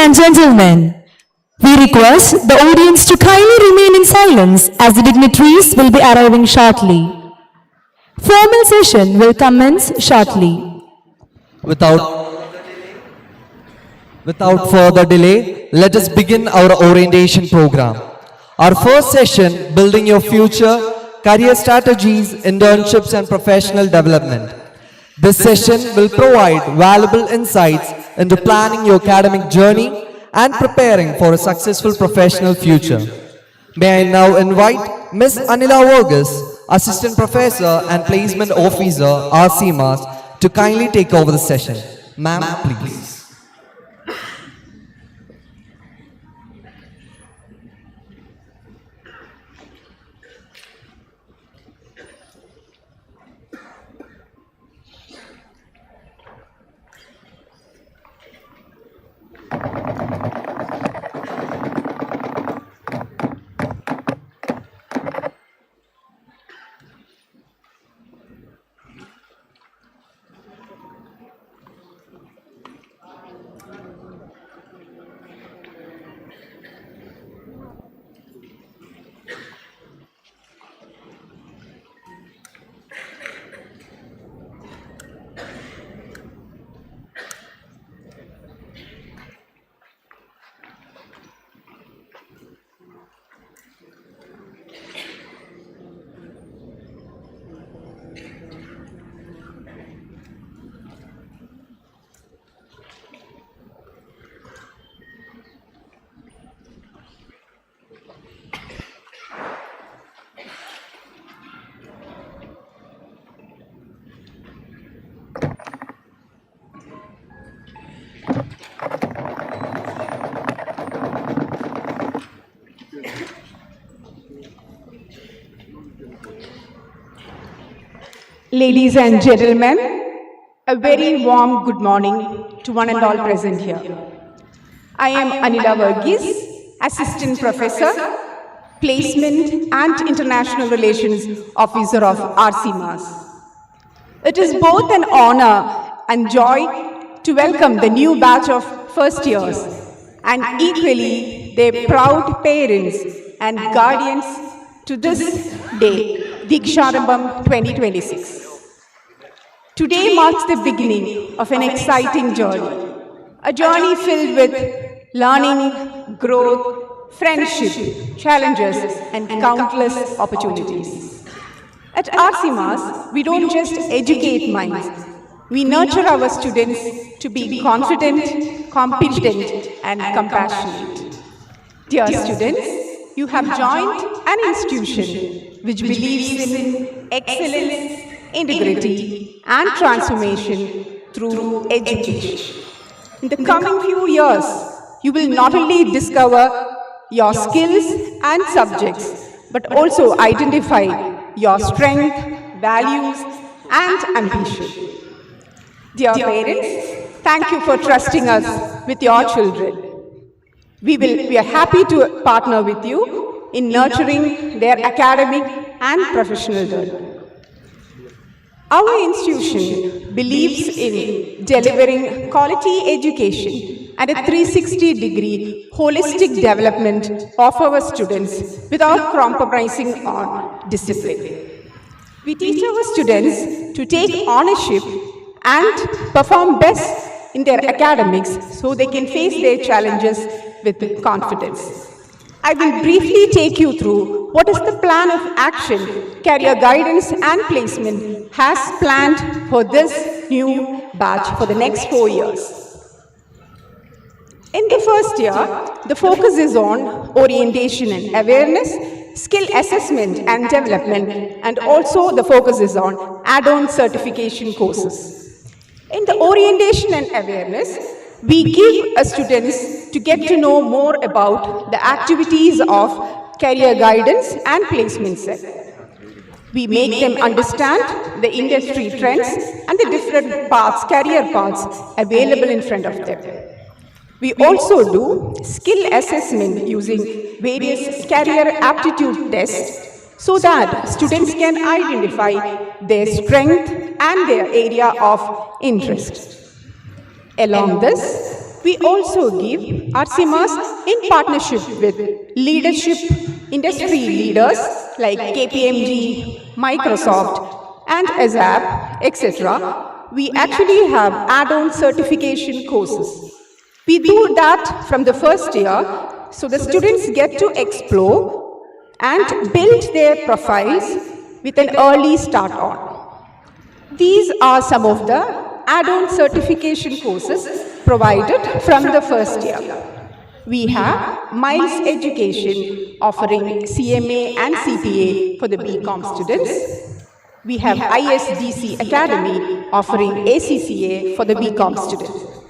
and gentlemen, we request the audience to kindly remain in silence as the dignitaries will be arriving shortly. Formal session will commence shortly. Without further delay, let us begin our orientation program. Our first session, Building Your Future, Career Strategies, Internships and Professional Development. This session will provide valuable insights into planning your academic journey and preparing for a successful professional future. May I now invite Ms. Anila Vargas, Assistant Professor and Placement Officer, RCMAS, to kindly take over the session. Ma'am, please. Ladies and gentlemen, a very warm good morning to one and all present here. I am Anila Vargas, Assistant Professor, Placement and International Relations Officer of RCMAS. It is both an honor and joy to welcome the new batch of first years and equally their proud parents and guardians to this day, Deeksharambham 2026. Today marks the beginning of an exciting journey, a journey filled with learning, growth, friendship, challenges, and countless opportunities. At RCMAS, we don't just educate minds, we nurture our students to be confident, competent, and compassionate. Dear students, you have joined an institution which believes in excellence, integrity, and transformation through education. In the coming few years, you will not only discover your skills and subjects, but also identify your strength, values, and ambition. Dear parents, thank you for trusting us with your children. We are happy to partner with you in nurturing their academic and professional learning. Our institution believes in delivering quality education and a 360-degree holistic development of our students without compromising on discipline. We teach our students to take ownership and perform best in their academics so they can face their challenges with confidence. I will briefly take you through what is the plan of action Career Guidance and Placement has planned for this new batch for the next 4 years. In the first year, the focus is on orientation and awareness, skill assessment and development, and also the focus is on add-on certification courses. In the orientation and awareness, we give students to get to know more about the activities of career guidance and placement cell. We make them understand the industry trends and the different paths, career paths available in front of them. We also do skill assessment using various career aptitude tests so that students can identify their strength and their area of interest. Along this, We also give RCMAs in partnership with leadership industry leaders like KPMG, Microsoft, and ASAP, etc. We actually have add-on certification courses. We do that from the first year, so the students get to explore and build their profiles with an early start on. These are some of the add-on certification courses provided from the first year. We have Miles Education offering CMA and CPA for the BCom students. We have ISDC Academy offering ACCA for the BCom students.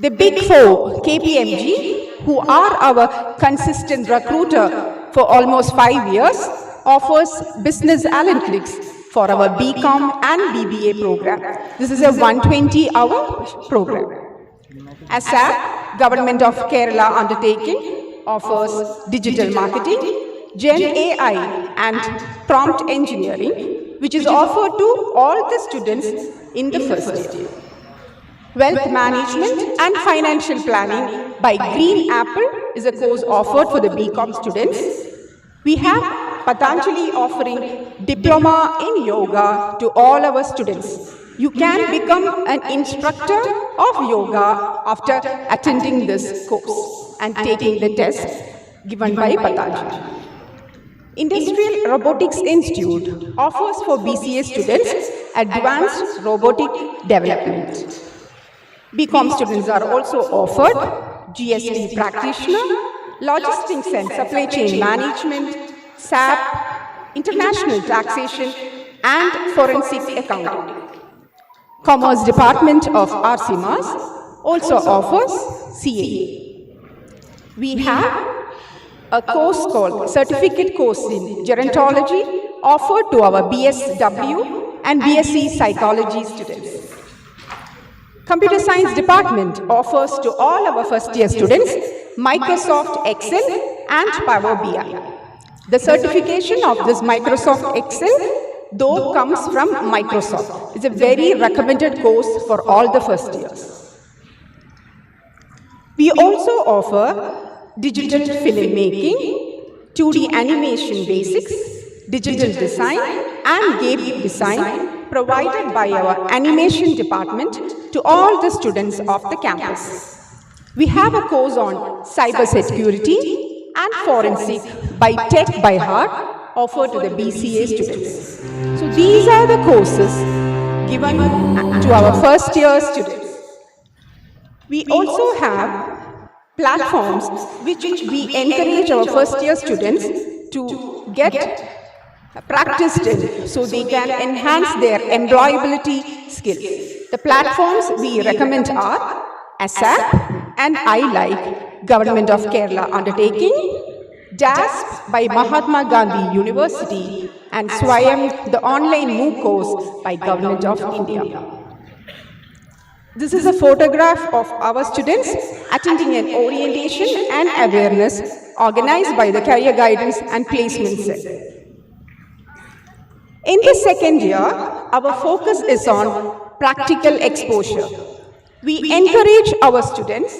The Big Four, KPMG, who are our consistent recruiter for almost 5 years, offers business analytics for our BCom and BBA program. This is a 120-hour program. ASAP, Government of Kerala undertaking, offers digital marketing, Gen AI and prompt engineering, which is offered to all the students in the first year. Wealth Management and Financial Planning by Green Apple is a course offered for the BCom students. We have Patanjali offering Diploma in Yoga to all our students. You can become an instructor of yoga after attending this course and taking the test given by Patanjali. Industrial Robotics Institute offers for BCA students Advanced Robotic Development. BCom students are also offered GST Practitioner, Logistics and Supply Chain Management, SAP, International Taxation, and Forensic Accounting. Commerce Department of RCMAS also offers CAE. We have a course called Certificate Course in Gerontology offered to our BSW and BSc Psychology students. Computer Science Department offers to all our first year students Microsoft Excel and Power BI. The certification of this Microsoft Excel though comes from Microsoft. It's a very recommended course for all the first years. We also offer digital filmmaking, 2D animation basics, digital design and game design provided by our animation department to all the students of the campus. We have a course on cyber security and forensic by Tech by Heart offered to the BCA students. So these are the courses given to our first year students. We also have platforms which we encourage our first year students to get practiced in so they can enhance their employability skills. The platforms we recommend are ASAP and iLike, Government of Kerala undertaking, DASP by Mahatma Gandhi University, and Swayam, the online MOOC course by Government of India. This is a photograph of our students attending an orientation and awareness organized by the Career Guidance and Placement Cell. In the second year, our focus is on practical exposure. We encourage our students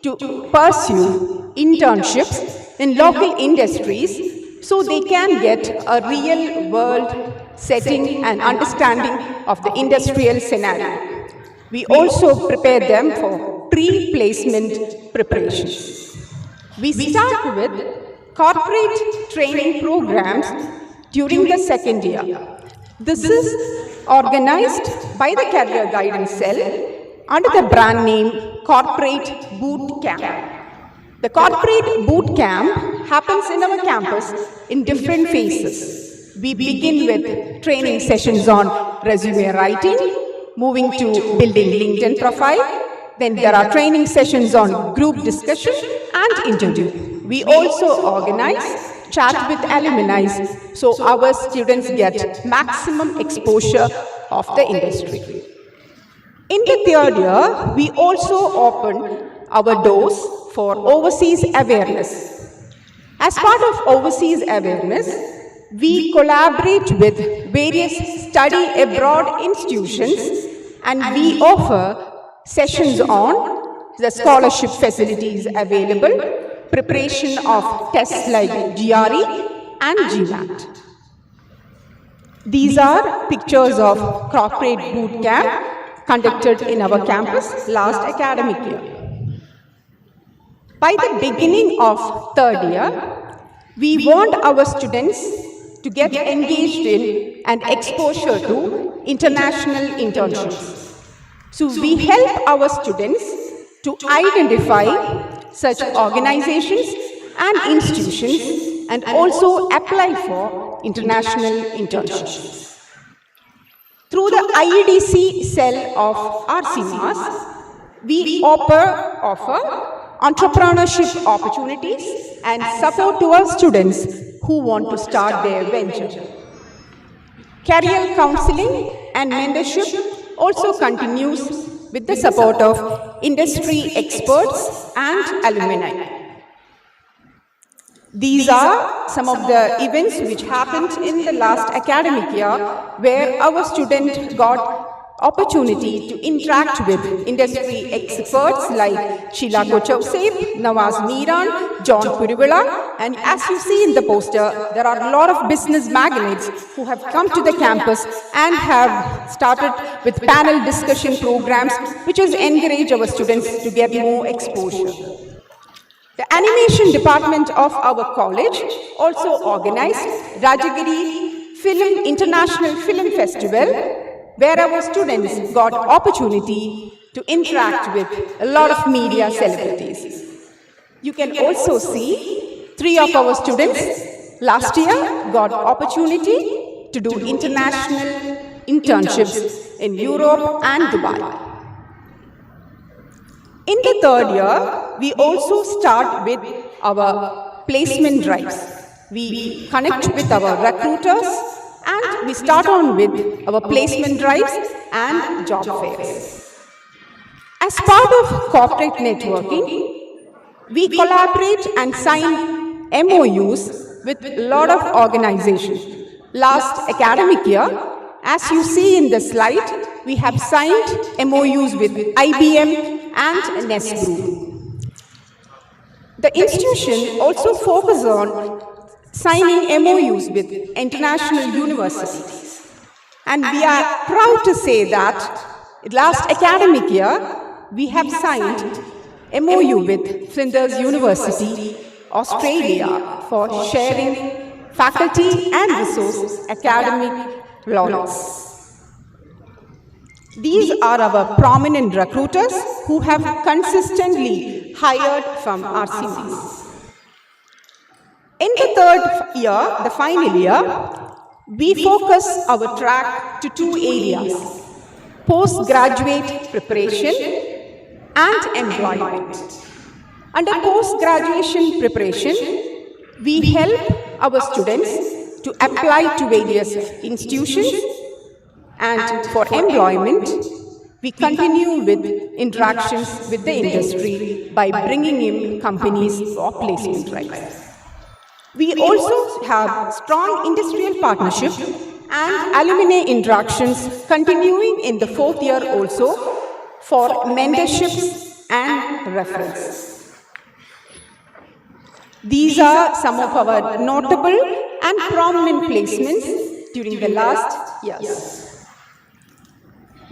to pursue internships in local industries so they can get a real world setting and understanding of the industrial scenario. We also prepare them for pre-placement preparations. We start with corporate training programs during the second year. This is organized by the Career Guidance Cell under the brand name Corporate Boot Camp. The Corporate Boot Camp happens in our campus in different phases. We begin with training sessions on resume writing, moving to building LinkedIn profile. Then there are training sessions on group discussion and interview. We also organize chat with alumni so our students get maximum exposure of the industry. In the third year, we also open our doors for overseas awareness. As part of overseas awareness, we collaborate with various study abroad institutions and we offer sessions on the scholarship facilities available, preparation of tests like GRE and GMAT. These are pictures of corporate boot camp conducted in our campus last academic year. By the beginning of third year, we want our students to get engaged in and exposure to international internships. So we help our students to identify such organizations and institutions and also apply for international internships. Through the IEDC cell of RCMAS, we offer entrepreneurship opportunities and support to our students who want to start their venture. Career counseling and mentorship also continues with the support of industry experts and alumni. These are some of the events which happened in the last academic year where our student got opportunity to interact with industry experts like Sheila Kochausep, Nawaz Miran, John Purivala, and as you see in the poster, there are a lot of business magnates who have come to the campus and have started with panel discussion programs which has encouraged our students to get more exposure. The animation department of our college also organized Rajagiri International Film Festival, where our students got opportunity to interact with a lot of media celebrities. You can also see 3 of our students last year got opportunity to do international internships in Europe and Dubai. In the third year, we also start with our placement drives. We connect with our recruiters and we start on with our placement drives and job fairs. As part of corporate networking, we collaborate and sign MOUs with a lot of organizations. Last academic year, as you see in the slide, we have signed MOUs with IBM and Nest Group. The institution also focuses on signing MOUs with international universities. And we are proud to say that last academic year, we have signed MOU with Flinders University, Australia for sharing faculty and resource academic laurels. These are our prominent recruiters who have consistently hired from RCMAS. In the third year, the final year, we focus our track to 2 areas: postgraduate preparation and employment. Under postgraduation preparation, we help our students to apply to various institutions, and for employment, we continue with interactions with the industry by bringing in companies for placement drives. We also have strong industrial partnership and alumni interactions continuing in the 4th year also for mentorships and referrals. These are some of our notable and prominent placements during the last years.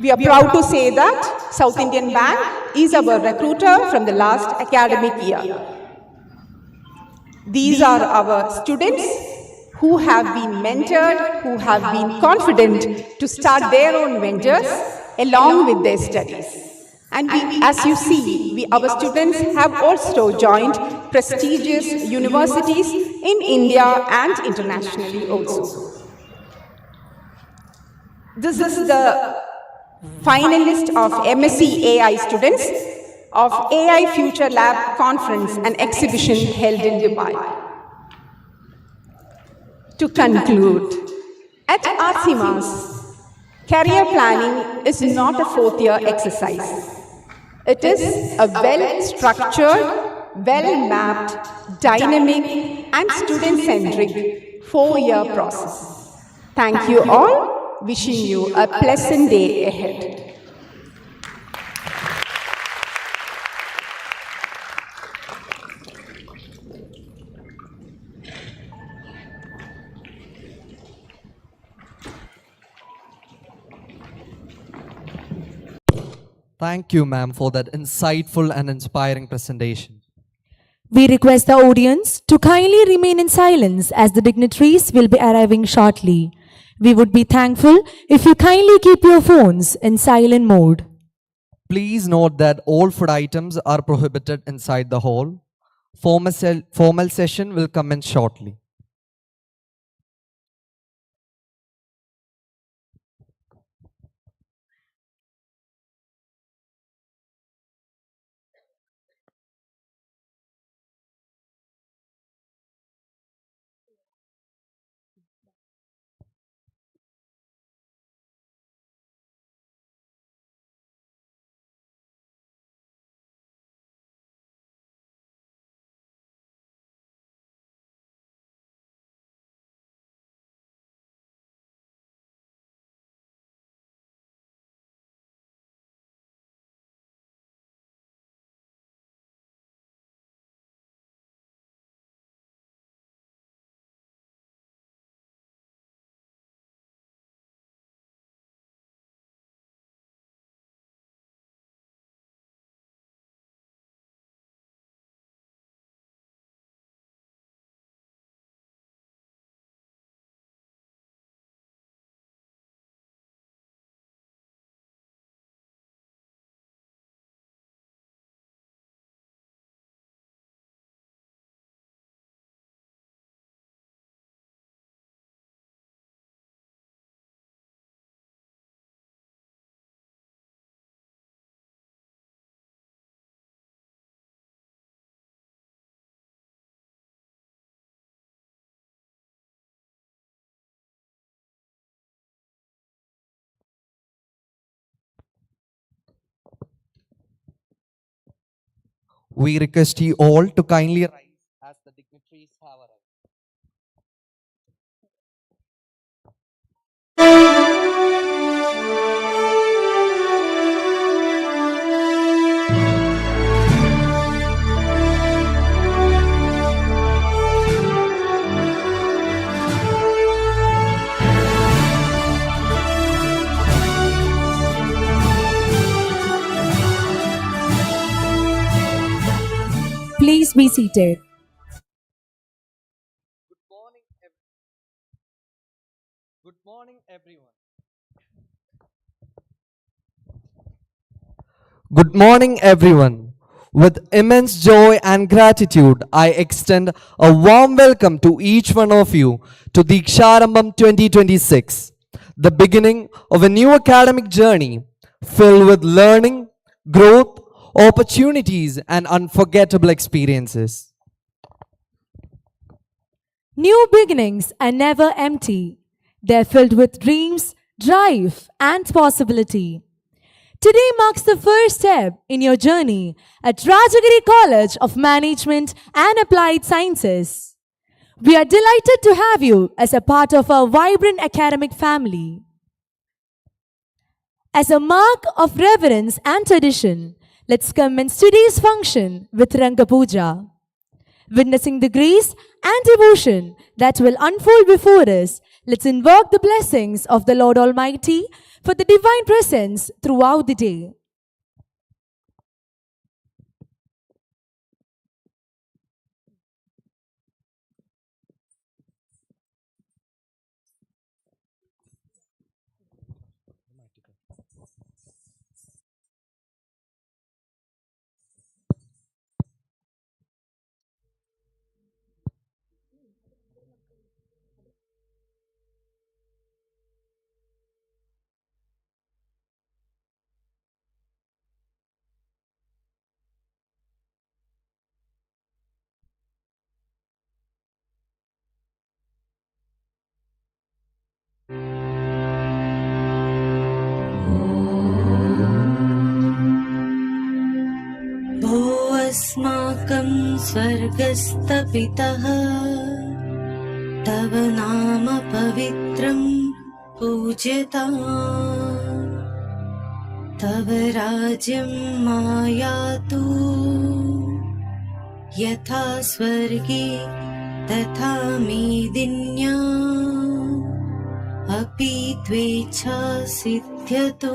We are proud to say that South Indian Bank is our recruiter from the last academic year. These are our students who have been mentored, who have been confident to start their own ventures along with their studies. And as you see, our students have also joined prestigious universities in India and internationally also. This is the finalist of MSc AI students of AI Future Lab Conference and Exhibition held in Dubai. To conclude, at RCMAS, career planning is not a 4th year exercise. It is a well-structured, well-mapped, dynamic and student-centric 4-year process. Thank you all. Wishing you a pleasant day ahead. Thank you, ma'am, for that insightful and inspiring presentation. We request the audience to kindly remain in silence as the dignitaries will be arriving shortly. We would be thankful if you kindly keep your phones in silent mode. Please note that all food items are prohibited inside the hall. Formal session will commence shortly. We request you all to kindly rise as the dignitaries have arrived. Please be seated. Good morning, Good morning, everyone. Good morning, everyone. With immense joy and gratitude, I extend a warm welcome to each one of you to Deeksharambham 2026, the beginning of a new academic journey filled with learning, growth, opportunities, and unforgettable experiences. New beginnings are never empty. They're filled with dreams, drive, and possibility. Today marks the first step in your journey at Rajagiri College of Management and Applied Sciences. We are delighted to have you as a part of our vibrant academic family. As a mark of reverence and tradition, let's commence today's function with Ranga Puja. Witnessing the grace and devotion that will unfold before us, let's invoke the blessings of the Lord Almighty for the divine presence throughout the day. भोऽस्माकं स्वर्गस्थपितः तव नाम पवित्रं पूज्यताम् तव राज्यं मायातु यथा स्वर्गे तथा मेदिन्याम् अपि त्वेच्छा सिद्ध्यतु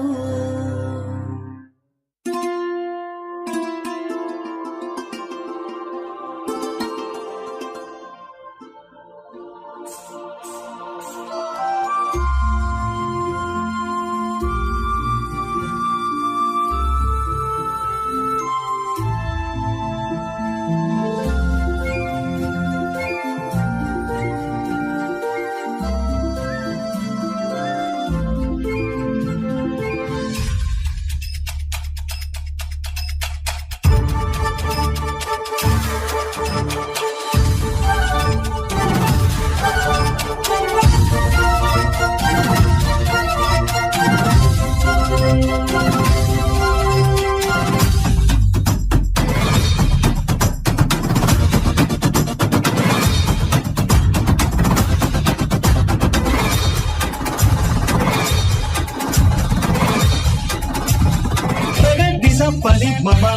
mama.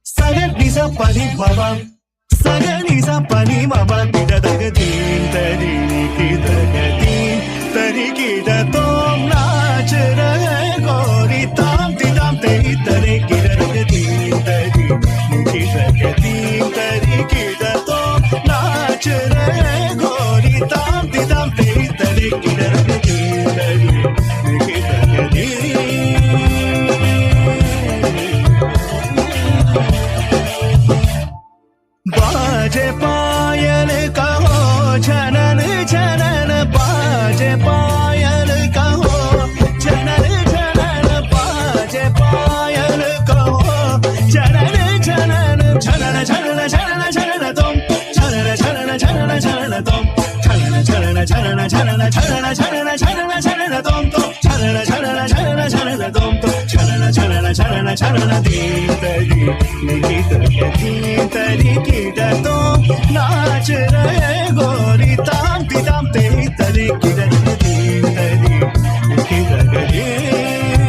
Saga nisa pani mama. Saga nisa pani mama. Tida daga din tari kita gadin tari kita tom naach rahe gori tam tidam teri tari kita daga din tari kita gadin tari kita tom naach rahe gori tam tidam teri tari kita daga din tari kita gadin. बाजे पायल कहो छनन छनन बाजे पायल कहो छनन छनन बाजे पायल कहो छनन छनन छनन छनन छनन छनन तुम छनन छनन छनन छनन तुम छनन छनन छनन छनन छनन छनन छनन छनन तुम छनन छनन छनन छनन तुम छनन छनन छनन छनन दीन तरी गीत दीन तरी गीत तो नाच रहे गोरी ताम तिताम तेरी तरी गीत दीन तरी गीत गीत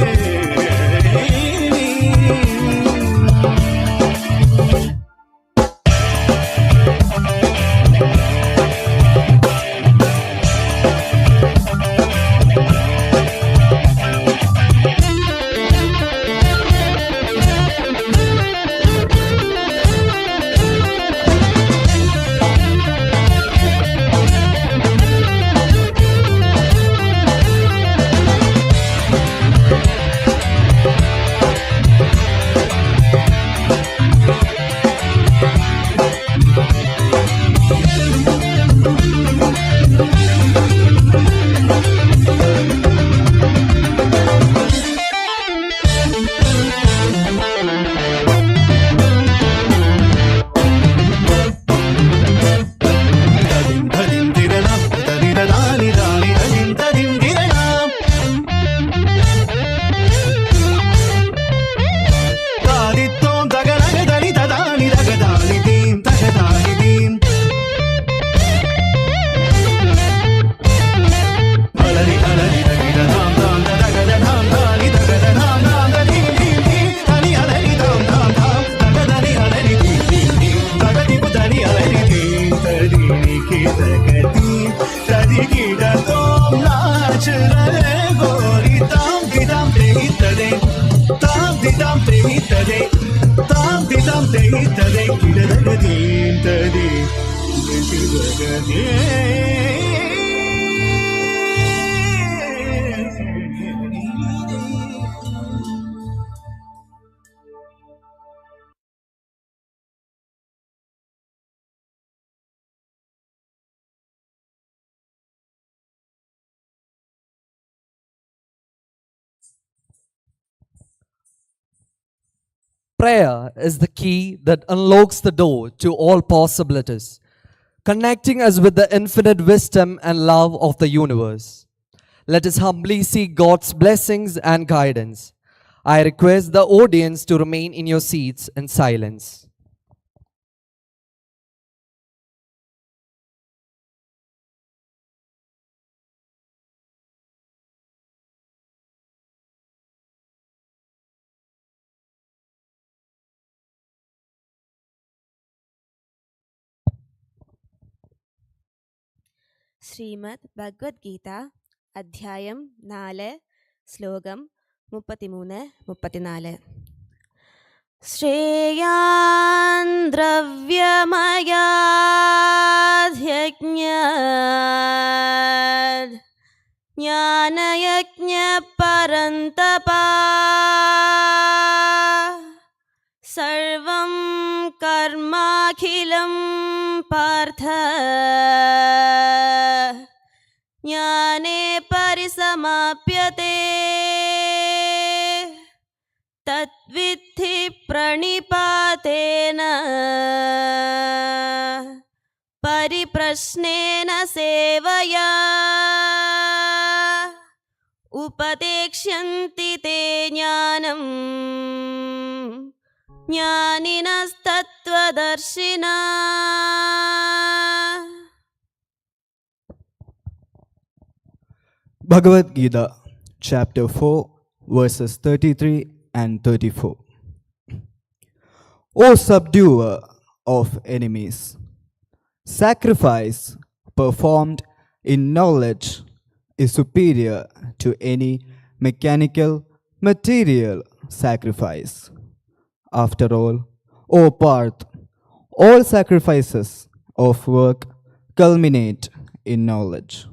Prayer is the key that unlocks the door to all possibilities, connecting us with the infinite wisdom and love of the universe. Let us humbly seek God's blessings and guidance. I request the audience to remain in your seats in silence. Shrimad Bhagavad Gita അധ്യായം 4 ശ്ലോകം 33-34. ശ്രേയാൻ ദ്രവ്യമയാധ്യജ്ഞാത് ജ്ഞാനയജ്ഞ പരന്തപാ സർവം കർമാഖിലം പാർത്ഥ ജ്ഞാനേ പരിസമാപ്യത്തെ തദ്വിദ്ധി പ്രണിപാതേന പരിപ്രശ്നേന സേവയാ ഉപദേക്ഷ്യന്തി തേ ജ്ഞാനം ജ്ഞാനിനസ്തത്വദർശിനഃ. Bhagavad Gita, chapter 4, verses 33 and 34. O subduer of enemies, sacrifice performed in knowledge is superior to any mechanical material sacrifice. After all, O Parth, all sacrifices of work culminate in knowledge.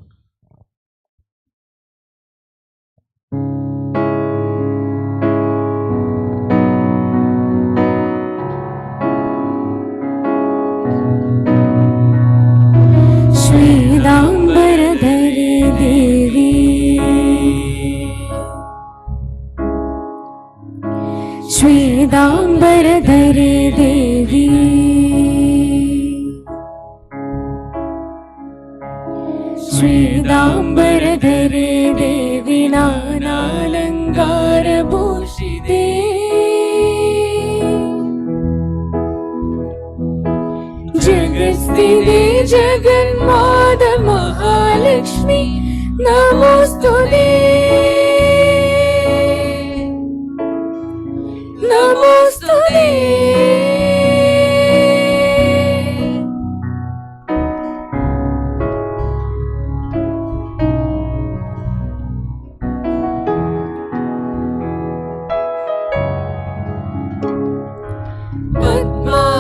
श्वेताम्बरधरे देवी श्वेताम्बरधरे देवी श्वेताम्बरधरे देवी नानालङ्कारभूषिते जगत्स्थिते जगन्माता महालक्ष्मी नमोस्तुते नमोस्तुते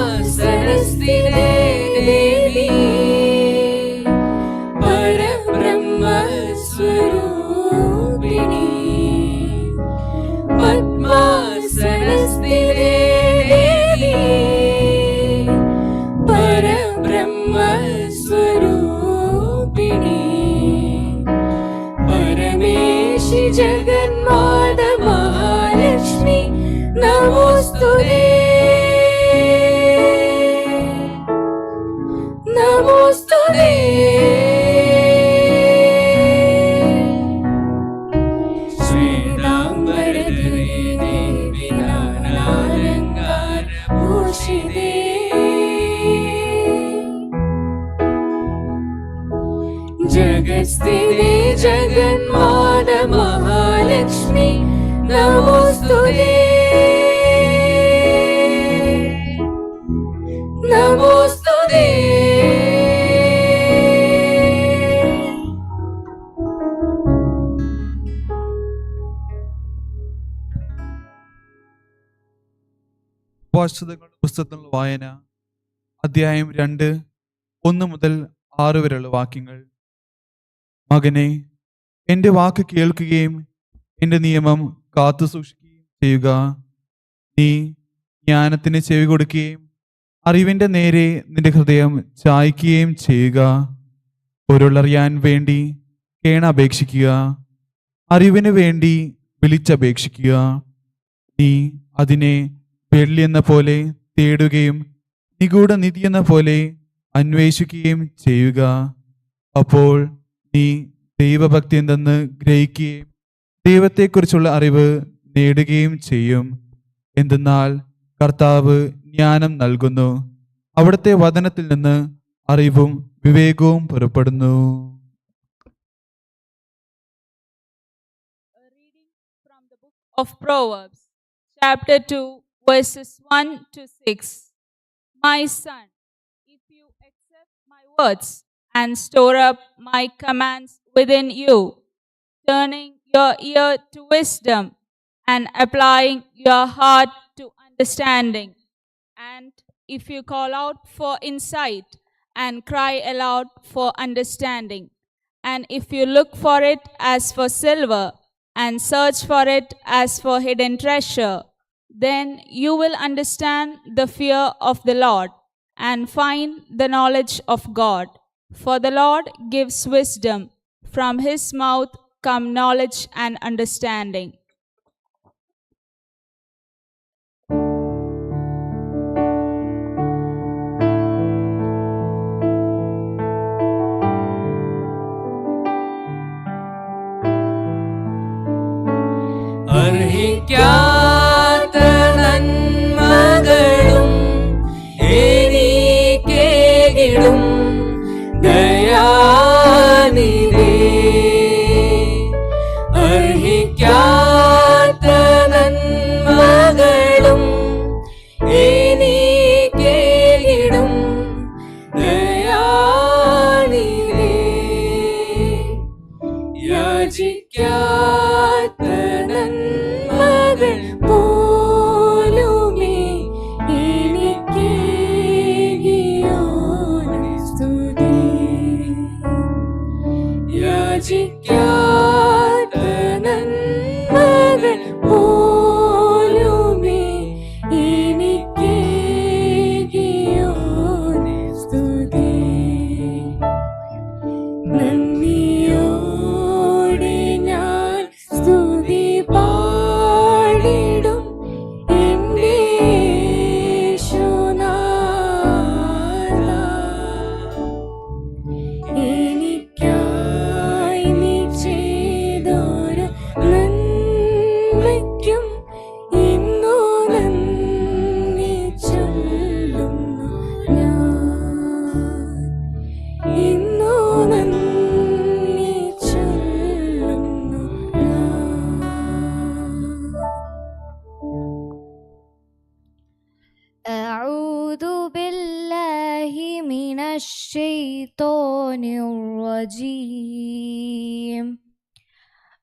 पद्मासनस्थिते देवी परब्रह्मस्वरूपिणी पद्मासनस्थिते देवी परब्रह्मस्वरूपिणी परमेशि जगन्माता महालक्ष्मी नमोस्तुते नमोस्तुते श्वेताम्बरधरे देवी नानालङ्कारभूषिते जगत्स्थिते जगन्माता महालक्ष्मी नमोस्तुते नमोस्तुते വാസ്തുതകളുടെ പുസ്തകത്തിലുള്ള വായന അധ്യായം 2 1 മുതൽ 6 വരെയുള്ള വാക്യങ്ങൾ. മകനെ, എൻ്റെ വാക്ക് കേൾക്കുകയും എൻ്റെ നിയമം കാത്തു സൂക്ഷിക്കുകയും ചെയ്യുക. നീ ജ്ഞാനത്തിന് ചെവി കൊടുക്കുകയും അറിവിൻ്റെ നേരെ നിന്റെ ഹൃദയം ചായ്ക്കുകയും ചെയ്യുക. പൊരുളറിയാൻ വേണ്ടി കേണപേക്ഷിക്കുക, അറിവിന് വേണ്ടി വിളിച്ചപേക്ഷിക്കുക. നീ അതിനെ വെള്ളിയെന്ന പോലെ തേടുകയും നിഗൂഢ നിധിയെന്ന പോലെ അന്വേഷിക്കുകയും ചെയ്യുക. അപ്പോൾ നീ ദൈവഭക്തി എന്തെന്ന് ഗ്രഹിക്കുകയും ദൈവത്തെക്കുറിച്ചുള്ള അറിവ് നേടുകയും ചെയ്യും. എന്തെന്നാൽ കർത്താവ് ജ്ഞാനം നൽകുന്നു, അവിടുത്തെ വചനത്തിൽ നിന്ന് അറിവും വിവേകവും പുറപ്പെടുന്നു. Of Proverbs, chapter 2, verses 1 to 6. My son, if you accept my words and store up my commands within you, turning your ear to wisdom and applying your heart to understanding, and if you call out for insight and cry aloud for understanding, and if you look for it as for silver and search for it as for hidden treasure, then you will understand the fear of the Lord and find the knowledge of God. For the Lord gives wisdom, from his mouth come knowledge and understanding. अर्हिक्यात नन्मगळुम एनीकेगिडुम दयानिधे अर्हिक्यात नन्मगळुम एनी യാചിക്കാത്ത നന്മകൾ പോലുമേ എനിക്കേകിയോനെ സ്തുതി. നന്ദിയോടെ ഞാൻ സ്തുതി പാടിടും എൻ്റെ യേശുനാഥാ. എനിക്കായി നീ ചെയ്തൊരു നന്മയ്ക്കും ഇന്നു നന്ദി ചൊല്ലുന്നു ഞാൻ. ഇന്നു നന്ദി ചൊല്ലുന്നു ഞാൻ. أعوذ بالله من الشيطان الرجيم.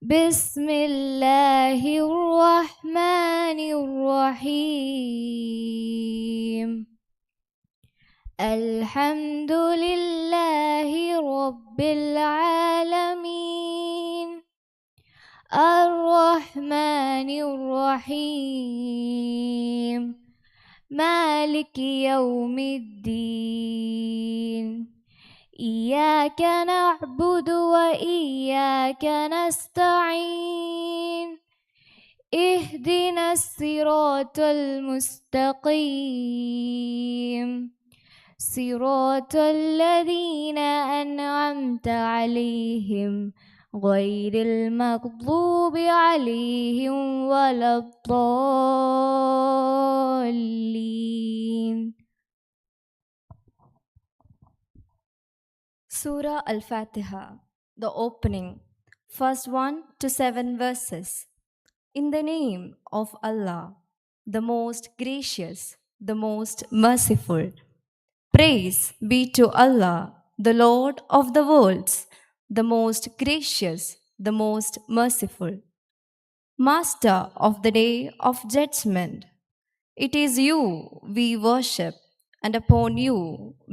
بسم الله الرحمن الرحيم. الحمد لله رب العالمين الرحمن الرحيم مالك يوم الدين. إياك نعبد وإياك نستعين. اهدنا الصراط المستقيم صراط الذين أنعمت عليهم غير المغضوب عليهم ولا الضالين. Surah Al-Fatiha, the opening, first 1 to 7 verses. In the name of Allah, the most gracious, the most merciful. Praise be to Allah, the Lord of the worlds, the most gracious, the most merciful. Master of the day of judgment, it is you we worship, and upon you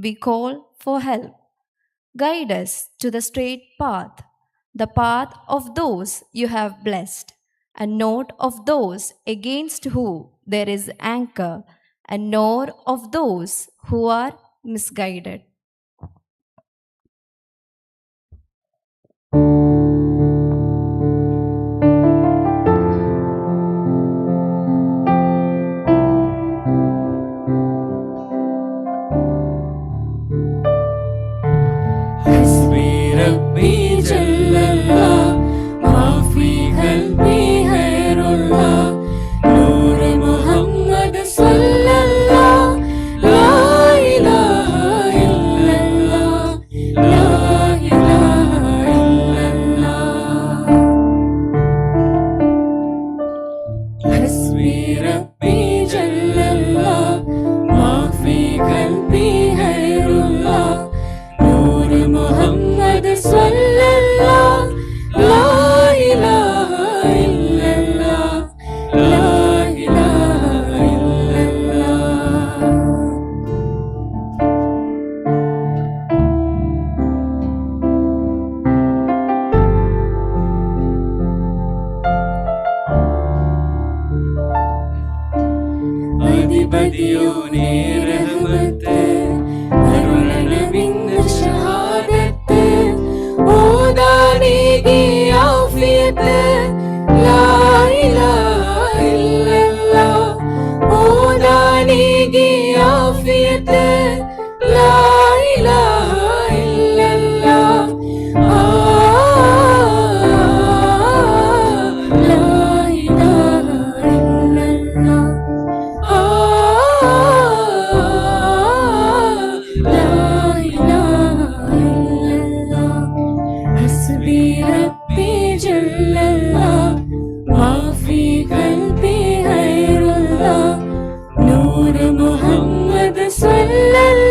we call for help. Guide us to the straight path, the path of those you have blessed, and not of those against who there is anger, and nor of those who are misguided. حسبي ربي جل الله ما في قلبي غير الله نور محمد صلى الله لا إله إلا الله لا إله إلا الله. حسبي ربي جل الله ما في قلبي غير الله نور محمد صلى الله لا إله إلا الله لا إله إلا الله. അധിപതിയോനേ റഹ്മത്ത് അരുളനവിന്ന ഷഹാദത്ത് ഓദാനേകി ആഫിയത്ത് ലാ ഇലാഹ ഇല്ലല്ലാഹ് ഓദാനേകി ആഫിയത്ത് ലാ ഇലാഹ ഇല്ലല്ലാഹ് ലാ ഇലാഹ ഇല്ലല്ലാഹ് لا إله إلا الله. حسبي ربي جل الله ما في قلبي غير الله نور محمد صلى الله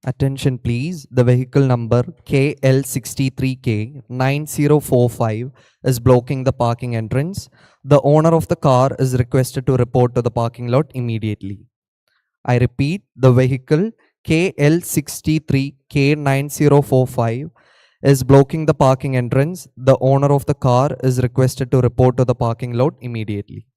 Attention please, the vehicle number KL63K9045 is blocking the parking entrance. The owner of the car is requested to report to the parking lot immediately. I repeat, the vehicle KL63K9045 is blocking the parking entrance. The owner of the car is requested to report to the parking lot immediately.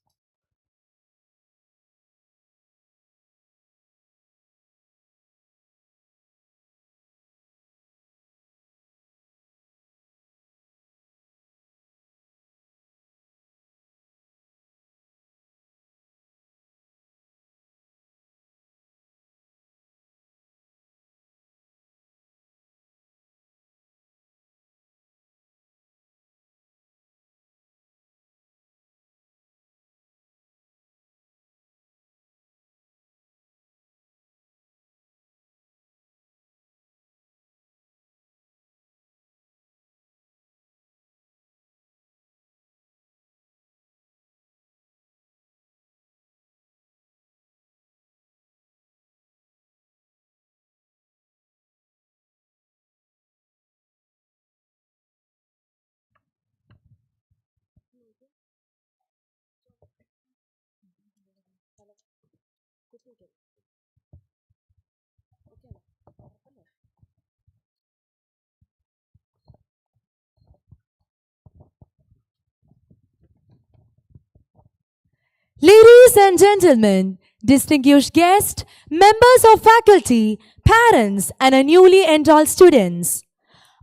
Ladies and gentlemen, distinguished guests, members of faculty, parents, and our newly enrolled students,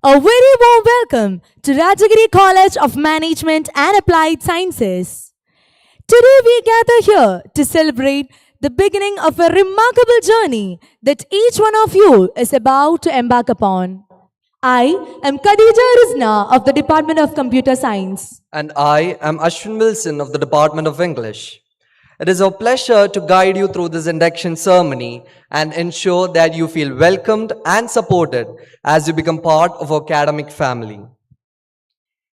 a very warm welcome to Rajagiri College of Management and Applied Sciences. Today we gather here to celebrate the beginning of a remarkable journey that each one of you is about to embark upon. I am Khadija Rizna of the Department of Computer Science. And I am Ashwin Wilson of the Department of English. It is our pleasure to guide you through this induction ceremony and ensure that you feel welcomed and supported as you become part of our academic family.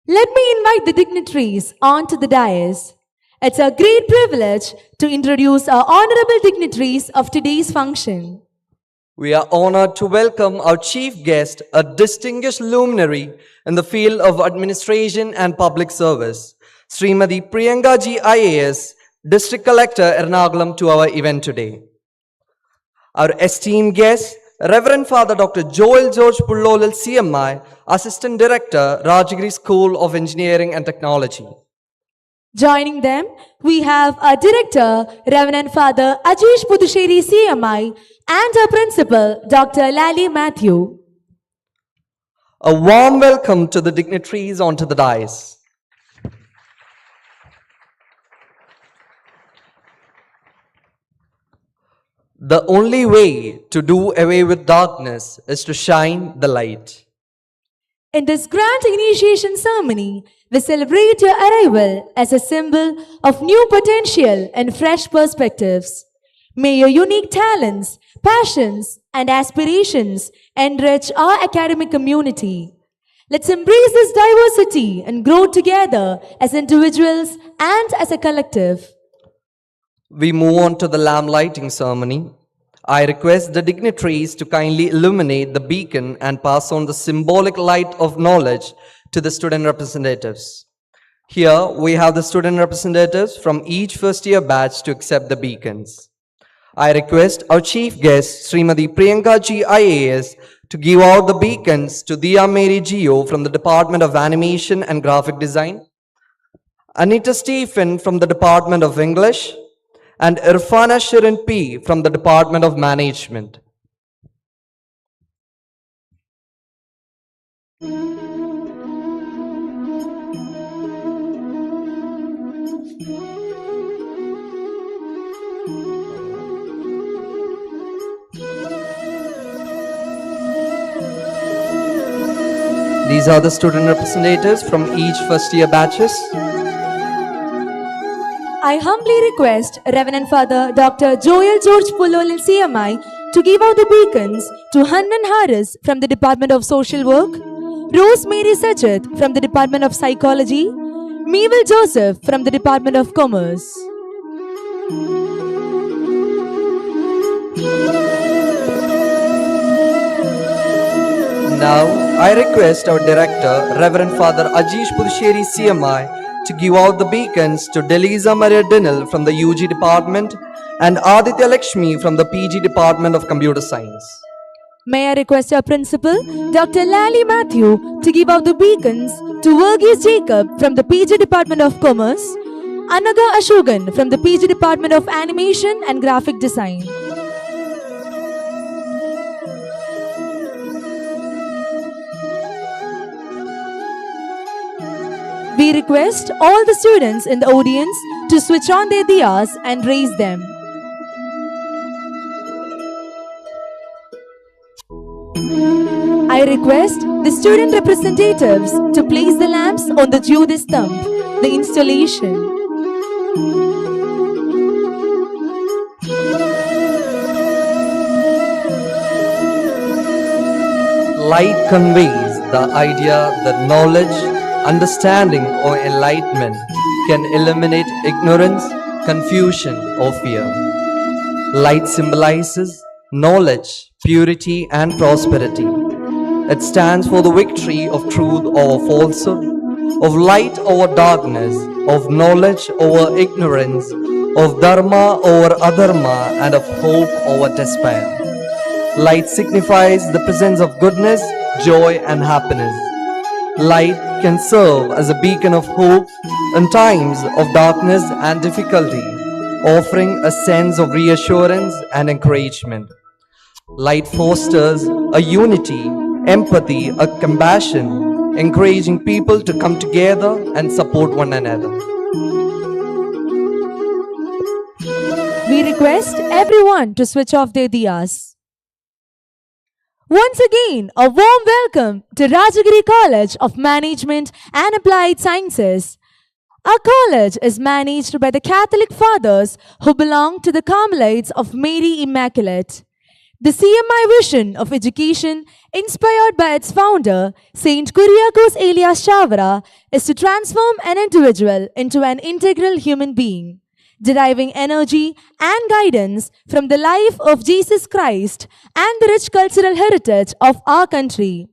Let me invite the dignitaries onto the dais. It's a great privilege to introduce our honorable dignitaries of today's function. We are honored to welcome our chief guest, a distinguished luminary in the field of administration and public service, Srimati Priyanka Ji IAS, District Collector Ernakulam, to our event today. Our esteemed guest, Reverend Father Dr. Joel George Pullolil CMI, Assistant Director, Rajagiri School of Engineering and Technology. Joining them, we have our Director, Reverend Father Ajish Pudusheri CMI, and our Principal, Dr. Lally Matthew. A warm welcome to the dignitaries onto the dais. The only way to do away with darkness is to shine the light. In this grand initiation ceremony, we celebrate your arrival as a symbol of new potential and fresh perspectives. May your unique talents, passions, and aspirations enrich our academic community. Let's embrace this diversity and grow together as individuals and as a collective. We move on to the lamp lighting ceremony. I request the dignitaries to kindly illuminate the beacon and pass on the symbolic light of knowledge to the student representatives. Here we have the student representatives from each first year batch to accept the beacons. I request our chief guest, Srimati Priyanka Ji IAS, to give out the beacons to Diya Mary Gio from the Department of Animation and Graphic Design, Anita Stephen from the Department of English, and Irfana Shirin P. from the Department of Management. These are the student representatives from each first year batches. I humbly request Reverend Father Dr. Joel George Pullolil CMI to give out the beacons to Hannan Harris from the Department of Social Work, Rosemary Sajid from the Department of Psychology, Mewell Joseph from the Department of Commerce. Now, I request our director, Reverend Father Ajish Puducherry CMI, to give out the beacons to Delisa Maria Dinil from the UG department and Aditya Lakshmi from the PG department of Computer Science. May I request our principal, Dr. Lally Matthew, to give out the beacons to Verghese Jacob from the PG Department of Commerce, Anaga Ashogan from the PG Department of Animation and Graphic Design. We request all the students in the audience to switch on their diyas and raise them. I request the student representatives to place the lamps on the Jyoti stump, the installation. Light conveys the idea that knowledge, understanding, or enlightenment can eliminate ignorance, confusion, or fear. Light symbolizes knowledge, purity, and prosperity. It stands for the victory of truth over falsehood, of light over darkness, of knowledge over ignorance, of dharma over adharma, and of hope over despair. Light signifies the presence of goodness, joy, and happiness. Light can serve as a beacon of hope in times of darkness and difficulty, offering a sense of reassurance and encouragement. Light fosters a unity, empathy, a compassion, encouraging people to come together and support one another. We request everyone to switch off their diyas. Once again, a warm welcome to Rajagiri College of Management and Applied Sciences. Our college is managed by the Catholic fathers who belong to the Carmelites of Mary Immaculate. The CMI vision of education, inspired by its founder, Saint Kuriakos Elias Chavara, is to transform an individual into an integral human being, deriving energy and guidance from the life of Jesus Christ and the rich cultural heritage of our country.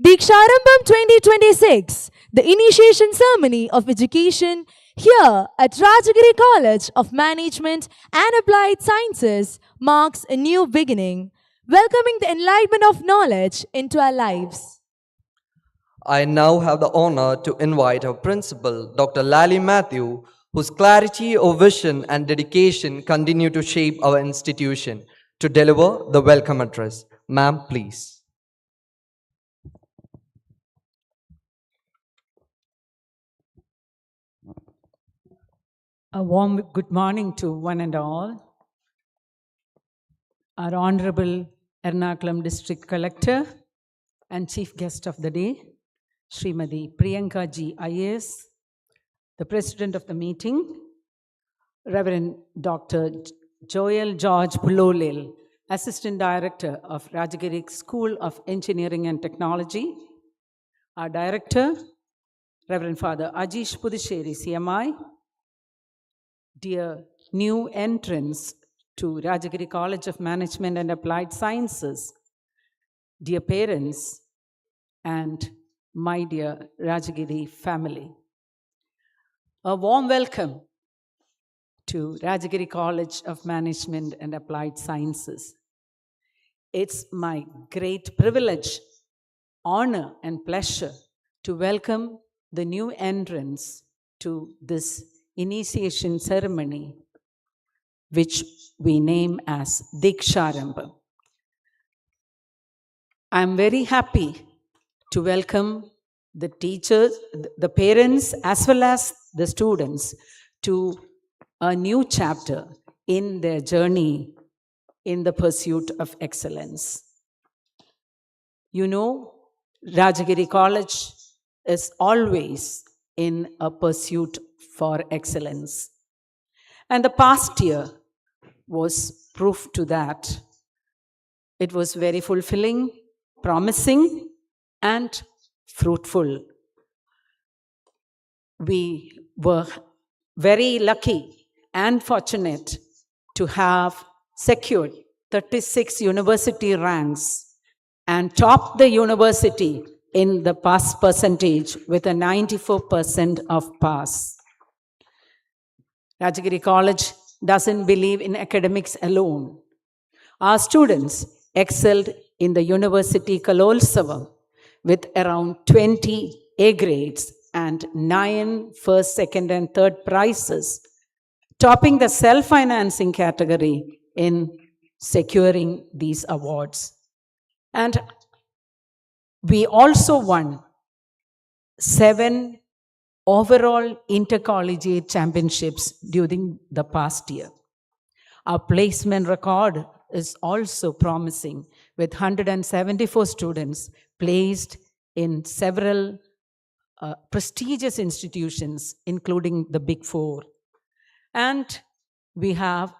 Deeksharambham 2026, the initiation ceremony of education here at Rajagiri College of Management and Applied Sciences marks a new beginning, welcoming the enlightenment of knowledge into our lives. I now have the honor to invite our principal, Dr. Lally Matthew, whose clarity of vision and dedication continue to shape our institution, to deliver the welcome address. Ma'am, please. A warm good morning to one and all. Our Honorable Ernakulam District Collector and Chief Guest of the Day, Srimati Priyanka Ji IAS, the President of the meeting, Reverend Dr. Joel George Pulolil, Assistant Director of Rajagiri School of Engineering and Technology, our Director, Reverend Father Ajish Puducherry CMI, dear new entrants to Rajagiri College of Management and Applied Sciences, dear parents, and my dear Rajagiri family. A warm welcome to Rajagiri College of Management and Applied Sciences. It's my great privilege, honor, and pleasure to welcome the new entrants to this initiation ceremony, which we name as Deeksharambham. I'm very happy to welcome the teachers, the parents, as well as the students to a new chapter in their journey in the pursuit of excellence. You know, Rajagiri College is always in a pursuit for excellence. And the past year was proof to that. It was very fulfilling, promising, and fruitful. We were very lucky and fortunate to have secured 36 university ranks and topped the university in the pass percentage with a 94% of pass. Rajagiri College doesn't believe in academics alone. Our students excelled in the University Kalolsavam with around 20 A grades and 9 first, second, and third prizes, topping the self-financing category in securing these awards. And we also won 7 overall intercollegiate championships during the past year. Our placement record is also promising, with 174 students placed in several prestigious institutions, including the Big Four. And we have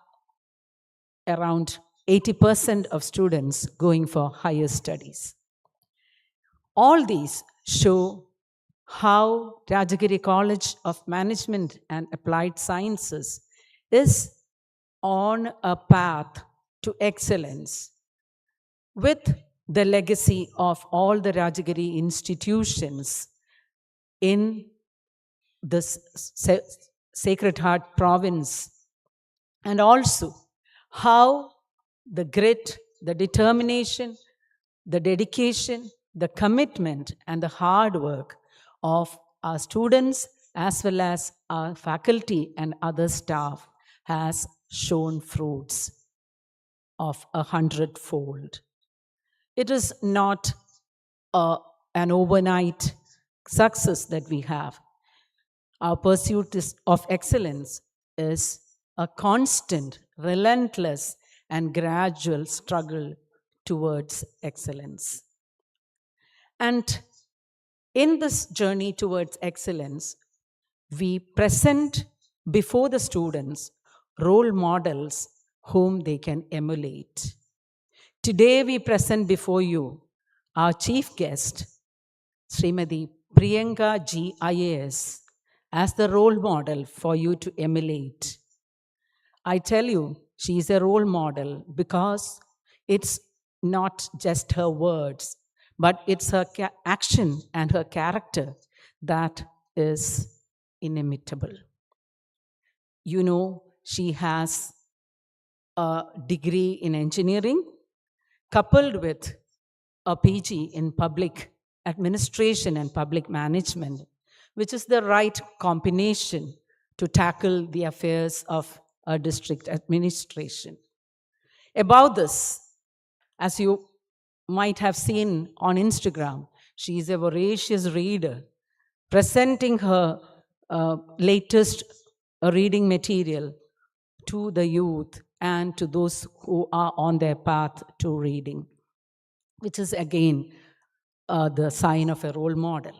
around 80% of students going for higher studies. All these show how Rajagiri College of Management and Applied Sciences is on a path to excellence, with the legacy of all the Rajagiri institutions in this Sacred Heart province, and also how the grit, the determination, the dedication, the commitment, and the hard work of our students as well as our faculty and other staff has shown fruits of 100-fold. It is not an overnight success that we have. Our pursuit of excellence is a constant, relentless, and gradual struggle towards excellence. And in this journey towards excellence, we present before the students role models whom they can emulate. Today we present before you our chief guest, Srimati Priyanka G. IAS, as the role model for you to emulate. I tell you, she is a role model because it's not just her words, but it's her action and her character that is inimitable. You know, she has a degree in engineering coupled with a PG in public administration and public management, which is the right combination to tackle the affairs of a district administration. About this, as you might have seen on Instagram, she is a voracious reader, presenting her latest reading material to the youth and to those who are on their path to reading, which is again the sign of a role model.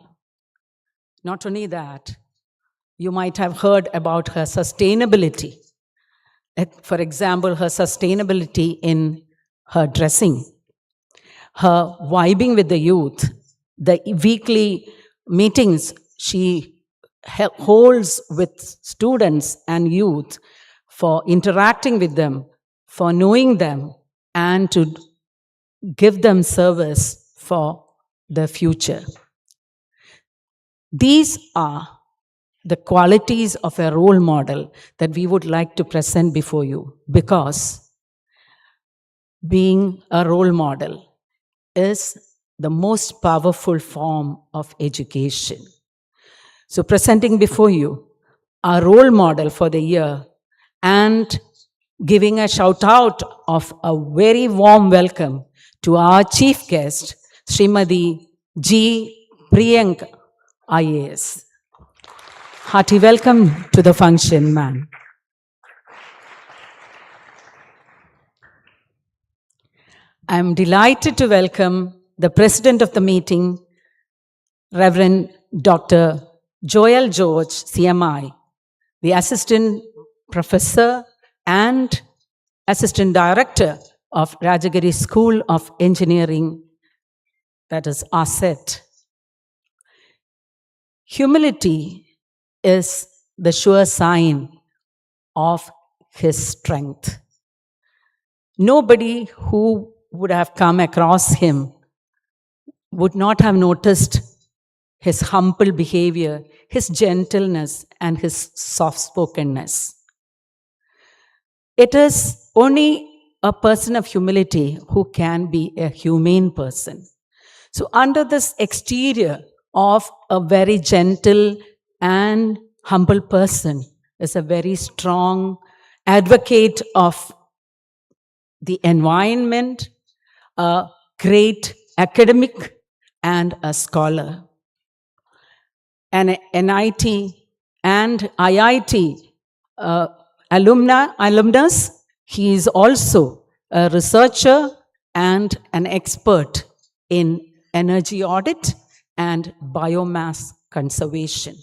Not only that, you might have heard about her sustainability. For example, her sustainability in her dressing, her vibing with the youth, the weekly meetings she holds with students and youth for interacting with them, for knowing them, and to give them service for the future. These are the qualities of a role model that we would like to present before you, because being a role model is the most powerful form of education. So presenting before you our role model for the year and giving a shout out of a very warm welcome to our chief guest, Srimati G. Priyanka, IAS. Hearty welcome to the function, ma'am. I am delighted to welcome the president of the meeting, Reverend Dr. Joel George, CMI, the assistant professor and assistant director of Rajagiri School of Engineering, that is ASET. Humility is the sure sign of his strength. Nobody who would have come across him would not have noticed his humble behavior, his gentleness, and his soft spokenness. It is only a person of humility who can be a humane person. So, under this exterior of a very gentle and humble person is a very strong advocate of the environment, a great academic, and a scholar. An NIT and IIT alumnus, he is also a researcher and an expert in energy audit and biomass conservation.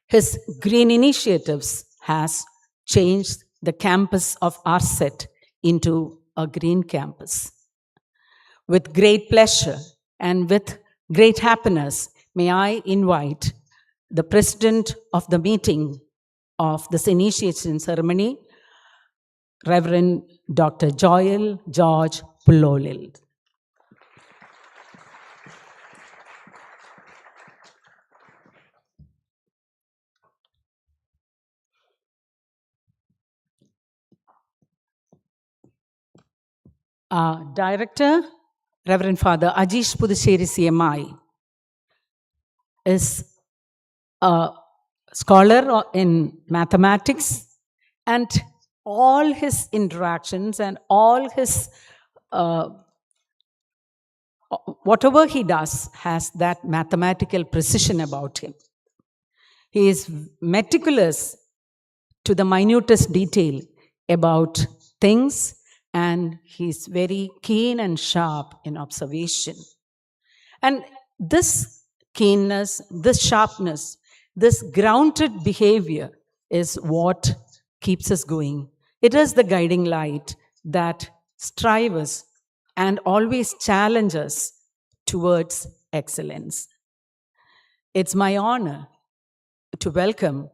His green initiatives has changed the campus of RSET into a green campus. With great pleasure and with great happiness, may I invite the president of the meeting of this initiation ceremony, Reverend Dr. Joel George Pullolil. Our director, Reverend Father Ajish Puducherry CMI, is a scholar in mathematics, and all his interactions and all his whatever he does has that mathematical precision about him. He is meticulous to the minutest detail about things, and he's very keen and sharp in observation. And this keenness, this sharpness, this grounded behavior is what keeps us going. It is the guiding light that strives us and always challenges us towards excellence. It's my honor to welcome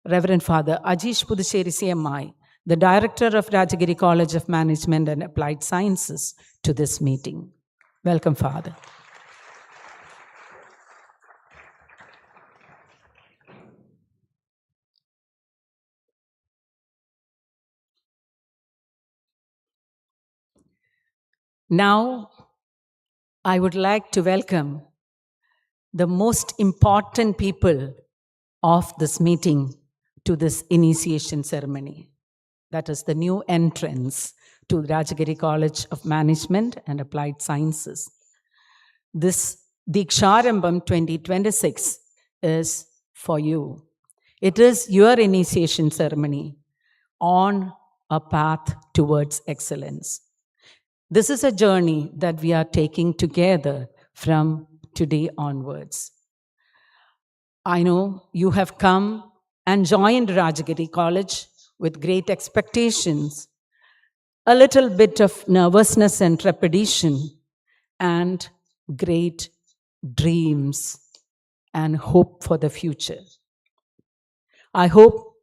Reverend Father Ajish Puducherry CMI, the Director of Rajagiri College of Management and Applied Sciences, to this meeting. Welcome, Father. Now, I would like to welcome the most important people of this meeting to this initiation ceremony. That is the new entrance to Rajagiri College of Management and Applied Sciences. This Deeksharambham 2026 is for you. It is your initiation ceremony on a path towards excellence. This is a journey that we are taking together from today onwards. I know you have come and joined Rajagiri College with great expectations, a little bit of nervousness and trepidation, and great dreams and hope for the future. I hope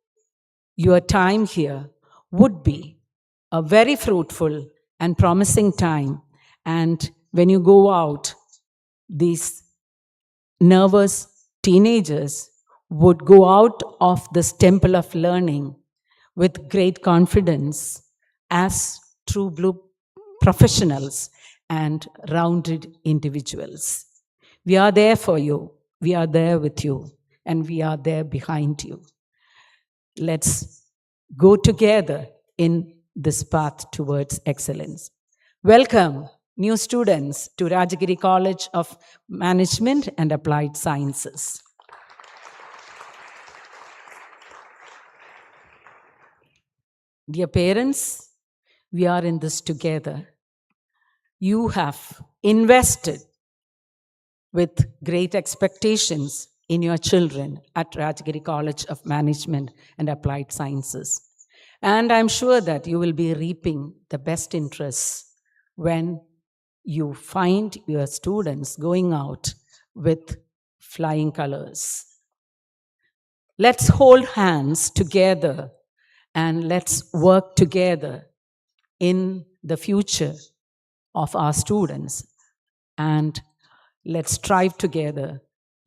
your time here would be a very fruitful and promising time, and when you go out, these nervous teenagers would go out of this temple of learning with great confidence as true blue professionals and rounded individuals. We are there for you, we are there with you, and we are there behind you. Let's go together in this path towards excellence. Welcome, new students, to Rajagiri College of Management and Applied Sciences. Dear parents, we are in this together. You have invested with great expectations in your children at Rajagiri College of Management and Applied Sciences. And I'm sure that you will be reaping the best interests when you find your students going out with flying colors. Let's hold hands together and let's work together in the future of our students. and let's strive together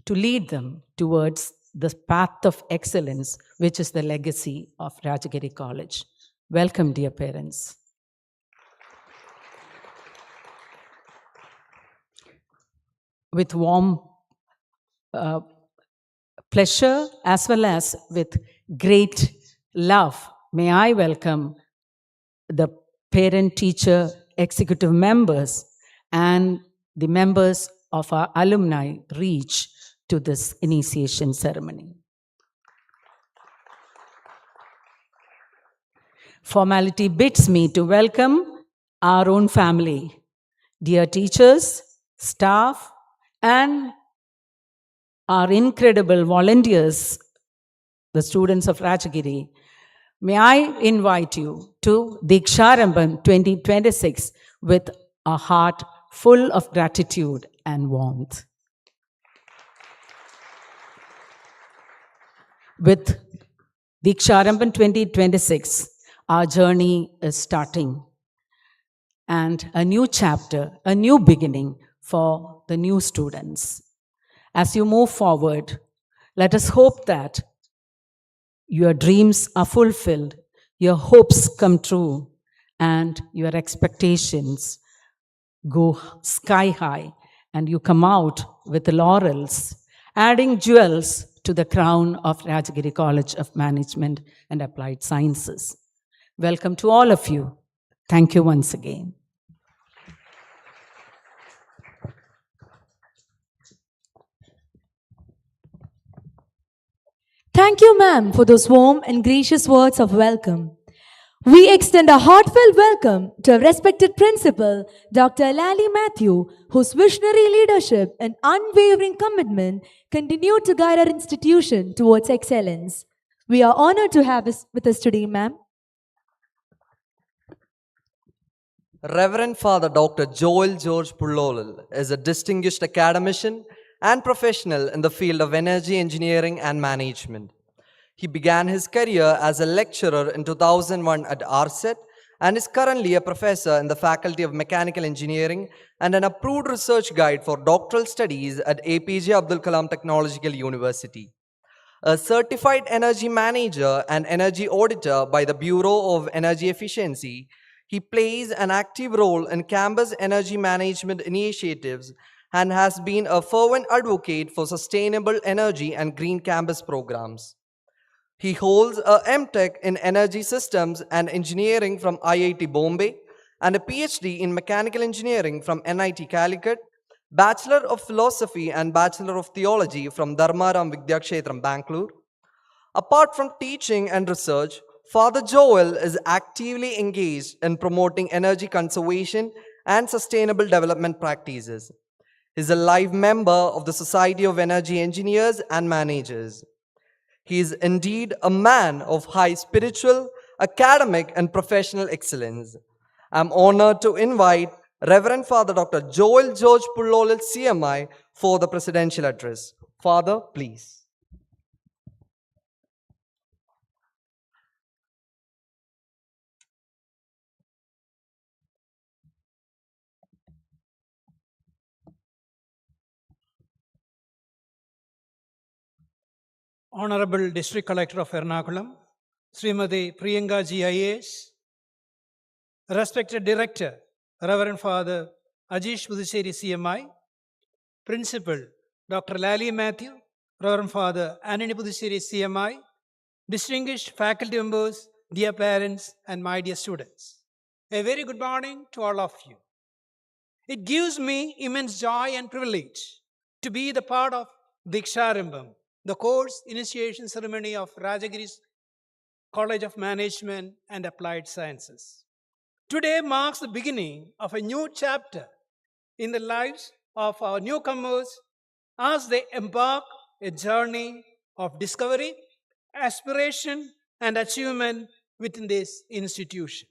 to lead them towards the path of excellence, which is the legacy of Rajagiri College. Welcome, dear parents. With warm pleasure as well as with great love, may I welcome the parent-teacher executive members and the members of our alumni reach to this initiation ceremony. Formality bids me to welcome our own family, dear teachers, staff, and our incredible volunteers, the students of Rajagiri. May I invite you to Deeksharambham 2026 with a heart full of gratitude and warmth. With Deeksharambham 2026, our journey is starting, and a new chapter, a new beginning for the new students. As you move forward, let us hope that your dreams are fulfilled, your hopes come true, and your expectations go sky high, and you come out with laurels, adding jewels to the crown of Rajagiri College of Management and Applied Sciences. Welcome to all of you. Thank you once again. Thank you, ma'am, for those warm and gracious words of welcome. We extend a heartfelt welcome to our respected principal, Dr. Lally Matthew, whose visionary leadership and unwavering commitment continue to guide our institution towards excellence. We are honored to have us with us today, ma'am. Reverend Father Dr. Joel George Pullolal is a distinguished academician and professional in the field of energy engineering and management. He began his career as a lecturer in 2001 at RSET and is currently a professor in the Faculty of Mechanical Engineering and an approved research guide for doctoral studies at APJ Abdul Kalam Technological University. A certified energy manager and energy auditor by the Bureau of Energy Efficiency, he plays an active role in campus energy management initiatives and has been a fervent advocate for sustainable energy and green campus programs. He holds a MTech in Energy Systems and Engineering from IIT Bombay and a PhD in Mechanical Engineering from NIT Calicut, Bachelor of Philosophy and Bachelor of Theology from Dharmaram Vidyakshetram, Bangalore. Apart from teaching and research, Father Joel is actively engaged in promoting energy conservation and sustainable development practices. He is a live member of the Society of Energy Engineers and Managers. He is indeed a man of high spiritual, academic, and professional excellence. I'm honored to invite Reverend Father Dr. Joel George Pullolal, CMI, for the presidential address. Father, please. Honorable District Collector of Ernakulam, Srimati Priyanka Ji IAS, respected Director, Reverend Father Ajish Puduseri CMI, Principal Dr. Lally Matthew, Reverend Father Anani Puduseri CMI, distinguished faculty members, dear parents, and my dear students. A very good morning to all of you. It gives me immense joy and privilege to be the part of Deeksharambham, the course initiation ceremony of Rajagiri's College of Management and Applied Sciences. Today marks the beginning of a new chapter in the lives of our newcomers as they embark a journey of discovery, aspiration, and achievement within this institution.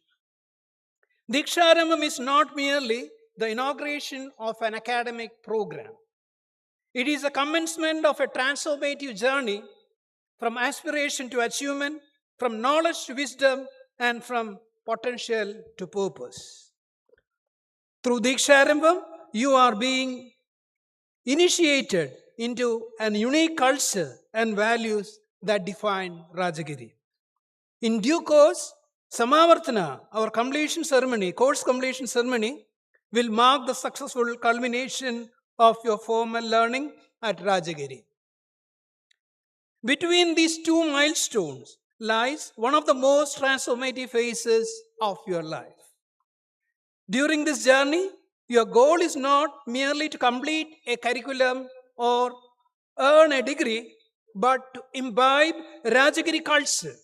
Deeksharambham is not merely the inauguration of an academic program. It is a commencement of a transformative journey from aspiration to achievement, from knowledge to wisdom, and from potential to purpose. Through Deeksharambham, you are being initiated into an unique culture and values that define Rajagiri. In due course, Samavartana, our completion ceremony, course completion ceremony, will mark the successful culmination of your formal learning at Rajagiri. Between these two milestones lies one of the most transformative phases of your life. During this journey, your goal is not merely to complete a curriculum or earn a degree, but to imbibe Rajagiri culture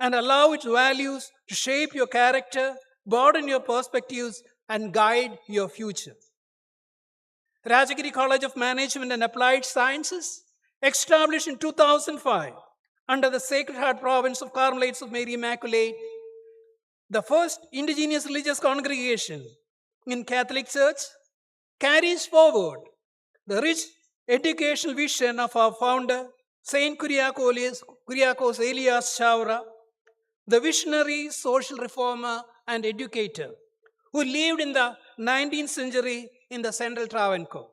and allow its values to shape your character, broaden your perspectives, and guide your future. Rajagiri College of Management and Applied Sciences, established in 2005 under the Sacred Heart Province of Carmelites of Mary Immaculate, the first indigenous religious congregation in Catholic Church, carries forward the rich educational vision of our founder, Saint Kyriakos Elias Chavra, the visionary social reformer and educator who lived in the 19th century in the central Travancore.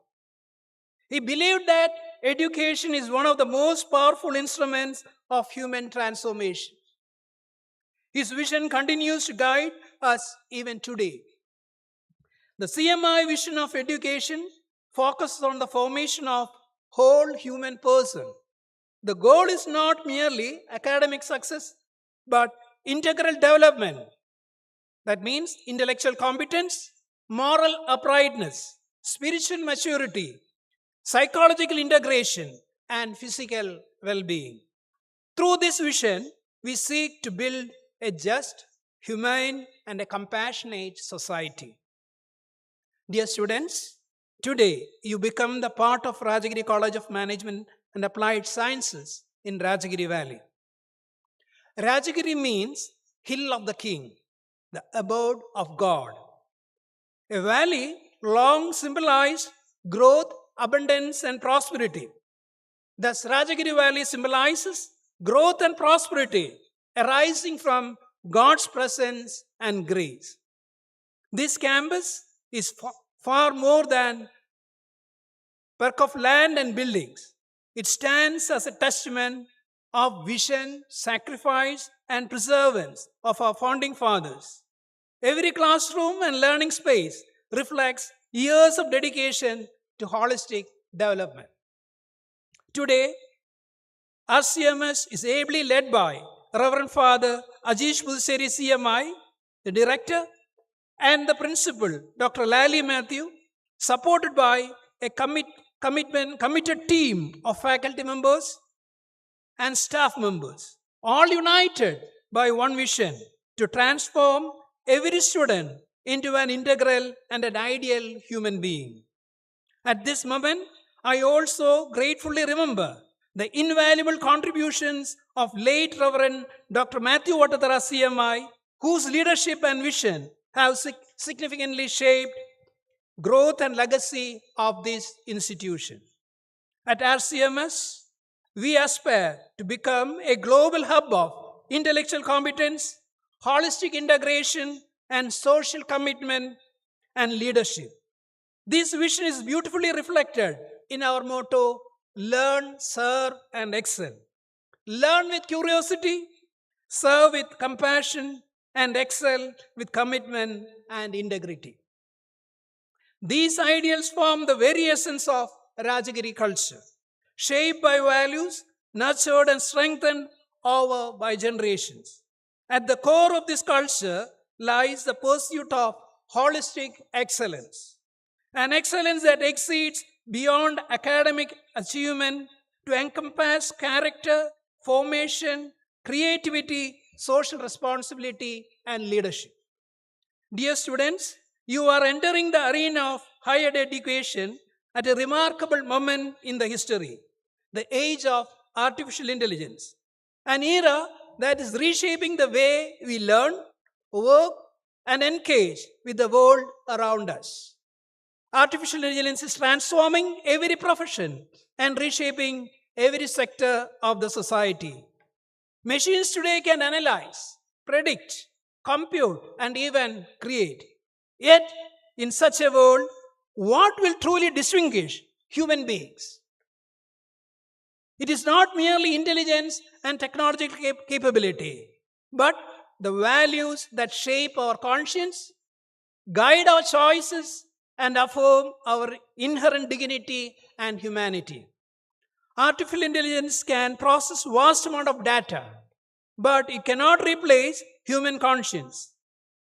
He believed that education is one of the most powerful instruments of human transformation. His vision continues to guide us even today. The CMI vision of education focuses on the formation of whole human person. The goal is not merely academic success, but integral development. That means intellectual competence, moral uprightness, spiritual maturity, psychological integration, and physical well-being. Through this vision, we seek to build a just, humane, and a compassionate society. Dear students, today you become the part of Rajagiri College of Management and Applied Sciences in Rajagiri Valley. Rajagiri means hill of the king, the abode of God. A valley long symbolized growth, abundance, and prosperity. Thus, Rajagiri Valley symbolizes growth and prosperity arising from God's presence and grace. This campus is far more than perk of land and buildings. It stands as a testament of vision, sacrifice, and perseverance of our founding fathers. Every classroom and learning space reflects years of dedication to holistic development. Today, RCMS is ably led by Reverend Father Ajish Buduseri CMI, the director, and the principal, Dr. Lally Matthew, supported by a committed team of faculty members and staff members, all united by one vision to transform every student into an integral and an ideal human being. At this moment, I also gratefully remember the invaluable contributions of late Reverend Dr. Matthew Vattadara CMI, whose leadership and vision have significantly shaped growth and legacy of this institution. At RCMS, we aspire to become a global hub of intellectual competence, holistic integration, and social commitment and leadership. This vision is beautifully reflected in our motto, learn, serve, and excel. Learn with curiosity, serve with compassion, and excel with commitment and integrity. These ideals form the very essence of Rajagiri culture, shaped by values, nurtured and strengthened over by generations. At the core of this culture lies the pursuit of holistic excellence, an excellence that exceeds beyond academic achievement to encompass character, formation, creativity, social responsibility, and leadership. Dear students, you are entering the arena of higher education at a remarkable moment in the history, the age of artificial intelligence, an era that is reshaping the way we learn, work, and engage with the world around us. Artificial intelligence is transforming every profession and reshaping every sector of the society. Machines today can analyze, predict, compute, and even create. Yet, in such a world, what will truly distinguish human beings? It is not merely intelligence and technological capability, but the values that shape our conscience, guide our choices, and affirm our inherent dignity and humanity. Artificial intelligence can process vast amount of data, but it cannot replace human conscience.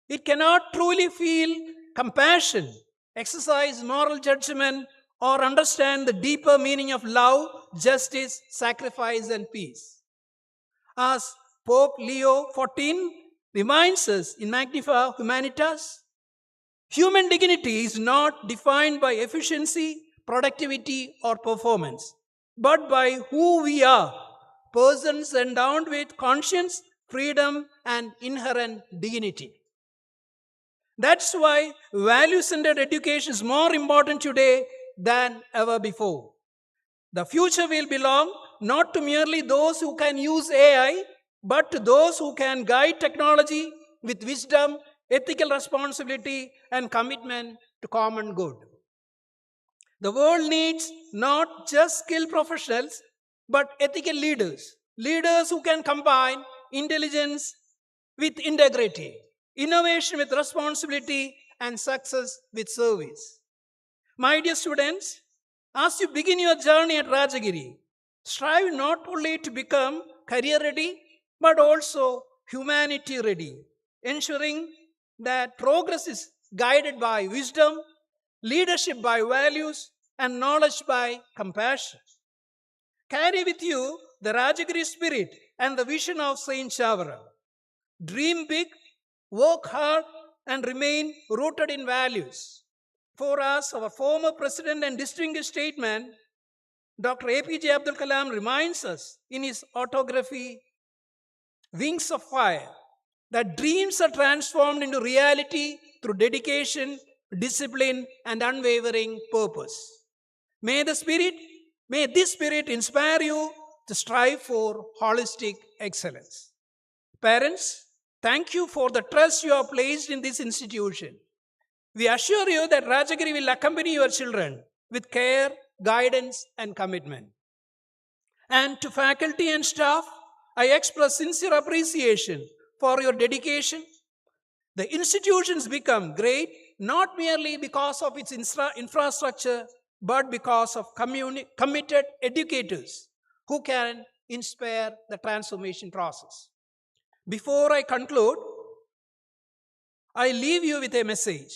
It cannot truly feel compassion, exercise moral judgment, or understand the deeper meaning of love, justice, sacrifice, and peace. As Pope Leo XIV reminds us in Magnificat Humanitas, human dignity is not defined by efficiency, productivity, or performance, but by who we are, persons endowed with conscience, freedom, and inherent dignity. That's why value-centered education is more important today than ever before. The future will belong not to merely those who can use AI, but to those who can guide technology with wisdom, ethical responsibility, and commitment to common good. The world needs not just skilled professionals, but ethical leaders. Leaders who can combine intelligence with integrity, innovation with responsibility, and success with service. My dear students, as you begin your journey at Rajagiri, strive not only to become career ready, but also humanity ready, ensuring that progress is guided by wisdom, leadership by values, and knowledge by compassion. Carry with you the Rajagiri spirit and the vision of Saint Chavara. Dream big, work hard, and remain rooted in values. For us, our former president and distinguished statesman, Dr. APJ Abdul Kalam, reminds us in his autography, Wings of Fire, that dreams are transformed into reality through dedication, discipline, and unwavering purpose. May this spirit inspire you to strive for holistic excellence. Parents, thank you for the trust you have placed in this institution. We assure you that Rajagiri will accompany your children with care, guidance, and commitment. And to faculty and staff, I express sincere appreciation for your dedication. The institutions become great not merely because of its infrastructure, but because of committed educators who can inspire the transformation process. Before I conclude, I leave you with a message.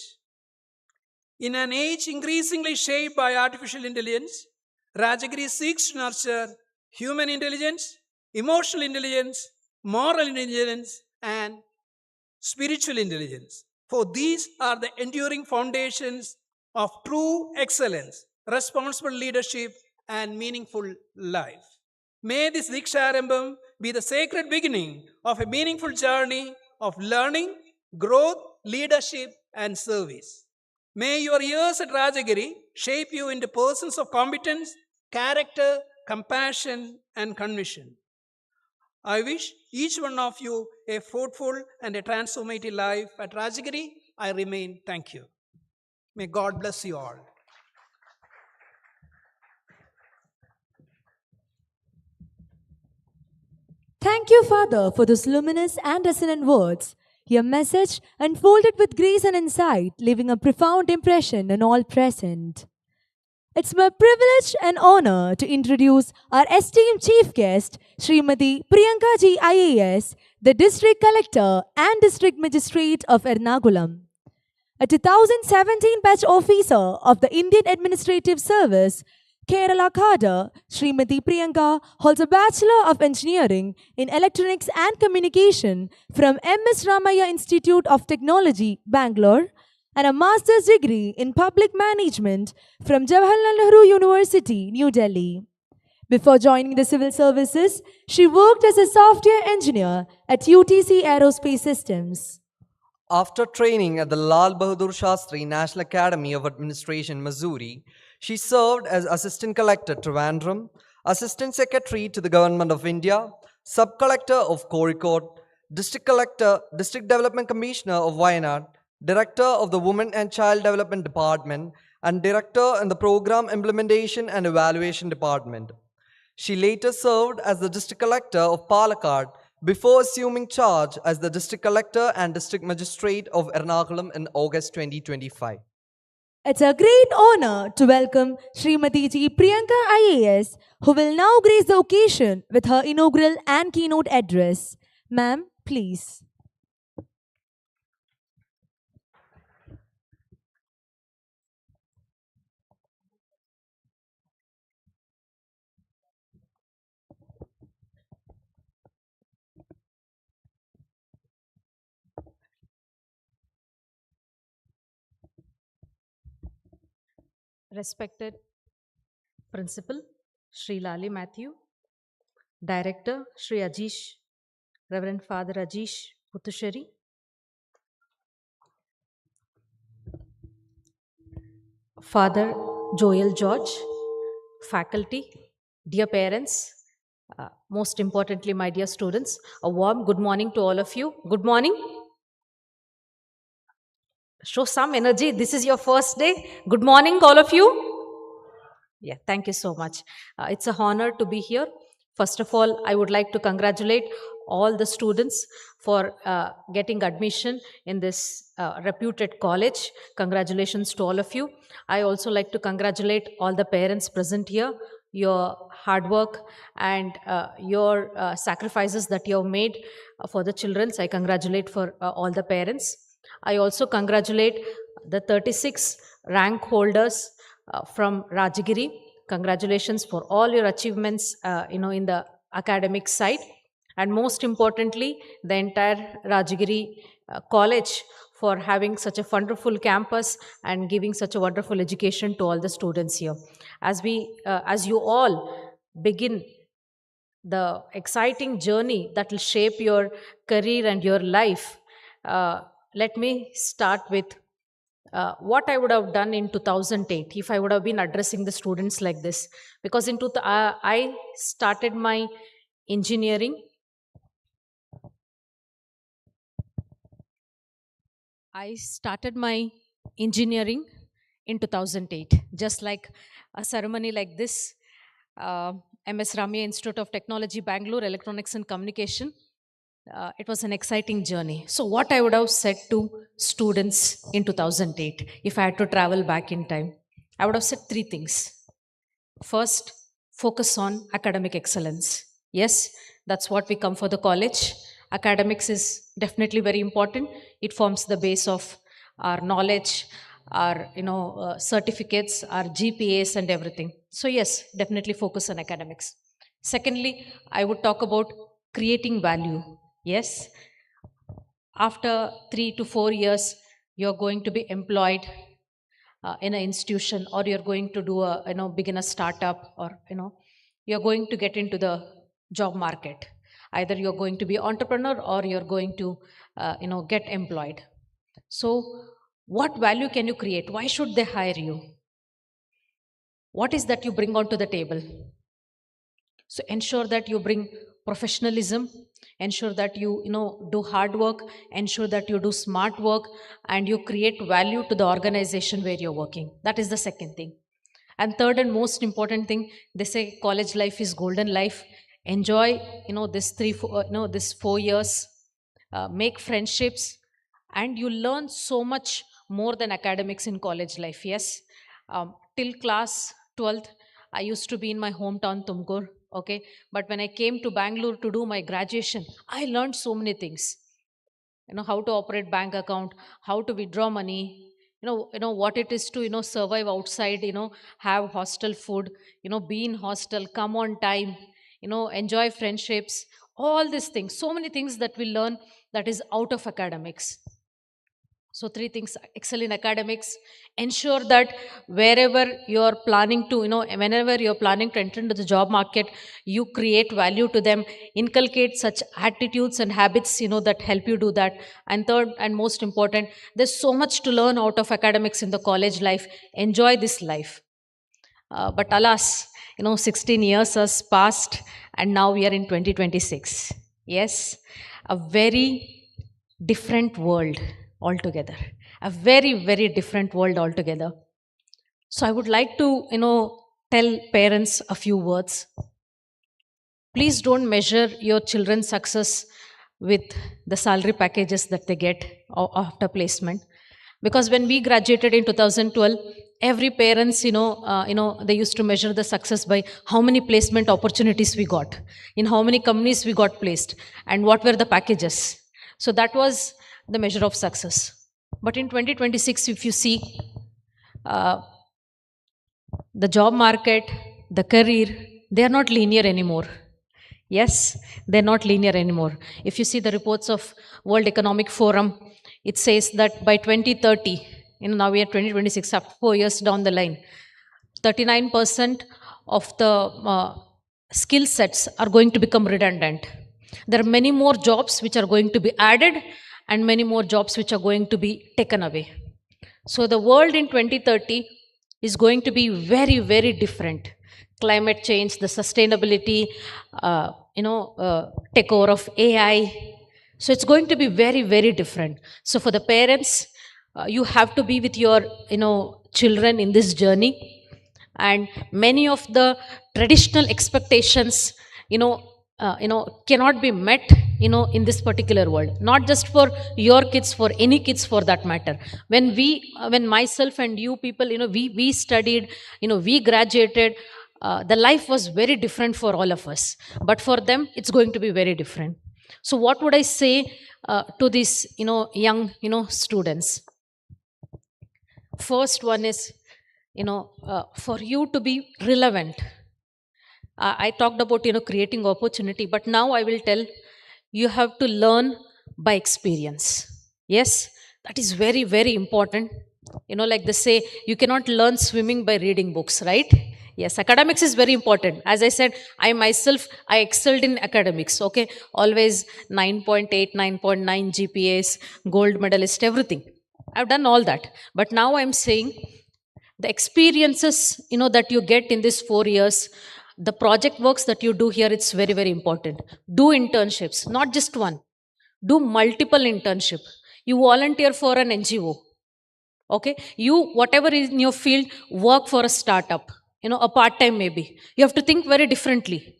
In an age increasingly shaped by artificial intelligence, Rajagiri seeks to nurture human intelligence, emotional intelligence, moral intelligence, and spiritual intelligence. For these are the enduring foundations of true excellence, responsible leadership, and meaningful life. May this Deeksharambham be the sacred beginning of a meaningful journey of learning, growth, leadership, and service. May your years at Rajagiri shape you into persons of competence, character, compassion, and conviction. I wish each one of you a fruitful and a transformative life at Rajagiri. I remain. Thank you. May God bless you all. Thank you, Father, for those luminous and resonant words. Your message unfolded with grace and insight, leaving a profound impression on all present. It's my privilege and honor to introduce our esteemed chief guest, Srimati Priyanka Ji IAS, the District Collector and District Magistrate of Ernakulam. A 2017 batch officer of the Indian Administrative Service, Kerala cadre, Srimati Priyanka holds a Bachelor of Engineering in Electronics and Communication from MS Ramaiah Institute of Technology, Bangalore, and a master's degree in Public Management from Jawaharlal Nehru University, New Delhi. Before joining the civil services, she worked as a software engineer at UTC Aerospace Systems. After training at the Lal Bahadur Shastri National Academy of Administration, Missouri, she served as Assistant Collector Trivandrum, Assistant Secretary to the Government of India, Sub-Collector of Kozhikode, District Collector, District Development Commissioner of Wayanad, Director of the Women and Child Development Department, and Director in the Program Implementation and Evaluation Department. She later served as the District Collector of Palakkad before assuming charge as the District Collector and District Magistrate of Ernakulam in August 2025. It's a great honor to welcome Srimati G. Priyanka IAS, who will now grace the occasion with her inaugural and keynote address. Ma'am, please. Respected Principal Sri Lali Matthew, Director Sri Ajish, Reverend Father Ajish Putusheri, Father Joel George, faculty, dear parents, most importantly, my dear students, a warm good morning to all of you. Good morning. Show some energy. This is your first day. Good morning, all of you. Yeah, thank you so much. It's an honor to be here. First of all, I would like to congratulate all the students for getting admission in this reputed college. Congratulations to all of you. I also like to congratulate all the parents present here. Your hard work and your sacrifices that you have made for the children. I congratulate for all the parents. I also congratulate the 36 rank holders from Rajagiri. Congratulations for all your achievements, in the academic side. And most importantly, the entire Rajagiri college for having such a wonderful campus and giving such a wonderful education to all the students here. As you all begin the exciting journey that will shape your career and your life, let me start with what I would have done in 2008 if I would have been addressing the students like this. Because I started my engineering. I started my engineering in 2008, just like a ceremony like this. MS Ramya Institute of Technology, Bangalore, Electronics and Communication. It was an exciting journey. So what I would have said to students in 2008, if I had to travel back in time, I would have said three things. First, focus on academic excellence. Yes, that's what we come for the college. Academics is definitely very important. It forms the base of our knowledge, our certificates, our GPAs and everything. So yes, definitely focus on academics. Secondly, I would talk about creating value. Yes, after 3 to 4 years, you're going to be employed in an institution, or you're going to do begin a startup, or you're going to get into the job market. Either you're going to be entrepreneur or you're going to get employed. So what value can you create? Why should they hire you? What is that you bring onto the table? So ensure that you bring professionalism, ensure that you do hard work, ensure that you do smart work, and you create value to the organization where you're working. That is the second thing. And third and most important thing, they say college life is golden life. Enjoy this 4 years, make friendships, and you learn so much more than academics in college life. Yes, till class 12th, I used to be in my hometown Tumkur. Okay, but when I came to Bangalore to do my graduation, I learned so many things. How to operate bank account, how to withdraw money, what it is to survive outside, have hostel food, be in hostel, come on time, enjoy friendships, all these things, so many things that we learn that is out of academics. So three things: excel in academics, ensure that wherever you're planning to, whenever you're planning to enter into the job market, you create value to them, inculcate such attitudes and habits, that help you do that. And third and most important, there's so much to learn out of academics in the college life. Enjoy this life. But alas, 16 years has passed and now we are in 2026. Yes, a very different world altogether. A very, very different world altogether. So I would like to, tell parents a few words. Please don't measure your children's success with the salary packages that they get after placement, because when we graduated in 2012, every parents, they used to measure the success by how many placement opportunities we got, in how many companies we got placed, and what were the packages. So that was the measure of success. But in 2026, if you see, uh, the job market, the career, they are not linear anymore. Yes, they're not linear anymore. If you see the reports of World Economic Forum, it says that by 2030, now we are 2026, after 4 years down the line, 39% of the skill sets are going to become redundant. There are many more jobs which are going to be added and many more jobs which are going to be taken away. So the world in 2030 is going to be very, very different. Climate change, the sustainability, takeover of AI. So it's going to be very, very different. So for the parents, you have to be with your, children in this journey. And many of the traditional expectations, cannot be met, in this particular world. Not just for your kids, for any kids for that matter. When myself and you people, we studied, we graduated, the life was very different for all of us. But for them, it's going to be very different. So what would I say to these, young, students? First one is, for you to be relevant. I talked about, creating opportunity, but now I will tell you have to learn by experience. Yes, that is very, very important. Like they say, you cannot learn swimming by reading books, right? Yes, academics is very important. As I said, I excelled in academics, okay? Always 9.8, 9.9 GPAs, gold medalist, everything. I've done all that. But now I'm saying the experiences, that you get in these 4 years, the project works that you do here, it's very, very important. Do internships, not just one. Do multiple internship. You volunteer for an NGO. Okay, you whatever is in your field, work for a startup, a part-time maybe. You have to think very differently.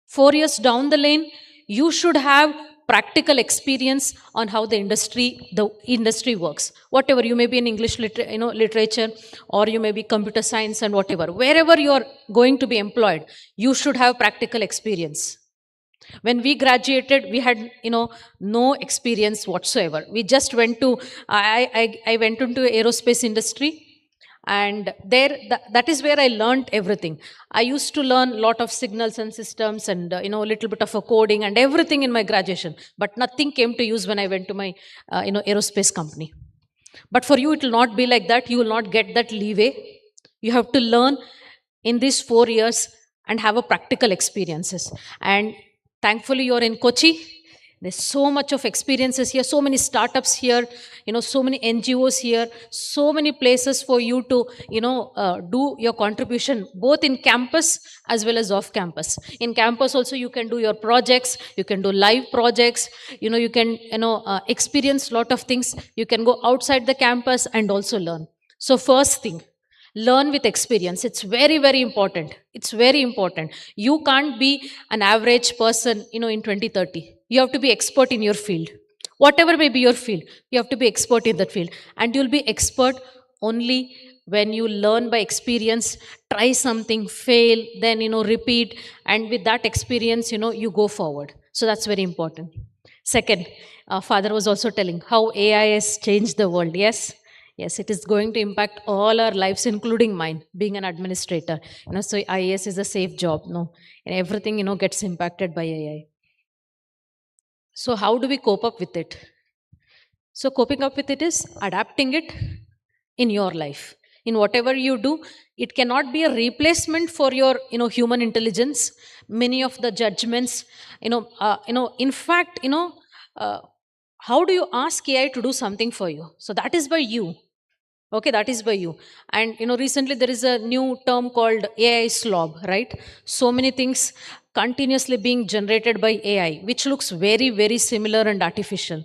4 years down the lane, you should have practical experience on how the industry works. Whatever, you may be in English literature, or you may be computer science and whatever. Wherever you are going to be employed, you should have practical experience. When we graduated, we had, no experience whatsoever. We just went to, I went into aerospace industry, and there, that is where I learned everything. I used to learn a lot of signals and systems and, a little bit of a coding and everything in my graduation, but nothing came to use when I went to my, aerospace company. But for you, it will not be like that. You will not get that leeway. You have to learn in these 4 years and have a practical experiences. And thankfully, you're in Kochi. There's so much of experiences here, so many startups here, so many NGOs here, so many places for you to, do your contribution, both in campus as well as off campus. In campus also, you can do your projects, you can do live projects, you can, experience lot of things. You can go outside the campus and also learn. So first thing, learn with experience. It's very, very important. It's very important. You can't be an average person, in 2030. You have to be expert in your field. Whatever may be your field, you have to be expert in that field. And you'll be expert only when you learn by experience, try something, fail, then, repeat. And with that experience, you go forward. So that's very important. Second, Father was also telling how AI has changed the world. Yes. Yes, it is going to impact all our lives, including mine, being an administrator. So IAS is a safe job, no? And everything, gets impacted by AI. So how do we cope up with it? So coping up with it is adapting it in your life. In whatever you do, it cannot be a replacement for your, human intelligence. Many of the judgments, in fact, how do you ask AI to do something for you? So that is by you. Okay, that is by you. And recently there is a new term called AI slob, right? So many things continuously being generated by AI, which looks very, very similar and artificial.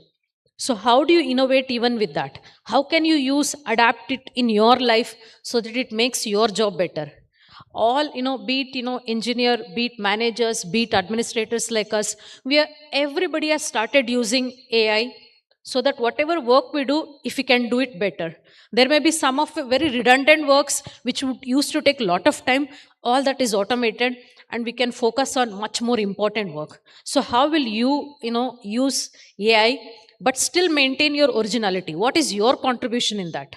So how do you innovate even with that? How can you adapt it in your life so that it makes your job better? All, be it, engineer, be it managers, be it administrators like us, everybody has started using AI so that whatever work we do, if we can do it better. There may be some of very redundant works which would used to take a lot of time, all that is automated, and we can focus on much more important work. So how will you, use AI but still maintain your originality? What is your contribution in that?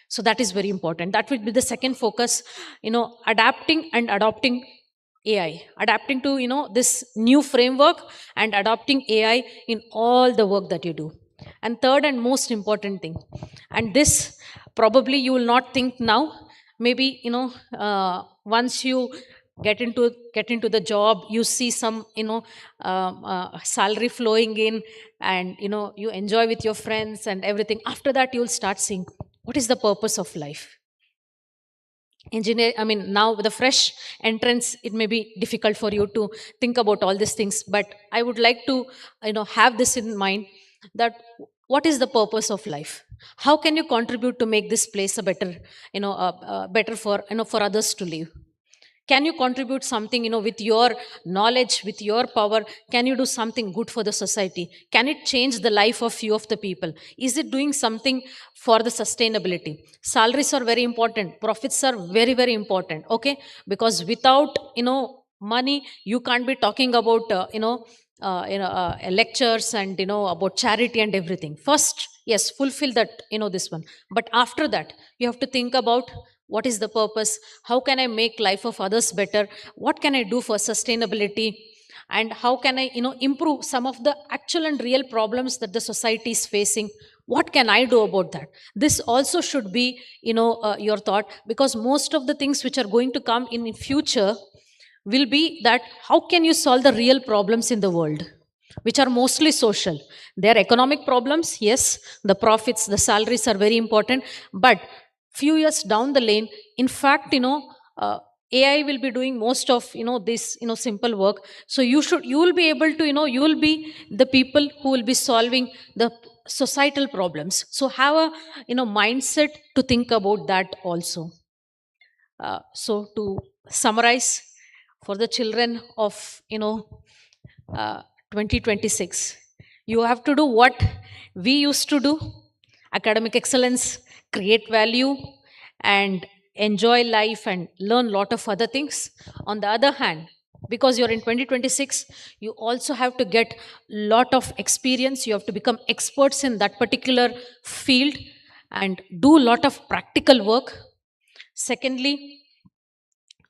So that is very important. That will be the second focus, adapting and adopting AI, adapting to, this new framework and adopting AI in all the work that you do. And third and most important thing, and this probably you will not think now, maybe, once you get into the job, you see some, salary flowing in, and, you enjoy with your friends and everything. After that, you will start seeing what is the purpose of life. Now with the fresh entrance, it may be difficult for you to think about all these things, but I would like to, have this in mind, that what is the purpose of life? How can you contribute to make this place a better, better for, for others to live? Can you contribute something, with your knowledge, with your power? Can you do something good for the society? Can it change the life of few of the people? Is it doing something for the sustainability? Salaries are very important. Profits are very, very important. Okay, because without, money, you can't be talking about, lectures and, about charity and everything. First, yes, fulfill that, this one. But after that, you have to think about what is the purpose, how can I make life of others better, what can I do for sustainability, and how can I, improve some of the actual and real problems that the society is facing. What can I do about that? This also should be, your thought, because most of the things which are going to come in future will be that how can you solve the real problems in the world, which are mostly social. They are economic problems, yes, the profits, the salaries are very important, but few years down the lane, in fact, AI will be doing most of, this, simple work. So you will be able to, you will be the people who will be solving the societal problems. So have a, mindset to think about that also. So to summarize, for the children of, 2026, you have to do what we used to do: academic excellence, create value, and enjoy life and learn lot of other things. On the other hand, because you're in 2026, you also have to get lot of experience. You have to become experts in that particular field and do lot of practical work. Secondly,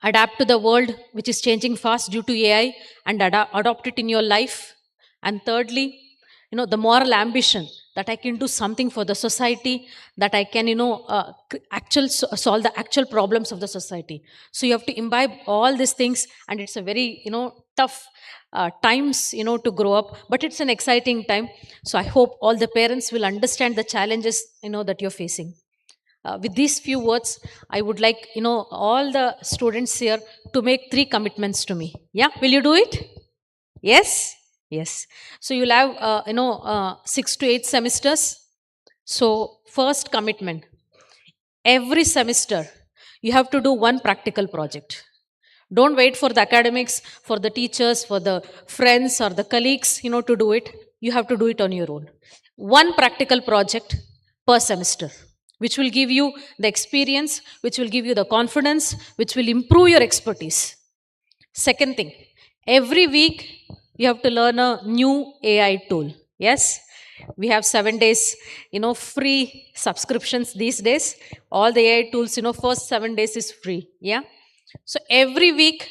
adapt to the world which is changing fast due to AI and adopt it in your life. And thirdly, the moral ambition that I can do something for the society, that I can, solve the actual problems of the society. So you have to imbibe all these things, and it's a very, tough times, to grow up, but it's an exciting time. So I hope all the parents will understand the challenges, that you're facing. With these few words, I would like, all the students here to make 3 commitments to me. Yeah, will you do it? Yes? Yes. So you'll have, 6 to 8 semesters. So first commitment, every semester, you have to do one practical project. Don't wait for the academics, for the teachers, for the friends or the colleagues, to do it. You have to do it on your own. One practical project per semester, which will give you the experience, which will give you the confidence, which will improve your expertise. Second thing, every week you have to learn a new AI tool. Yes, we have 7 days, free subscriptions these days. All the AI tools, first 7 days is free. Yeah. So every week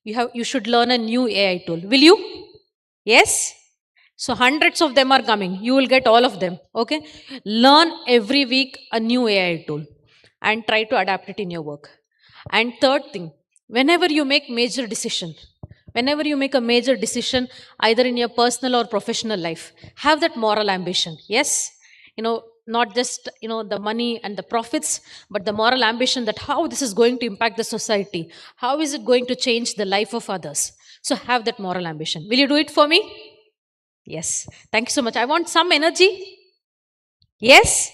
you should learn a new AI tool. Will you? Yes. So hundreds of them are coming. You will get all of them. Okay. Learn every week a new AI tool and try to adapt it in your work. And third thing, whenever you make major decision, either in your personal or professional life, have that moral ambition. Yes. Not just, the money and the profits, but the moral ambition that how this is going to impact the society. How is it going to change the life of others? So have that moral ambition. Will you do it for me? Yes. Thank you so much. I want some energy. Yes?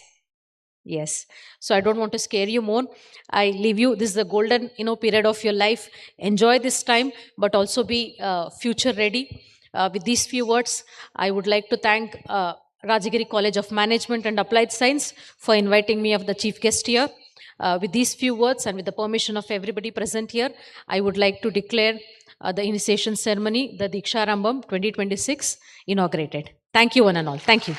Yes. So I don't want to scare you more. I leave you. This is the golden, period of your life. Enjoy this time, but also be future ready. With these few words, I would like to thank Rajagiri College of Management and Applied Science for inviting me as the chief guest here. With these few words and with the permission of everybody present here, I would like to declare the initiation ceremony, the Deeksharambham 2026, inaugurated. Thank you, one and all. Thank you.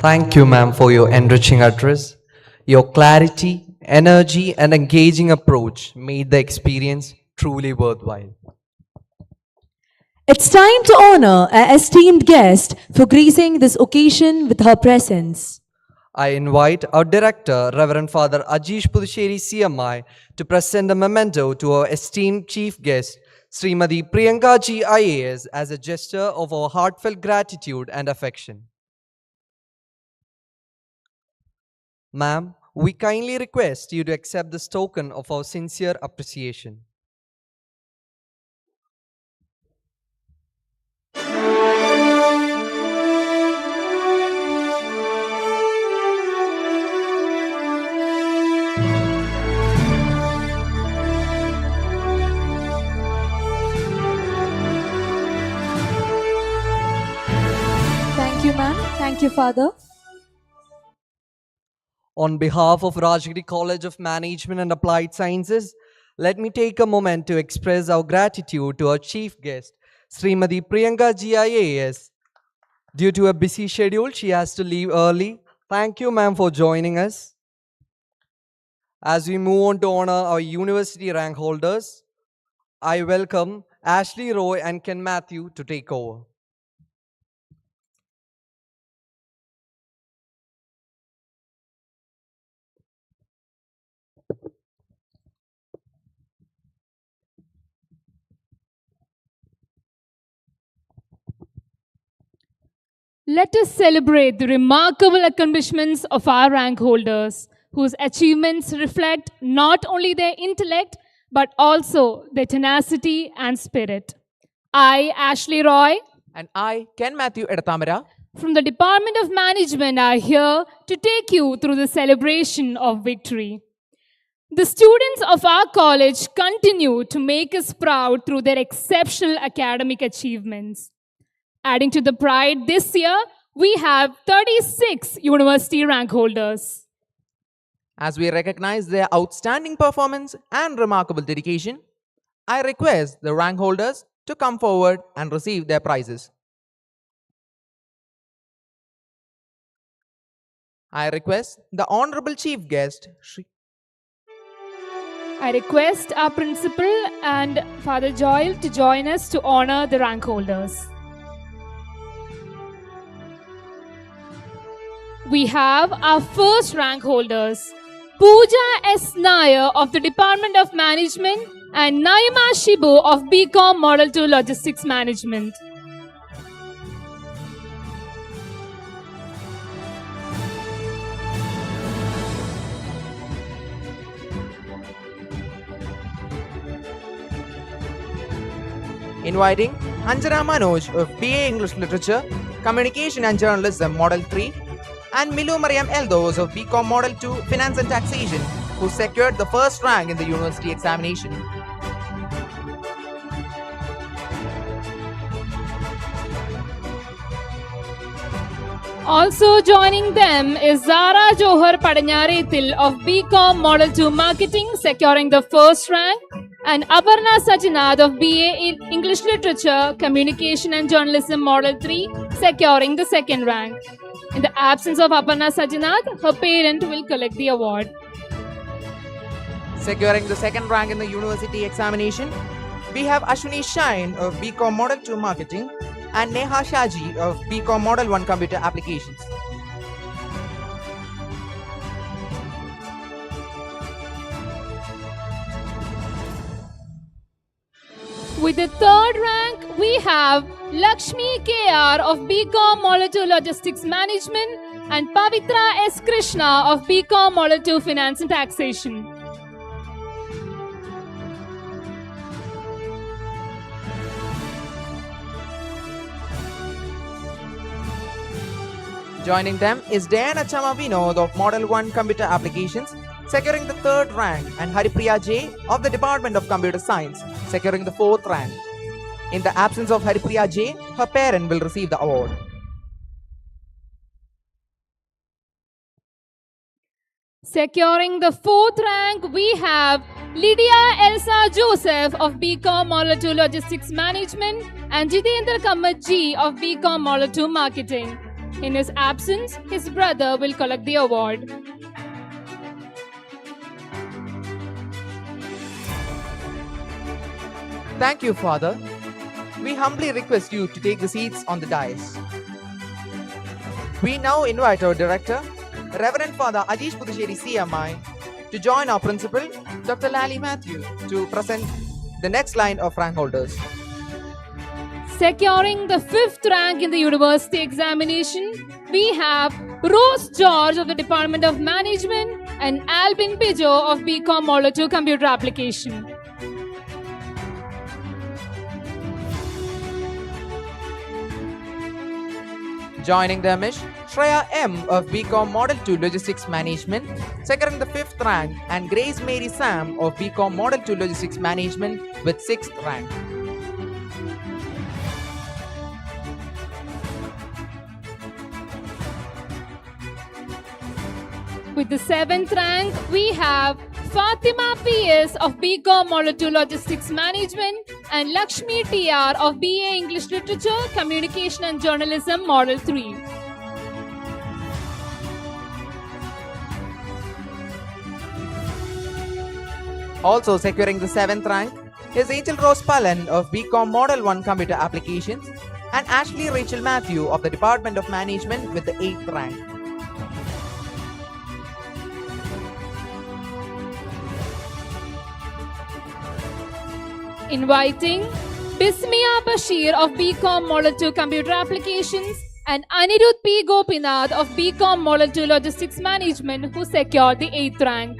Thank you, ma'am, for your enriching address. Your clarity, energy, and engaging approach made the experience truly worthwhile. It's time to honor our esteemed guest for gracing this occasion with her presence. I invite our director, Reverend Father Ajish Puducherry CMI, to present a memento to our esteemed chief guest, Srimati Priyanka Ji IAS, as a gesture of our heartfelt gratitude and affection. Ma'am, we kindly request you to accept this token of our sincere appreciation. Thank you, ma'am. Thank you, Father. On behalf of Rajagiri College of Management and Applied Sciences, let me take a moment to express our gratitude to our chief guest, Srimati Priyanka Ji IAS. Due to a busy schedule, she has to leave early. Thank you, ma'am, for joining us. As we move on to honor our university rank holders, I welcome Ashley Roy and Ken Matthew to take over. Let us celebrate the remarkable accomplishments of our rank holders, whose achievements reflect not only their intellect, but also their tenacity and spirit. I, Ashley Roy, and I, Ken Matthew Edathamara, from the Department of Management, are here to take you through the celebration of victory. The students of our college continue to make us proud through their exceptional academic achievements. Adding to the pride, this year, we have 36 university rank holders. As we recognize their outstanding performance and remarkable dedication, I request the rank holders to come forward and receive their prizes. I request the Honorable Chief Guest, I request our principal and Father Joel to join us to honor the rank holders. We have our first rank holders, Pooja S. Nair of the Department of Management and Naima Shibu of BCom Model 2 Logistics Management. inviting Anjana Manoj of BA English Literature, Communication and Journalism Model 3, and Milu Mariam Eldos of BCom Model 2 Finance and Taxation, who secured the first rank in the university examination. Also joining them is Zara Johar Padanyaretil of BCom Model 2 Marketing, securing the first rank, and Aparna Sajinath of BA in English Literature, Communication and Journalism Model 3, securing the second rank. In the absence of Aparna Sajinath, her parent will collect the award. Securing the second rank in the university examination, we have Ashwini Shine of BCom Model 2 Marketing and Neha Shaji of BCom Model 1 Computer Applications. With the third rank, we have Lakshmi KR of BCom Model 2 Logistics Management and Pavitra S. Krishna of BCom Model 2 Finance and Taxation. Joining them is Diana Chama Vinod of Model 1 Computer Applications, securing the third rank, and Haripriya J of the Department of Computer Science, securing the fourth rank. In the absence of Haripriya J, her parent will receive the award. Securing the fourth rank, we have Lydia Elsa Joseph of BCom Model 2 Logistics Management and Jitendra Kamat G of BCom Model 2 Marketing. In his absence, his brother will collect the award. Thank you, Father. We humbly request you to take the seats on the dais. We now invite our director, Reverend Father Ajish Puducherry CMI, to join our principal, Dr. Lally Matthew, to present the next line of rank holders. Securing the fifth rank in the university examination, we have Rose George of the Department of Management and Albin Pijo of BCom Model 2 Computer Application. Joining them is Shreya M of BCom Model 2 Logistics Management, securing the fifth rank, and Grace Mary Sam of BCom Model 2 Logistics Management with sixth rank. With the seventh rank, we have Fatima PS of BCom Model 2 Logistics Management and Lakshmi TR of BA English Literature, Communication and Journalism Model 3. Also securing the seventh rank is Angel Rose Pallan of BCom Model 1 Computer Applications and Ashley Rachel Matthew of the Department of Management with the eighth rank. Inviting Bismia Bashir of BCom Model 2 Computer Applications and Anirudh P. Gopinath of BCom Model 2 Logistics Management, who secured the 8th rank.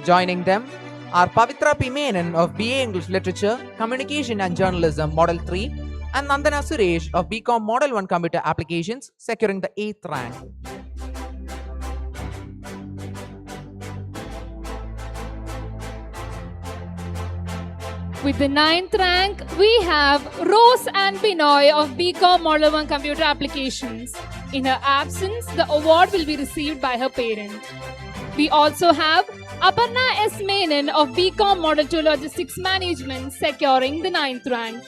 Joining them are Pavitra P. Menon of BA English Literature, Communication and Journalism Model 3 and Nandana Suresh of BCom Model 1 Computer Applications, securing the 8th rank. With the 9th rank, we have Rose Ann Binoy of BCom Model 1 Computer Applications. In her absence, the award will be received by her parent. We also have Aparna S. Menon of BCom Model 2 Logistics Management, securing the 9th rank.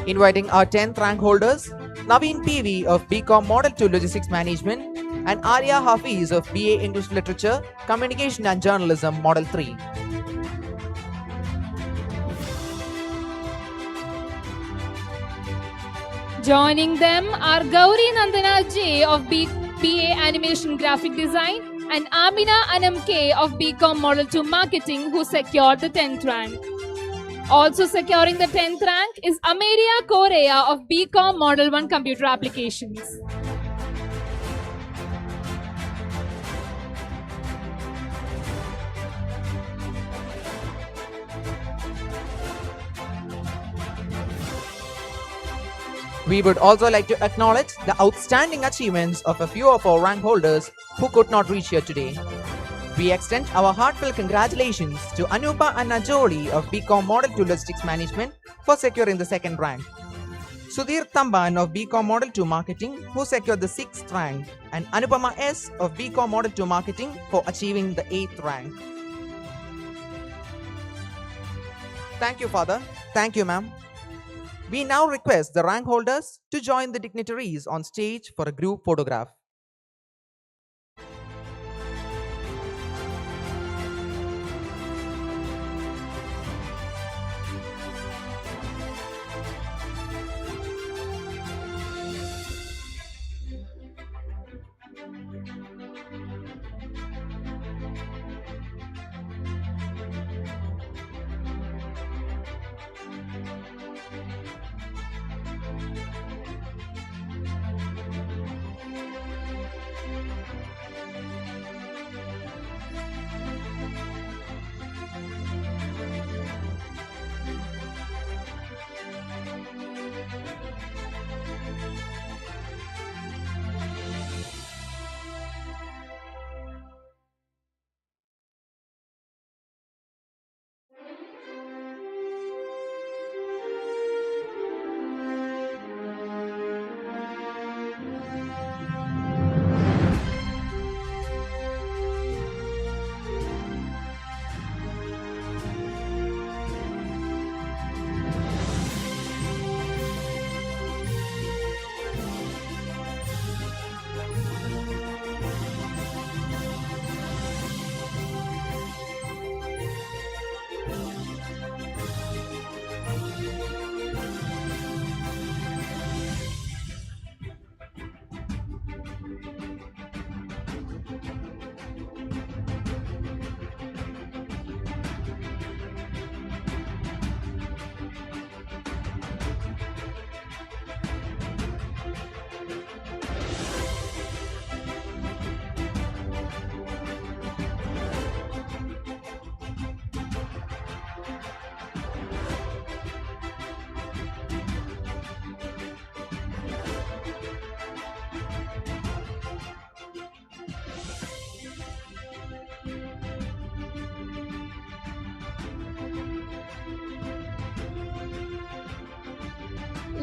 Inviting our 10th rank holders, Naveen PV of BCom Model 2 Logistics Management and Arya Hafiz of BA English Literature, Communication and Journalism Model 3. Joining them are Gauri Nandana J of BA Animation Graphic Design and Amina Anam K of BCom Model 2 Marketing, who secured the 10th rank. Also securing the 10th rank is Ameria Correa of BCom Model 1 Computer Applications. We would also like to acknowledge the outstanding achievements of a few of our rank holders who could not reach here today. We extend our heartfelt congratulations to Anupa Anna Joli of BCom Model 2 Logistics Management for securing the 2nd rank, Sudhir Tamban of BCom Model 2 Marketing, who secured the 6th rank, and Anupama S of BCom Model 2 Marketing for achieving the 8th rank. Thank you, Father. Thank you, ma'am. We now request the rank holders to join the dignitaries on stage for a group photograph.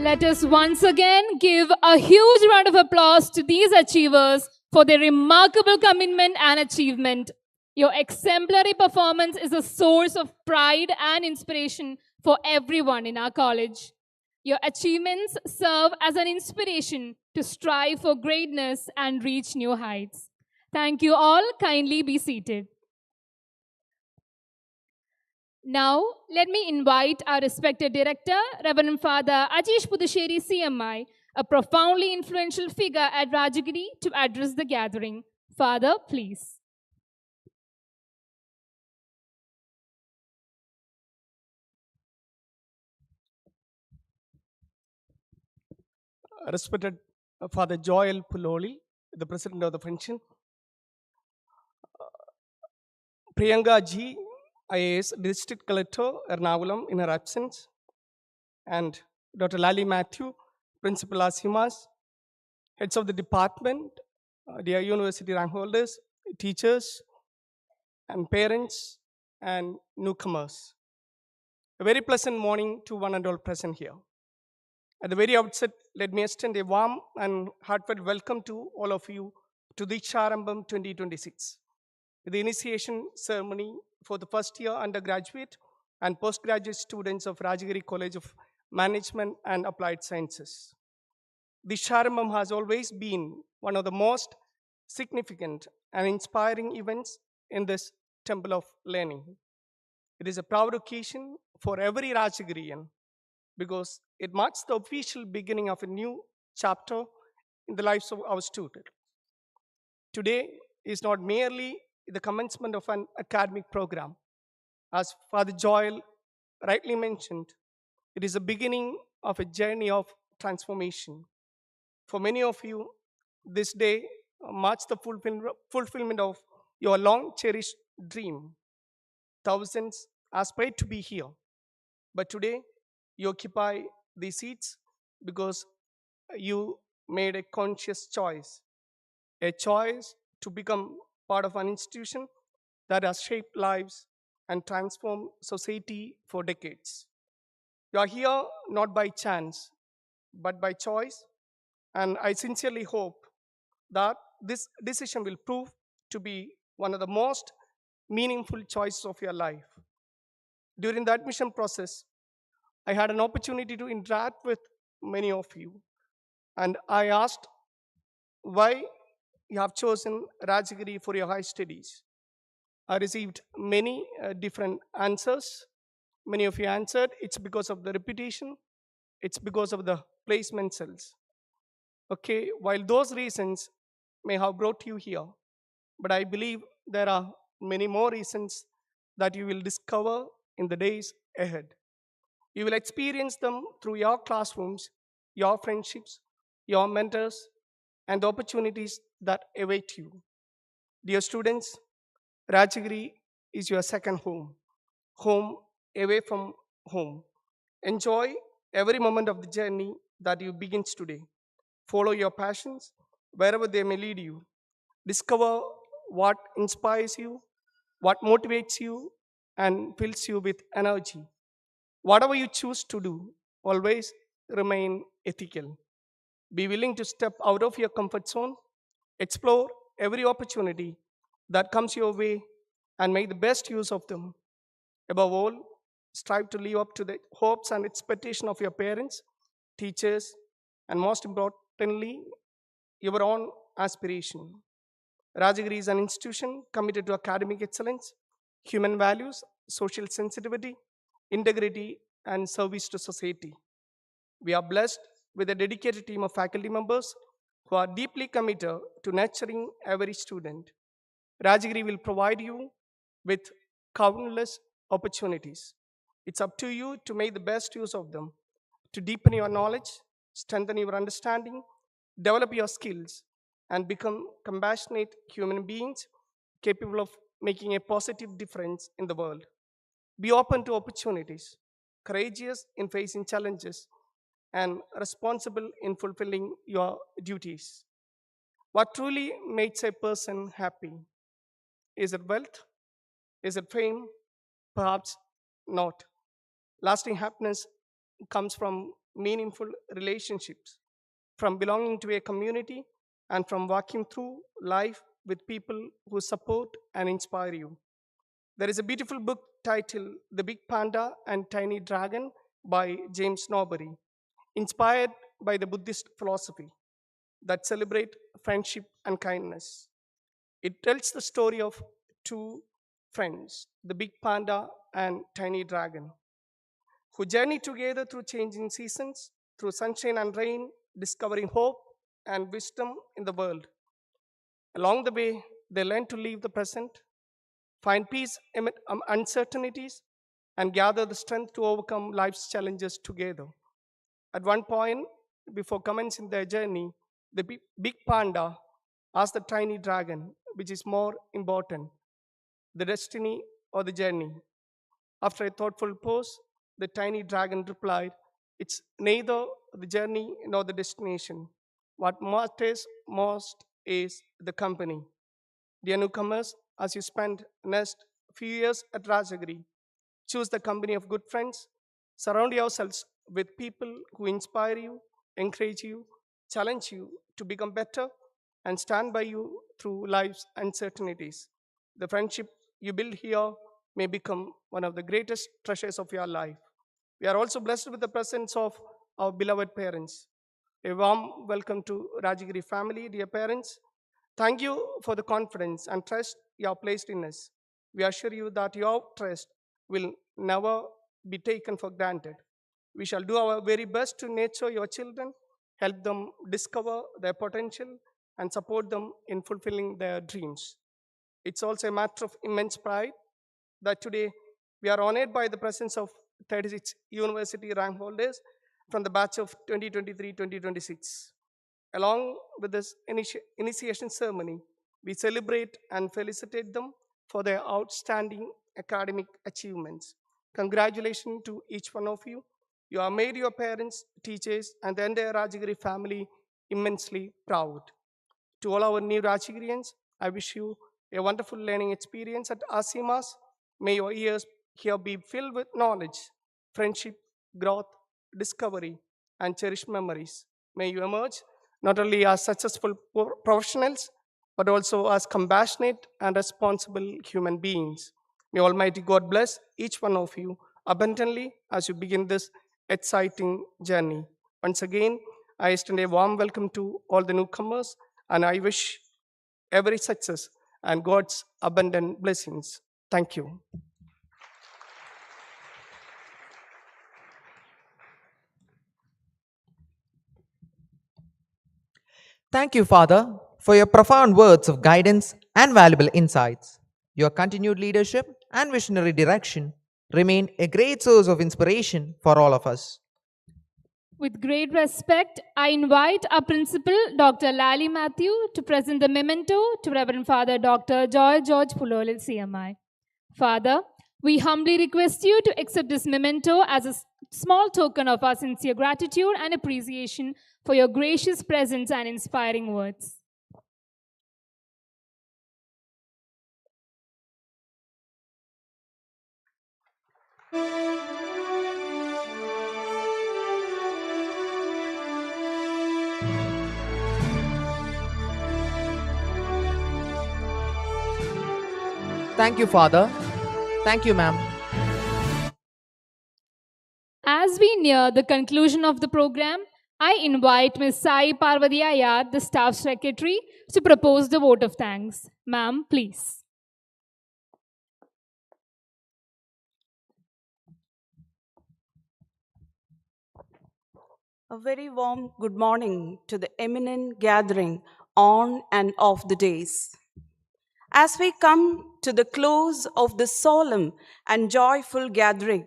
Let us once again give a huge round of applause to these achievers for their remarkable commitment and achievement. Your exemplary performance is a source of pride and inspiration for everyone in our college. Your achievements serve as an inspiration to strive for greatness and reach new heights. Thank you all. Kindly be seated. Now, let me invite our respected director, Reverend Father Ajish Puducherry CMI, a profoundly influential figure at Rajagiri, to address the gathering. Father, please. Respected Father Joel Puloli, the president of the function, Priyanka G, IAS District Collector, Ernakulam, in her absence, and Dr. Lali Matthew, Principal Asimas, heads of the department, dear university rank holders, teachers, and parents, and newcomers. A very pleasant morning to one and all present here. At the very outset, let me extend a warm and heartfelt welcome to all of you to Deeksharambham 2026, the initiation ceremony for the first year undergraduate and postgraduate students of Rajagiri College of Management and Applied Sciences. Deeksharambham has always been one of the most significant and inspiring events in this temple of learning. It is a proud occasion for every Rajagirian because it marks the official beginning of a new chapter in the lives of our students. Today is not merely the commencement of an academic program. As Father Joel rightly mentioned, it is the beginning of a journey of transformation. For many of you, this day marks the fulfillment of your long-cherished dream. Thousands aspired to be here, but today you occupy these seats because you made a conscious choice, a choice to become part of an institution that has shaped lives and transformed society for decades. You are here not by chance, but by choice, and I sincerely hope that this decision will prove to be one of the most meaningful choices of your life. During the admission process, I had an opportunity to interact with many of you, and I asked why you have chosen Rajagiri for your high studies. I received many different answers. Many of you answered, it's because of the reputation, it's because of the placement cells. Okay, while those reasons may have brought you here, but I believe there are many more reasons that you will discover in the days ahead. You will experience them through your classrooms, your friendships, your mentors, and the opportunities that await you. Dear students, Rajagiri is your second home, home away from home. Enjoy every moment of the journey that you begins today. Follow your passions wherever they may lead you. Discover what inspires you, what motivates you, and fills you with energy. Whatever you choose to do, always remain ethical. Be willing to step out of your comfort zone, explore every opportunity that comes your way, and make the best use of them. Above all, strive to live up to the hopes and expectations of your parents, teachers, and most importantly, your own aspiration. Rajagiri is an institution committed to academic excellence, human values, social sensitivity, integrity, and service to society. We are blessed with a dedicated team of faculty members who are deeply committed to nurturing every student. Rajagiri will provide you with countless opportunities. It's up to you to make the best use of them, to deepen your knowledge, strengthen your understanding, develop your skills, and become compassionate human beings capable of making a positive difference in the world. Be open to opportunities, courageous in facing challenges, and responsible in fulfilling your duties. What truly makes a person happy? Is it wealth? Is it fame? Perhaps not. Lasting happiness comes from meaningful relationships, from belonging to a community, and from walking through life with people who support and inspire you. There is a beautiful book titled The Big Panda and Tiny Dragon by James Norbury, inspired by the Buddhist philosophy that celebrate friendship and kindness. It tells the story of two friends, the big panda and tiny dragon, who journey together through changing seasons, through sunshine and rain, discovering hope and wisdom in the world. Along the way, they learn to live the present, find peace amid uncertainties, and gather the strength to overcome life's challenges together. At one point, before commencing their journey, the big panda asked the tiny dragon, which is more important, the destiny or the journey? After a thoughtful pause, the tiny dragon replied, "It's neither the journey nor the destination. What matters most is the company." Dear newcomers, as you spend next few years at Rajagiri, choose the company of good friends. Surround yourselves with people who inspire you, encourage you, challenge you to become better, and stand by you through life's uncertainties. The friendship you build here may become one of the greatest treasures of your life. We are also blessed with the presence of our beloved parents. A warm welcome to Rajagiri family, dear parents. Thank you for the confidence and trust you have placed in us. We assure you that your trust will never be taken for granted. We shall do our very best to nurture your children, help them discover their potential, and support them in fulfilling their dreams. It's also a matter of immense pride that today we are honored by the presence of 36 university rank holders from the batch of 2023-2026. Along with this initiation ceremony, we celebrate and felicitate them for their outstanding academic achievements. Congratulations to each one of you. You have made your parents, teachers, and the entire Rajagiri family immensely proud. To all our new Rajagirians, I wish you a wonderful learning experience at Asimas. May your years here be filled with knowledge, friendship, growth, discovery, and cherished memories. May you emerge not only as successful professionals, but also as compassionate and responsible human beings. May Almighty God bless each one of you abundantly as you begin this exciting journey. Once again, I extend a warm welcome to all the newcomers, and I wish every success and God's abundant blessings. Thank you. Thank you, Father, for your profound words of guidance and valuable insights. Your continued leadership and visionary direction remain a great source of inspiration for all of us. With great respect, I invite our principal, Dr. Lally Matthew, to present the memento to Reverend Father Dr. Joy George Pulole, CMI. Father, we humbly request you to accept this memento as a small token of our sincere gratitude and appreciation for your gracious presence and inspiring words. Thank you, Father. Thank you, ma'am. As we near the conclusion of the program, I invite Ms. Sai Parvati Ayad, the Staff Secretary, to propose the vote of thanks. Ma'am, please. A very warm good morning to the eminent gathering on and off the days. As we come to the close of this solemn and joyful gathering,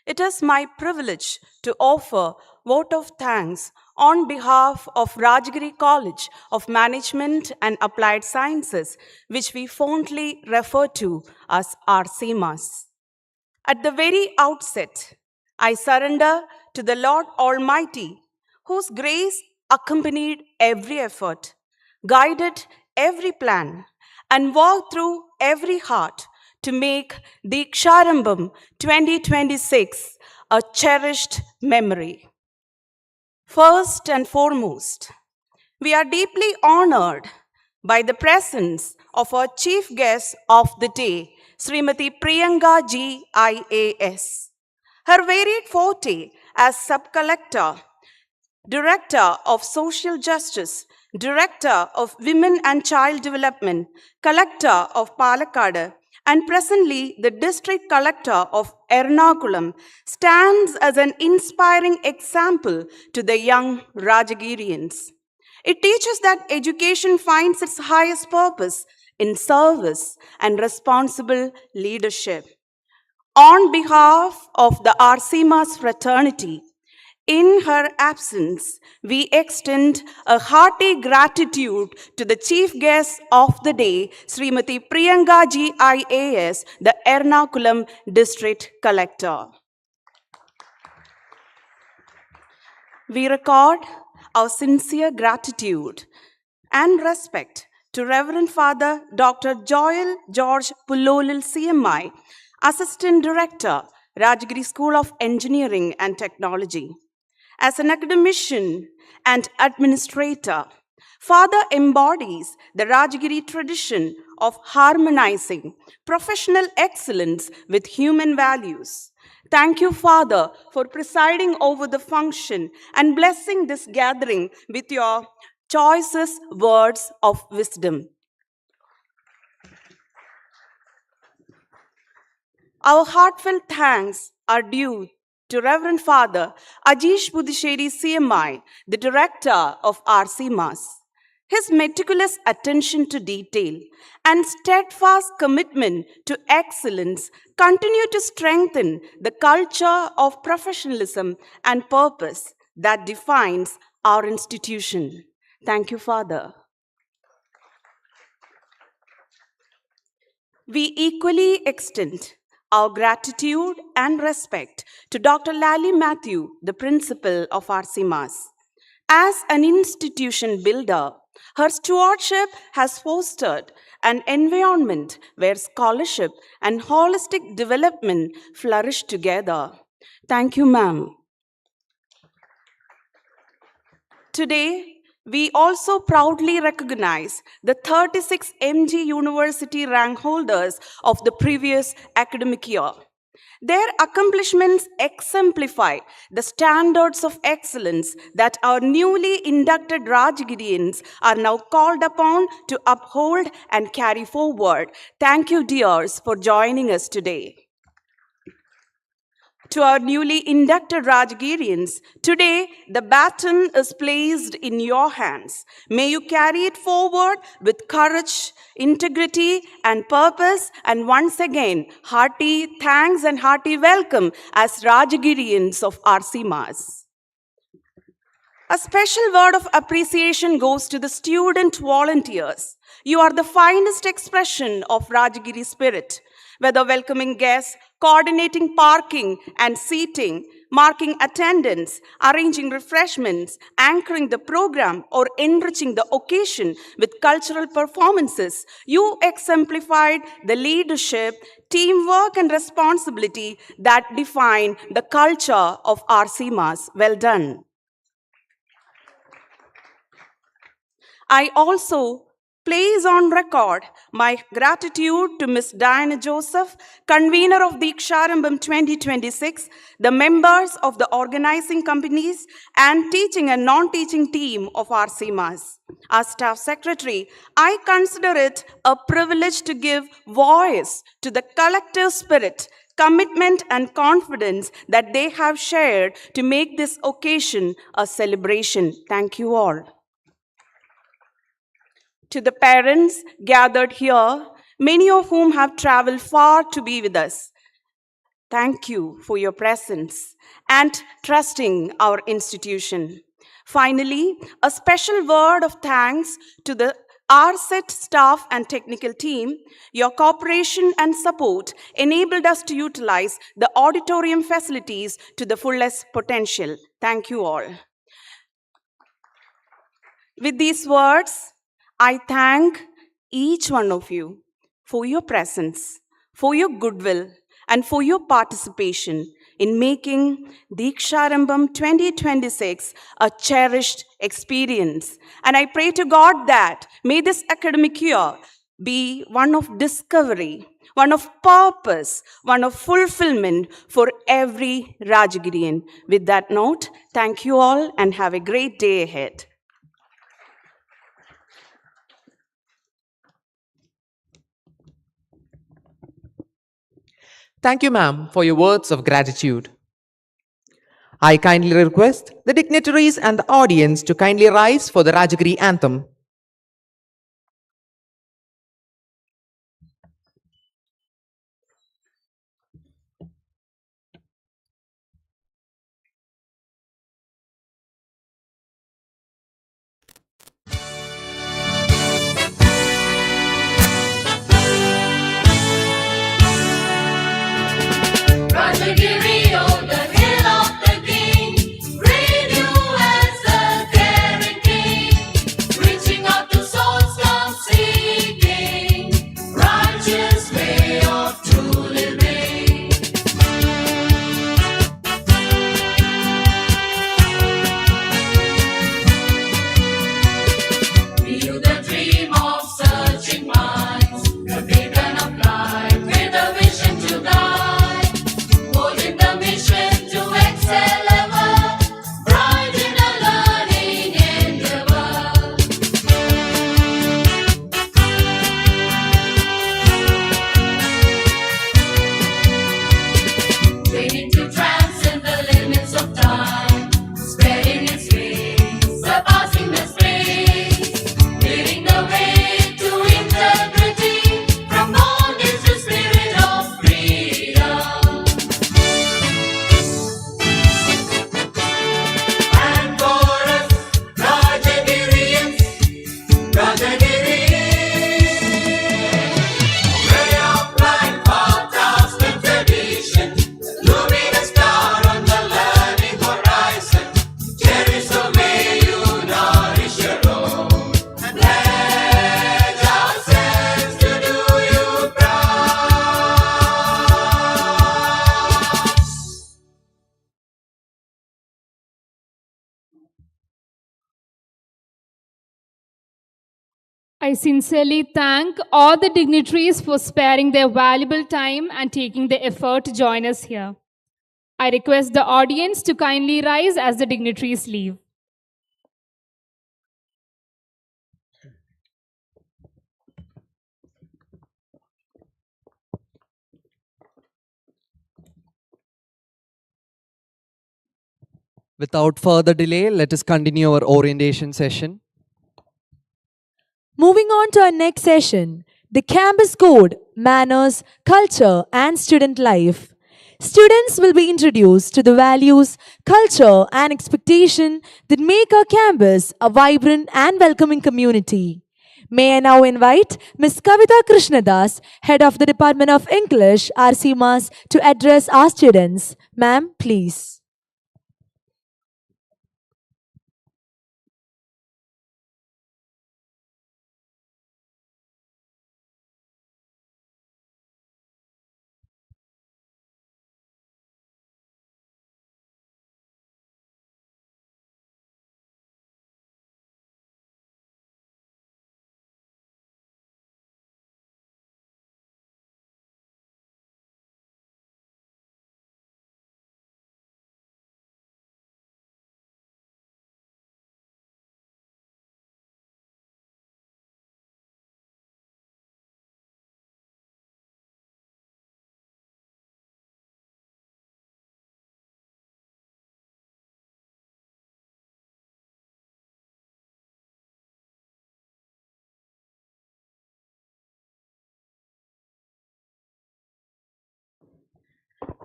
it is my privilege to offer vote of thanks on behalf of Rajagiri College of Management and Applied Sciences, which we fondly refer to as RCMAS. At the very outset, I surrender to the Lord Almighty, whose grace accompanied every effort, guided every plan, and walked through every heart to make Deeksharambham 2026 a cherished memory. First and foremost, we are deeply honored by the presence of our chief guest of the day, Srimati Priyanka Ji IAS. Her varied forte as Sub-Collector, Director of Social Justice, Director of Women and Child Development, Collector of Palakkad, and presently the District Collector of Ernakulam, stands as an inspiring example to the young Rajagirians. It teaches that education finds its highest purpose in service and responsible leadership. On behalf of the RCMAS fraternity, in her absence, we extend a hearty gratitude to the chief guest of the day, Srimati Priyanka Ji IAS, the Ernakulam District Collector. We record our sincere gratitude and respect to Reverend Father Dr. Joel George Pullolil CMI, Assistant Director, Rajagiri School of Engineering and Technology. As an academician and administrator, Father embodies the Rajagiri tradition of harmonizing professional excellence with human values. Thank you, Father, for presiding over the function and blessing this gathering with your choicest words of wisdom. Our heartfelt thanks are due to Reverend Father Ajish Budisheri CMI, the Director of RCMAS. His meticulous attention to detail and steadfast commitment to excellence continue to strengthen the culture of professionalism and purpose that defines our institution. Thank you, Father. We equally extend our gratitude and respect to Dr. Lally Matthew, the principal of RCMAS. As an institution builder, her stewardship has fostered an environment where scholarship and holistic development flourish together. Thank you, ma'am. Today, we also proudly recognize the 36 MG University rank holders of the previous academic year. Their accomplishments exemplify the standards of excellence that our newly inducted Rajagirians are now called upon to uphold and carry forward. Thank you, dears, for joining us today. To our newly inducted Rajagirians, today the baton is placed in your hands. May you carry it forward with courage, integrity, and purpose. And once again, hearty thanks and hearty welcome as Rajagirians of RCMAS. A special word of appreciation goes to the student volunteers. You are the finest expression of Rajagiri spirit. Whether welcoming guests, coordinating parking and seating, marking attendance, arranging refreshments, anchoring the program, or enriching the occasion with cultural performances, you exemplified the leadership, teamwork, and responsibility that define the culture of RCMAS. Well done. I also place on record my gratitude to Ms. Diana Joseph, convener of Deeksharambham 2026, the members of the organizing companies, and teaching and non-teaching team of RCMAS. As staff secretary, I consider it a privilege to give voice to the collective spirit, commitment, and confidence that they have shared to make this occasion a celebration. Thank you all. To the parents gathered here, many of whom have traveled far to be with us, thank you for your presence and trusting our institution. Finally, a special word of thanks to the RSET staff and technical team. Your cooperation and support enabled us to utilize the auditorium facilities to the fullest potential. Thank you all. With these words, I thank each one of you for your presence, for your goodwill, and for your participation in making Deeksharambham 2026 a cherished experience. And I pray to God that may this academic year be one of discovery, one of purpose, one of fulfillment for every Rajagirian. With that note, thank you all and have a great day ahead. Thank you, ma'am, for your words of gratitude. I kindly request the dignitaries and the audience to kindly rise for the Rajagiri anthem. Rajagiri on the hill of the king, reign you as a daring king, reaching out to souls come seeking, righteous way of true living. Feel the dream of searching minds, the beacon of light with a vision to guide. Holding the mission to excel ever, bright in a learning endeavor. Training to transcend the limits of time, spreading its wings, surpassing the space, leading the way to integrity, from bondage to spirit of freedom. And for us, Rajagirians, ray of light, paths with tradition, luminous star on the learning horizon. Cherish the way you nourish your own, and pledge ourselves to do you proud. I sincerely thank all the dignitaries for sparing their valuable time and taking the effort to join us here. I request the audience to kindly rise as the dignitaries leave. Without further delay, let us continue our orientation session. Moving on to our next session, the campus code, manners, culture, and student life. Students will be introduced to the values, culture, and expectation that make our campus a vibrant and welcoming community. May I now invite Ms. Kavita Krishnadas, Head of the Department of English, RCMAS, to address our students. Ma'am, please.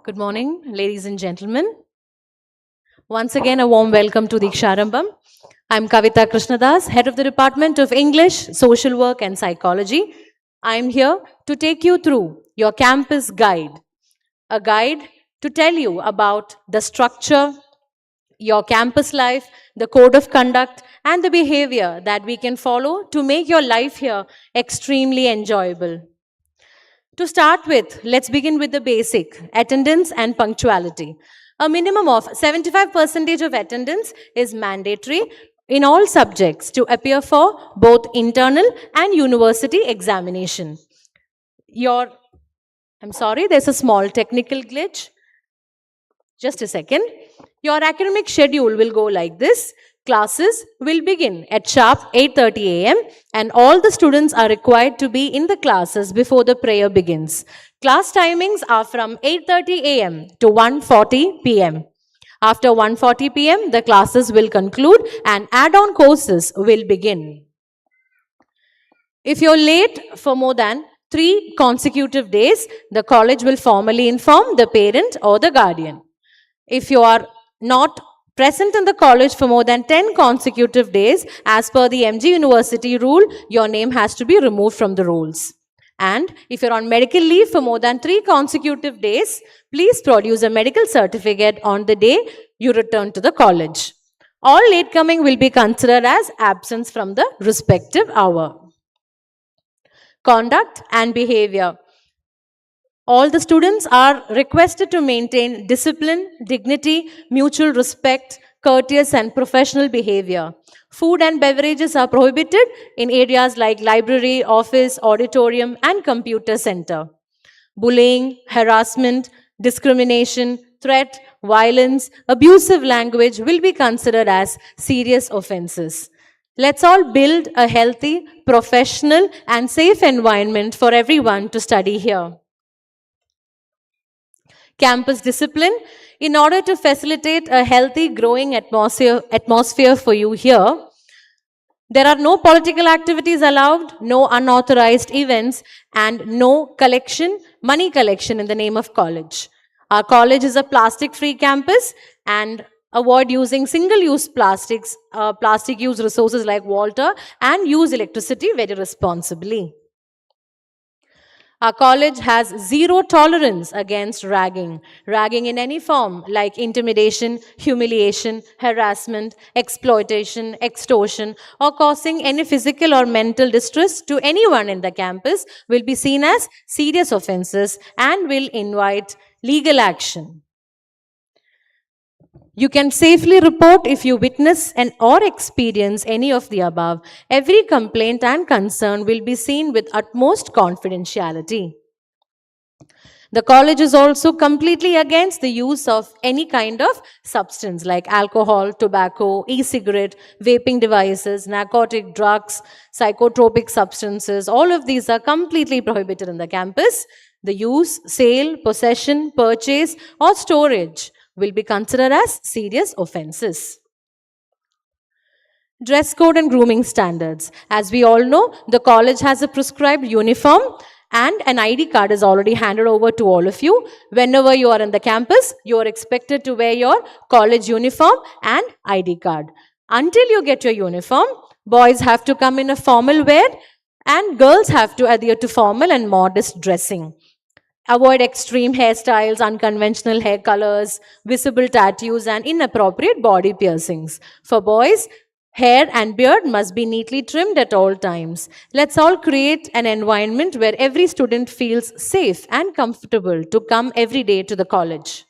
Good morning, ladies and gentlemen. Once again, a warm welcome to Deeksharambham. I'm Kavita Krishnadas, Head of the Department of English, Social Work and Psychology. I'm here to take you through your campus guide, a guide to tell you about the structure, your campus life, the code of conduct, and the behavior that we can follow to make your life here extremely enjoyable. To start with, let's begin with the basic, attendance and punctuality. A minimum of 75% of attendance is mandatory in all subjects to appear for both internal and university examination. I'm sorry, there's a small technical glitch. Just a second. Your academic schedule will go like this. Classes will begin at sharp 8:30 a.m. and all the students are required to be in the classes before the prayer begins. Class timings are from 8:30 a.m. to 1:40 p.m. After 1:40 p.m., the classes will conclude and add-on courses will begin. If you're late for more than 3 consecutive days, the college will formally inform the parent or the guardian. If you are not present in the college for more than 10 consecutive days, as per the MG University rule, your name has to be removed from the rolls. And if you're on medical leave for more than 3 consecutive days, please produce a medical certificate on the day you return to the college. All late coming will be considered as absence from the respective hour. Conduct and behavior. All the students are requested to maintain discipline, dignity, mutual respect, courteous and professional behavior. Food and beverages are prohibited in areas like library, office, auditorium, and computer center. Bullying, harassment, discrimination, threat, violence, abusive language will be considered as serious offenses. Let's all build a healthy, professional, and safe environment for everyone to study here. Campus discipline. In order to facilitate a healthy, growing atmosphere for you here, there are no political activities allowed, no unauthorized events, and no money collection in the name of college. Our college is a plastic-free campus and avoid using single-use plastics, plastic-use resources like water, and use electricity very responsibly. Our college has zero tolerance against ragging. Ragging in any form like intimidation, humiliation, harassment, exploitation, extortion, or causing any physical or mental distress to anyone in the campus will be seen as serious offenses and will invite legal action. You can safely report if you witness or experience any of the above. Every complaint and concern will be seen with utmost confidentiality. The college is also completely against the use of any kind of substance like alcohol, tobacco, e-cigarette, vaping devices, narcotic drugs, psychotropic substances. All of these are completely prohibited in the campus. The use, sale, possession, purchase, or storage will be considered as serious offenses. Dress code and grooming standards. As we all know, the college has a prescribed uniform and an ID card is already handed over to all of you. Whenever you are in the campus, you are expected to wear your college uniform and ID card. Until you get your uniform, boys have to come in a formal wear and girls have to adhere to formal and modest dressing. Avoid extreme hairstyles, unconventional hair colors, visible tattoos, and inappropriate body piercings. For boys, hair and beard must be neatly trimmed at all times. Let's all create an environment where every student feels safe and comfortable to come every day to the college.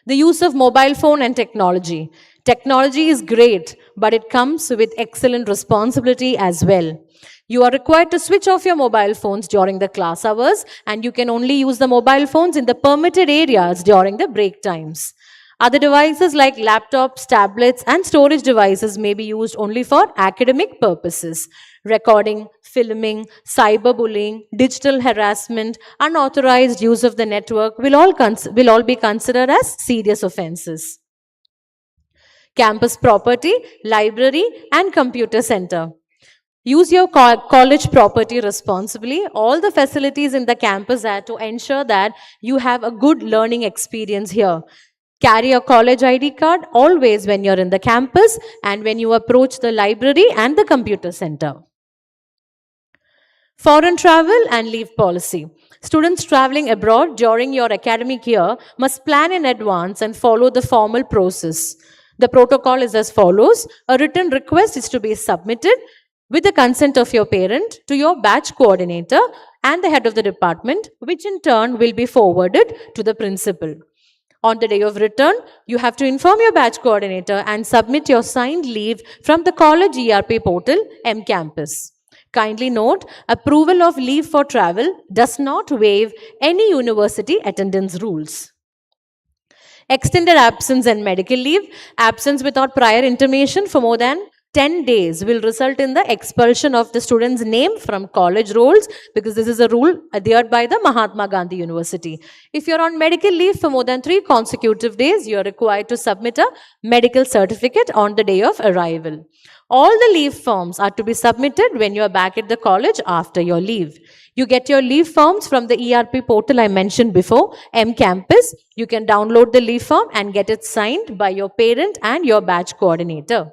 The use of mobile phone and technology. Technology is great, but it comes with excellent responsibility as well. You are required to switch off your mobile phones during the class hours, and you can only use the mobile phones in the permitted areas during the break times. Other devices like laptops, tablets, and storage devices may be used only for academic purposes. Recording, filming, cyberbullying, digital harassment, unauthorized use of the network will all be considered as serious offenses. Campus property, library, and computer center. Use your college property responsibly. All the facilities in the campus are to ensure that you have a good learning experience here. Carry a college ID card always when you're in the campus and when you approach the library and the computer center. Foreign travel and leave policy. Students traveling abroad during your academic year must plan in advance and follow the formal process. The protocol is as follows. A written request is to be submitted with the consent of your parent to your batch coordinator and the head of the department, which in turn will be forwarded to the principal. On the day of return, you have to inform your batch coordinator and submit your signed leave from the college ERP portal, mCampus. Kindly note, approval of leave for travel does not waive any university attendance rules. Extended absence and medical leave, absence without prior intimation for more than 10 days will result in the expulsion of the student's name from college rolls, because this is a rule adhered by the Mahatma Gandhi University. If you're on medical leave for more than 3 consecutive days, you're required to submit a medical certificate on the day of arrival. All the leave forms are to be submitted when you're back at the college after your leave. You get your leave forms from the ERP portal I mentioned before, mCampus. You can download the leave form and get it signed by your parent and your batch coordinator.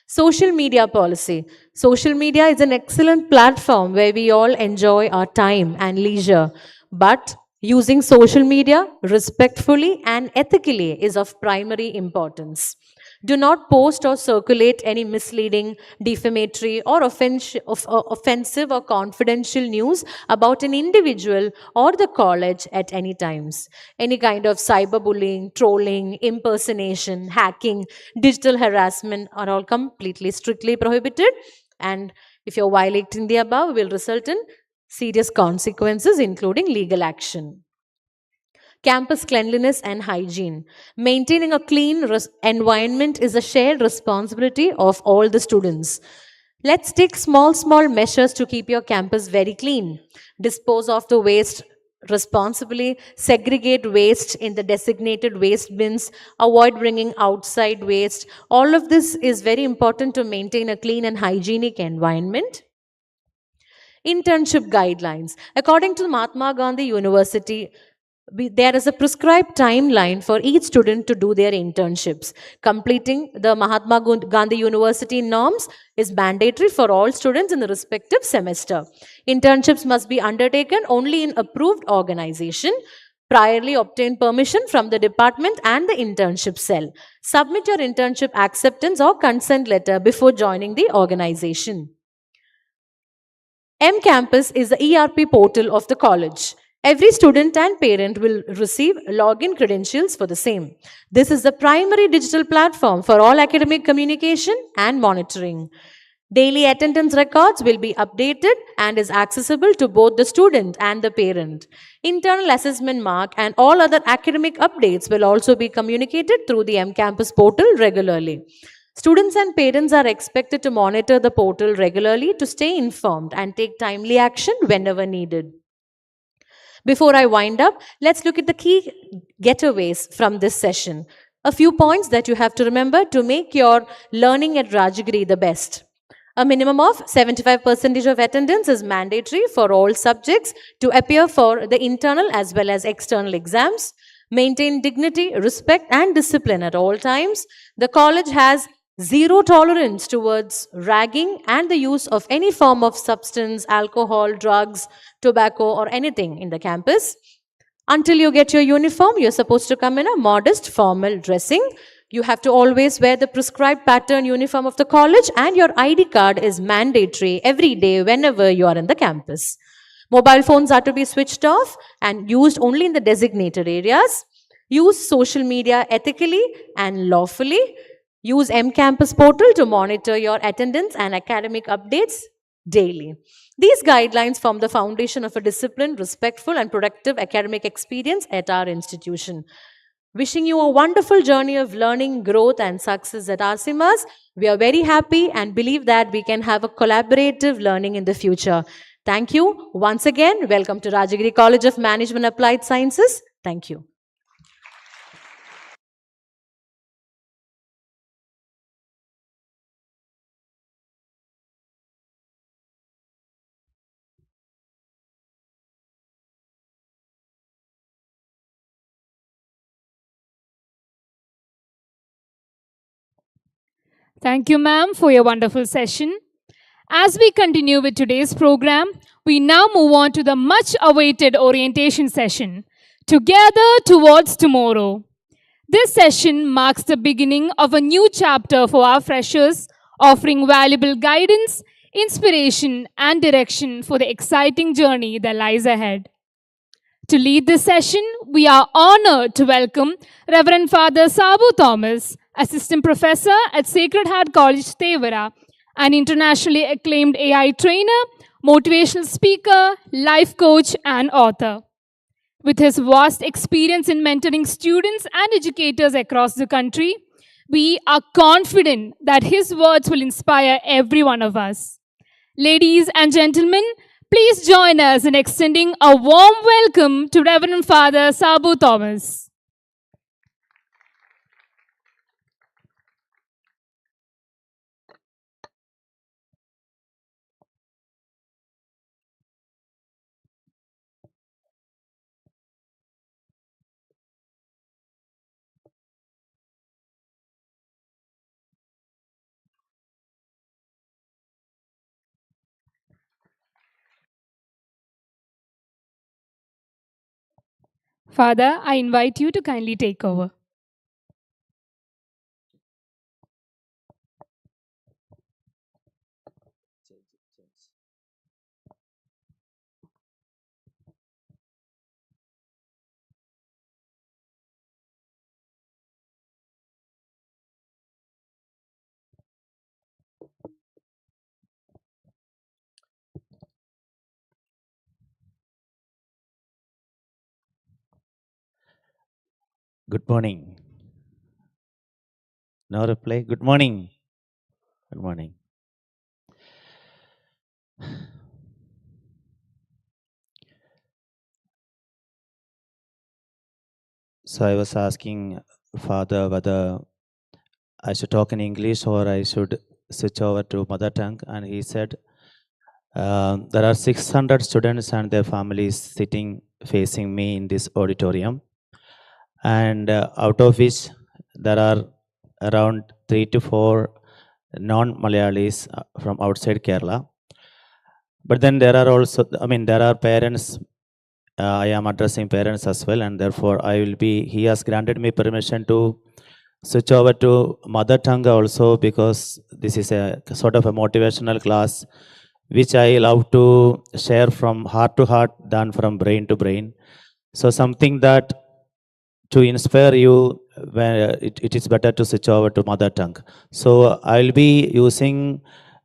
Social media policy. Social media is an excellent platform where we all enjoy our time and leisure. But using social media respectfully and ethically is of primary importance. Do not post or circulate any misleading, defamatory, or offensive or confidential news about an individual or the college at any times. Any kind of cyberbullying, trolling, impersonation, hacking, digital harassment are all completely strictly prohibited. And if you're violating the above, will result in serious consequences, including legal action. Campus cleanliness and hygiene. Maintaining a clean environment is a shared responsibility of all the students. Let's take small measures to keep your campus very clean. Dispose of the waste responsibly, segregate waste in the designated waste bins, avoid bringing outside waste. All of this is very important to maintain a clean and hygienic environment. Internship guidelines. According to Mahatma Gandhi University, there is a prescribed timeline for each student to do their internships. Completing the Mahatma Gandhi University norms is mandatory for all students in the respective semester. Internships must be undertaken only in approved organization. Priorly obtain permission from the department and the internship cell. Submit your internship acceptance or consent letter before joining the organization. mCampus is the ERP portal of the college. Every student and parent will receive login credentials for the same. This is the primary digital platform for all academic communication and monitoring. Daily attendance records will be updated and is accessible to both the student and the parent. Internal assessment mark and all other academic updates will also be communicated through the mCampus portal regularly. Students and parents are expected to monitor the portal regularly to stay informed and take timely action whenever needed. Before I wind up, let's look at the key getaways from this session. A few points that you have to remember to make your learning at Rajagiri the best. A minimum of 75% of attendance is mandatory for all subjects to appear for the internal as well as external exams. Maintain dignity, respect, and discipline at all times. The college has zero tolerance towards ragging and the use of any form of substance, alcohol, drugs, tobacco, or anything in the campus. Until you get your uniform, you're supposed to come in a modest formal dressing. You have to always wear the prescribed pattern uniform of the college, and your ID card is mandatory every day whenever you are in the campus. Mobile phones are to be switched off and used only in the designated areas. Use social media ethically and lawfully. Use mCampus portal to monitor your attendance and academic updates daily. These guidelines form the foundation of a disciplined, respectful, and productive academic experience at our institution. Wishing you a wonderful journey of learning, growth, and success at RCMAS. We are very happy and believe that we can have a collaborative learning in the future. Thank you. Once again, welcome to Rajagiri College of Management Applied Sciences. Thank you. Thank you, ma'am, for your wonderful session. As we continue with today's program, we now move on to the much awaited orientation session, Together Towards Tomorrow. This session marks the beginning of a new chapter for our freshers offering valuable guidance, inspiration, and direction for the exciting journey that lies ahead. To lead this session, we are honored to welcome Reverend Father Sabu Thomas, Assistant Professor at Sacred Heart College, Tevara, an internationally acclaimed AI trainer, motivational speaker, life coach, and author. With his vast experience in mentoring students and educators across the country, we are confident that his words will inspire every one of us. Ladies and gentlemen, please join us in extending a warm welcome to Reverend Father Sabu Thomas. Father, I invite you to kindly take over. Good morning. No reply. Good morning. Good morning. So I was asking Father whether I should talk in English or I should switch over to mother tongue, and he said there are 600 students and their families sitting facing me in this auditorium, and out of which there are around 3 to 4 non-Malayalis from outside Kerala. But then there are also, there are parents. I am addressing parents as well, and therefore he has granted me permission to switch over to mother tongue also, because this is a sort of a motivational class which I love to share from heart to heart than from brain to brain. So something that to inspire you, where it is better to switch over to mother tongue. So I'll be using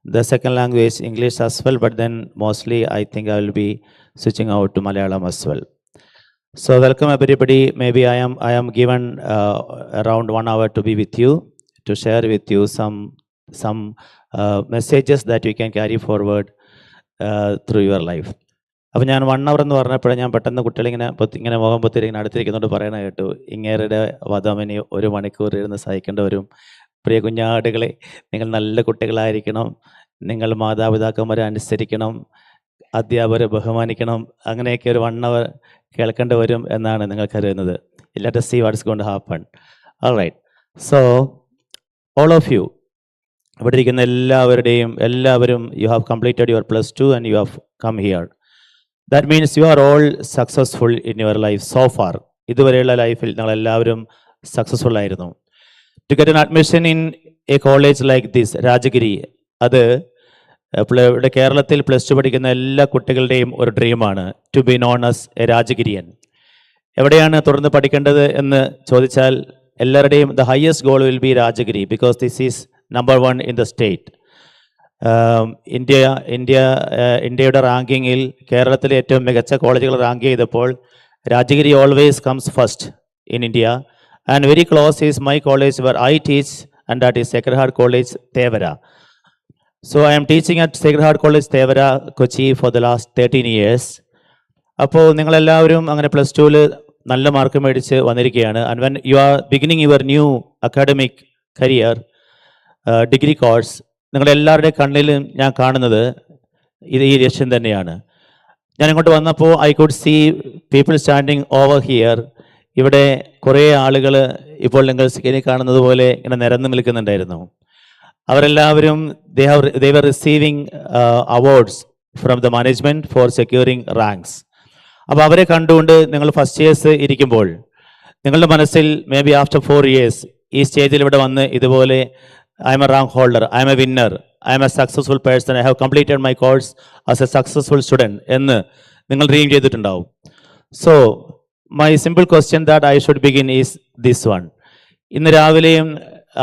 the second language English as well, but then mostly I think I will be switching out to Malayalam as well. So welcome everybody. Maybe I am given around 1 hour to be with you, to share with you some messages that you can carry forward through your life. അപ്പോൾ ഞാൻ 1 hour എന്ന് പറഞ്ഞപ്പോൾ ഞാൻ പെട്ടെന്ന് കുട്ടികളിങ്ങനെ മുഖം പൊത്തിരി ഇങ്ങനെ അടുത്തിരിക്കുന്നതുകൊണ്ട് പറയണ കേട്ടു, ഇങ്ങേരുടെ വധം ഇനി 1 മണിക്കൂർ ഇരുന്ന് സഹിക്കേണ്ടി വരും. പ്രിയ കുഞ്ഞാടുകളെ, നിങ്ങൾ നല്ല കുട്ടികളായിരിക്കണം, നിങ്ങൾ മാതാപിതാക്കന്മാരെ അനുസരിക്കണം, അധ്യാപകരെ ബഹുമാനിക്കണം, അങ്ങനെയൊക്കെ ഒരു 1 hour കേൾക്കേണ്ടി വരും എന്നാണ് നിങ്ങൾ കരുതുന്നത്. Let us see what is going to happen. All right. So, all of you, ഇവിടെ ഇരിക്കുന്ന എല്ലാവരും you have completed your +2 and you have come here. That means you are all successful in your life so far. ഇതുവരെയുള്ള ലൈഫിൽ നിങ്ങൾ എല്ലാവരും successful ആയിരുന്നു. To get an admission in a college like this, Rajagiri, അത് ഇവിടെ കേരളത്തിൽ +2 പഠിക്കുന്ന എല്ലാ കുട്ടികളുടെയും ഒരു ഡ്രീമാണ്, to be known as a Rajagirian. എവിടെയാണ് തുടർന്ന് പഠിക്കേണ്ടത് എന്ന് ചോദിച്ചാൽ എല്ലാവരുടെയും the highest goal will be Rajagiri, because this is number 1 in the state. ഇന്ത്യയുടെ റാങ്കിങ്ങിൽ കേരളത്തിലെ ഏറ്റവും മികച്ച കോളേജുകൾ റാങ്ക് ചെയ്തപ്പോൾ Rajagiri always comes first in India. And very close is my college where I teach, and that is Sacred Heart College Thevara. So I am teaching at Sacred Heart College, Tevara, Kochi for the last 13 years. അപ്പോൾ നിങ്ങളെല്ലാവരും അങ്ങനെ +2 നല്ല mark മേടിച്ച് വന്നിരിക്കുകയാണ്. And when you are beginning your new academic career degree course, നിങ്ങളെല്ലാവരുടെയും കണ്ണിലും ഞാൻ കാണുന്നത് ഈ ലക്ഷ്യം തന്നെയാണ്. ഞാൻ ഇങ്ങോട്ട് വന്നപ്പോൾ I could see people standing over here. ഇവിടെ കുറേ ആളുകൾ ഇപ്പോൾ നിങ്ങൾ സ്ക്രീനിൽ കാണുന്നത് പോലെ ഇങ്ങനെ നിരന്ന് നിൽക്കുന്നുണ്ടായിരുന്നു. അവരെല്ലാവരും they were receiving awards from the management for securing ranks. അപ്പോൾ അവരെ കണ്ടുകൊണ്ട് നിങ്ങൾ ഫസ്റ്റ് ഇയേഴ്സ് ഇരിക്കുമ്പോൾ നിങ്ങളുടെ മനസ്സിൽ മേ ബി ആഫ്റ്റർ 4 years ഈ സ്റ്റേജിൽ ഇവിടെ വന്ന് ഇതുപോലെ I'm a rank holder, I'm a winner, I'm a successful person, I have completed my course as a successful student എന്ന് നിങ്ങൾ ഡ്രീം ചെയ്തിട്ടുണ്ടാവും. So my simple question that I should begin is this one. ഇന്ന് രാവിലെയും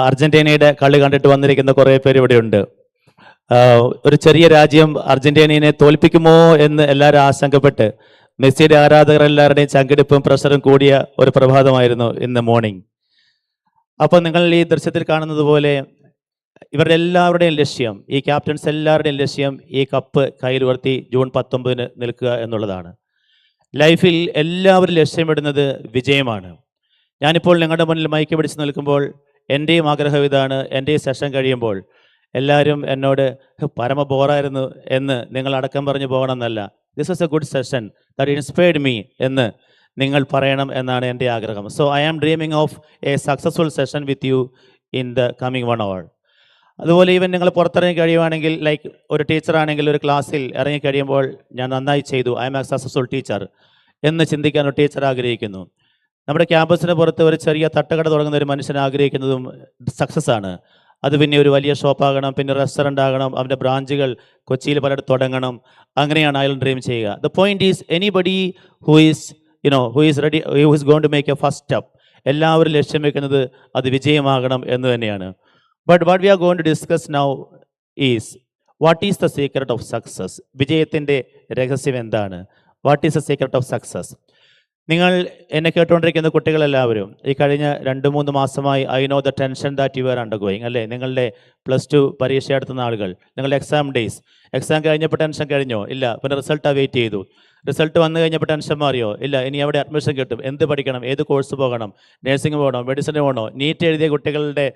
അർജന്റീനയുടെ കളി കണ്ടിട്ട് വന്നിരിക്കുന്ന കുറേ പേര് ഇവിടെയുണ്ട്. ഒരു ചെറിയ രാജ്യം അർജന്റീനയെ തോൽപ്പിക്കുമോ എന്ന് എല്ലാവരും ആശങ്കപ്പെട്ട് മെസ്സിയുടെ ആരാധകർ എല്ലാവരുടെയും ചങ്കിടിപ്പും പ്രഷറും കൂടിയ ഒരു പ്രഭാതമായിരുന്നു ഇന്ന് മോർണിംഗ്. അപ്പോൾ നിങ്ങൾ ഈ ദൃശ്യത്തിൽ കാണുന്നത് പോലെ ഇവരുടെ എല്ലാവരുടെയും ലക്ഷ്യം, ഈ ക്യാപ്റ്റൻസ് എല്ലാവരുടെയും ലക്ഷ്യം ഈ കപ്പ് കയ്യിൽ ഉയർത്തി ജൂൺ 19 നിൽക്കുക എന്നുള്ളതാണ്. ലൈഫിൽ എല്ലാവരും ലക്ഷ്യമിടുന്നത് വിജയമാണ്. ഞാനിപ്പോൾ നിങ്ങളുടെ മുന്നിൽ മൈക്ക് പിടിച്ച് നിൽക്കുമ്പോൾ എൻ്റെയും ആഗ്രഹം ഇതാണ്. എൻ്റെ ഈ സെഷൻ കഴിയുമ്പോൾ എല്ലാവരും എന്നോട് പരമ ബോറായിരുന്നു എന്ന് നിങ്ങൾ അടക്കം പറഞ്ഞു പോകണമെന്നല്ല, this was a good session that inspired me എന്ന് നിങ്ങൾ പറയണം എന്നാണ് എൻ്റെ ആഗ്രഹം. So I am dreaming of a successful session with you in the coming 1 hour. അതുപോലെ ഈവൻ നിങ്ങൾ പുറത്തിറങ്ങി കഴിയുവാണെങ്കിൽ, ലൈക്ക് ഒരു ടീച്ചറാണെങ്കിൽ ഒരു ക്ലാസ്സിൽ ഇറങ്ങിക്കഴിയുമ്പോൾ ഞാൻ നന്നായി ചെയ്തു, I M A successful teacher എന്ന് ചിന്തിക്കാൻ ഒരു ടീച്ചർ ആഗ്രഹിക്കുന്നു. നമ്മുടെ ക്യാമ്പസിന് പുറത്ത് ഒരു ചെറിയ തട്ടുകട തുടങ്ങുന്ന ഒരു മനുഷ്യൻ ആഗ്രഹിക്കുന്നതും സക്സസ് ആണ്. അത് പിന്നെ ഒരു വലിയ ഷോപ്പാകണം, പിന്നെ റെസ്റ്റോറൻ്റ് ആകണം, അവൻ്റെ ബ്രാഞ്ചുകൾ കൊച്ചിയിൽ പലയിടത്ത് തുടങ്ങണം. അങ്ങനെയാണ് അയാൾ ഡ്രീം ചെയ്യുക. The point is anybody who is who is ready, who is going to make a first step, എല്ലാവരും ലക്ഷ്യം വെക്കുന്നത് അത് വിജയമാകണം എന്ന് തന്നെയാണ്. But what we are going to discuss now is what is the secret of success. വിജയത്തിൻ്റെ രഹസ്യം എന്താണ്? What is the secret of success? നിങ്ങൾ എന്നെ കേട്ടുകൊണ്ടിരിക്കുന്ന കുട്ടികളെല്ലാവരും ഈ കഴിഞ്ഞ 2-3 മാസമായി I know the tension that you are undergoing, അല്ലേ? നിങ്ങളുടെ +2 പരീക്ഷ നടത്തുന്ന ആളുകൾ, നിങ്ങളുടെ എക്സാം ഡേയ്സ്, എക്സാം കഴിഞ്ഞപ്പോൾ ടെൻഷൻ കഴിഞ്ഞോ? ഇല്ല. പിന്നെ റിസൾട്ട് വെയിറ്റ് ചെയ്തു. റിസൾട്ട് വന്നു കഴിഞ്ഞപ്പോൾ ടെൻഷൻ മാറിയോ? ഇല്ല. ഇനി എവിടെ അഡ്മിഷൻ കിട്ടും, എന്ത് പഠിക്കണം, ഏത് കോഴ്സ് പോകണം, നഴ്സിംഗ് പോകണോ, മെഡിസിന് പോകണോ? നീറ്റ് എഴുതിയ കുട്ടികളുടെ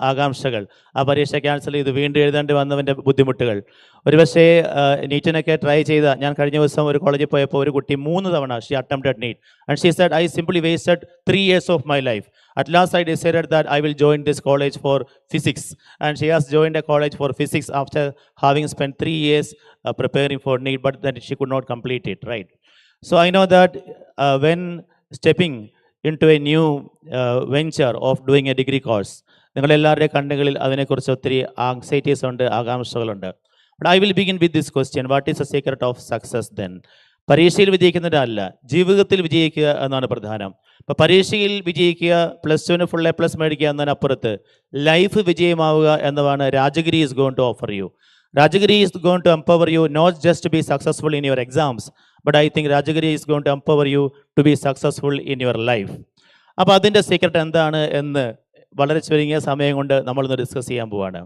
ആകാംക്ഷകൾ, ആ പരീക്ഷ ക്യാൻസൽ ചെയ്ത് വീണ്ടും എഴുതേണ്ടി വന്നവൻ്റെ ബുദ്ധിമുട്ടുകൾ. ഒരുപക്ഷേ നീറ്റിനൊക്കെ ട്രൈ ചെയ്ത, ഞാൻ കഴിഞ്ഞ ദിവസം ഒരു കോളേജിൽ പോയപ്പോൾ ഒരു കുട്ടി 3 തവണ she attempted NEET and she said I simply wasted 3 years of my life. At last I decided that I will join this college for physics, and she has joined a college for physics after having spent 3 years preparing for NEET, but then she could not complete it, right? So I know that when stepping into a new venture of doing a degree course, നിങ്ങളെല്ലാവരുടെയും കണ്ണുകളിൽ അതിനെക്കുറിച്ച് ഒത്തിരി anxieties ഉണ്ട്, ആകാംക്ഷകളുണ്ട്. But I will begin with this question, what is the secret of success then? പരീക്ഷയിൽ വിജയിക്കുന്നതല്ല, ജീവിതത്തിൽ വിജയിക്കുക എന്നാണ് പ്രധാനം. അപ്പോൾ പരീക്ഷയിൽ വിജയിക്കുക, +2 ഫുൾ A+ മേടിക്കുക എന്നതിനപ്പുറത്ത് ലൈഫ് വിജയമാവുക എന്നതാണ് Rajagiri is going to offer you. Rajagiri is going to empower you not just to be successful in your exams, but I think Rajagiri is going to empower you to be successful in your life. അപ്പോൾ അതിൻ്റെ secret എന്താണ് എന്ന് വളരെ ചുരുങ്ങിയ സമയം കൊണ്ട് നമ്മളൊന്ന് discuss ചെയ്യാൻ പോവാണ്.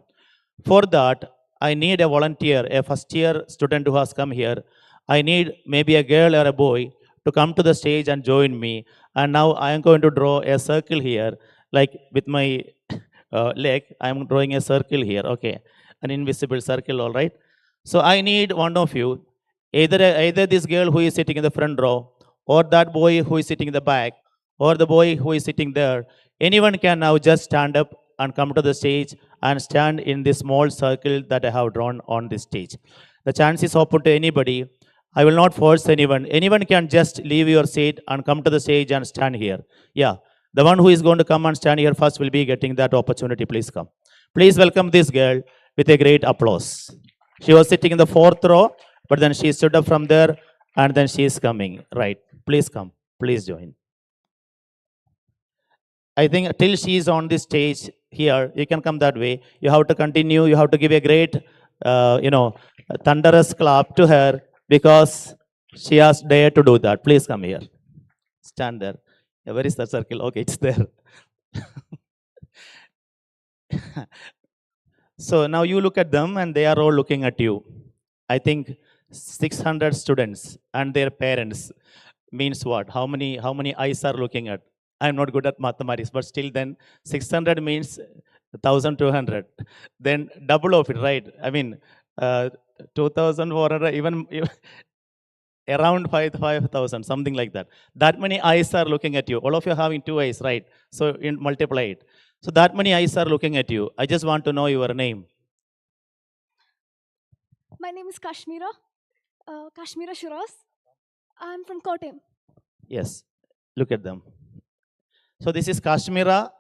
For that I need a volunteer, a first year student who has come here. I need maybe a girl or a boy to come to the stage and join me. And now I am going to draw a circle here, like with my leg, I am drawing a circle here, okay? An invisible circle, all right? So I need one of you, either this girl who is sitting in the front row, or that boy who is sitting in the back, or the boy who is sitting there. Anyone can now just stand up and come to the stage and stand in this small circle that I have drawn on this stage. The chance is open to anybody. I will not force anyone. Anyone can just leave your seat and come to the stage and stand here. Yeah, the one who is going to come and stand here first will be getting that opportunity. Please come. Please welcome this girl with a great applause. She was sitting in the 4th row, but then she stood up from there and then she is coming. Right. Please come. Please join. I think till she is on this stage here, you can come that way. You have to continue. You have to give a great, thunderous clap to her because she has dared to do that. Please come here. Stand there. Yeah, where is that circle? Okay, it's there. So now you look at them and they are all looking at you. I think 600 students and their parents means what? How many eyes are looking at? I'm not good at mathematics, but still then 600 means 1,200. Then double of it, right? I mean, 2,400, even around 5,000, something like that. That many eyes are looking at you. All of you are having 2 eyes, right? So multiply it. So that many eyes are looking at you. I just want to know your name. My name is Kashmira. Kashmira Shiraz. I'm from Kottayam. Yes, look at them. So this is Kashmira.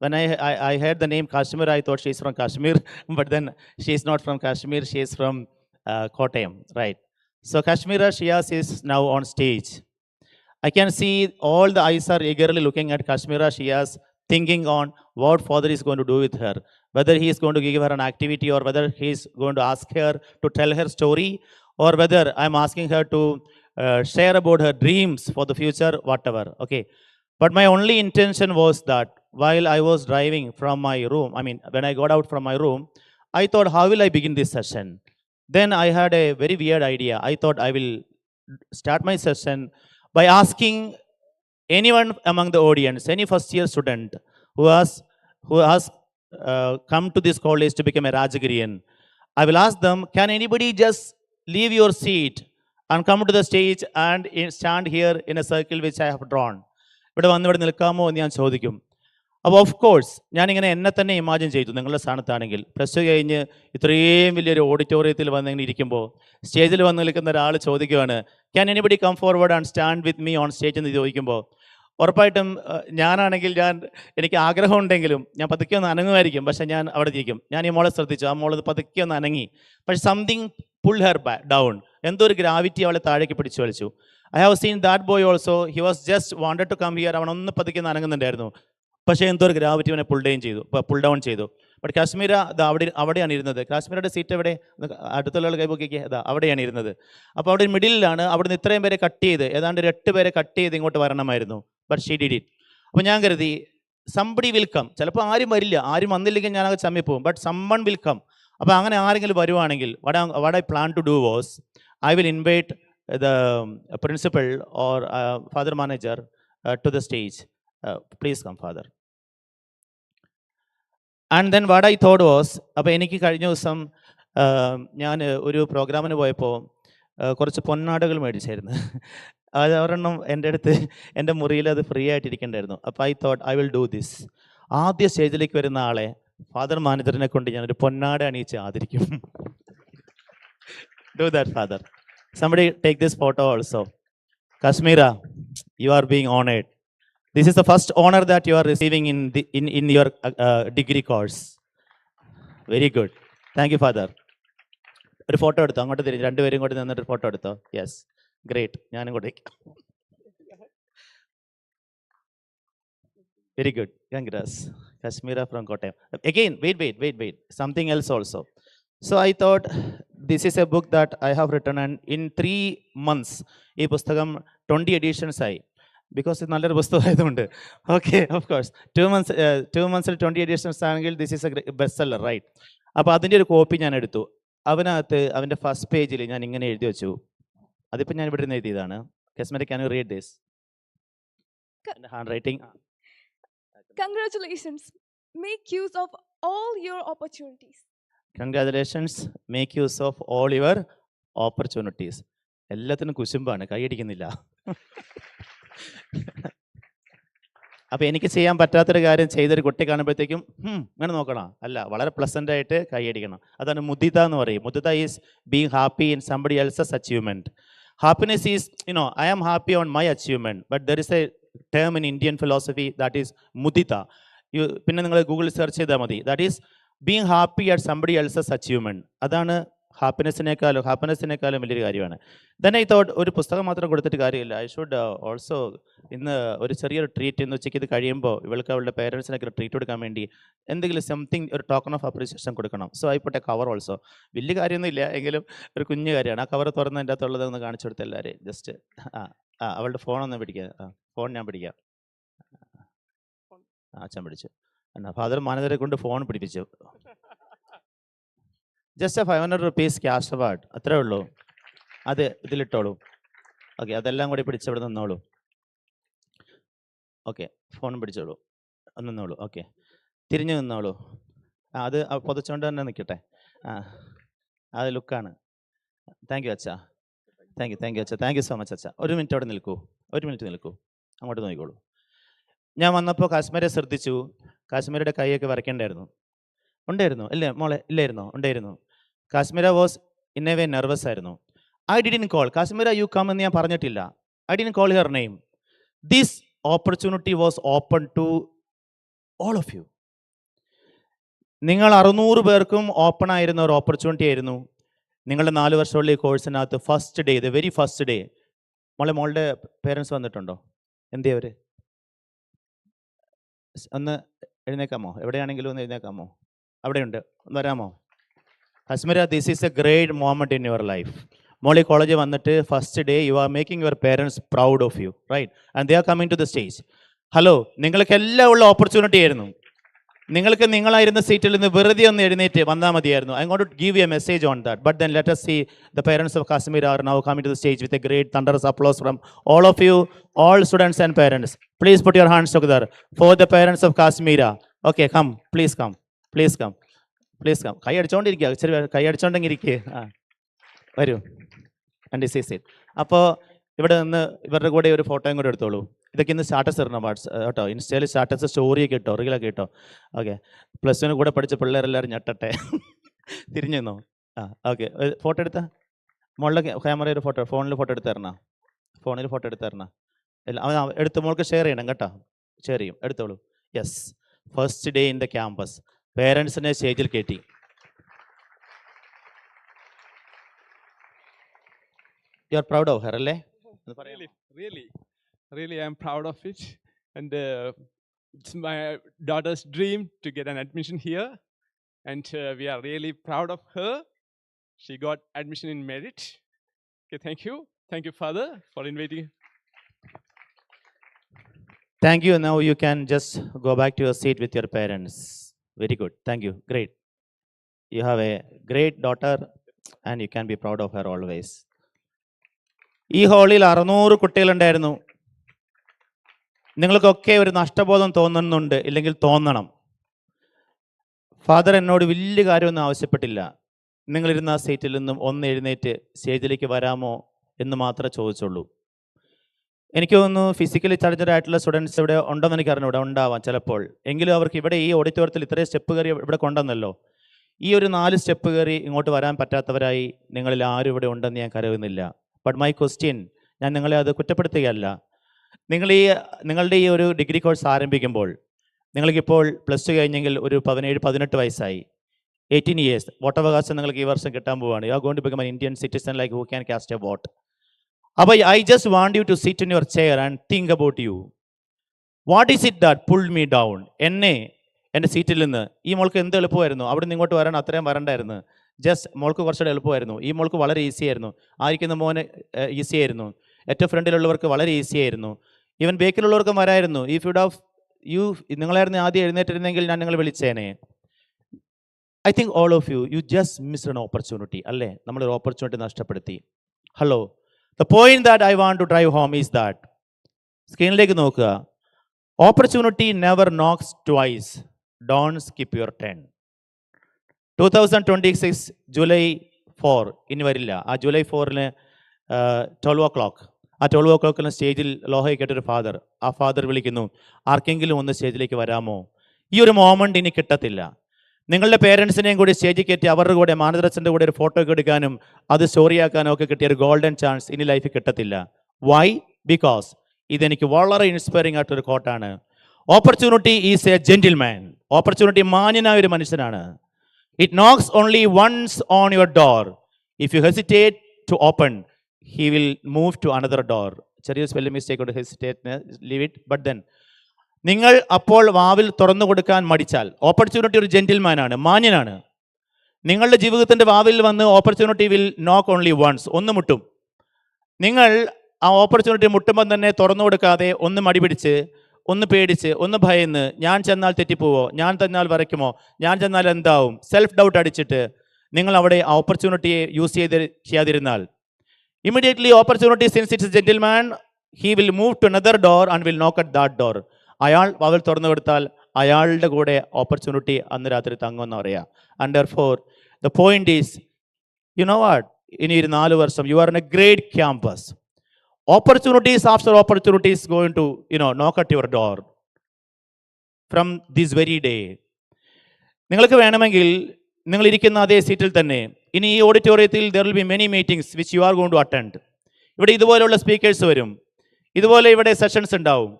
when I heard the name Kashmir, I thought she's from Kashmir, but then she's not from Kashmir, she's from Kottayam, right? So Kashmira Shias is now on stage. I can see all the eyes are eagerly looking at Kashmira Shias, thinking on what father is going to do with her, whether he is going to give her an activity or whether he is going to ask her to tell her story, or whether I'm asking her to share about her dreams for the future, whatever. Okay. But my only intention was that while I was driving from my room, I mean, when I got out from my room, I thought, how will I begin this session? Then I had a very weird idea. I thought I will start my session by asking anyone among the audience, any first year student who has come to this college to become a Rajagirian, I will ask them, can anybody just leave your seat and come to the stage and stand here in a circle which I have drawn? ഇവിടെ വന്നിവിടെ നിൽക്കാമോ എന്ന് ഞാൻ ചോദിക്കും. അപ്പോൾ of course ഞാനിങ്ങനെ എന്നെ തന്നെ imagine ചെയ്തു, നിങ്ങളുടെ സ്ഥാനത്താണെങ്കിൽ പ്ലസ് ടു കഴിഞ്ഞ് ഇത്രയും വലിയൊരു ഓഡിറ്റോറിയത്തിൽ വന്നിങ്ങനെ ഇരിക്കുമ്പോൾ സ്റ്റേജിൽ വന്ന് നിൽക്കുന്ന ഒരാൾ ചോദിക്കുകയാണ്, can anybody come forward and stand with me on stage എന്ന് ചോദിക്കുമ്പോൾ ഉറപ്പായിട്ടും ഞാനാണെങ്കിൽ എനിക്ക് ആഗ്രഹം ഉണ്ടെങ്കിലും ഞാൻ പതുക്കെ ഒന്ന് അനങ്ങുമായിരിക്കും, പക്ഷേ ഞാൻ അവിടെ ഇരിക്കും. ഞാൻ ഈ മോളെ ശ്രദ്ധിച്ചു, ആ മോളത് പതുക്കെ ഒന്ന് അനങ്ങി, പക്ഷേ സംതിങ് പുൾ ഹെർ ഡൗൺ, എന്തോ ഒരു ഗ്രാവിറ്റി അവളെ താഴേക്ക് പിടിച്ചു വലിച്ചു. I have seen that boy also. He was just wanted to come here. അവൻ ഒന്ന് പതുക്കെ അനങ്ങുന്നുണ്ടായിരുന്നു, പക്ഷേ എന്തോ ഒരു ഗ്രാവിറ്റി അവനെ പുൾ ഡൗൺ ചെയ്തു. ബട്ട് കാശ്മീര അവിടെയാണ് ഇരുന്നത്. കാശ്മീരുടെ സീറ്റ് എവിടെ? അടുത്തുള്ള കൈപൊക്കിക്ക് അവിടെയാണ് ഇരുന്നത്. അപ്പോൾ അവിടെ മിഡിലാണ്. അവിടുന്ന് ഇത്രയും പേരെ കട്ട് ചെയ്ത്, ഏതാണ്ട് 8 പേരെ കട്ട് ചെയ്ത് ഇങ്ങോട്ട് വരണമായിരുന്നു. But she did it. അപ്പോൾ ഞാൻ കരുതി സംബഡി വിൽ കം. ചിലപ്പോൾ ആരും വരില്ല, ആരും വന്നില്ലെങ്കിൽ ഞാനത് ചമ്മിപ്പോവും, ബട്ട് സമ്മൺ വിൽ കം. അപ്പോൾ അങ്ങനെ ആരെങ്കിലും വരുവാണെങ്കിൽ what I plan to do was I will invite the principal or father manager to the stage. Please come, father. And then what I thought was, അപ്പോൾ എനിക്ക് കഴിഞ്ഞ ദിവസം ഞാൻ ഒരു പ്രോഗ്രാമിന് പോയപ്പോൾ കുറച്ച് പൊന്നാടകൾ മേടിച്ചായിരുന്നു. അത് ഒരെണ്ണം എൻ്റെ അടുത്ത് എൻ്റെ മുറിയിൽ അത് ഫ്രീ ആയിട്ടിരിക്കണ്ടായിരുന്നു. അപ്പോൾ I thought I will do this. ആദ്യ സ്റ്റേജിലേക്ക് വരുന്ന ആളെ ഫാദർ മാനേജറിനെ കൊണ്ട് ഞാനൊരു പൊന്നാട അണിയിച്ച് ആദരിക്കും. Do that father. Somebody take this photo also. Kashmira, you are being honored. This is the first honor that you are receiving in your degree course. Very good. Thank you, father. ഒരു photo എടുത്തോ, അങ്ങോട്ട് തിരിഞ്ഞ് രണ്ടുപേരും കൂടി നിന്നിട്ട് photo എടുത്തോ. Yes, great. ഞാനും കൂടെ. Very good. Congrats. Kashmira from Kottayam. Again, wait. Something else also. So I thought this is a book that I have written, and in 3 months ഈ പുസ്തകം 20 editions ആയി. ബിക്കോസ് ഇത് നല്ലൊരു പുസ്തകം ആയതുകൊണ്ട്. Okay, of course 2 months 20 editions ആണെങ്കിൽ this is a best seller, right? അപ്പോൾ അതിൻ്റെ ഒരു കോപ്പി ഞാൻ എടുത്തു. അവനകത്ത് അവൻ്റെ ഫസ്റ്റ് പേജിൽ ഞാൻ ഇങ്ങനെ എഴുതി വെച്ചു. അതിപ്പോൾ ഞാൻ ഇവിടെ നിന്ന് എഴുതിയതാണ്. Kasmira, can you read this? Handwriting. Congratulations. Make use of all your opportunities. Congratulations. Make use of all your opportunities. എല്ലാത്തിനും കുശുമ്പാണ്, കൈയടിക്കുന്നില്ല. അപ്പോൾ എനിക്ക് ചെയ്യാൻ പറ്റാത്തൊരു കാര്യം ചെയ്തൊരു കുട്ടി കാണുമ്പോഴത്തേക്കും ഇങ്ങനെ നോക്കണം, അല്ല, വളരെ പ്ലസൻ്റ് ആയിട്ട് കൈയടിക്കണം. അതാണ് മുദിത എന്ന് പറയും. Mudita is being happy in somebody else's achievement. Happiness is, I am happy on my achievement, but there is a term in Indian philosophy that is mudita. പിന്നെ നിങ്ങൾ ഗൂഗിളിൽ സെർച്ച് ചെയ്താൽ മതി. That is being happy at somebody else's achievement. അതാണ് ഹാപ്പിനെസ്സിനേക്കാളും വലിയൊരു കാര്യമാണ്. Then I thought ഒരു പുസ്തകം മാത്രം കൊടുത്തിട്ട് കാര്യമില്ല. ഐ ഷുഡ് ഓൾസോ ഇന്ന് ഒരു ചെറിയൊരു ട്രീറ്റ്, ഇന്ന് ഉച്ചയ്ക്ക് ഇത് കഴിയുമ്പോൾ ഇവൾക്ക് അവളുടെ പേരൻസിനൊക്കെ ഒരു ട്രീറ്റ് കൊടുക്കാൻ വേണ്ടി എന്തെങ്കിലും സംതിങ്, ഒരു ടോക്കൺ ഓഫ് അപ്രീസിയേഷൻ കൊടുക്കണം. So I put a cover also. വലിയ കാര്യമൊന്നുമില്ല, എങ്കിലും ഒരു കുഞ്ഞു കാര്യമാണ്. ആ കവർ തുറന്ന് എൻ്റെ അകത്തുള്ളതൊന്ന് കാണിച്ചു കൊടുത്ത എല്ലാവരെയും ജസ്റ്റ്. അവളുടെ ഫോണൊന്ന് പിടിക്കുക. ഫോൺ ഞാൻ പിടിക്കാം. അച്ഛൻ പിടിച്ചു. എന്നാ ഫാദർ മാനേജറെ കൊണ്ട് ഫോൺ പിടിപ്പിച്ചു. Just A 500 rupees cash award, അത്രേ ഉള്ളൂ. അത് ഇതിലിട്ടോളൂ. ഓക്കെ, അതെല്ലാം കൂടി പിടിച്ചവിടെ നിന്നോളൂ. ഓക്കെ, ഫോൺ പിടിച്ചോളൂ, നിന്നോളൂ. ഓക്കെ, തിരിഞ്ഞു നിന്നോളൂ. അത് പൊതച്ചുകൊണ്ട് തന്നെ നിൽക്കട്ടെ. അത് ലുക്കാണ്. താങ്ക് യു അച്ഛാ. താങ്ക് യു അച്ഛാ. താങ്ക് യു സോ മച്ച് അച്ഛാ. ഒരു മിനിറ്റ് അവിടെ നിൽക്കൂ. അങ്ങോട്ട് നോക്കിക്കോളൂ. ഞാൻ വന്നപ്പോൾ കാശ്മീരെ ശ്രദ്ധിച്ചു. കാശ്മീരുടെ കൈയൊക്കെ വരയ്ക്കേണ്ടായിരുന്നു. ഉണ്ടായിരുന്നു അല്ലേ മോളെ? ഇല്ലായിരുന്നോ? ഉണ്ടായിരുന്നു. Kashmira was in a way nervous ആയിരുന്നു. I didn't call Kashmira you come എന്ന് ഞാൻ പറഞ്ഞിട്ടില്ല. I didn't call her name. This opportunity was open to all of you. നിങ്ങൾ 600 പേർക്കും ഓപ്പൺ ആയിരുന്ന ഒരു ഓപ്പർച്യൂണിറ്റി ആയിരുന്നു. നിങ്ങളുടെ 4 വർഷമുള്ള ഈ കോഴ്സിനകത്ത് first day, the very first day, മോളുടെ പേരൻസ് വന്നിട്ടുണ്ടോ? എന്തേ അവർ ഒന്ന് എഴുന്നേക്കാമോ? എവിടെയാണെങ്കിലും ഒന്ന് എഴുന്നേക്കാമോ? അവിടെയുണ്ട്, ഒന്ന് വരാമോ? Hasmira, this is a great moment in your life. മോളി കോളേജിൽ വന്നിട്ട് first day you are making your parents proud of you, right? And they are coming to the stage. Hello, നിങ്ങൾക്കെല്ലാം ഉള്ള ഓപ്പർച്യൂണിറ്റി ആയിരുന്നു. നിങ്ങൾക്ക് നിങ്ങളായിരുന്ന സീറ്റിൽ നിന്ന് വെറുതെ ഒന്ന് എഴുന്നേറ്റ് വന്നാൽ മതിയായിരുന്നു. I want to give you a message on that. But then let us see the parents of Kashmir are now coming to the stage with a great thunderous applause from all of you, all students and parents. Please put your hands together for the parents of Kashmir. Okay, come, please come, please come, please come. കൈ അടിച്ചോണ്ടിരിക്കുക, ശരി, കൈ അടിച്ചോണ്ടെങ്കിരിക്കുക. വരൂ, and this is it. അപ്പോൾ ഇവിടെ നിന്ന് ഇവരുടെ കൂടെ ഒരു ഫോട്ടോയും കൂടെ എടുത്തോളൂ. ഇതൊക്കെ ഇന്ന് സ്റ്റാറ്റസ് ഇടണം കേട്ടോ, ഇൻസ്റ്റയിൽ സ്റ്റാറ്റസ് സ്റ്റോറിയൊക്കെ ഇട്ടോ, റീലൊക്കെ ഇട്ടോ. ഓക്കെ, +1 കൂടെ പഠിച്ച പിള്ളേരെല്ലാവരും ഞെട്ടട്ടെ. തിരിഞ്ഞു നിന്നോ? ഓക്കെ, ഫോട്ടോ എടുത്താ മോളുടെ ക്യാമറയിൽ ഒരു ഫോട്ടോ, ഫോണിൽ ഫോട്ടോ എടുത്ത് തരണ, ഫോണിൽ ഫോട്ടോ എടുത്ത് തരണ. എടുത്ത് മോൾക്ക് ഷെയർ ചെയ്യണം കേട്ടോ, ഷെയർ ചെയ്യും, എടുത്തോളൂ. Yes, first day in the campus, പേരൻസിനെ സ്റ്റേജിൽ കയറ്റി. You are proud of her അല്ലേ? Really, I'm proud of it, and it's my daughter's dream to get an admission here, and we are really proud of her. She got admission in merit. Okay, thank you, Father, for inviting. Thank you. Now you can just go back to your seat with your parents. Very good. Thank you. Great. You have a great daughter, and you can be proud of her always. ഈ ഹാളിൽ 600 കുട്ടികളുണ്ടായിരുന്നു. നിങ്ങൾക്കൊക്കെ ഒരു നഷ്ടബോധം തോന്നുന്നുണ്ട്, ഇല്ലെങ്കിൽ തോന്നണം. Father എന്നോട് വലിയ കാര്യമൊന്നും ആവശ്യപ്പെട്ടില്ല. നിങ്ങളിരുന്ന സീറ്റിൽ നിന്നും ഒന്ന് എഴുന്നേറ്റ് സ്റ്റേജിലേക്ക് വരാമോ എന്ന് മാത്രമേ ചോദിച്ചുള്ളൂ. എനിക്ക് തോന്നുന്നു ഫിസിക്കലി ചാർജഡ് ആയിട്ടുള്ള സ്റ്റുഡൻസ് ഇവിടെ ഉണ്ടോയെന്ന് എനിക്ക് അറിഞ്ഞു, ഇവിടെ ഉണ്ടാവാം ചിലപ്പോൾ. എങ്കിലും അവർക്ക് ഇവിടെ ഈ ഓഡിറ്റോറിയത്തിൽ ഇത്രയും സ്റ്റെപ്പ് കയറി ഇവിടെ കൊണ്ടുവന്നല്ലോ. ഈ ഒരു 4 സ്റ്റെപ്പ് കയറി ഇങ്ങോട്ട് വരാൻ പറ്റാത്തവരായി നിങ്ങളിൽ ആരും ഇവിടെ ഉണ്ടെന്ന് ഞാൻ കരുതുന്നില്ല. ബട്ട് മൈ ക്വസ്റ്റ്യൻ, ഞാൻ നിങ്ങളെ അത് കുറ്റപ്പെടുത്തുകയല്ല. നിങ്ങളുടെ ഈ ഒരു ഡിഗ്രി കോഴ്സ് ആരംഭിക്കുമ്പോൾ നിങ്ങൾക്കിപ്പോൾ +2 കഴിഞ്ഞെങ്കിൽ ഒരു 17-18 വയസ്സായി, 18 years. വോട്ടവകാശം നിങ്ങൾക്ക് ഈ വർഷം കിട്ടാൻ പോവുകയാണ്. You are going to become an Indian citizen like who can cast a vote. അപ്പോൾ I just want you to sit in your chair and think about you. What is it that pulled me down? എന്നെ എൻ്റെ സീറ്റിൽ നിന്ന്, ഈ മോൾക്ക് എന്ത് എളുപ്പമായിരുന്നു അവിടെ നിന്ന് ഇങ്ങോട്ട് വരാൻ, അത്രയും വരണ്ടായിരുന്നു. ജസ്റ്റ് മോൾക്ക് കുറച്ചുകൂടെ എളുപ്പമായിരുന്നു. ഈ മോൾക്ക് വളരെ ഈസി ആയിരുന്നു. ആയിരിക്കുന്ന മോന് ഈസി ആയിരുന്നു. ഏറ്റവും ഫ്രണ്ടിലുള്ളവർക്ക് വളരെ ഈസി ആയിരുന്നു. ഈവൻ ബേക്കിലുള്ളവർക്കും വരായിരുന്നു. ഇഫ് നിങ്ങളായിരുന്നു ആദ്യം എഴുന്നേറ്റിരുന്നെങ്കിൽ ഞാൻ നിങ്ങൾ വിളിച്ചേനെ. I think all of you just missed an opportunity, അല്ലേ? നമ്മളൊരു ഓപ്പർച്യൂണിറ്റി നഷ്ടപ്പെടുത്തി. Hello, the point that I want to drive home is that, സ്ക്രീനിലേക്ക് നോക്കുക, opportunity never knocks twice, don't skip your turn. 2026 July 4 ഇനി വരില്ല. ആ July 4 12 o'clock, ആ 12 o'clock സ്റ്റേജിൽ ലോഹയെ കേട്ടൊരു ഫാദർ, ആ ഫാദർ വിളിക്കുന്നു, ആർക്കെങ്കിലും ഒന്ന് സ്റ്റേജിലേക്ക് വരാമോ? ഈ ഒരു മോമെൻറ്റ് ഇനി കിട്ടത്തില്ല. നിങ്ങളുടെ പേരൻസിനെയും കൂടി സ്റ്റേജിൽ കയറ്റി അവരുടെ കൂടെ മാനദർശൻ്റെ കൂടെ ഒരു ഫോട്ടോ ഒക്കെ എടുക്കാനും അത് സ്റ്റോറിയാക്കാനും ഒക്കെ കിട്ടിയ ഒരു ഗോൾഡൻ ചാൻസ് ഇനി ലൈഫിൽ കിട്ടത്തില്ല. വൈ? ബിക്കോസ് ഇതെനിക്ക് വളരെ ഇൻസ്പയറിംഗ് ആയിട്ടൊരു കോട്ടാണ്. Opportunity is a gentleman. Opportunity മാന്യനായ ഒരു മനുഷ്യനാണ്. It knocks only once on your door. If you hesitate to open, he will move to another door. ചെറിയ സ്പെല്ലിംഗ് മിസ്റ്റേക്ക് കൊണ്ട് hesitate, leave it. But then നിങ്ങൾ അപ്പോൾ വാവിൽ തുറന്നു കൊടുക്കാൻ മടിച്ചാൽ, ഓപ്പർച്യൂണിറ്റി ഒരു ജെന്റിൽമാനാണ്, മാന്യനാണ്. നിങ്ങളുടെ ജീവിതത്തിൻ്റെ വാവിൽ വന്ന് ഓപ്പർച്യൂണിറ്റി വിൽ നോക്ക് ഓൺലി വൺസ്, ഒന്ന് മുട്ടും. നിങ്ങൾ ആ ഓപ്പർച്യൂണിറ്റി മുട്ടുമ്പം തന്നെ തുറന്നു കൊടുക്കാതെ ഒന്ന് മടി പിടിച്ച്, ഒന്ന് പേടിച്ച്, ഒന്ന് ഭയന്ന്, ഞാൻ ചെന്നാൽ തെറ്റിപ്പോവോ, ഞാൻ തന്നാൽ വരയ്ക്കുമോ, ഞാൻ ചെന്നാൽ എന്താവും, സെൽഫ് ഡൗട്ട് അടിച്ചിട്ട് നിങ്ങൾ അവിടെ ആ ഓപ്പർച്യൂണിറ്റിയെ യൂസ് ചെയ്യാതിരുന്നാൽ, immediately opportunity since it's gentleman, he will move to another door and will knock at that door. അയാൾ വാതിൽ തുറന്നു കൊടുത്താൽ അയാളുടെ കൂടെ ഓപ്പർച്യൂണിറ്റി അന്ന് രാത്രി തങ്ങുമെന്ന് പറയാം. And therefore the point is, U know what, ഇനി ഒരു 4 വർഷം you are in A great campus. Opportunities after opportunities going to knock at your door from this very day. നിങ്ങൾക്ക് വേണമെങ്കിൽ നിങ്ങൾ ഇരിക്കുന്ന അതേ സീറ്റിൽ തന്നെ ഇനി ഈ ഓഡിറ്റോറിയത്തിൽ there will be many meetings which you are going to attend. ഇവിടെ ഇതുപോലെയുള്ള സ്പീക്കേഴ്സ് വരും, ഇതുപോലെ ഇവിടെ സെഷൻസ് ഉണ്ടാവും.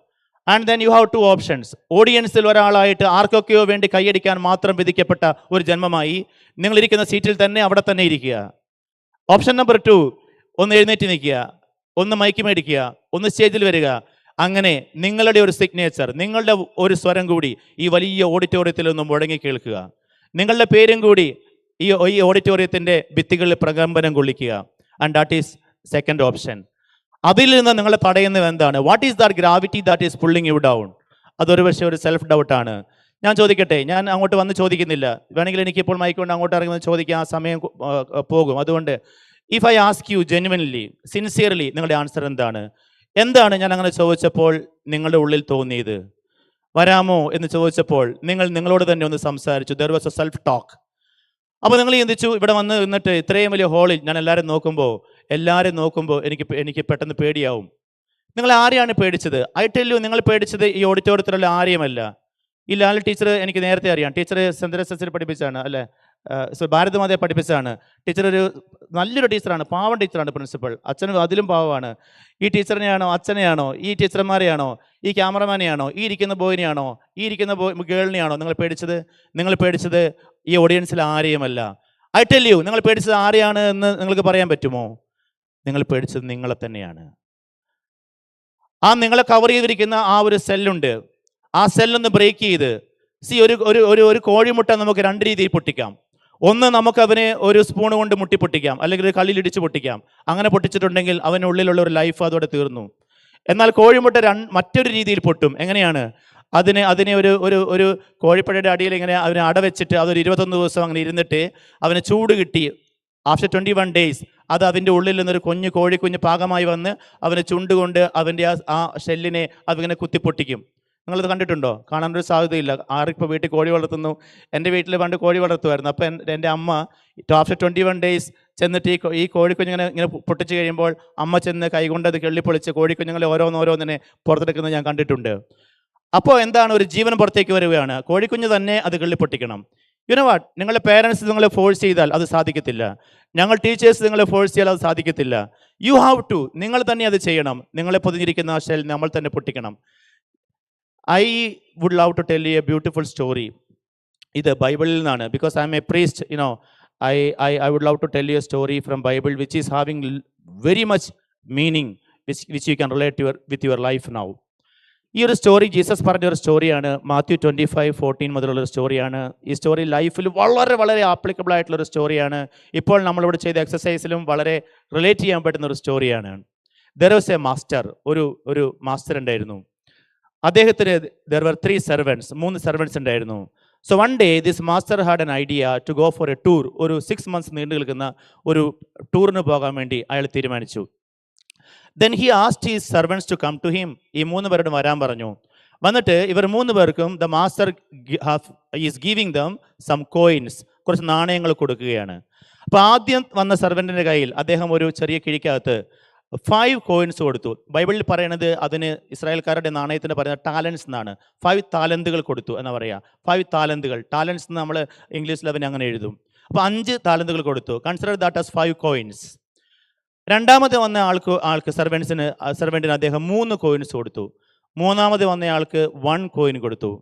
And then you have two options. ഓഡിയൻസിൽ ഒരാളായിട്ട് ആർക്കൊക്കെയോ വേണ്ടി കൈയടിക്കാൻ മാത്രം വിധിക്കപ്പെട്ട ഒരു ജന്മമായി നിങ്ങളിരിക്കുന്ന സീറ്റിൽ തന്നെ അവിടെ തന്നെ ഇരിക്കുക. ഓപ്ഷൻ നമ്പർ 2, ഒന്ന് എഴുന്നേറ്റ് നിൽക്കുക, ഒന്ന് മൈക്ക് മേടിക്കുക, ഒന്ന് സ്റ്റേജിൽ വരിക. അങ്ങനെ നിങ്ങളുടെ ഒരു സിഗ്നേച്ചർ, നിങ്ങളുടെ ഒരു സ്വരം കൂടി ഈ വലിയ ഓഡിറ്റോറിയത്തിൽ ഒന്ന് മുഴങ്ങി കേൾക്കുക. നിങ്ങളുടെ പേരും കൂടി ഈ ഓഡിറ്റോറിയത്തിൻ്റെ ഭിത്തികളിൽ പ്രകമ്പനം കൊള്ളിക്കുക. And that is second option. അതിൽ നിന്ന് നിങ്ങളെ തടയുന്നത് എന്താണ്? What is that gravity that is pulling you down? അതൊരു പക്ഷേ ഒരു സെൽഫ് ഡൗട്ടാണ്. ഞാൻ ചോദിക്കട്ടെ, ഞാൻ അങ്ങോട്ട് വന്ന് ചോദിക്കുന്നില്ല, വേണമെങ്കിൽ എനിക്കിപ്പോൾ മൈക്കൊണ്ട് അങ്ങോട്ട് ഇറങ്ങി ചോദിക്കാൻ ആ സമയം പോകും. അതുകൊണ്ട് if I ask you genuinely, sincerely, നിങ്ങളുടെ ആൻസർ എന്താണ്? എന്താണ് ഞാൻ അങ്ങനെ ചോദിച്ചപ്പോൾ നിങ്ങളുടെ ഉള്ളിൽ തോന്നിയത്? വരാമോ എന്ന് ചോദിച്ചപ്പോൾ നിങ്ങളോട് തന്നെ ഒന്ന് സംസാരിച്ചു. There was A self talk. അപ്പോൾ നിങ്ങൾ ചിന്തിച്ചു, ഇവിടെ വന്ന് നിന്നിട്ട് ഇത്രയും വലിയ ഹോളിൽ ഞാൻ എല്ലാവരും നോക്കുമ്പോൾ എനിക്ക് പെട്ടെന്ന് പേടിയാവും. നിങ്ങൾ ആരെയാണ് പേടിച്ചത്? ഐ ടെൽ യു, നിങ്ങൾ പേടിച്ചത് ഈ ഓഡിറ്റോറിയത്തിലുള്ള ആരെയുമല്ല. ഈ ലാൽ ടീച്ചർ എനിക്ക് നേരത്തെ അറിയാം. ടീച്ചർ സെൻറ്റ് തെരേസസിൽ പഠിപ്പിച്ചാണ്, അല്ലേ, ഭാരതമാതയെ പഠിപ്പിച്ചാണ്. ടീച്ചർ ഒരു നല്ലൊരു ടീച്ചറാണ്, പാവം ടീച്ചറാണ് പ്രിൻസിപ്പൾ. അച്ഛനും അതിലും പാവമാണ്. ഈ ടീച്ചറിനെയാണോ, അച്ഛനെയാണോ, ഈ ടീച്ചർമാരെയാണോ, ഈ ക്യാമറമാനെയാണോ, ഈ ഇരിക്കുന്ന ബോയിനെയാണോ, ഈ ഇരിക്കുന്ന ഗേളിനെയാണോ നിങ്ങൾ പേടിച്ചത്? നിങ്ങൾ പേടിച്ചത് ഈ ഓഡിയൻസിൽ ആരെയുമല്ല. ഐ ടെൽ യു, നിങ്ങൾ പേടിച്ചത് ആരെയാണ് എന്ന് നിങ്ങൾക്ക് പറയാൻ പറ്റുമോ? നിങ്ങൾ പേടിച്ചത് നിങ്ങളെ തന്നെയാണ്. ആ നിങ്ങളെ കവർ ചെയ്തിരിക്കുന്ന ആ ഒരു സെല്ലുണ്ട്, ആ സെല്ലൊന്ന് ബ്രേക്ക് ചെയ്ത് ഒരു കോഴിമുട്ട നമുക്ക് രണ്ട് രീതിയിൽ പൊട്ടിക്കാം. ഒന്ന്, നമുക്ക് അവനെ ഒരു സ്പൂൺ കൊണ്ട് മുട്ടി പൊട്ടിക്കാം, അല്ലെങ്കിൽ ഒരു കല്ലിലിടിച്ച് പൊട്ടിക്കാം. അങ്ങനെ പൊട്ടിച്ചിട്ടുണ്ടെങ്കിൽ അവനുള്ളിലുള്ള ഒരു ലൈഫ് അതോടെ തീർന്നു. എന്നാൽ കോഴിമുട്ട മറ്റൊരു രീതിയിൽ പൊട്ടും. എങ്ങനെയാണ്? അതിനെ ഒരു കോഴിപ്പഴയുടെ അടിയിൽ ഇങ്ങനെ അവനെ അടവെച്ചിട്ട് അതൊരു 21 ദിവസം അങ്ങനെ ഇരുന്നിട്ട് അവന് ചൂട് കിട്ടി. ആഫ്റ്റർ 21 days അത് അതിൻ്റെ ഉള്ളിൽ നിന്നൊരു കോഴിക്കുഞ്ഞ് പാകമായി വന്ന് അവനെ ചുണ്ടുകൊണ്ട് അവൻ്റെ ആ ഷെല്ലിനെ അതിങ്ങനെ കുത്തിപ്പൊട്ടിക്കും. നിങ്ങളത് കണ്ടിട്ടുണ്ടോ? കാണാനൊരു സാധ്യതയില്ല. ആർക്കിപ്പോൾ വീട്ടിൽ കോഴി വളർത്തുന്നു? എൻ്റെ വീട്ടിൽ പണ്ട് കോഴി വളർത്തുമായിരുന്നു. അപ്പോൾ എൻ്റെ അമ്മ ആഫ്റ്റർ 21 days ചെന്നിട്ട് ഈ കോഴിക്കുഞ്ഞുങ്ങനെ പൊട്ടിച്ച് കഴിയുമ്പോൾ അമ്മ ചെന്ന് കൈകൊണ്ട് അത് കിള്ളിപ്പൊളിച്ച് കോഴിക്കുഞ്ഞുങ്ങളെ ഓരോന്നിനെ പുറത്തെടുക്കുന്നത് ഞാൻ കണ്ടിട്ടുണ്ട്. അപ്പോൾ എന്താണ്? ഒരു ജീവൻ പുറത്തേക്ക് വരികയാണ്. കോഴിക്കുഞ്ഞ് തന്നെ അത് കിള്ളിപ്പൊട്ടിക്കണം. യുനോ വാട്ട്, നിങ്ങളുടെ പേരൻസ് നിങ്ങളെ ഫോഴ്സ് ചെയ്താൽ അത് സാധിക്കത്തില്ല. ഞങ്ങൾ ടീച്ചേഴ്സ് നിങ്ങളെ ഫോഴ്സ് ചെയ്താൽ അത് സാധിക്കത്തില്ല. യു ഹാവ് ടു, നിങ്ങൾ തന്നെ അത് ചെയ്യണം. നിങ്ങളെ പൊതിഞ്ഞിരിക്കുന്ന ആ ഷെൽ നമ്മൾ തന്നെ പൊട്ടിക്കണം. I would love to tell you a beautiful story. ഇത് ബൈബിളിൽ നിന്നാണ്. Because I M A priest, I would love to tell you a story from Bible which is having very much meaning, which you can relate with your life now. ഈ ഒരു story Jesus പറഞ്ഞ ഒരു സ്റ്റോറിയാണ്. മാത്യു 25:14 മുതലുള്ളൊരു സ്റ്റോറിയാണ്. ഈ story ലൈഫിൽ വളരെ വളരെ ആപ്ലിക്കബിൾ ആയിട്ടുള്ളൊരു സ്റ്റോറിയാണ്. ഇപ്പോൾ നമ്മളിവിടെ ചെയ്ത എക്സസൈസിലും വളരെ റിലേറ്റ് ചെയ്യാൻ പറ്റുന്ന ഒരു സ്റ്റോറിയാണ്. There was a master. ഒരു മാസ്റ്റർ ഉണ്ടായിരുന്നു. അദ്ദേഹത്തിന് there were 3 servants, 3 servants ഉണ്ടായിരുന്നു. So one day this master had an idea to go for a tour. ഒരു 6 months നീണ്ടു നിൽക്കുന്ന ഒരു ടൂറിന് പോകാൻ വേണ്ടി അയാൾ തീരുമാനിച്ചു. Then he asked his servants to come to him. ഈ 3 പേരോട് വരാൻ പറഞ്ഞു. വന്നിട്ട് ഇവർ 3 പേർക്കും the master is giving them some coins, കുറച്ച് നാണയങ്ങൾ കൊടുക്കുകയാണ്. അപ്പോൾ ആദ്യം വന്ന സെർവൻറ്റിൻ്റെ കയ്യിൽ അദ്ദേഹം ഒരു ചെറിയ കിഴിക്കകത്ത് 5 coins കൊടുത്തു. ബൈബിളിൽ പറയണത് അതിന് ഇസ്രായേൽക്കാരുടെ നാണയത്തിന് പറയുന്നത് ടാലൻസ് എന്നാണ്. 5 താലന്തുകൾ കൊടുത്തു എന്ന് പറയുക. 5 താലന്തുകൾ, ടാലൻസ് എന്ന് നമ്മൾ ഇംഗ്ലീഷിൽ അവന് അങ്ങനെ എഴുതും. അപ്പോൾ 5 താലന്തുകൾ കൊടുത്തു. Consider that as 5 coins. രണ്ടാമത് വന്ന ആൾക്ക് സെർവൻറ്റിന് അദ്ദേഹം 3 coins കൊടുത്തു. മൂന്നാമത് വന്നയാൾക്ക് 1 coin കൊടുത്തു.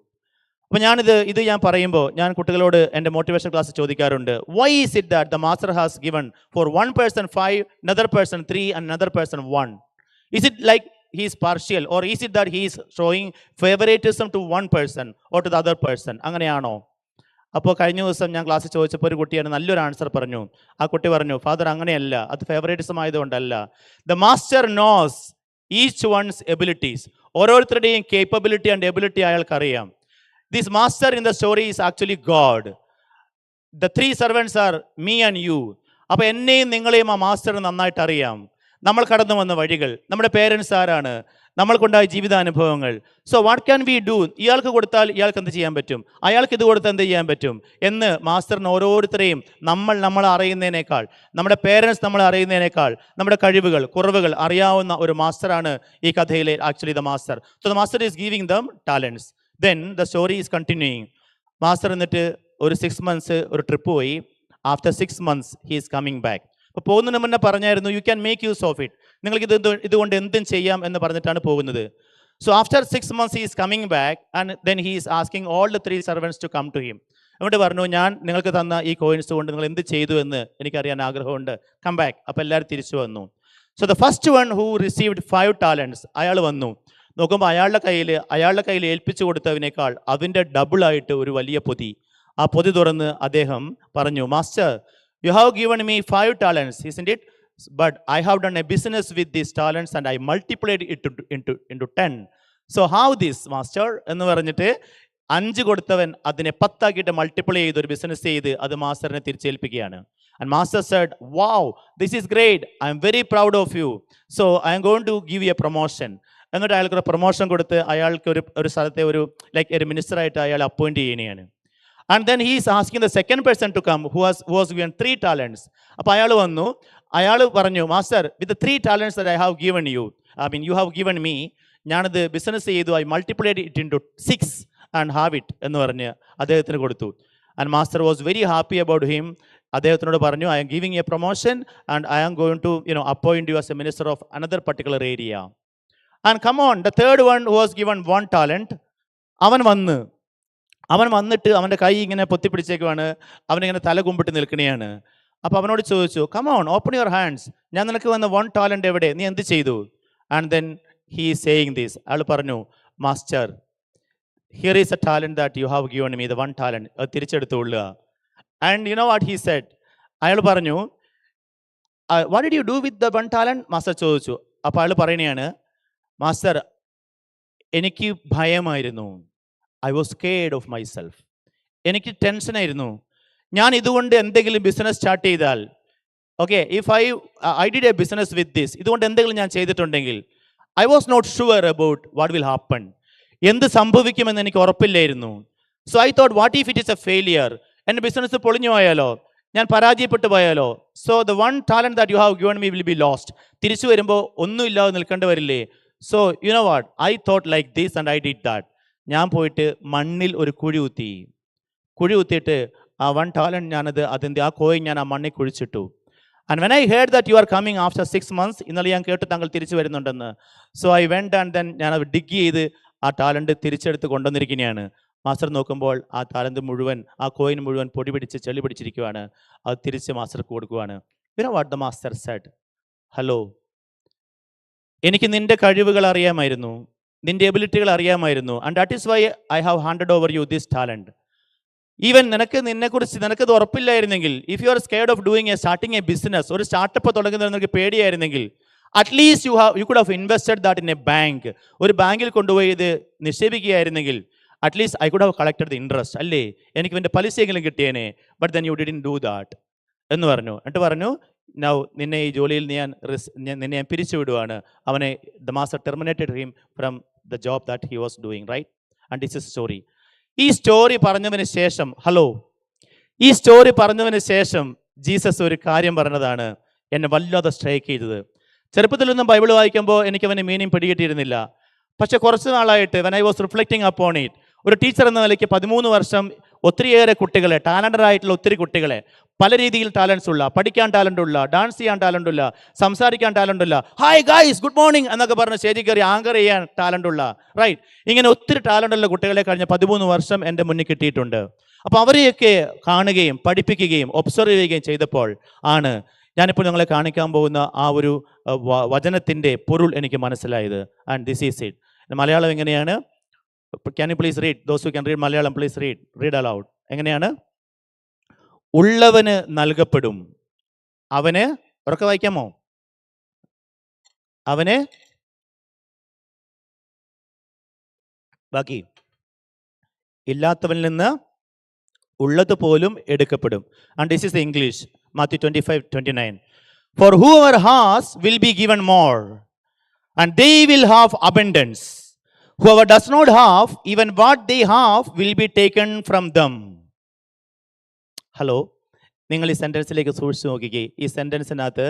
അപ്പോൾ ഇത് ഞാൻ പറയുമ്പോൾ ഞാൻ കുട്ടികളോട് എൻ്റെ മോട്ടിവേഷൻ ക്ലാസ് ചോദിക്കാറുണ്ട്. Why is it that the master has given for 1 person 5, another person 3 and another person 1? Is it like he is partial, or is it that he is showing favoritism to one person or to the other person? അങ്ങനെയാണോ? അപ്പോൾ കഴിഞ്ഞ ദിവസം ഞാൻ ക്ലാസ്സിൽ ചോദിച്ചപ്പോൾ ഒരു കുട്ടിയാണ് നല്ലൊരു ആൻസർ പറഞ്ഞു. ആ കുട്ടി പറഞ്ഞു, ഫാദർ അങ്ങനെയല്ല, അത് ഫേവറേറ്റിസം ആയതുകൊണ്ടല്ല. The master knows each one's abilities. ഓരോരുത്തരുടെയും കേപ്പബിലിറ്റി ആൻഡ് എബിലിറ്റി അയാൾക്കറിയാം. This master in the story is actually God. The 3 servants are me and you. അപ്പോൾ എന്നെയും നിങ്ങളെയും ആ മാസ്റ്ററിന് നന്നായിട്ട് അറിയാം. നമ്മൾ കടന്നു വന്ന വഴികൾ, നമ്മുടെ പേരൻസ് ആരാണ്, നമ്മൾക്കുണ്ടായ ജീവിതാനുഭവങ്ങൾ. So what can we do? ഇയാൾക്ക് കൊടുത്താൽ ഇയാൾക്ക് എന്ത് ചെയ്യാൻ പറ്റും, അയാൾക്ക് ഇത് കൊടുത്താൽ എന്ത് ചെയ്യാൻ പറ്റും എന്ന് മാസ്റ്ററിന് ഓരോരുത്തരെയും നമ്മൾ അറിയുന്നതിനേക്കാൾ, നമ്മുടെ പേരൻസ് നമ്മൾ അറിയുന്നതിനേക്കാൾ നമ്മുടെ കഴിവുകൾ, കുറവുകൾ അറിയാവുന്ന ഒരു മാസ്റ്ററാണ് ഈ കഥയിലെ actually the master. So the master is giving dum talents. Then the story is continuing. Master എന്നിട്ട് ഒരു 6 months ഒരു ട്രിപ്പ് പോയി. After 6 months he is coming back. അപ്പോൾ പോകുന്നതിന് മുന്നേ പറഞ്ഞായിരുന്നു, you can make use of it, നിങ്ങൾക്ക് ഇതുകൊണ്ട് എന്തും ചെയ്യാം എന്ന് പറഞ്ഞിട്ടാണ് പോകുന്നത്. So after 6 months, he is coming back, and then he is asking all the 3 servants to come to him. എന്നിട്ട് പറഞ്ഞു, ഞാൻ നിങ്ങൾക്ക് തന്ന ഈ കോയിൻസ് കൊണ്ട് നിങ്ങൾ എന്ത് ചെയ്തു എന്ന് എനിക്കറിയാൻ ആഗ്രഹമുണ്ട്. Come back. അപ്പോൾ എല്ലാവരും തിരിച്ചു വന്നു. So the first one who received 5 talents, അയാൾ വന്നു. നോക്കുമ്പോൾ അയാളുടെ കയ്യിൽ ഏൽപ്പിച്ചു കൊടുത്തതിനേക്കാൾ അതിൻ്റെ ഡബിളായിട്ട് ഒരു വലിയ പൊതി. ആ പൊതി തുറന്ന് അദ്ദേഹം പറഞ്ഞു, master, U have given me 5 talents, isn't it? But I have done a business with these talents and I multiplied it into 10. So how this, master? എന്ന് പറഞ്ഞിട്ട് 5 കൊടുത്തവൻ അതിനെ 10 ആക്കിയിട്ട് മൾട്ടിപ്ലൈ ചെയ്ത് ഒരു ബിസിനസ് ചെയ്ത് അത് മാസ്റ്ററിനെ തിരിച്ചേൽപ്പിക്കുകയാണ്. And master said, wow, this is great. I am very proud of you. So I am going to give you a promotion. എന്നിട്ട് അയാൾക്ക് ഒരു പ്രൊമോഷൻ കൊടുത്ത് അയാൾക്ക് ഒരു സ്ഥലത്തെ ഒരു ഒരു മിനിസ്റ്ററായിട്ട് അയാൾ അപ്പോയിന്റ് ചെയ്യുകയാണ്. And then he is asking the second person to come who was given 3 talents. അപ്പോൾ അയാൾ വന്നു. അയാൾ പറഞ്ഞു, master, with 3 talents that I have given you, you have given me, ഞാനത് ബിസിനസ് ചെയ്തു, I multiplied it into 6 and have it എന്ന് പറഞ്ഞ് അദ്ദേഹത്തിന് കൊടുത്തു. And master was very happy about him. അദ്ദേഹത്തിനോട് പറഞ്ഞു, I am giving you a promotion and I am going to appoint you as a minister of another particular area. And come on, the third one who was given 1 talent, അവൻ വന്നിട്ട് അവൻ്റെ കൈ ഇങ്ങനെ പൊത്തിപ്പിടിച്ചേക്കുവാണ്, അവനിങ്ങനെ തല കുമ്പിട്ട് നിൽക്കണെയാണ്. അപ്പോൾ അവനോട് ചോദിച്ചു, come on, open your hands, ഞാൻ നിനക്ക് വന്ന 1 talent എവിടെ, നീ എന്ത് ചെയ്തു? And then he saying this, അയാൾ പറഞ്ഞു, master, here is a talent that you have given me, the 1 talent, അത് തിരിച്ചെടുത്തുകൊള്ളുക. And you know what he said, അയാൾ പറഞ്ഞു, what did you do with the 1 talent? Master ചോദിച്ചു. അപ്പോൾ അയാൾ പറയണയാണ്, മാസ്റ്റർ, എനിക്ക് ഭയമായിരുന്നു, I was scared of myself, എനിക്ക് ടെൻഷനായിരുന്നു, ഞാൻ ഇതുകൊണ്ട് എന്തെങ്കിലും ബിസിനസ് സ്റ്റാർട്ട് ചെയ്താൽ, okay, if I did a business with this, ഇതുകൊണ്ട് എന്തെങ്കിലും ഞാൻ ചെയ്തിട്ടുണ്ടെങ്കിൽ, I was not sure about what will happen, എന്ത് സംഭവിക്കുമെന്ന് എനിക്ക് ഉറപ്പില്ലായിരുന്നു. So I thought, what if it is a failure, എൻ്റെ ബിസിനസ് പൊളിഞ്ഞു പോയാലോ, ഞാൻ പരാജയപ്പെട്ടു പോയാലോ, so the 1 talent that you have given me will be lost, തിരിച്ചു വരുമ്പോൾ ഒന്നുമില്ലാതെ നിൽക്കേണ്ടി വരില്ലേ. So you know what, I thought like this and I did that. ഞാൻ പോയിട്ട് മണ്ണിൽ ഒരു കുഴി കുത്തിയിട്ട് ആ 1 talent ആ കോയിൻ ഞാൻ ആ മണ്ണിൽ കുഴിച്ചിട്ടു. And when I heard that you are coming after 6 months, ഇന്നലെ ഞാൻ കേട്ട് താങ്കൾ തിരിച്ചു വരുന്നുണ്ടെന്ന്. So I went and then ഞാൻ അത് ഡിഗ് ചെയ്ത് ആ ടാലന്റ് തിരിച്ചെടുത്ത് കൊണ്ടുവന്നിരിക്കുകയാണ്. മാസ്റ്റർ നോക്കുമ്പോൾ ആ ടാലന്റ് മുഴുവൻ, ആ കോയിൻ മുഴുവൻ പൊടി പിടിച്ച് ചെളി പിടിച്ചിരിക്കുകയാണ്. അത് തിരിച്ച് മാസ്റ്റർക്ക് കൊടുക്കുവാണ്. You know what the master said, hello, എനിക്ക് നിന്റെ കഴിവുകൾ അറിയാമായിരുന്നു, നിന്റെ എബിലിറ്റികൾ അറിയാമായിരുന്നു, and that is why I have handed over you this talent. Even നിനക്കത് ഉറപ്പില്ലായിരുന്നെങ്കിൽ, if you are scared of doing starting a business, ഒരു സ്റ്റാർട്ടപ്പ് തുടങ്ങുന്നത് നിനക്ക് പേടിയായിരുന്നെങ്കിൽ, at least you could have invested that in a bank, ഒരു ബാങ്കിൽ കൊണ്ടുപോയി ഇത് നിക്ഷേപിക്കുകയായിരുന്നെങ്കിൽ, at least I could have collected the interest, അല്ലേ, എനിക്ക് ഇതിൻ്റെ പലിശയെങ്കിലും കിട്ടിയേനെ. But then you didn't do that എന്ന് പറഞ്ഞു. എന്നിട്ട് പറഞ്ഞു, നൗ നിന്നെ ഈ ജോലിയിൽ നിന്നെ ഞാൻ പിരിച്ചുവിടുവാണ്. അവനെ the master terminated him from the job that he was doing, right? And this is story. ഈ സ്റ്റോറി പറഞ്ഞതിന് ശേഷം ജീസസ് ഒരു കാര്യം പറഞ്ഞതാണ് എന്നെ വല്ലാതെ സ്ട്രൈക്ക് ചെയ്തത്. ചെറുപ്പത്തിലൊന്നും ബൈബിൾ വായിക്കുമ്പോൾ എനിക്ക് അവൻ്റെ മീനിങ് പിടികിട്ടിയിരുന്നില്ല. പക്ഷെ കുറച്ച് നാളായിട്ട് when I was reflecting upon it, ഒരു ടീച്ചർ എന്ന നിലയ്ക്ക് 13 വർഷം ഒത്തിരിയേറെ കുട്ടികളെ, ടാലൻറ്റഡ് ആയിട്ടുള്ള ഒത്തിരി കുട്ടികളെ, പല രീതിയിൽ ടാലൻസ് ഉള്ള, പഠിക്കാൻ ടാലൻ്റ് ഉള്ള, ഡാൻസ് ചെയ്യാൻ ടാലൻ്റ് ഉള്ള, സംസാരിക്കാൻ ടാലൻ്റ് ഉള്ള, ഹായ് ഗായ്സ് ഗുഡ് മോർണിംഗ് എന്നൊക്കെ പറഞ്ഞ് സ്റ്റേജിൽ കയറി ആങ്കർ ചെയ്യാൻ ടാലൻ്റ് ഉള്ള, റൈറ്റ്, ഇങ്ങനെ ഒത്തിരി ടാലൻ്റ് ഉള്ള കുട്ടികളെ കഴിഞ്ഞ 13 വർഷം എൻ്റെ മുന്നിൽ കിട്ടിയിട്ടുണ്ട്. അപ്പോൾ അവരെയൊക്കെ കാണുകയും പഠിപ്പിക്കുകയും ഒബ്സർവ് ചെയ്യുകയും ചെയ്തപ്പോൾ ആണ് ഞാനിപ്പോൾ നിങ്ങളെ കാണിക്കാൻ പോകുന്ന ആ ഒരു വചനത്തിൻ്റെ പൊരുൾ എനിക്ക് മനസ്സിലായത്. And this is it. Malayalam എങ്ങനെയാണ്? Can you please read? Those who can read Malayalam, please read aloud. എങ്ങനെയാണ്? ഉള്ളവന് നൽകപ്പെടും, അവന്, ഉറക്കെ വായിക്കാമോ? അവന്, ബാക്കി, ഇല്ലാത്തവനിൽ നിന്ന് ഉള്ളത് പോലും എടുക്കപ്പെടും. And this is the English, Matthew 25:29. For whoever has will be given more, and they will have abundance. Whoever does not have, even what they have will be taken from them. Hello, നിങ്ങൾ ഈ സെൻറ്റൻസിലേക്ക് സൂക്ഷിച്ച് നോക്കിക്കേ. ഈ സെൻറ്റൻസിനകത്ത്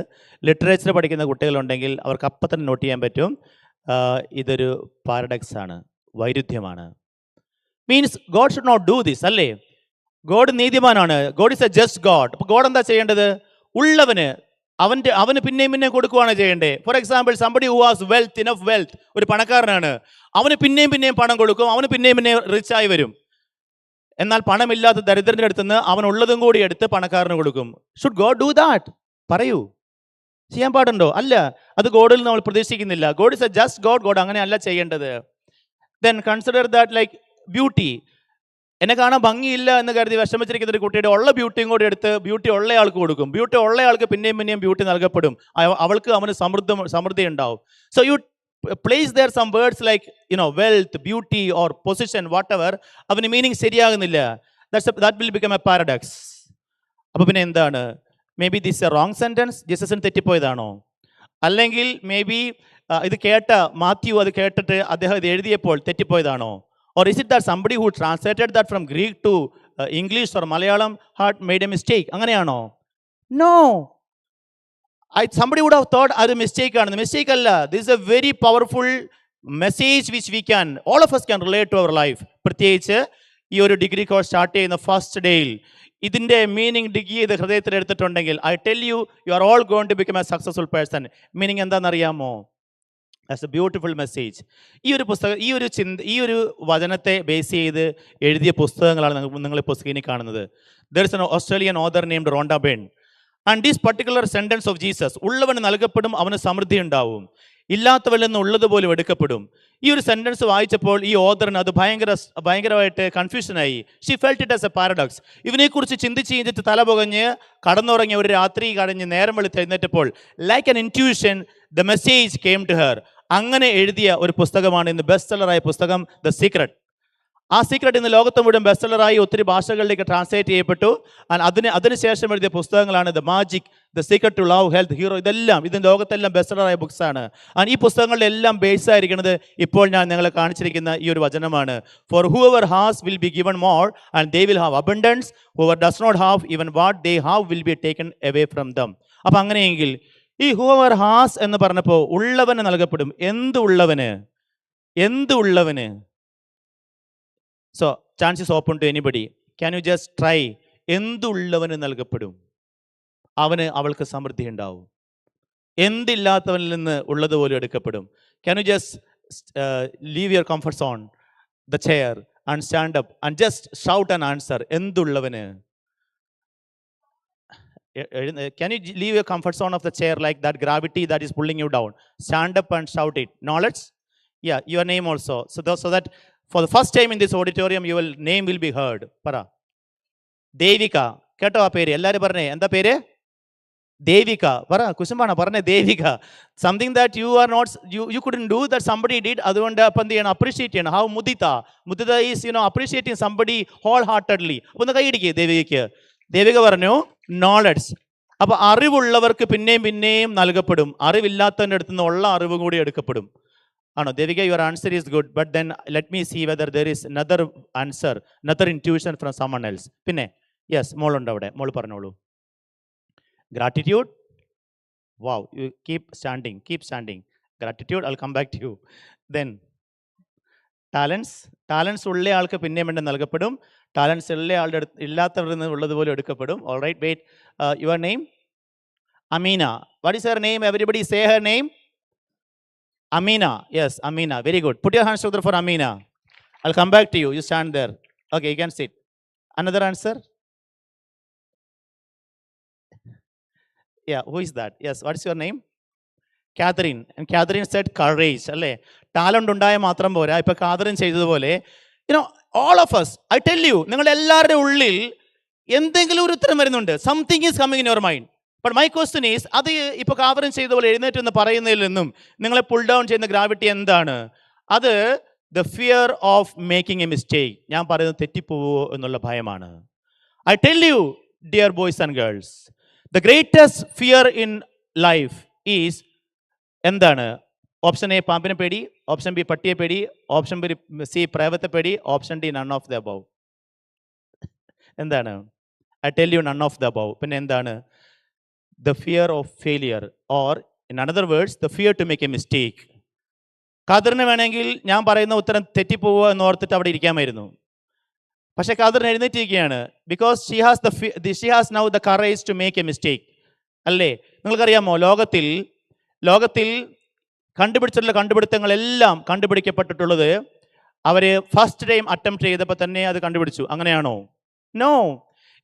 literature പഠിക്കുന്ന കുട്ടികളുണ്ടെങ്കിൽ അവർക്ക് അപ്പം തന്നെ not ചെയ്യാൻ പറ്റും, ഇതൊരു പാരഡക്സ് ആണ്, വൈരുദ്ധ്യമാണ്. Means God should not do this, അല്ലേ? ഗോഡ് നീതിമാനാണ്, God is a just God. അപ്പോൾ ഗോഡ് എന്താ ചെയ്യേണ്ടത്? ഉള്ളവന് അവന് പിന്നെയും പിന്നെയും കൊടുക്കുകയാണ് ചെയ്യേണ്ടത്. For example, somebody who has wealth, enough wealth, ഒരു പണക്കാരനാണ്, അവന് പിന്നെയും പിന്നെയും പണം കൊടുക്കും, അവന് പിന്നെയും പിന്നെയും റിച്ച് ആയി വരും. എന്നാൽ പണമില്ലാത്ത ദരിദ്രന്റെ അടുത്തുനിന്ന് അവൻ ഉള്ളതും കൂടി എടുത്ത് പണക്കാരന് കൊടുക്കും. Should God do that? പറയൂ, ചെയ്യാൻ പാടുണ്ടോ? അല്ല, അത് ഗോഡിൽ നിന്ന് നമ്മൾ പ്രതീക്ഷിക്കുന്നില്ല. God is a just God. God അങ്ങനെയല്ല ചെയ്യേണ്ടത്. Then consider that like beauty. എന്നെ കാണാൻ ഭംഗിയില്ല എന്ന് കരുതി വിഷമിച്ചിരിക്കുന്ന ഒരു കുട്ടിയുടെ ഉള്ള ബ്യൂട്ടിയും കൂടി എടുത്ത് ബ്യൂട്ടി ഉള്ളയാൾക്ക് കൊടുക്കും. ബ്യൂട്ടി ഉള്ളയാൾക്ക് പിന്നെയും പിന്നെയും ബ്യൂട്ടി നൽകപ്പെടും. അവൾക്ക് അവന് സമൃദ്ധി ഉണ്ടാവും. So you place there some words like wealth, beauty or position, whatever. അവന് മീനിങ് ശരിയാകുന്നില്ല. That will become a paradox. അപ്പോൾ പിന്നെ എന്താണ്? Maybe this a wrong sentence, ജീസസിന് തെറ്റിപ്പോയതാണോ? അല്ലെങ്കിൽ മേ ബി ഇത് കേട്ട മാത്യു അത് കേട്ടിട്ട് അദ്ദേഹം ഇത് എഴുതിയപ്പോൾ തെറ്റിപ്പോയതാണോ? Or is it that somebody who translated that from Greek to English or Malayalam had made a mistake? അങ്ങനെയാണോ? No. Somebody would have thought അത് mistake ആണ്. Mistake അല്ല. This is a very powerful message which we can, all of us can relate to our life. പ്രത്യേകിച്ച് ഈ ഒരു degree course start ചെയ്യുന്ന first ഡേയിൽ ഇതിൻ്റെ മീനിങ് ഡിഗ്രി ചെയ്ത് ഹൃദയത്തിൽ എടുത്തിട്ടുണ്ടെങ്കിൽ I tell you, you are all going to become a successful person. Meaning എന്താണെന്നറിയാമോ? That's a beautiful message. ഈ ഒരു പുസ്തകം, ഈ ഒരു വചനത്തെ ബേസ് ചെയ്ത് എഴുതിയ പുസ്തകങ്ങളാണ് നിങ്ങളിപ്പോൾ സ്ക്രീനിൽ കാണുന്നത്. There is an Australian author named Rhonda Byrne. And this particular sentence of Jesus, ഉള്ളവന് നൽകപ്പെടും, അവന് സമൃദ്ധി ഉണ്ടാവും, ഇല്ലാത്തവരിൽ നിന്ന് ഉള്ളതുപോലും എടുക്കപ്പെടും. ഈ ഒരു സെൻറ്റൻസ് വായിച്ചപ്പോൾ ഈ ഓഥറിന് അത് ഭയങ്കരമായിട്ട് കൺഫ്യൂഷനായി. She felt it as a paradox. ഇവനെക്കുറിച്ച് ചിന്തിച്ച് തല പുകഞ്ഞ് കടന്നുറങ്ങിയ ഒരു രാത്രി കഴിഞ്ഞ് നേരം വെളുത്ത് എഴുന്നേറ്റപ്പോൾ like an intuition the message came to her. അങ്ങനെ എഴുതിയ ഒരു പുസ്തകമാണ് ഇന്ന് ബെസ്റ്റ് സെല്ലറായ പുസ്തകം ദ സീക്രട്ട്. ആ സീക്രട്ട് ഇന്ന് ലോകത്ത് മുഴുവൻ ബെസ്റ്റ് സെല്ലറായി ഒത്തിരി ഭാഷകളിലേക്ക് ട്രാൻസ്ലേറ്റ് ചെയ്യപ്പെട്ടു. അതിനുശേഷം എഴുതിയ പുസ്തകങ്ങളാണ് the magic, the secret to love, health, hero. ഇതെല്ലാം ഇത് ലോകത്തെല്ലാം ബെസ്റ്റ് സെല്ലറായ ബുക്സാണ്. ഈ പുസ്തകങ്ങളുടെ എല്ലാം ബേസ് ആയിരിക്കുന്നത് ഇപ്പോൾ ഞാൻ നിങ്ങളെ കാണിച്ചിരിക്കുന്ന ഈ ഒരു വചനമാണ്. For whoever has will be given more and they will have abundance. Whoever does not have even what they have will be taken away from them. അപ്പം അങ്ങനെയെങ്കിൽ ഈ ഹൂഎവർ ഹാസ് എന്ന് പറഞ്ഞപ്പോൾ ഉള്ളവന് നൽകപ്പെടും. എന്ത് ഉള്ളവന്? So chance is open to anybody. Can you just try? എന്തുള്ളവന് നൽകപ്പെടും, അവൾക്ക് സമൃദ്ധി ഉണ്ടാവും. എന്തില്ലാത്തവനിൽ നിന്ന് ഉള്ളതുപോലും എടുക്കപ്പെടും. Can you just leave your comfort zone, the chair, and stand up and just shout an answer. എന്തുള്ളവന്? Can you leave your comfort zone of the chair like that gravity that is pulling you down? Stand up and shout it. Knowledge? Yeah, your name also. So that for the first time in this auditorium, your name will be heard. Para. Devika. കേട്ടോ ആ പേര്? എല്ലാവരും പറഞ്ഞേ, എന്താ പേര്? ദേവിക. പറ കുശുമ്പാണ് പറഞ്ഞേ, Devika. Something that you are not, you couldn't do that somebody did. അതുകൊണ്ട് അപ്പം എന്ത് ചെയ്യണം? അപ്രീഷിയേറ്റ് ചെയ്യണം. How Mudita is appreciating somebody whole heartedly. അപ്പോൾ ഒന്ന് കൈയിടിക്കുക ദേവികയ്ക്ക്. ദേവിക പറഞ്ഞു നോളഡ്ജ്. അപ്പോൾ അറിവുള്ളവർക്ക് പിന്നെയും പിന്നെയും നൽകപ്പെടും, അറിവില്ലാത്തവൻ്റെ അടുത്ത് നിന്നുള്ള അറിവ് കൂടി എടുക്കപ്പെടും. ആണോ Devika? Your answer is good, but then let me see whether there is another answer, another intuition from someone else. പിന്നെ യെസ്, മോളുണ്ട് അവിടെ, മോൾ പറഞ്ഞോളൂ. Gratitude. Wow, you keep standing. Gratitude, I will come back to you. Then talents ഉള്ള ആൾക്ക് പിന്നെയും വേണ്ടി നൽകപ്പെടും, talents ഉള്ള ആളുടെ ഇല്ലാത്തവരിൽ നിന്ന് ഉള്ളതുപോലെ എടുക്കപ്പെടും. All right, wait. Your name? Amina. What is her name? Everybody say her name. Amina. Yes, Amina. Very good. Put your hands together for Amina. I'll come back to you. You stand there. Okay, you can sit. Another answer? Yeah, who is that? Yes, what is your name? Catherine. And Catherine said courage. അല്ലേ? Talent ഉണ്ടായാൽ മാത്രം പോരാ. ഇപ്പം Catherine ചെയ്തതുപോലെ all of us, I tell you, നിങ്ങളുടെ എല്ലാവരുടെ ഉള്ളിൽ എന്തെങ്കിലും ഒരു ഉത്തരം വരുന്നുണ്ട്. Something is coming in your mind. But my question is, അത് ഇപ്പോൾ കാതറിൻ ചെയ്ത പോലെ എഴുന്നേറ്റ് എന്ന് പറയുന്നതിൽ നിന്നും നിങ്ങളെ പുൾ ഡൗൺ ചെയ്യുന്ന ഗ്രാവിറ്റി എന്താണ്? അത് the fear of making a mistake. ഞാൻ പറയുന്നത് തെറ്റിപ്പോവോ എന്നുള്ള ഭയമാണ്. I tell you dear boys and girls, the greatest fear in life is എന്താണ്? ഓപ്ഷൻ എ പാമ്പിനെ പേടി, ഓപ്ഷൻ ബി പട്ടിയെ പേടി, ഓപ്ഷൻ സി പ്രേതത്തെ പേടി, option D none of the above. എന്താണ്? I tell you none of the above. പിന്നെ എന്താണ്? The fear of failure, or in other words, the fear to make a mistake. ഖാദറിന് വേണമെങ്കിൽ ഞാൻ പറയുന്ന ഉത്തരം തെറ്റിപ്പോവുക എന്ന് ഓർത്തിട്ട് അവിടെ ഇരിക്കാമായിരുന്നു. പക്ഷേ ഖാദറിന് എഴുന്നേറ്റിരിക്കുകയാണ്. Because she has now the courage to make a mistake. അല്ലേ? നിങ്ങൾക്കറിയാമോ, ലോകത്തിൽ കണ്ടുപിടിച്ചിട്ടുള്ള കണ്ടുപിടുത്തങ്ങളെല്ലാം കണ്ടുപിടിക്കപ്പെട്ടിട്ടുള്ളത് അവർ ഫസ്റ്റ് ടൈം അറ്റംപ്റ്റ് ചെയ്തപ്പോൾ തന്നെ അത് കണ്ടുപിടിച്ചു. അങ്ങനെയാണോ? നോ.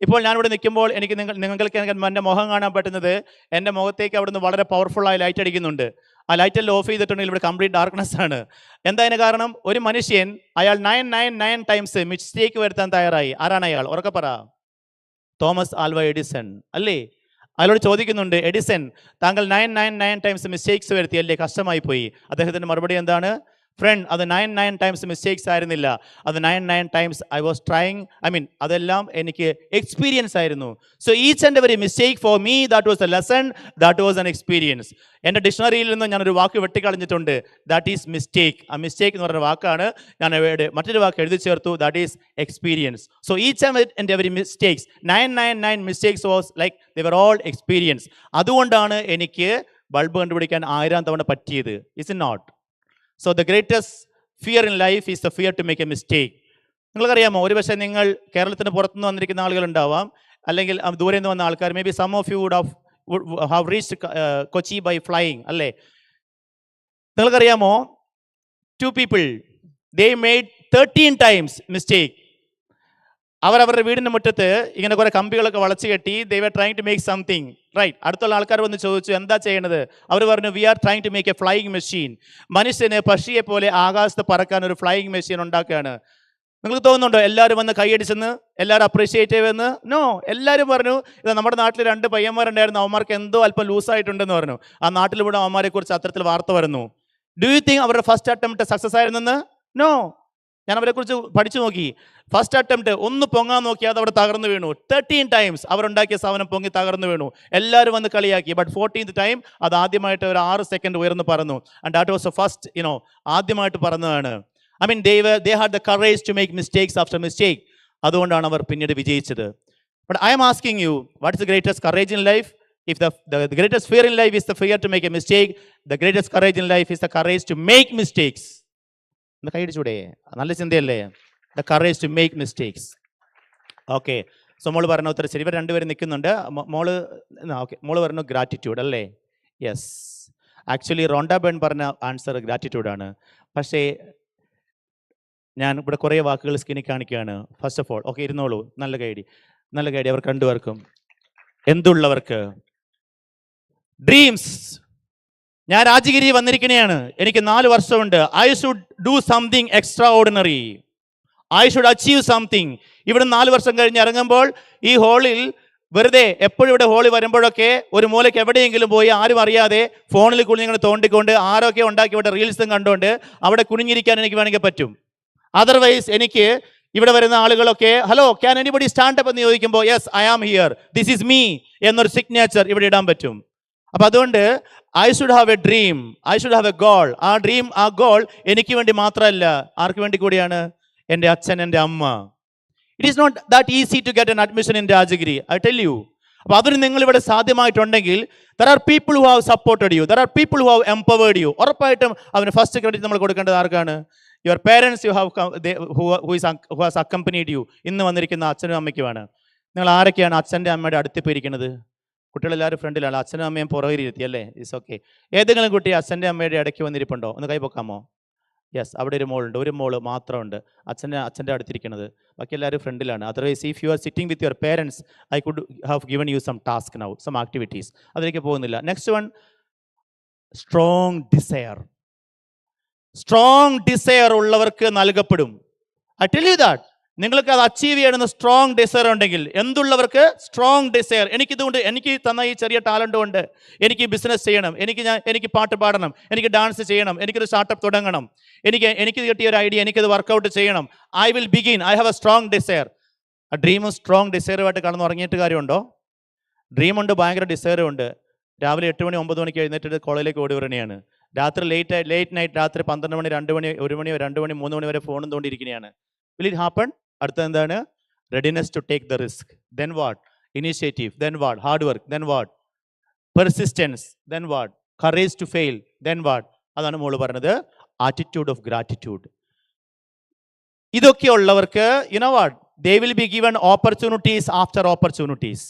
ഇപ്പോൾ ഞാനിവിടെ നിൽക്കുമ്പോൾ നിങ്ങൾക്ക് എൻ്റെ മുഖം കാണാൻ പറ്റുന്നത് എൻ്റെ മുഖത്തേക്ക് അവിടുന്ന് വളരെ പവർഫുള്ളായ ലൈറ്റ് അടിക്കുന്നുണ്ട്. ആ ലൈറ്റെല്ലാം ഓഫ് ചെയ്തിട്ടുണ്ടെങ്കിൽ ഇവിടെ കംപ്ലീറ്റ് ഡാർക്ക്നെസ് ആണ്. എന്താ അതിന് കാരണം? ഒരു മനുഷ്യൻ അയാൾ 999 ടൈംസ് മിസ്റ്റേക്ക് വരുത്താൻ തയ്യാറായി. ആരാണ് അയാൾ? ഉറക്കെ പറ. തോമസ് ആൽവ എഡിസൺ അല്ലേ? അയാളോട് ചോദിക്കുന്നുണ്ട്, എഡിസൺ താങ്കൾ 999 ടൈംസ് മിസ്റ്റേക്സ് വരുത്തിയല്ലേ, കഷ്ടമായി പോയി. അദ്ദേഹത്തിൻ്റെ മറുപടി എന്താണ്? ഫ്രണ്ട്, അത് 99 ടൈംസ് മിസ്റ്റേക്സ് ആയിരുന്നില്ല, അത് 99 ടൈംസ് ഐ വാസ് ട്രൈങ്, അതെല്ലാം എനിക്ക് എക്സ്പീരിയൻസ് ആയിരുന്നു. So each and every mistake for me that was a lesson, that was an experience. എൻ്റെ ഡിക്ഷണറിയിൽ നിന്ന് ഞാനൊരു വാക്ക് വെട്ടിക്കളഞ്ഞിട്ടുണ്ട്, ദാറ്റ് ഈസ് മിസ്റ്റേക്ക്. ആ മിസ്റ്റേക്ക് എന്ന് പറഞ്ഞ വാക്കാണ് ഞാൻ മറ്റൊരു വാക്ക് എഴുതി ചേർത്തു, that is experience. So each and every mistakes 999 mistakes was like they were all experience. അതുകൊണ്ടാണ് എനിക്ക് ബൾബ് കണ്ടുപിടിക്കാൻ 1000 തവണ പറ്റിയത്. Is it not? So the greatest fear in life is the fear to make a mistake. നിങ്ങൾക്കറിയാമോ, ഒരുപക്ഷെ നിങ്ങൾ കേരളത്തിന് പുറത്തുനിന്ന് വന്നിരിക്കുന്ന ആളുകളുണ്ടാവാം, അല്ലെങ്കിൽ ദൂരെ നിന്ന് വന്ന ആൾക്കാർ. May be some of you would have reached Kochi by flying അല്ലേ? നിങ്ങൾക്കറിയാമോ, 2 people they made 13 times mistake. അവരുടെ വീടിൻ്റെ മുറ്റത്ത് ഇങ്ങനെ കുറെ കമ്പികളൊക്കെ വളച്ചു കെട്ടി they were trying to make something, right? അടുത്തുള്ള ആൾക്കാർ വന്ന് ചോദിച്ചു, എന്താ ചെയ്യണത്? അവർ പറഞ്ഞു, we are trying to make a flying machine. മനുഷ്യന് പക്ഷിയെ പോലെ ആകാശത്ത് പറക്കാൻ ഒരു ഫ്ലൈയിങ് മെഷീൻ ഉണ്ടാക്കുകയാണ്. നിങ്ങൾക്ക് തോന്നുന്നുണ്ടോ എല്ലാവരും വന്ന് കൈയടിച്ചെന്ന്, എല്ലാവരും അപ്രീഷിയേറ്റ് ചെയ്യുമെന്ന്? നോ. എല്ലാവരും പറഞ്ഞു, ഇത് നമ്മുടെ നാട്ടിൽ 2 പയ്യന്മാരുണ്ടായിരുന്നു, അവന്മാർക്ക് എന്തോ അല്പം ലൂസായിട്ടുണ്ടെന്ന് പറഞ്ഞു. ആ നാട്ടിലൂടെ അവന്മാരെ കുറിച്ച് അത്തരത്തിൽ വാർത്ത വരുന്നു. ഡു യു തിങ്ക് അവരുടെ ഫസ്റ്റ് അറ്റംപ്റ്റ് സക്സസ് ആയിരുന്നെന്ന്? നോ. ഞാൻ അവരെ കുറിച്ച് പഠിച്ചു നോക്കി. ഫസ്റ്റ് അറ്റംപ്റ്റ് ഒന്ന് പൊങ്ങാൻ നോക്കി, അത് അവിടെ തകർന്നു വീണു. 13 ടൈംസ് അവരുണ്ടാക്കിയ സാധനം പൊങ്ങി തകർന്നു വീണു. എല്ലാവരും വന്ന് കളിയാക്കി. ബട്ട് 14th ടൈം അത് ആദ്യമായിട്ട് ഒരു 6 സെക്കൻഡ് ഉയർന്ന് പറന്നു. And that was A first, ആദ്യമായിട്ട് പറന്നതാണ്. they had the courage to make mistakes after mistake. അതുകൊണ്ടാണ് അവർ പിന്നീട് വിജയിച്ചത്. But I am asking you, what is the greatest courage in life? If the greatest fear in life is the fear to make a mistake, the greatest courage in life is the courage to make mistakes. കൈയടിച്ചൂടെ? നല്ല ചിന്തയല്ലേ? The courage to make mistakes. Okay, so മോള് പറഞ്ഞ ഉത്തരം ശരി. ഇവർ രണ്ടുപേരും നിൽക്കുന്നുണ്ട്. മോള് പറഞ്ഞു ഗ്രാറ്റിറ്റ്യൂഡ് അല്ലേ? യെസ്, ആക്ച്വലി റോണ്ട ബേൺ പറഞ്ഞ ആൻസർ ഗ്രാറ്റിറ്റ്യൂഡാണ്. പക്ഷേ ഞാൻ ഇവിടെ കുറേ വാക്കുകൾ സ്കിന്നി കാണിക്കുകയാണ്. ഫസ്റ്റ് ഓഫ് ഓൾ, ഓക്കെ ഇരുന്നോളൂ. നല്ല കൈഡി അവർ രണ്ടുപേർക്കും. എന്തുള്ളവർക്ക്? ഡ്രീംസ്. ഞാൻ രാജഗിരി വന്നിരിക്കുന്നതാണ്, എനിക്ക് 4 വർഷമുണ്ട്. I should do something extraordinary, I should achieve something. ഇവിടെ 4 വർഷം കഴിഞ്ഞ് ഇറങ്ങുമ്പോൾ ഈ ഹോളിൽ വെറുതെ എപ്പോഴും ഇവിടെ ഹോളിൽ വരുമ്പോഴൊക്കെ ഒരു മൂലയ്ക്ക് എവിടെയെങ്കിലും പോയി ആരും അറിയാതെ ഫോണിൽ കുഞ്ഞുങ്ങൾ തോണ്ടിക്കൊണ്ട് ആരൊക്കെ ഉണ്ടാക്കി ഇവിടെ റീൽസും കണ്ടുകൊണ്ട് അവിടെ കുനിഞ്ഞിരിക്കാൻ എനിക്ക് വേണമെങ്കിൽ പറ്റും. അതർവൈസ് എനിക്ക് ഇവിടെ വരുന്ന ആളുകളൊക്കെ hello can anybody stand up എന്ന് ചോദിക്കുമ്പോൾ yes I am here, this is me എന്നൊരു സിഗ്നേച്ചർ ഇവിടെ ഇടാൻ പറ്റും. അപ്പം അതുകൊണ്ട് I should have a dream, I should have a goal. ആ ഡ്രീം, ആ ഗോൾ എനിക്ക് വേണ്ടി മാത്രമല്ല, ആർക്ക് വേണ്ടി കൂടിയാണ്? എൻ്റെ അച്ഛൻ, എൻ്റെ അമ്മ. It is not that easy to get an admission in Rajagiri, I tell you. അപ്പോൾ അതിന് നിങ്ങളിവിടെ സാധ്യമായിട്ടുണ്ടെങ്കിൽ there are people who have supported you, there are people who have empowered you. ഉറപ്പായിട്ടും അവന് ഫസ്റ്റ് ക്രെഡിറ്റ് നമ്മൾ കൊടുക്കേണ്ടത് ആർക്കാണ്? Your parents you have who has accompanied you. ഇന്ന് വന്നിരിക്കുന്ന അച്ഛനും അമ്മയ്ക്കുമാണ്. നിങ്ങൾ ആരൊക്കെയാണ് അച്ഛൻ്റെ അമ്മയുടെ അടുത്ത് പോയിരിക്കുന്നത്? കുട്ടികളെല്ലാവരും ഫ്രണ്ടിലാണ്, അച്ഛനും അമ്മയും പുറകിലിരുത്തി അല്ലേ? It's okay. ഏതെങ്കിലും കുട്ടി അച്ഛൻ്റെ അമ്മയുടെ ഇടയ്ക്ക് വന്നിരിപ്പുണ്ടോ? ഒന്ന് കൈ പൊക്കാമോ? യെസ്, അവിടെ ഒരു മോളുണ്ട്. ഒരു മോള് മാത്രമുണ്ട് അച്ഛൻ്റെ അടുത്തിരിക്കുന്നത്. ബാക്കി എല്ലാവരും ഫ്രണ്ടിലാണ്. Otherwise if you are sitting with your parents I could have given you some task now, some activities. അതിലേക്ക് പോകുന്നില്ല. Next one, strong desire. Strong desire ഉള്ളവർക്ക് നൽകപ്പെടും. I tell you that. നിങ്ങൾക്ക് അത് അച്ചീവ് ചെയ്യണമെന്ന് സ്ട്രോങ് ഡിസയർ ഉണ്ടെങ്കിൽ, എന്തുള്ളവർക്ക്? Strong desire. എനിക്കിതുകൊണ്ട്, എനിക്ക് തന്ന ഈ ചെറിയ ടാലൻ്റ് കൊണ്ട് എനിക്ക് ബിസിനസ് ചെയ്യണം, എനിക്ക് പാട്ട് പാടണം, എനിക്ക് ഡാൻസ് ചെയ്യണം, എനിക്കൊരു സ്റ്റാർട്ടപ്പ് തുടങ്ങണം, എനിക്ക് കിട്ടിയ ഒരു ഐഡിയ, എനിക്കത് വർക്കൗട്ട് ചെയ്യണം. I will begin. I have a strong desire. ആ ഡ്രീമും സ്ട്രോങ് ഡിസയറുമായിട്ട് കടന്നു ഉറങ്ങിയിട്ട് കാര്യമുണ്ടോ? ഡ്രീമുണ്ട്, ഭയങ്കര ഡിസയറും ഉണ്ട്. രാവിലെ 8 മണി 9 മണിക്ക് എഴുന്നേറ്റിട്ട് കോളേജിലേക്ക് ഓടി വരണയാണ്. രാത്രി ലേറ്റ് നൈറ്റ്, രാത്രി 12 മണി 2 മണി 1 മണി 2 മണി 3 മണി വരെ ഫോണും തോണ്ടിയിരിക്കുകയാണ്. Will it happen? അടുത്ത എന്താണ്? Readiness to take the risk. Then what? Initiative. Then what? Hard work. Then what? Persistence. Then what? Courage to fail. Then what? അതാണ് മോള് പറഞ്ഞത്, ആറ്റിറ്റ്യൂഡ് ഓഫ് ഗ്രാറ്റിറ്റ്യൂഡ്. ഇതൊക്കെ ഉള്ളവർക്ക് you know what, they will be given opportunities after opportunities.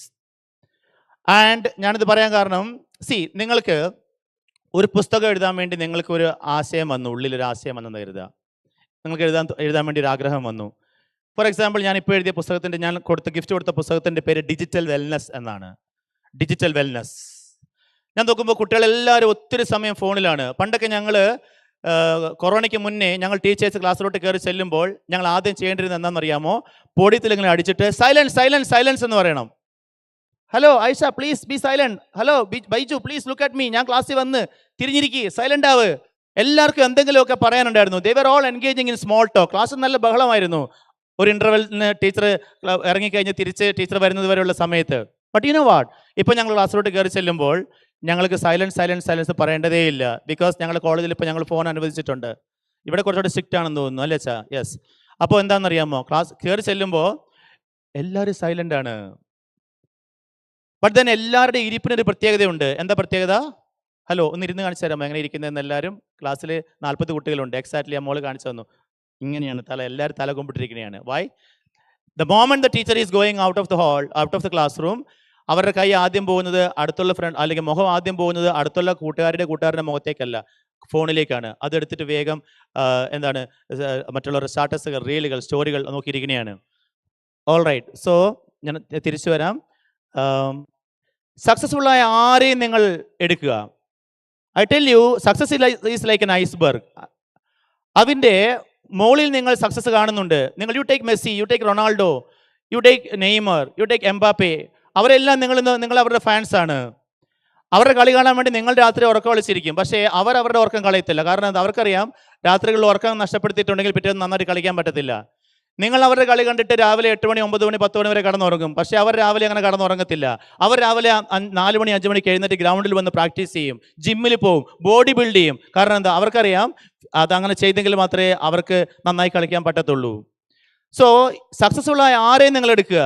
And ഞാനിത് പറയാൻ കാരണം, നിങ്ങൾക്ക് ഒരു പുസ്തകം എഴുതാൻ വേണ്ടി നിങ്ങൾക്ക് ഒരു ആശയം വന്നു, ഉള്ളിലൊരു ആശയം വന്നെന്ന് കരുതുക. നിങ്ങൾക്ക് എഴുതാൻ വേണ്ടി ഒരു ആഗ്രഹം വന്നു. ഫോർ എക്സാമ്പിൾ, ഞാനിപ്പോൾ എഴുതിയ പുസ്തകത്തിൻ്റെ, ഞാൻ ഗിഫ്റ്റ് കൊടുത്ത പുസ്തകത്തിൻ്റെ പേര് ഡിജിറ്റൽ വെൽനസ് എന്നാണ്. Digital wellness. ഞാൻ നോക്കുമ്പോൾ കുട്ടികളെല്ലാവരും ഒത്തിരി സമയം ഫോണിലാണ്. പണ്ടൊക്കെ ഞങ്ങൾ കൊറോണയ്ക്ക് മുന്നേ ഞങ്ങൾ ടീച്ചേഴ്സ് ക്ലാസ്സിലോട്ട് കയറി ചെല്ലുമ്പോൾ ഞങ്ങൾ ആദ്യം ചെയ്യേണ്ടിരുന്നത് എന്താണെന്നറിയാമോ? പോഡിയത്തിൽ ഇങ്ങനെ അടിച്ചിട്ട് സൈലൻസ് സൈലൻസ് സൈലൻസ് എന്ന് പറയണം. Hello Aisha please be silent. Hello Baiju please look at me. ഞാൻ ക്ലാസ്സിൽ വന്ന് തിരിഞ്ഞിരിക്കുക, സൈലന്റ് ആവ്. എല്ലാവർക്കും എന്തെങ്കിലുമൊക്കെ പറയാനുണ്ടായിരുന്നു. They were all engaging in small talk. Class നല്ല ബഹളമായിരുന്നു. ഒരു ഇൻ്റർവെല്ലിന് ടീച്ചർ ഇറങ്ങിക്കഴിഞ്ഞ് തിരിച്ച് ടീച്ചർ വരുന്നത് വരെയുള്ള സമയത്ത്. ബട്ട് യു നോ വാട്ട്, ഇപ്പോൾ ഞങ്ങൾ ക്ലാസ്സിലോട്ട് കയറി ചെല്ലുമ്പോൾ ഞങ്ങൾക്ക് സൈലൻസ് സൈലൻസ് സൈലൻസ് പറയേണ്ടതേ ഇല്ല. ബിക്കോസ് ഞങ്ങൾ കോളേജിൽ ഇപ്പോൾ ഞങ്ങൾ ഫോൺ അനുവദിച്ചിട്ടുണ്ട്. ഇവിടെ കുറച്ചുകൂടെ സ്ട്രിക്റ്റ് ആണെന്ന് തോന്നുന്നു, അല്ലേ അച്ഛാ? യെസ്. അപ്പോൾ എന്താണെന്നറിയാമോ, ക്ലാസ് കയറി ചെല്ലുമ്പോൾ എല്ലാവരും സൈലൻ്റ് ആണ്. ബട്ട് ദെൻ എല്ലാവരുടെ ഇരിപ്പിനൊരു പ്രത്യേകതയുണ്ട്. എന്താ പ്രത്യേകത? ഹലോ ഒന്ന് ഇരുന്ന് കാണിച്ചു തരാമോ എങ്ങനെ ഇരിക്കുന്നതെന്ന്? എല്ലാവരും ക്ലാസ്സിൽ 40 കുട്ടികളുണ്ട്. എക്സാക്ട്ലി ആ മോള് കാണിച്ചു തന്നു. ഇങ്ങനെയാണ് എല്ലാവരും തല കൊമ്പിട്ടിരിക്കുകയാണ്. Why? The moment the teacher is going out of the classroom, അവരുടെ കൈ ആദ്യം പോകുന്നത് അടുത്തുള്ള ഫ്രണ്ട്, അല്ലെങ്കിൽ മുഖം ആദ്യം പോകുന്നത് അടുത്തുള്ള കൂട്ടുകാരുടെ മുഖത്തേക്കല്ല, ഫോണിലേക്കാണ്. അതെടുത്തിട്ട് വേഗം മറ്റുള്ള സ്റ്റാറ്റസുകൾ, റീലുകൾ, സ്റ്റോറികൾ നോക്കിയിരിക്കുകയാണ്. All right. സോ ഞാൻ തിരിച്ചു വരാം. സക്സസ്ഫുള്ളായ ആരെയും നിങ്ങൾ എടുക്കുക. I tell you, success is like an iceberg. അതിൻ്റെ മുകളിൽ നിങ്ങൾ സക്സസ് കാണുന്നുണ്ട്. You take Messi, you take Ronaldo, you take Neymar, you take Mbappe. അവരെല്ലാം നിങ്ങൾ അവരുടെ ഫാൻസാണ്. അവരുടെ കളി കാണാൻ വേണ്ടി നിങ്ങൾ രാത്രി ഉറക്കം കളിച്ചിരിക്കും. പക്ഷേ അവരുടെ ഉറക്കം കളയത്തില്ല. കാരണം അവർക്കറിയാം രാത്രികളിൽ ഉറക്കം നഷ്ടപ്പെടുത്തിയിട്ടുണ്ടെങ്കിൽ പിറ്റേന്ന് നന്നായിട്ട് കളിക്കാൻ പറ്റത്തില്ല. നിങ്ങൾ അവരുടെ കളി കണ്ടിട്ട് രാവിലെ 8 മണി 9 മണി 10 മണി വരെ കടന്നുറങ്ങും. പക്ഷേ അവർ രാവിലെ അങ്ങനെ കടന്നുറങ്ങത്തില്ല. അവർ രാവിലെ 4 മണി 5 മണിക്ക് എഴുന്നേറ്റ് ഗ്രൗണ്ടിൽ വന്ന് പ്രാക്ടീസ് ചെയ്യും, ജിമ്മിൽ പോവും, ബോഡി ബിൽഡ് ചെയ്യും. കാരണം എന്താ? അവർക്കറിയാം അതങ്ങനെ ചെയ്തെങ്കിൽ മാത്രമേ അവർക്ക് നന്നായി കളിക്കാൻ പറ്റത്തുള്ളൂ. സോ സക്സസ്ഫുള്ളായ ആരെയും നിങ്ങൾ എടുക്കുക,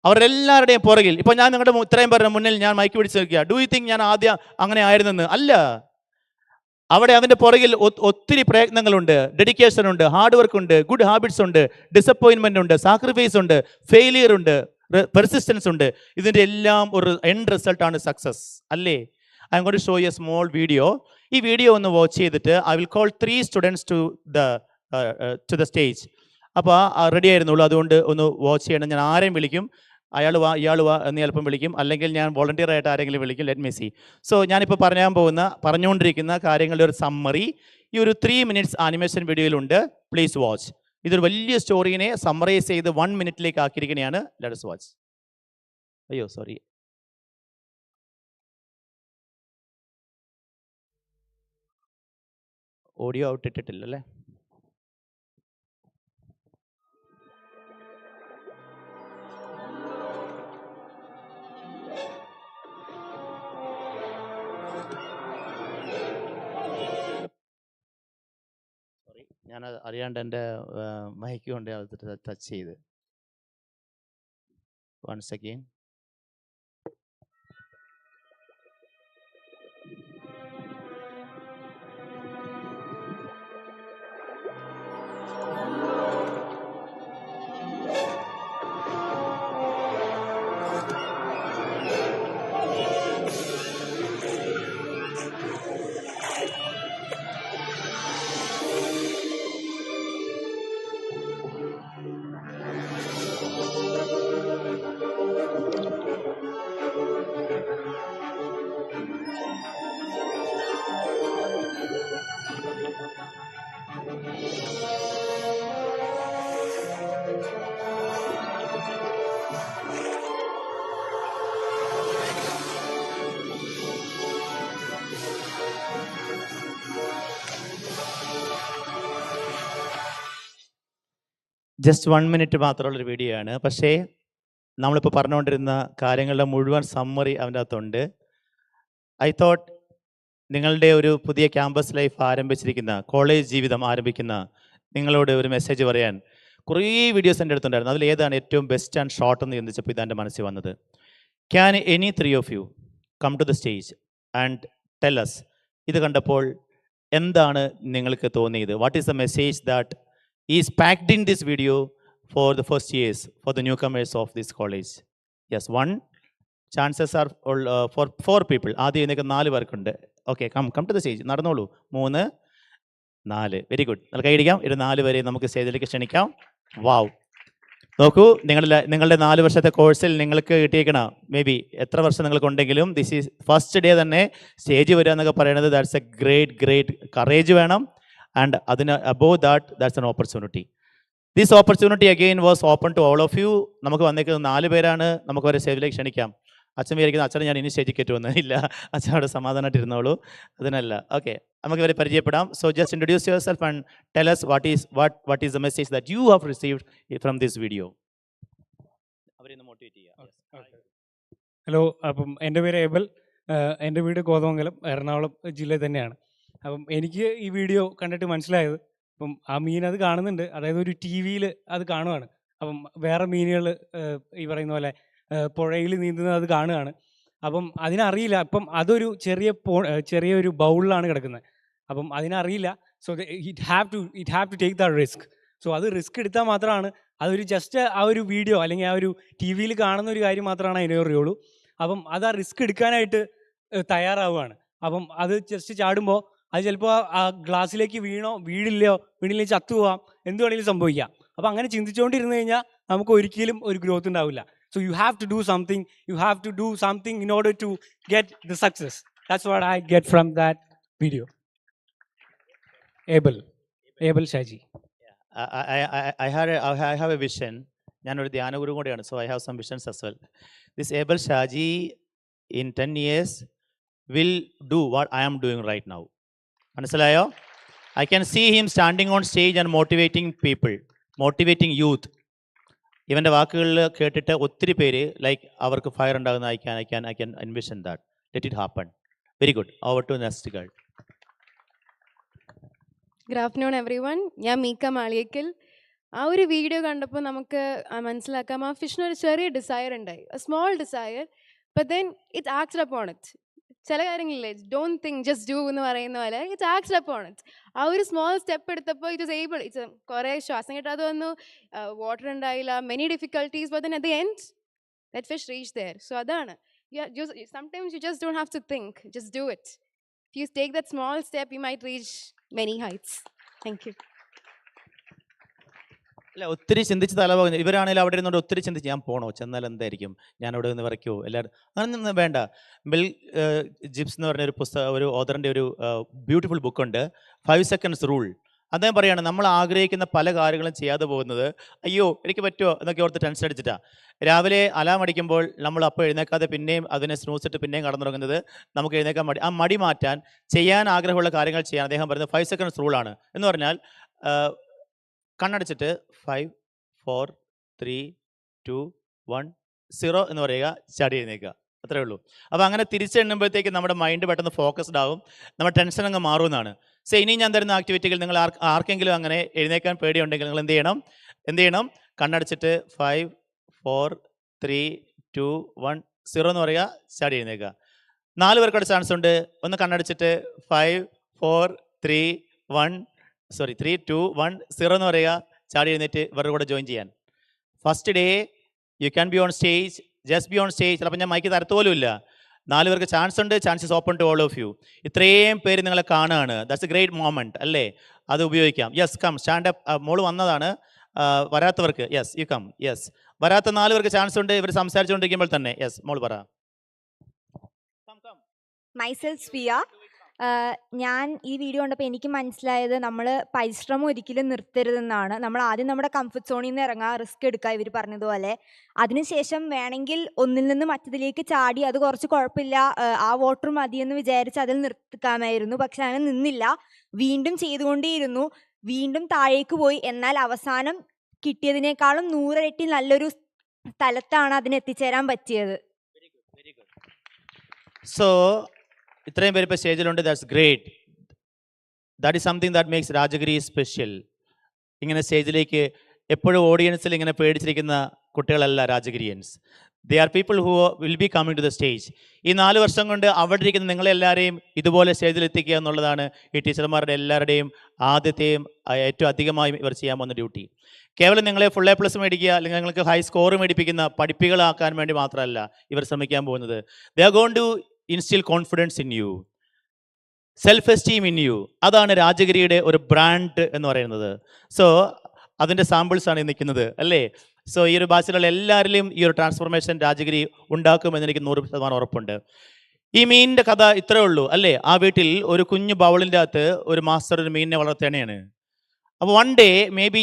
അവരെല്ലാവരുടെയും പുറകിൽ. ഇപ്പോൾ ഞാൻ നിങ്ങളുടെ ഇത്രയും പേരുടെ മുന്നിൽ ഞാൻ മൈക്ക് പിടിച്ച് നിൽക്കുക. ഡു യു തിങ്ക് ഞാൻ ആദ്യം അങ്ങനെ ആയിരുന്നെന്ന്? അല്ല. അവിടെ അതിൻ്റെ പുറകിൽ ഒത്തിരി പ്രയത്നങ്ങളുണ്ട്, ഡെഡിക്കേഷൻ ഉണ്ട്, ഹാർഡ് വർക്ക് ഉണ്ട്, ഗുഡ് ഹാബിറ്റ്സ് ഉണ്ട്, ഡിസപ്പോയിൻമെൻ്റ് ഉണ്ട്, സാക്രിഫൈസ് ഉണ്ട്, ഫെയിലിയർ ഉണ്ട്, പെർസിസ്റ്റൻസ് ഉണ്ട്. ഇതിൻ്റെ എല്ലാം ഒരു എൻഡ് റിസൾട്ടാണ് സക്സസ്, അല്ലേ? I am going to show you a small video. ഈ വീഡിയോ ഒന്ന് വാച്ച് ചെയ്തിട്ട് I will call 3 students to the stage. അപ്പോൾ റെഡി ആയിരുന്നുള്ളൂ, അതുകൊണ്ട് ഒന്ന് വാച്ച് ചെയ്യണം. ഞാൻ ആരെയും വിളിക്കും, അയാൾ വാ ഇയാൾ വാ എന്ന് ചിലപ്പം വിളിക്കും, അല്ലെങ്കിൽ ഞാൻ വോളണ്ടിയർ ആയിട്ട് ആരെങ്കിലും വിളിക്കും. Let me see. സോ ഞാനിപ്പോൾ പറഞ്ഞുകൊണ്ടിരിക്കുന്ന കാര്യങ്ങളുടെ ഒരു സമ്മറി ഈ ഒരു 3 minutes ആനിമേഷൻ വീഡിയോയിലുണ്ട്. Please watch. ഇതൊരു വലിയ സ്റ്റോറീനെ സമ്മറൈസ് ചെയ്ത് 1 minute ആക്കിയിരിക്കുകയാണ്. Let us watch. അയ്യോ സോറി, ഓഡിയോ ഔട്ട് ഇട്ടിട്ടില്ലല്ലേ? ഞാൻ അറിയാണ്ട് എൻ്റെ മൈക്ക് കൊണ്ട് ടച്ച് ചെയ്ത്. Once again. ജസ്റ്റ് 1 minute മാത്രമുള്ളൊരു വീഡിയോ ആണ്. പക്ഷേ നമ്മളിപ്പോൾ പറഞ്ഞുകൊണ്ടിരുന്ന കാര്യങ്ങളുടെ മുഴുവൻ സമ്മറി അതിൻ്റെ അകത്തുണ്ട്. ഐ തോട്ട് നിങ്ങളുടെ ഒരു പുതിയ ക്യാമ്പസ് ലൈഫ് ആരംഭിച്ചിരിക്കുന്ന, കോളേജ് ജീവിതം ആരംഭിക്കുന്ന നിങ്ങളോട് ഒരു മെസ്സേജ് പറയാൻ കുറേ വീഡിയോസ് എൻ്റെ അടുത്തുണ്ടായിരുന്നു. അതിൽ ഏതാണ് ഏറ്റവും ബെസ്റ്റ് ആൻഡ് ഷോർട്ട് എന്ന് ചിന്തിച്ചപ്പോൾ ഇതെൻ്റെ മനസ്സിൽ വന്നത്. Can any 3 of you come to the stage and tell us, ഇത് കണ്ടപ്പോൾ എന്താണ് നിങ്ങൾക്ക് തോന്നിയത്? What is the message that is packed in this video for the first years, for the newcomers of this college? Yes, 1, chances are for 4 people. ആദ്യം ഇതിനൊക്കെ 4 പേർക്കുണ്ട്. Okay, come to the stage. നടന്നോളൂ. 3, 4. Very good. നമുക്ക് കൈയടിക്കാം. ഇത് 4 പേരെ നമുക്ക് സ്റ്റേജിലേക്ക് ക്ഷണിക്കാം. വാവ്. നോക്കൂ, നിങ്ങളുടെ 4 വർഷത്തെ കോഴ്സിൽ നിങ്ങൾക്ക് കിട്ടിയേക്കണ മേ ബി എത്ര വർഷം നിങ്ങൾക്ക് ഉണ്ടെങ്കിലും ദിസ് ഈസ് ഫസ്റ്റ് ഡേ തന്നെ സ്റ്റേജ് വരിക എന്നൊക്കെ പറയുന്നത് ദാറ്റ്സ് എ ഗ്രേറ്റ് കറേജ് വേണം. ആൻഡ് അതിന് above that's an opportunity. This opportunity again was open to all of you. നമുക്ക് വന്നേക്കുന്നത് 4 പേരാണ്. നമുക്ക് അവരെ സ്റ്റേജിലേക്ക് ക്ഷണിക്കാം. അച്ഛൻ വിചാരിക്കുന്നത് അച്ഛനെ ഞാൻ ഇനി സ്റ്റേജിൽ കയറ്റുമെന്ന്. ഇല്ല, അച്ഛൻ അവിടെ സമാധാനമായിട്ട് ഇരുന്നോളൂ. അതിനല്ല. ഓക്കെ, നമുക്ക് ഇവരെ പരിചയപ്പെടാം. So just introduce your self and tell us what is the message that you have received from this video. അവരെ ഒന്ന് മോട്ടിവേറ്റ് ചെയ്യാം. ഹലോ, അപ്പം എൻ്റെ പേര് ഏബൽ. എൻ്റെ വീട് കോതമംഗലം, എറണാകുളം ജില്ലയിൽ തന്നെയാണ്. അപ്പം എനിക്ക് ഈ വീഡിയോ കണ്ടിട്ട് മനസ്സിലായത്, അപ്പം ആ മീൻ അത് കാണുന്നുണ്ട്, അതായത് ഒരു ടി വിയിൽ അത് കാണുവാണ്. അപ്പം വേറെ മീനുകൾ ഈ പറയുന്ന പോലെ പുഴയിൽ നീന്തുന്നത് അത് കാണുകയാണ്. അപ്പം അതിനറിയില്ല. അപ്പം അതൊരു ചെറിയൊരു ബൗളിലാണ് കിടക്കുന്നത്. അപ്പം അതിനറിയില്ല. So it have to take the risk. So അത് റിസ്ക് എടുത്താൽ മാത്രമാണ് അതൊരു ജസ്റ്റ് ആ ഒരു വീഡിയോ അല്ലെങ്കിൽ ആ ഒരു ടി വിയിൽ കാണുന്ന ഒരു കാര്യം മാത്രമാണ് അതിനറിയുള്ളൂ. അപ്പം അത് ആ റിസ്ക് എടുക്കാനായിട്ട് തയ്യാറാവുകയാണ്. അപ്പം അത് ജസ്റ്റ് ചാടുമ്പോൾ അത് ചിലപ്പോൾ ആ ഗ്ലാസ്സിലേക്ക് വീണില്ലേ ചത്തുപോവാം, എന്ത് വേണമെങ്കിലും സംഭവിക്കാം. അപ്പം അങ്ങനെ ചിന്തിച്ചുകൊണ്ടിരുന്നു കഴിഞ്ഞാൽ നമുക്ക് ഒരിക്കലും ഒരു ഗ്രോത്ത് ഉണ്ടാവില്ല. So you have to do something. You have to do something in order to get the success. That's what I get from that video. Abel Shaji. I have a vision. ഞാനൊരു ധ്യാനഗുരു കൂടെയാണ്. So I have some visions as well. This Abel Shaji in 10 years will do what I am doing right now. മനസ്സിലായോ? I can see him standing on stage and motivating people, motivating youth. ഇവൻ്റെ വാക്കുകളിൽ കേട്ടിട്ട് ഒത്തിരി പേര് like അവർക്ക് fire ഉണ്ടാകുന്ന I can envision that. Let it happen. Very good. Over to next girl. Good afternoon every one. ഞാൻ മീക്ക മാളിയേക്കൽ. ആ ഒരു വീഡിയോ കണ്ടപ്പോൾ നമുക്ക് മനസ്സിലാക്കാം, ആ ഫിഷിന് ഒരു ചെറിയ ഡിസയർ ഉണ്ടായി, small desire, but then it acts upon it. ചില കാര്യങ്ങളില്ലേ, ഡോണ്ട് തിങ്ക് ജസ്റ്റ് ഡു എന്ന് പറയുന്ന പോലെ ഇറ്റ്സ് ആക്ട്സ് അപ്പോൺ ഇറ്റ്. ആ ഒരു സ്മോൾ സ്റ്റെപ്പ് എടുത്തപ്പോൾ ഇറ്റ്സ് കുറേ ശ്വാസം കിട്ടാതെ വന്നു, വാട്ടർ ഉണ്ടായില്ല, many difficulties, but then at the end that fish reach there. So അതാണ്, sometimes you just don't have to think, just do it. If you take that small step you might reach many heights. Thank you. അല്ല, ഒത്തിരി ചിന്തിച്ച് തലപോകുന്നു. ഇവരാണെങ്കിൽ അവിടെ ഇരുന്നോണ്ട് ഒത്തിരി ചിന്തിച്ച് ഞാൻ പോണോ, ചെന്നാൽ എന്തായിരിക്കും, ഞാൻ അവിടെ നിന്ന് വരയ്ക്കുമോ, എല്ലാവരും അങ്ങനൊന്നും വേണ്ട. ബിൽ ജിബ്സ് എന്ന് പറഞ്ഞ ഒരു ഓഥറിൻ്റെ ഒരു ബ്യൂട്ടിഫുൾ ബുക്കുണ്ട്, 5 seconds rule. അദ്ദേഹം പറയുകയാണ്, നമ്മൾ ആഗ്രഹിക്കുന്ന പല കാര്യങ്ങളും ചെയ്യാതെ പോകുന്നത് അയ്യോ എനിക്ക് പറ്റുമോ എന്നൊക്കെ ഓർത്ത് ടെൻഷൻ അടിച്ചിട്ടാണ്. രാവിലെ അലാം അടിക്കുമ്പോൾ നമ്മൾ അപ്പോൾ എഴുന്നേക്കാതെ പിന്നെയും അതിനെ സ്നൂസിട്ട് പിന്നെയും കടന്നു തുടങ്ങുന്നത് നമുക്ക് എഴുന്നേക്കാൻ മടി. ആ മടി മാറ്റാൻ, ചെയ്യാൻ ആഗ്രഹമുള്ള കാര്യങ്ങൾ ചെയ്യാൻ അദ്ദേഹം പറയുന്നത് 5 seconds റൂളാണ്. എന്ന് പറഞ്ഞാൽ കണ്ണടച്ചിട്ട് 5, 4, 3, 2, 1, 0 എന്ന് പറയുക, ചാടി എഴുന്നേക്കുക, അത്രേ ഉള്ളൂ. അപ്പോൾ അങ്ങനെ തിരിച്ചെണ്ണുമ്പോഴത്തേക്ക് നമ്മുടെ മൈൻഡ് പെട്ടെന്ന് ഫോക്കസ്ഡ് ആവും, നമ്മുടെ ടെൻഷൻ അങ്ങ് മാറുമെന്നാണ്. സോ ഇനി ഞാൻ തരുന്ന ആക്ടിവിറ്റികൾ നിങ്ങൾ ആർക്കെങ്കിലും അങ്ങനെ എഴുന്നേക്കാൻ പേടിയുണ്ടെങ്കിൽ നിങ്ങൾ എന്ത് ചെയ്യണം? കണ്ണടച്ചിട്ട് 5, 4, 3, 2, 1, 0 എന്ന് പറയുക, ചാടി എഴുന്നേക്കുക. 4 പേർക്കോട് ചാൻസ് ഉണ്ട്. ഒന്ന് കണ്ണടച്ചിട്ട് 5, 4, 3, 2, 1, 0 എന്ന് പറയുക, ചാടി എഴുന്നേറ്റ് ഇവരുടെ കൂടെ ജോയിൻ ചെയ്യാൻ. First day you can be on stage, just be on stage. ചിലപ്പോൾ ഞാൻ മൈക്ക് തരത്തോലും ഇല്ല. 4 പേർക്ക് ചാൻസ് ഉണ്ട്. Chances open to all of you. ഇത്രയും പേര് നിങ്ങളെ കാണുകയാണ്. ദാറ്റ്സ് എ ഗ്രേറ്റ് മൊമെൻറ്റ് അല്ലേ? അത് ഉപയോഗിക്കാം. Yes, come stand up. മോള് വന്നതാണ്. വരാത്തവർക്ക് യെസ് യു കം. യെസ്, വരാത്ത 4 പേർക്ക് ചാൻസ് ഉണ്ട്. ഇവർ സംസാരിച്ചുകൊണ്ടിരിക്കുമ്പോൾ തന്നെ. യെസ്, മോള് പറ. മൈസെൽഫ് സ്വിയ. ഞാൻ ഈ വീഡിയോ കണ്ടപ്പോൾ എനിക്ക് മനസ്സിലായത്, നമ്മൾ പരിശ്രമം ഒരിക്കലും നിർത്തരുതെന്നാണ്. നമ്മൾ ആദ്യം നമ്മുടെ കംഫർട്ട് സോണിൽ നിന്ന് ഇറങ്ങുക, റിസ്ക് എടുക്കുക, ഇവർ പറഞ്ഞതുപോലെ. അതിനുശേഷം വേണമെങ്കിൽ ഒന്നിൽ നിന്ന് മറ്റതിലേക്ക് ചാടി അത് കുറച്ച് കുഴപ്പമില്ല, ആ വാട്ടർ മതിയെന്ന് വിചാരിച്ച് അതിൽ നിർത്തിക്കാമായിരുന്നു. പക്ഷെ അങ്ങനെ നിന്നില്ല, വീണ്ടും ചെയ്തുകൊണ്ടേയിരുന്നു, വീണ്ടും താഴേക്ക് പോയി. എന്നാൽ അവസാനം കിട്ടിയതിനേക്കാളും 100 ഇരട്ടി നല്ലൊരു സ്ഥലത്താണ് അതിന് എത്തിച്ചേരാൻ പറ്റിയത്. സോ ഇത്രയും പേര് ഇപ്പോൾ സ്റ്റേജിലുണ്ട്. That's great. That is something that makes Rajagiri special. ഇങ്ങനെ സ്റ്റേജിലേക്ക് എപ്പോഴും ഓഡിയൻസിൽ ഇങ്ങനെ പേടിച്ചിരിക്കുന്ന കുട്ടികളല്ല രാജഗിരിയൻസ്. They are people who will be coming to the stage. ഈ 4 വർഷം കൊണ്ട് അവിടെ ഇരിക്കുന്ന നിങ്ങളെല്ലാവരെയും ഇതുപോലെ സ്റ്റേജിൽ എത്തിക്കുക എന്നുള്ളതാണ് ഈ ടീച്ചർമാരുടെ എല്ലാവരുടെയും ആദ്യത്തെയും ഏറ്റവും അധികമായി ഇവർ ചെയ്യാൻ പോകുന്ന ഡ്യൂട്ടി. കേവലം നിങ്ങളെ ഫുൾ എ പ്ലസ് മേടിക്കുക അല്ലെങ്കിൽ നിങ്ങൾക്ക് ഹൈ സ്കോർ മേടിപ്പിക്കുന്ന പഠിപ്പികളാക്കാൻ വേണ്ടി മാത്രമല്ല ഇവർ ശ്രമിക്കാൻ പോകുന്നത്. They are going to instill confidence in you, self esteem in you. അതാണ് രാജഗിരിയുടെ ഒരു ബ്രാൻഡ് എന്ന് പറയുന്നത്. സോ അതിൻ്റെ സാമ്പിൾസാണ് ഈ നിൽക്കുന്നത് അല്ലേ. സോ ഈ ഒരു ബാച്ചിലുള്ള എല്ലാവരിലും ഈ ഒരു ട്രാൻസ്ഫോർമേഷൻ രാജഗിരി ഉണ്ടാക്കുമെന്ന് എനിക്ക് 100% ഉറപ്പുണ്ട്. ഈ മീനിൻ്റെ കഥ ഇത്രയേ ഉള്ളൂ അല്ലേ. ആ വീട്ടിൽ ഒരു കുഞ്ഞു ബൗളിൻ്റെ അകത്ത് ഒരു മാസ്റ്റർ ഒരു മീനിനെ വളർത്തേണയാണ്. അപ്പോൾ വൺ ഡേ മേ ബി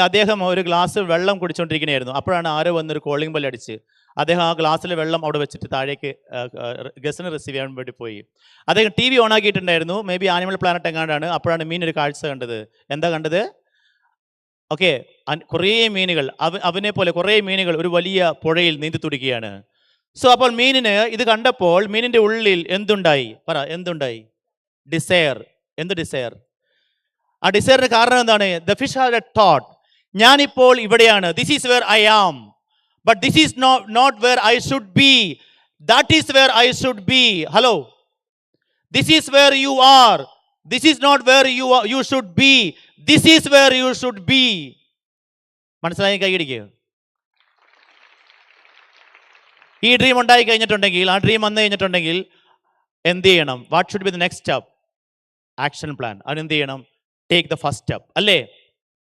അദ്ദേഹം ഒരു ഗ്ലാസ് വെള്ളം കുടിച്ചുകൊണ്ടിരിക്കുകയായിരുന്നു. അപ്പോഴാണ് ആരോ വന്നൊരു കോളിംഗ് ബെൽ അടിച്ച് അദ്ദേഹം ആ ഗ്ലാസ്സിലെ വെള്ളം അവിടെ വെച്ചിട്ട് താഴേക്ക് ഗസ്റ്റിനെ റിസീവ് ചെയ്യാൻ വേണ്ടി പോയി. അദ്ദേഹം TV ഓൺ ആക്കിയിട്ടുണ്ടായിരുന്നു. മേ ബി ആനിമൽ പ്ലാനറ്റ് എങ്ങാണ്ടാണ്. അപ്പോഴാണ് മീൻ ഒരു കാഴ്ച കണ്ടത്. എന്താ കണ്ടത്? ഓക്കെ, കുറേ മീനുകൾ അവനെ പോലെ കുറേ മീനുകൾ ഒരു വലിയ പുഴയിൽ നീന്തി തുടിക്കുകയാണ്. സോ അപ്പോൾ മീനിന് ഇത് കണ്ടപ്പോൾ മീനിൻ്റെ ഉള്ളിൽ എന്തുണ്ടായി? പറ, എന്തുണ്ടായി? ഡിസയർ. എന്ത് ഡിസയർ? ആ ഡിസയറിന് കാരണം എന്താണ്? The fish had a thought, ഞാനിപ്പോൾ ഇവിടെയാണ്, this is where I am, but this is not where I should be, that is where I should be. Hello, this is where you are, this is not where you should be, this is where you should be. മനസ്സിലായി? കൈയടിക്കുക. ഈ dream ഉണ്ടായി കഴിഞ്ഞിട്ടുണ്ടെങ്കിൽ, ആ dream വന്നു കഴിഞ്ഞിട്ടുണ്ടെങ്കിൽ എന്ത് ചെയ്യണം? What should be the next step? Action plan. അതിനെന്ത് ചെയ്യണം? ടേക്ക് ദ ഫസ്റ്റ് സ്റ്റെപ്പ് അല്ലേ.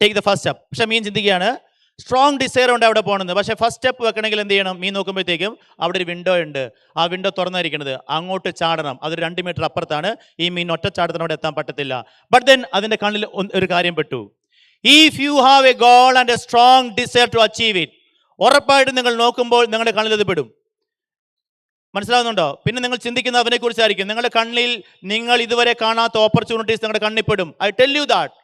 Take the first step. പക്ഷെ മീൻ ചിന്തിക്കുകയാണ്, സ്ട്രോങ് ഡിസയർ ഉണ്ട് അവിടെ പോകണമെന്ന്. പക്ഷേ ഫസ്റ്റ് സ്റ്റെപ്പ് വെക്കണമെങ്കിൽ എന്ത് ചെയ്യണം? മീൻ നോക്കുമ്പോഴത്തേക്കും അവിടെ ഒരു വിൻഡോ ഉണ്ട്. ആ വിൻഡോ തുറന്നിരിക്കുന്നത്, അങ്ങോട്ട് ചാടണം. അതൊരു 2 മീറ്റർ അപ്പുറത്താണ്. ഈ മീൻ ഒറ്റ ചാടത്തിന് അവിടെ എത്താൻ പറ്റത്തില്ല. ബട്ട് ദെൻ അതിൻ്റെ കണ്ണിൽ ഒരു കാര്യം പെട്ടു. If you have a goal and a strong desire to achieve it, ഉറപ്പായിട്ടും നിങ്ങൾ നോക്കുമ്പോൾ നിങ്ങളുടെ കണ്ണിൽ ഇത് പെടും. മനസ്സിലാവുന്നുണ്ടോ? പിന്നെ നിങ്ങൾ ചിന്തിക്കുന്ന അവനെ കുറിച്ചായിരിക്കും. നിങ്ങളുടെ കണ്ണിൽ നിങ്ങൾ ഇതുവരെ കാണാത്ത ഓപ്പർച്യൂണിറ്റീസ് നിങ്ങളുടെ കണ്ണിൽ പെടും. I tell you that.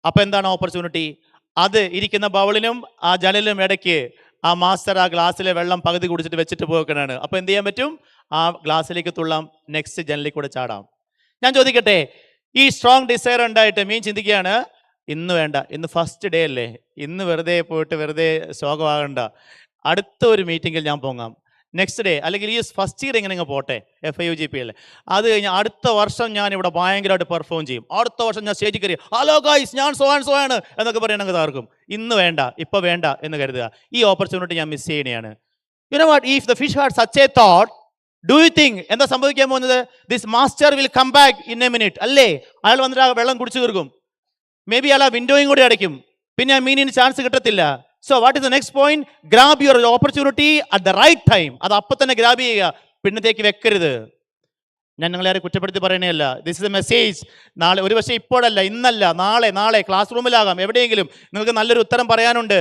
അപ്പൊ എന്താണ് ഓപ്പർച്യൂണിറ്റി? അത് ഇരിക്കുന്ന ബൗളിനും ആ ജനലിനും ഇടയ്ക്ക് ആ മാസ്റ്റർ ആ ഗ്ലാസ്സിലെ വെള്ളം പകുതി കുടിച്ചിട്ട് വെച്ചിട്ട് പോകണാണ്. അപ്പൊ എന്ത് ചെയ്യാൻ പറ്റും? ആ ഗ്ലാസ്സിലേക്ക് തുള്ളാം, നെക്സ്റ്റ് ജനലിൽ കൂടെ ചാടാം. ഞാൻ ചോദിക്കട്ടെ, ഈ സ്ട്രോങ് ഡിസയർ ഉണ്ടായിട്ട് മീൻ ചിന്തിക്കുകയാണ്, ഇന്ന് വേണ്ട, ഇന്ന് ഫസ്റ്റ് ഡേ അല്ലേ, ഇന്ന് വെറുതെ പോയിട്ട് വെറുതെ ശോകമാകണ്ട, അടുത്ത ഒരു മീറ്റിങ്ങിൽ ഞാൻ പോകാം, നെക്സ്റ്റ് ഡേ അല്ലെങ്കിൽ ഈ ഫസ്റ്റ് ഇയർ എങ്ങനെ പോട്ടെ, FIUGP അല്ലേ, അത് കഴിഞ്ഞ് അടുത്ത വർഷം ഞാൻ ഇവിടെ ഭയങ്കരമായിട്ട് പെർഫോം ചെയ്യും, അടുത്ത വർഷം ഞാൻ സ്റ്റേജിൽ കയറി ഹലോ ഗൈസ് ഞാൻ സോ ആണ് എന്നൊക്കെ പറയണമെങ്കിൽ താർക്കും ഇന്ന് വേണ്ട, ഇപ്പം വേണ്ട എന്ന് കരുതുക. ഈ ഓപ്പർച്യൂണിറ്റി ഞാൻ മിസ് ചെയ്യണയാണ്. You know what, if the fish had such a thought, do you think എന്താ സംഭവിക്കാൻ പോകുന്നത്? This master will come back in a minute അല്ലേ. അയാൾ വന്നിട്ട് ആ വെള്ളം കുടിച്ചു തീർക്കും. മേ ബി അയാൾ ആ വിൻഡോയും കൂടി അടയ്ക്കും. പിന്നെ ആ മീനിന് ചാൻസ് കിട്ടത്തില്ല. So what is the next point? Grab your opportunity at the right time. അത് അപ്പം തന്നെ ഗ്രാബ് ചെയ്യുക, പിന്നത്തേക്ക് വെക്കരുത്. ഞാൻ നിങ്ങളെ കുറ്റപ്പെടുത്തി പറയണേയല്ല. This is a message. നാളെ ഒരു പക്ഷേ ഇപ്പോഴല്ല, ഇന്നല്ല, നാളെ ക്ലാസ് റൂമിലാകാം, എവിടെയെങ്കിലും നിങ്ങൾക്ക് നല്ലൊരു ഉത്തരം പറയാനുണ്ട്.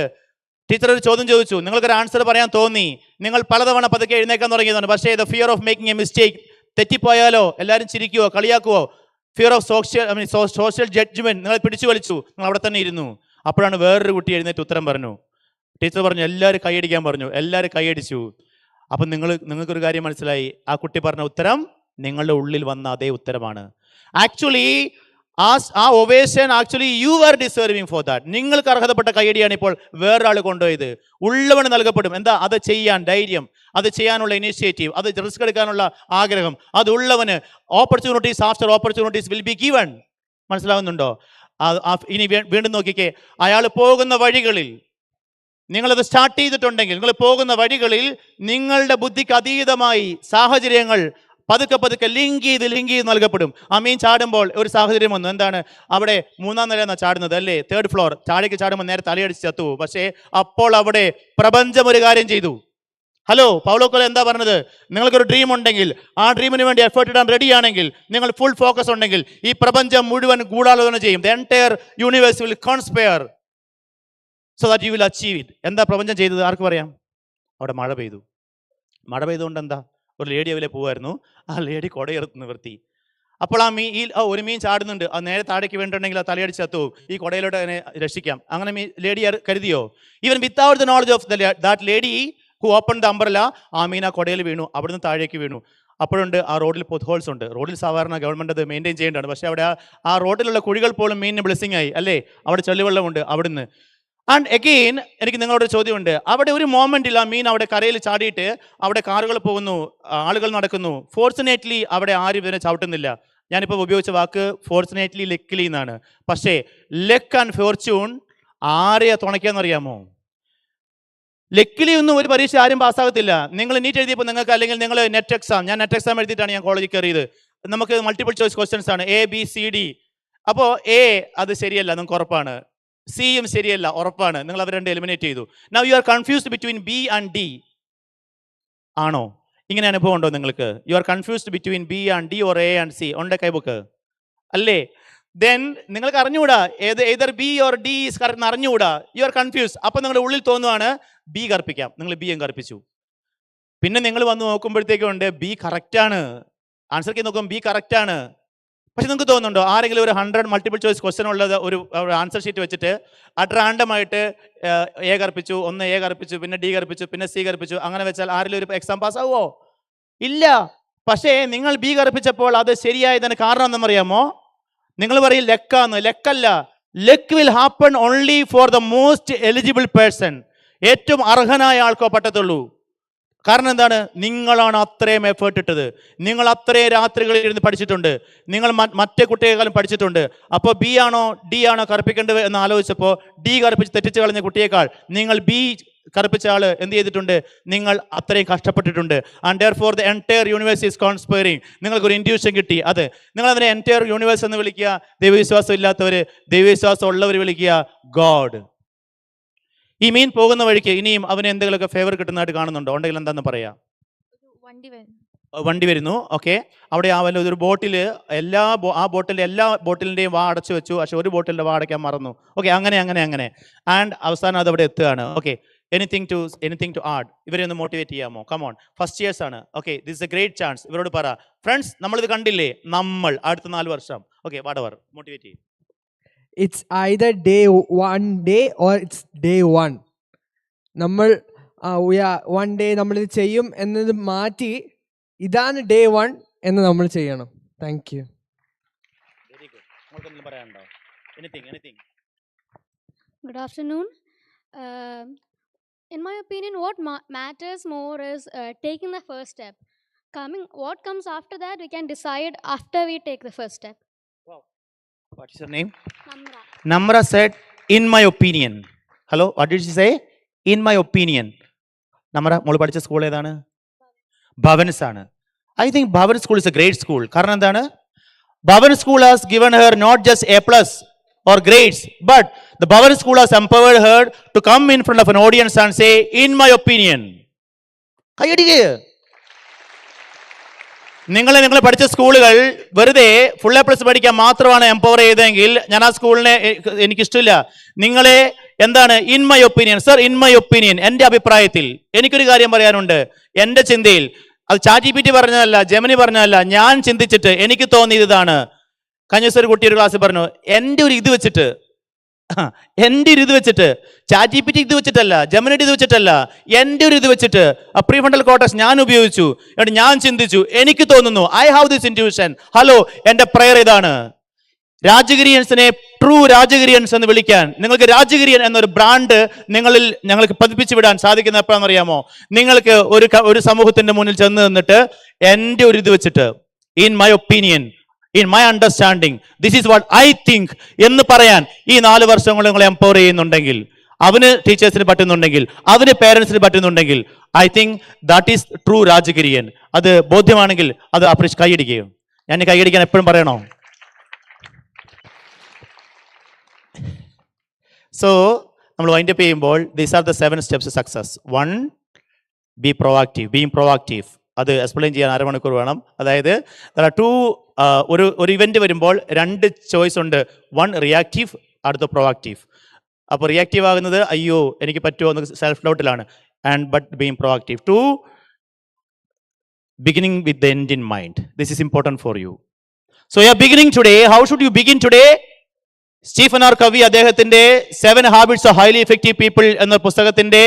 ടീച്ചർ ഒരു ചോദ്യം ചോദിച്ചു, നിങ്ങൾക്കൊരു ആൻസർ പറയാൻ തോന്നി, നിങ്ങൾ പലതവണ പതുക്കെ എഴുന്നേക്കാൻ തുടങ്ങിയതാണ്. പക്ഷേ the fear of making a mistake, തെറ്റിപ്പോയാലോ എല്ലാവരും ചിരിക്കുവോ കളിയാക്കുവോ, ഫിയർ ഓഫ് സോഷ്യൽ ജഡ്ജ്മെന്റ് നിങ്ങളെ പിടിച്ചു വലിച്ചു, നിങ്ങൾ അവിടെ തന്നെ ഇരുന്നു. അപ്പോഴാണ് വേറൊരു കുട്ടി എഴുന്നേറ്റ് ഉത്തരം പറഞ്ഞു. ടീച്ചർ പറഞ്ഞു എല്ലാവരും കൈയടിക്കാൻ പറഞ്ഞു, എല്ലാവരും കൈയടിച്ചു. അപ്പം നിങ്ങൾക്കൊരു കാര്യം മനസ്സിലായി, ആ കുട്ടി പറഞ്ഞ ഉത്തരം നിങ്ങളുടെ ഉള്ളിൽ വന്ന അതേ ഉത്തരമാണ്. ആക്ച്വലി ആ ovation actually you are deserving for that. നിങ്ങൾക്ക് അർഹതപ്പെട്ട കൈയടിയാണ് ഇപ്പോൾ വേറൊരാൾ കൊണ്ടുപോയത്. ഉള്ളവന് നൽകപ്പെടും. എന്താ? അത് ചെയ്യാൻ ധൈര്യം, അത് ചെയ്യാനുള്ള ഇനീഷ്യേറ്റീവ്, അത് റിസ്ക് എടുക്കാനുള്ള ആഗ്രഹം, അതുള്ളവന് opportunities after opportunities will be given. മനസ്സിലാവുന്നുണ്ടോ? ഇനി വീണ്ടും നോക്കിക്കേ, അയാൾ പോകുന്ന വഴികളിൽ നിങ്ങളത് സ്റ്റാർട്ട് ചെയ്തിട്ടുണ്ടെങ്കിൽ, നിങ്ങൾ പോകുന്ന വഴികളിൽ നിങ്ങളുടെ ബുദ്ധിക്ക് അതീതമായി സാഹചര്യങ്ങൾ പതുക്കെ ലിങ്ക് ചെയ്ത് നൽകപ്പെടും. ആ മീൻ ചാടുമ്പോൾ ഒരു സാഹചര്യം വന്നു. എന്താണ്? അവിടെ 3-ാം നിലയെന്നാണ് ചാടുന്നത് അല്ലേ, 3rd ഫ്ലോർ. ചാടിക്ക് ചാടുമ്പോൾ നേരെ തലയടിച്ച് ചത്തു. പക്ഷേ അപ്പോൾ അവിടെ പ്രപഞ്ചം ഒരു കാര്യം ചെയ്തു. ഹലോ, പൗലോക്കോല എന്താ പറഞ്ഞത്? നിങ്ങൾക്കൊരു ഡ്രീം ഉണ്ടെങ്കിൽ, ആ ഡ്രീമിന് വേണ്ടി എഫേർട്ട് ഇടാൻ റെഡി ആണെങ്കിൽ, നിങ്ങൾ ഫുൾ ഫോക്കസ് ഉണ്ടെങ്കിൽ, ഈ പ്രപഞ്ചം മുഴുവൻ ഗൂഢാലോചന ചെയ്യും. The entire universe will conspire so that you will achieve it. എന്താ പ്രപഞ്ചം ചെയ്തത്? ആർക്ക് പറയാം? അവിടെ മഴ പെയ്തു. മഴ പെയ്തുകൊണ്ട് എന്താ? ഒരു ലേഡി അവലെ പോവായിരുന്നു. ആ ലേഡി കൊടയെടുത്ത് നിവർത്തി. അപ്പോൾ ആ ഒരു മീൻ ചാടുന്നുണ്ട്. അത് നേരെ താഴേക്ക് വീണിട്ടുണ്ടെങ്കിൽ ആ തലയടിച്ച് ചത്തുപോകും. ഈ കൊടയിലോട്ട് അതിനെ രക്ഷിക്കാം. അങ്ങനെ ലേഡി കരുതിയോ? Even without the knowledge of that lady who open the umbrella, ആ മീൻ ആ കൊടയിൽ വീണു, അവിടുന്ന് താഴേക്ക് വീണു. അപ്പോഴുണ്ട് ആ റോഡിൽ പൊത്ത് ഹോൾസ് ഉണ്ട്. റോഡിൽ സാധാരണ ഗവൺമെൻറ് അത് മെയിൻറ്റെയിൻ ചെയ്യേണ്ടതാണ്. പക്ഷേ അവിടെ ആ റോഡിലുള്ള കുഴികൾ പോലും മീനിന് ബ്ലെസ്സിങ് ആയി അല്ലേ. അവിടെ ചെളിവെള്ളമുണ്ട്. അവിടുന്ന് ആൻഡ് അഗെയിൻ എനിക്ക് നിങ്ങളോട് ചോദ്യമുണ്ട്. അവിടെ ഒരു മൊമെന്റിൽ ആ മീൻ അവിടെ കരയിൽ ചാടിയിട്ട് അവിടെ കാറുകൾ പോകുന്നു, ആളുകൾ നടക്കുന്നു. ഫോർച്ചുനേറ്റ്ലി അവിടെ ആരും ഇതിനെ ചവിട്ടുന്നില്ല. ഞാനിപ്പോൾ ഉപയോഗിച്ച വാക്ക് ഫോർച്ചുനേറ്റ്ലി ലക്കിലി എന്നാണ്. പക്ഷേ ലക്ക് ആൻഡ് ഫോർച്യൂൺ ആരെയാ തുണയ്ക്കാന്നറിയാമോ? ലക്കിലി ഒന്നും ഒരു പരീക്ഷ ആരും പാസ്സാകത്തില്ല. നിങ്ങൾ നീറ്റ് എഴുതിയപ്പോൾ നിങ്ങൾക്ക്, അല്ലെങ്കിൽ നിങ്ങൾ നെറ്റ് എക്സാം, ഞാൻ നെറ്റ് എക്സാം എഴുതിയിട്ടാണ് ഞാൻ കോളേജിൽ കയറിയത്. നമുക്ക് മൾട്ടിപ്പിൾ ചോയ്സ് ക്വസ്റ്റ്യൻസ് ആണ്, ABCD. അപ്പോൾ A അത് ശരിയല്ല, നിങ്ങൾക്ക് ഉറപ്പാണ്. സിയും ശരിയല്ല, ഉറപ്പാണ്. നിങ്ങൾ അവർ രണ്ട് എലിമിനേറ്റ് ചെയ്തു. Now you are confused between B and D. ആണോ? ഇങ്ങനെ അനുഭവം ഉണ്ടോ നിങ്ങൾക്ക്? You are confused between B and D or A and C. ഉണ്ട് കൈബുക്ക് അല്ലേ? ദെൻ നിങ്ങൾക്ക് അറിഞ്ഞുകൂടാ either B or D is correct എന്ന് അറിഞ്ഞുകൂടാ. You are confuse. അപ്പം നിങ്ങളുടെ ഉള്ളിൽ തോന്നുവാണ് B കറുപ്പിക്കാം. നിങ്ങൾ B യും കറുപ്പിച്ചു. പിന്നെ നിങ്ങൾ വന്ന് നോക്കുമ്പോഴത്തേക്കും ഉണ്ട് B കറക്റ്റാണ്. ആൻസർ ചെയ്ത് നോക്കുമ്പോൾ B കറക്റ്റാണ്. പക്ഷെ നിങ്ങൾക്ക് തോന്നുന്നുണ്ടോ ആരെങ്കിലും ഒരു 100 മൾട്ടിപ്പിൾ ചോയ്സ് ക്വസ്റ്റ്യൻ ഉള്ളത് ഒരു ആൻസർ ഷീറ്റ് വെച്ചിട്ട് അറ്റ് റാൻഡമായിട്ട് A കറുപ്പിച്ചു, ഒന്ന് A കറുപ്പിച്ചു, പിന്നെ D കറുപ്പിച്ചു, പിന്നെ C കറുപ്പിച്ചു, അങ്ങനെ വെച്ചാൽ ആരെങ്കിലും ഒരു എക്സാം പാസ് ആവുമോ? ഇല്ല. പക്ഷേ നിങ്ങൾ B കറുപ്പിച്ചപ്പോൾ അത് ശരിയായതിന് കാരണം എന്തെന്നറിയാമോ? നിങ്ങൾ പറയും ലക്കാന്ന്. ലക്കല്ല. Luck will happen only for the most eligible person. ഏറ്റവും അർഹനായ ആൾക്കോ പറ്റത്തുള്ളൂ. കാരണം എന്താണ്? നിങ്ങളാണ് അത്രയും എഫേർട്ട് ഇട്ടത്. നിങ്ങൾ അത്രയും രാത്രികളിൽ ഇരുന്ന് പഠിച്ചിട്ടുണ്ട്. നിങ്ങൾ മറ്റേ കുട്ടികളെക്കാളും പഠിച്ചിട്ടുണ്ട്. അപ്പോൾ B ആണോ D ആണോ കറുപ്പിക്കേണ്ടത് എന്ന് ആലോചിച്ചപ്പോൾ D കറുപ്പിച്ച് തെറ്റിച്ച് കളഞ്ഞ കുട്ടിയേക്കാൾ നിങ്ങൾ B കറുപ്പിച്ച ആള് എന്ത് ചെയ്തിട്ടുണ്ട്? നിങ്ങൾ അത്രയും കഷ്ടപ്പെട്ടിട്ടുണ്ട്. And therefore the entire universe is conspiring. നിങ്ങൾക്കൊരു ഇൻഡ്യൂഷൻ കിട്ടി. അത് നിങ്ങൾ അതിനെ എൻറ്റയർ യൂണിവേഴ്സ് എന്ന് വിളിക്കുക. ദൈവവിശ്വാസം ഇല്ലാത്തവർ, ദൈവവിശ്വാസം ഉള്ളവർ വിളിക്കുക ഗോഡ്. ഈ മീൻ പോകുന്ന വഴിക്ക് ഇനിയും അവന് എന്തെങ്കിലുമൊക്കെ ഫേവർ കിട്ടുന്നതായിട്ട് കാണുന്നുണ്ടോ? ഉണ്ടെങ്കിൽ എന്താന്ന് പറയാം. വണ്ടി വരുന്നു. ഓക്കെ, അവിടെ ഒരു ബോട്ടിൽ ആ ബോട്ടിൽ എല്ലാ ബോട്ടിലിൻ്റെയും വാ അടച്ചു വെച്ചു. പക്ഷെ ഒരു ബോട്ടിലിൻ്റെ വാ അടയ്ക്കാൻ മറന്നു. ഓക്കെ, അങ്ങനെ ആൻഡ് അവസാനം അത് അവിടെ എത്തുകയാണ്. Okay, anything to add? ഇവരെ ഒന്ന് മോട്ടിവേറ്റ് ചെയ്യാമോ? കമോൺ, ഫസ്റ്റ് ഇയേഴ്സ് ആണ്. Okay, this is a great chance. ഇവരോട് പറ, ഫ്രണ്ട്സ് നമ്മളിത് കണ്ടില്ലേ, നമ്മൾ അടുത്ത 4 വർഷം. ഓക്കെ, വാടവർ മോട്ടിവേറ്റ് ചെയ്യും. It's either day 1 or it's day 1. നമ്മൾ one day നമ്മളിത് ചെയ്യും എന്നത് മാറ്റി ഇതാണ് day 1 എന്ന് നമ്മൾ ചെയ്യണം. Thank you. Very good. നമുക്കൊന്നും പറയാനുണ്ടോ? Anything. Good afternoon. In my opinion, what matters more is taking the first step. What comes after that, we can decide after we take the first step. Wow. What is your name? Namra. Namra said, in my opinion. Hello, what did she say? In my opinion. Namra, മോള് പഠിച്ച school ഏതാണ്? ഭവൻസ് ആണ്. I think Bhavan School is a great school. കാരണം എന്താണ്? Bhavan School has given her not just A+ or grades, but the Bhavan School has empowered her to come in front of an audience and say, in my opinion. കൈയടിക്കുക. നിങ്ങൾ പഠിച്ച സ്കൂളുകൾ വെറുതെ full A+ പഠിക്കാൻ മാത്രമാണ് empower ചെയ്തതെങ്കിൽ ഞാൻ ആ സ്കൂളിനെ എനിക്കിഷ്ടമില്ല. നിങ്ങളെ എന്താണ് in my opinion? Sir, in my opinion, എൻ്റെ അഭിപ്രായത്തിൽ എനിക്കൊരു കാര്യം പറയാനുണ്ട്. എൻ്റെ ചിന്തയിൽ, അത് ChatGPT പറഞ്ഞതല്ല, ജെമിനി പറഞ്ഞതല്ല, ഞാൻ ചിന്തിച്ചിട്ട് എനിക്ക് തോന്നിയത് ഇതാണ്. കഴിഞ്ഞ ദിവസം ഒരു കുട്ടി ഒരു ക്ലാസ്സിൽ പറഞ്ഞു, എൻ്റെ ഒരു ഇത് വെച്ചിട്ട് ChatGPT ഇത് വെച്ചിട്ടല്ല, ജെമിനിയുടെ ഇത് വെച്ചിട്ടല്ല, എൻ്റെ ഒരു ഇത് വെച്ചിട്ട് പ്രീ ഫ്രണ്ടൽ കോർട്ടക്സ് ഞാൻ ഉപയോഗിച്ചു, എന്നിട്ട് ഞാൻ ചിന്തിച്ചു, എനിക്ക് തോന്നുന്നു, I have this intuition. Hello, എൻ്റെ പ്രയർ ഇതാണ്. രാജഗിരിയൻസിനെ ട്രൂ രാജഗിരിയൻസ് എന്ന് വിളിക്കാൻ, നിങ്ങൾക്ക് രാജഗിരിയൻ എന്നൊരു ബ്രാൻഡ് ഞങ്ങൾക്ക് പതിപ്പിച്ചു വിടാൻ സാധിക്കുന്ന എപ്പോഴാണെന്ന് അറിയാമോ? നിങ്ങൾക്ക് ഒരു സമൂഹത്തിന്റെ മുന്നിൽ ചെന്ന് നിന്നിട്ട് എൻ്റെ ഒരു ഇത് വെച്ചിട്ട്, in my opinion, in my understanding, this is what I think എന്ന് പറയാൻ ഈ 4 വർഷം കൊണ്ട് നിങ്ങൾ എംപവർ ചെയ്യുന്നുണ്ടെങ്കിൽ, അവന് ടീച്ചേഴ്സിന് പറ്റുന്നുണ്ടെങ്കിൽ, അവന് പേരൻസിന് പറ്റുന്നുണ്ടെങ്കിൽ, I think that is true Rajagirian. അത് ബോധ്യമാണെങ്കിൽ അത് കൈയടിക്കുകയും. ഞാൻ കൈയടിക്കാൻ എപ്പോഴും പറയണോ? സോ നമ്മൾ വൈൻഡ് അപ്പ് ചെയ്യുമ്പോൾ these are the 7 steps to success. 1, be proactive. Being proactive, അത് എക്സ്പ്ലെയിൻ ചെയ്യാൻ 1/2 മണിക്കൂർ വേണം. അതായത് ഒരു ഇവന്റ് വരുമ്പോൾ 2 ചോയ്സ് ഉണ്ട്. 1 റിയാക്റ്റീവ്, അടുത്ത പ്രൊവാക്റ്റീവ്. അപ്പോൾ റിയാക്റ്റീവ് ആകുന്നത് അയ്യോ എനിക്ക് പറ്റുമോ എന്ന് സെൽഫ് ഡൗട്ടിലാണ്. But being proactive. 2, beginning with the end in mind. This is important for you. So you are beginning today. How should you begin today? Stephen R Covey അദ്ദേഹത്തിന്റെ 7 Habits of Highly Effective People എന്ന പുസ്തകത്തിന്റെ